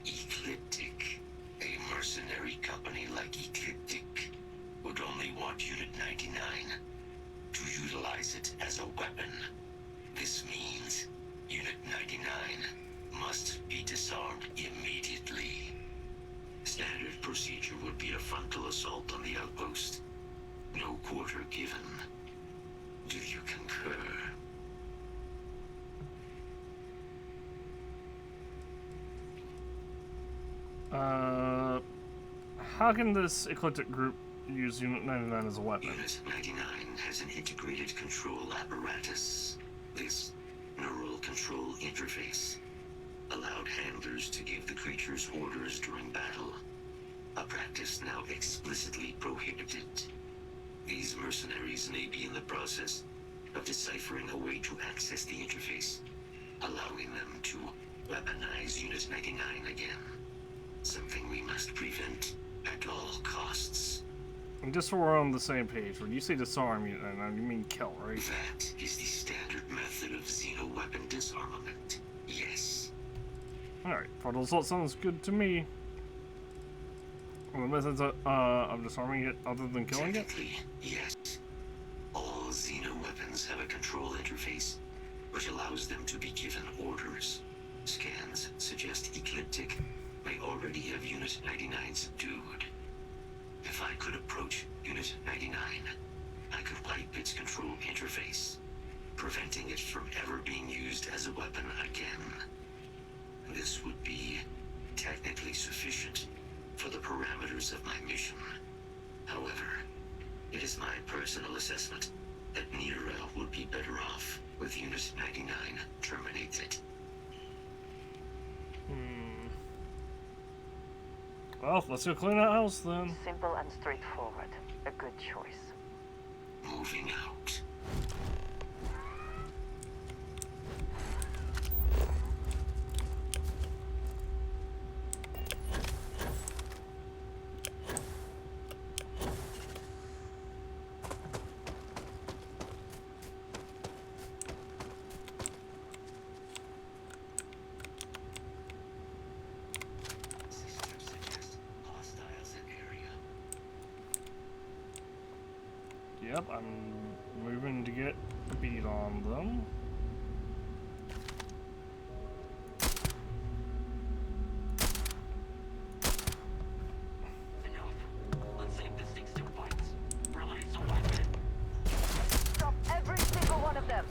Ecliptic, a mercenary company like Ecliptic, would only want Unit 99 to utilize it as a weapon. This means Unit 99 must be disarmed immediately. Standard procedure would be a frontal assault on the outpost. No quarter given. Do you concur? How can this eclectic group use Unit 99 as a weapon? Unit 99 has an integrated control apparatus. This neural control interface allowed handlers to give the creatures orders during battle, a practice now explicitly prohibited. These mercenaries may be in the process of deciphering a way to access the interface, allowing them to weaponize Unit 99 again. Something we must prevent at all costs. And just so we're on the same page, when you say disarm, you mean kill, right? That is the standard method of xeno-weapon disarmament. Yes. Alright, that sounds good to me. The methods of disarming it other than killing it? Yes. All xeno-weapons have a control interface, which allows them to be given orders. Scans suggest Ecliptic may already have Unit 99 subdued. If I could approach Unit 99, I could wipe its control interface, preventing it from ever being used as a weapon again. This would be technically sufficient for the parameters of my mission. However, it is my personal assessment that Nira would be better off with Unit 99 terminated. Well, let's go clean that house then. Simple and straightforward. A good choice. Moving out. Yep, I'm moving to get beat on them. Stop every single one of them.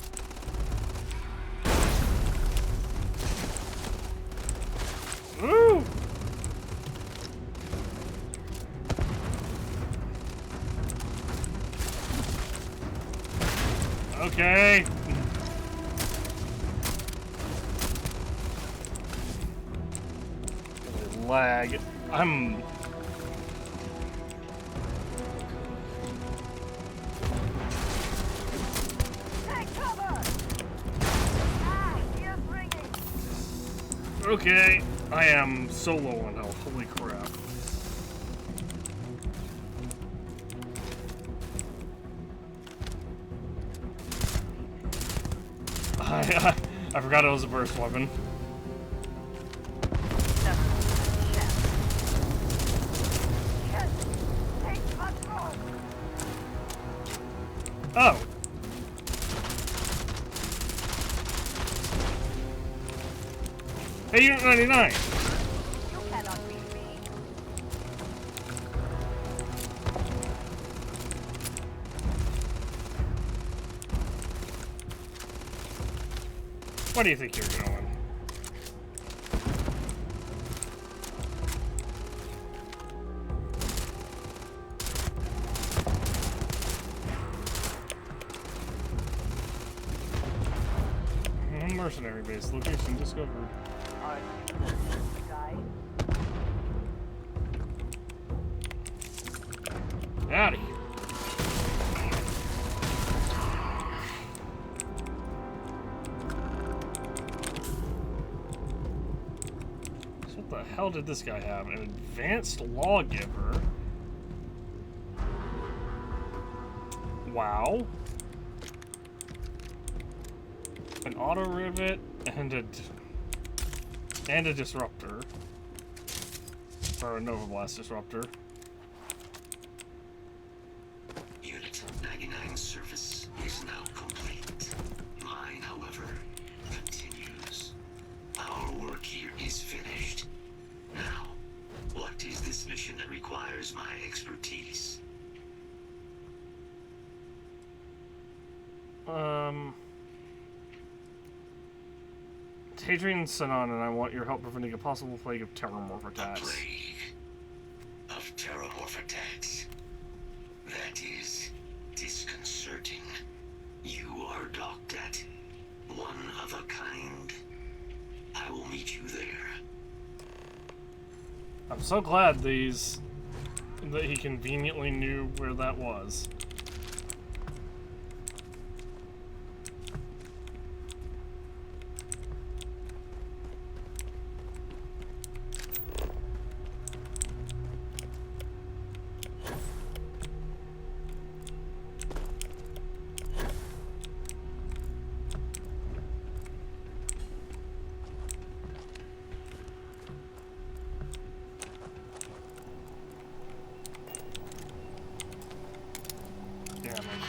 Woo! Okay. Lag. I'm... Take cover! Ah, you're bringing. Okay. I am so low on health. Holy crap. I forgot it was a burst weapon. Oh. Hey, Unit 99. You cannot beat me. Where do you think you're going? Mercenary base location discovered. Howdy. So what the hell did this guy have? An advanced lawgiver. Wow. An auto rivet and a disruptor. Or a Nova Blast disruptor. Unit 99 service is now complete. Mine, however, continues. Our work here is finished. Now, what is this mission that requires my expertise? Hadrian Sanan and I want your help preventing a possible plague of terramorph attacks. A plague of terramorph attacks. That is disconcerting. You are docked at one of a kind. I will meet you there. I'm so glad that he conveniently knew where that was.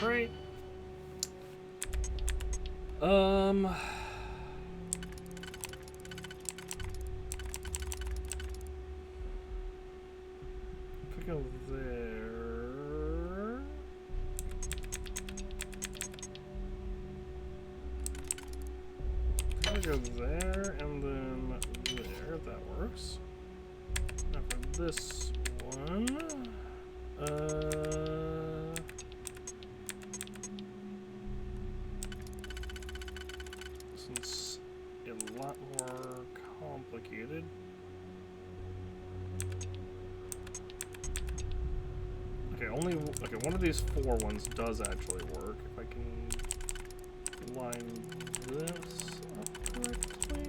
Great. If we go there. If we go there and then there, that works. Now for this one, since a lot more complicated. Okay, one of these 4 ones does actually work. If I can line this up correctly.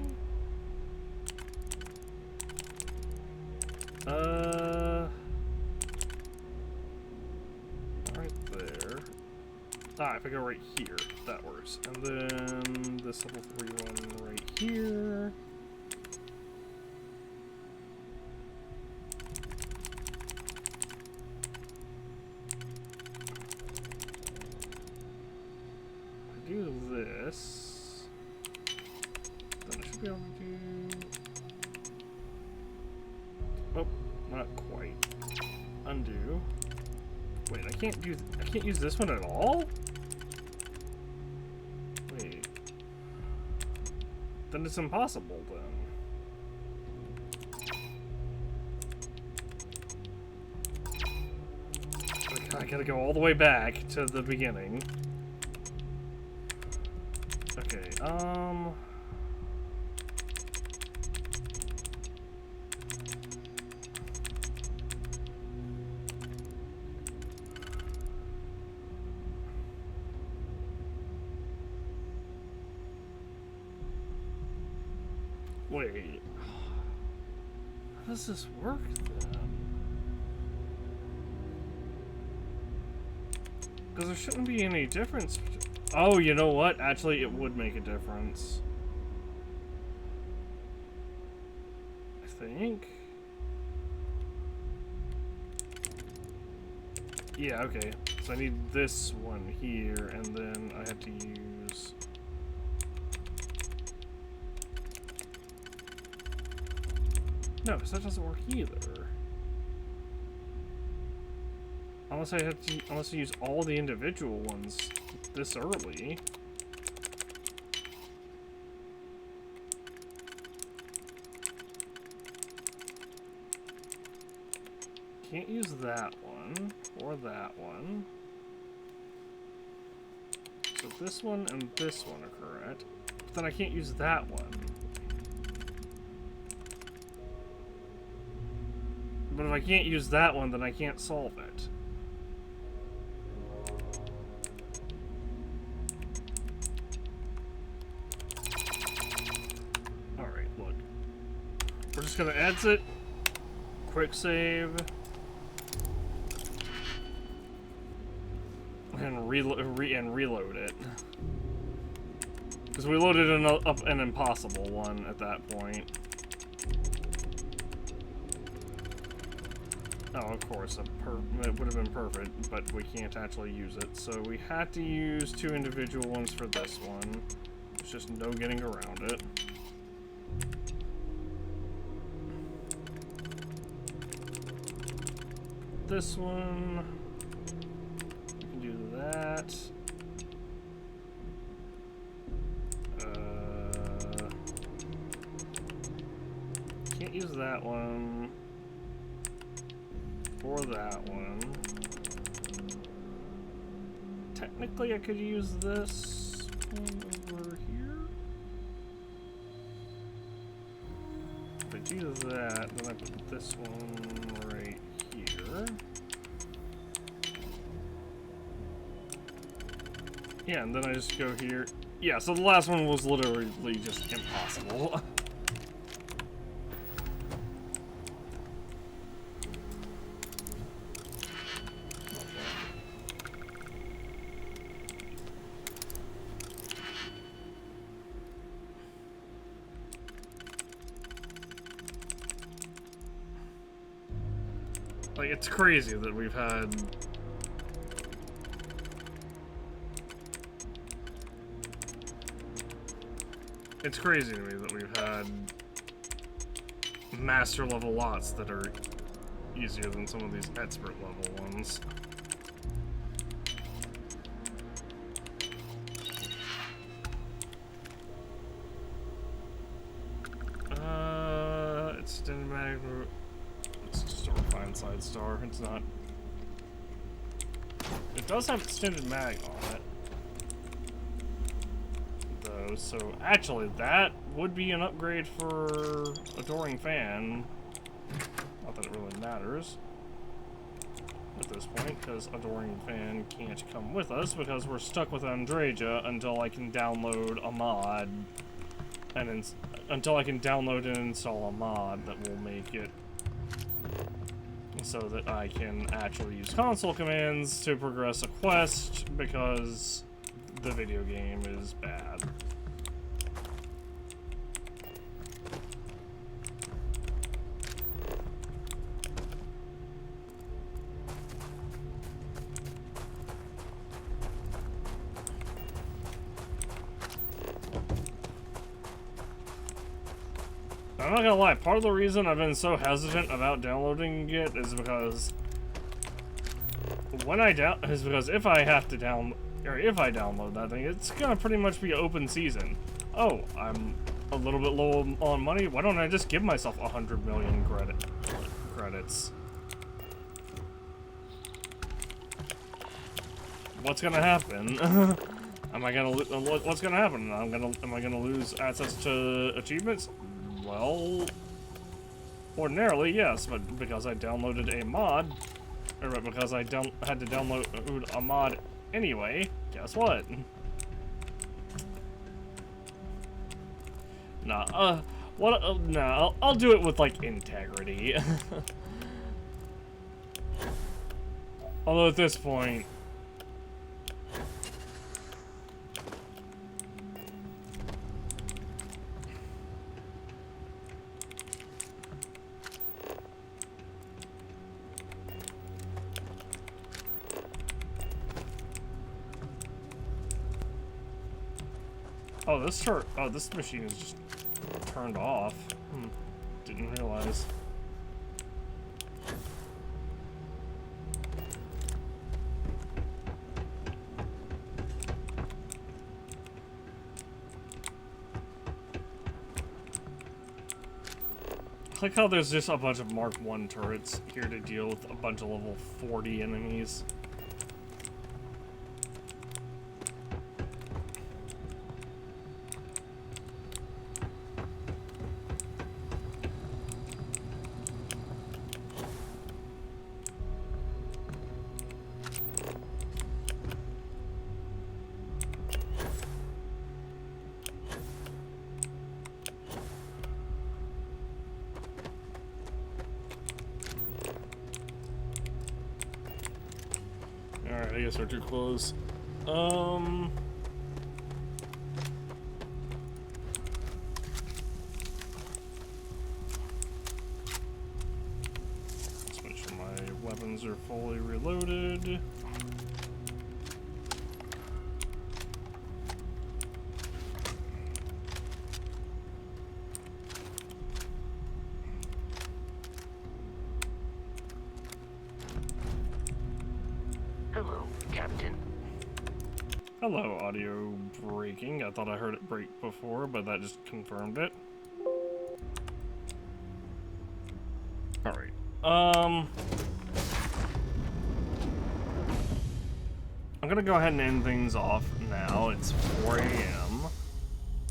Right there. If I go right here, that works. And then this level 3 one right here. Do this, then I should be able to do. Oh, not quite. Undo. Wait, I can't use this one at all? Wait. Then it's impossible then. I gotta go all the way back to the beginning. Okay, wait. How does this work then? Because there shouldn't be any difference. Oh, you know what? Actually, it would make a difference. I think. Yeah, okay. So I need this one here, and then I have to use... No, because that doesn't work either. Unless I have to, unless I use all the individual ones this early. Can't use that one or that one. So this one and this one are correct. But then I can't use that one. But if I can't use that one, then I can't solve it. Alright, look. We're just gonna exit, quick save, and reload it. Because we loaded up an impossible one at that point. Oh, of course, it would have been perfect, but we can't actually use it. So we had to use 2 individual ones for this one. There's just no getting around it. This one, we can do that. Can't use that one. For that one. Technically, I could use this one over here. do that, then I put this one right here. Yeah, and then I just go here. Yeah, so the last one was literally just impossible. Like, it's crazy that we've had... It's crazy to me that we've had master level lots that are easier than some of these expert level ones. Extended mag. It's just a refined side star. It's not. It does have extended mag on it, though. So actually, that would be an upgrade for Adoring Fan. Not that it really matters at this point, because Adoring Fan can't come with us because we're stuck with Andreja until I can download a mod, and until I can download and install a mod that will make it so that I can actually use console commands to progress a quest, because the video game is bad. I'm not gonna lie, part of the reason I've been so hesitant about downloading it is because if I have to if I download that thing, it's gonna pretty much be open season. Oh, I'm a little bit low on money. Why don't I just give myself 100 million credits? What's gonna happen? What's gonna happen? Am I gonna lose access to achievements? Well, ordinarily, yes, but because I downloaded a mod, or because I had to download a mod anyway, guess what? Nah, nah, I'll do it with, like, integrity. Although at this point... Oh, this machine is just turned off. Didn't realize. I like how there's just a bunch of Mark 1 turrets here to deal with a bunch of level 40 enemies. Alright, I guess we're too close. Let's make sure my weapons are fully reloaded. Hello, Captain. Hello, audio breaking. I thought I heard it break before, but that just confirmed it. Alright. I'm gonna go ahead and end things off now. It's 4 AM.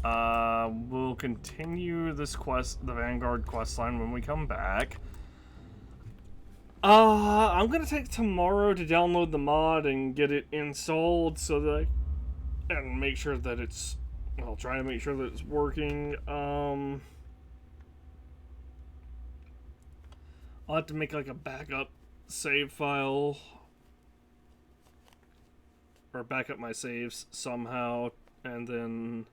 We'll continue this quest, the Vanguard quest line, when we come back. I'm gonna take tomorrow to download the mod and get it installed so that and make sure that it's, well, try to make sure that it's working. I'll have to make like a backup save file or back up my saves somehow, and then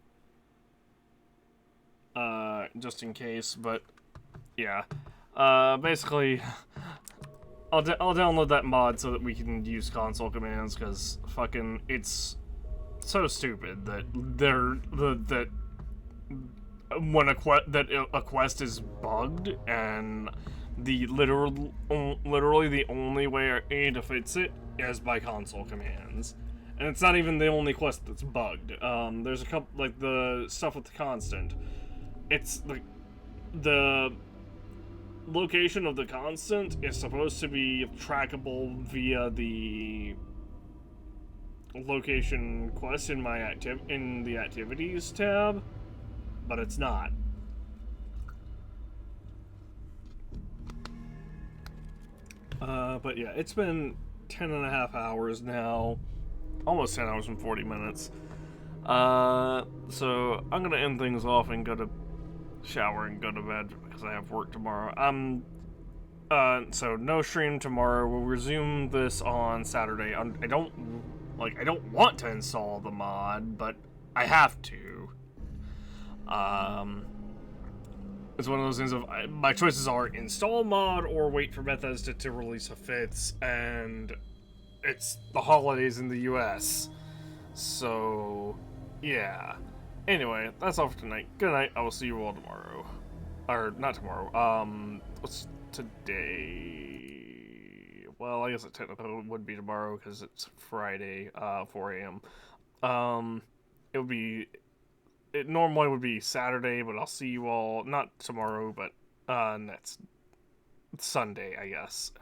just in case. But yeah, basically I'll download that mod so that we can use console commands, because fucking it's so stupid that that when a quest is bugged, and the literally the only way to fix it is by console commands. And it's not even the only quest that's bugged. There's a couple, like the stuff with the constant. It's the location of the constant is supposed to be trackable via the location quest in my in the activities tab, but it's not. But yeah, it's been 10.5 hours now, almost 10 hours and 40 minutes. So I'm gonna end things off and go to shower and go to bed because I have work tomorrow. So no stream tomorrow. We'll resume this on Saturday. I don't want to install the mod, but I have to. It's one of those things of my choices are install mod or wait for Bethesda to release a fix, and it's the holidays in the US. So yeah. Anyway, that's all for tonight. Good night. I will see you all tomorrow. Or not tomorrow. What's today? Well, I guess it technically would be tomorrow because it's Friday, 4 a.m. It normally would be Saturday, but I'll see you all, not tomorrow, but next Sunday, I guess.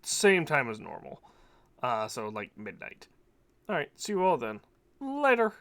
Same time as normal. So like midnight. Alright, see you all then. Later.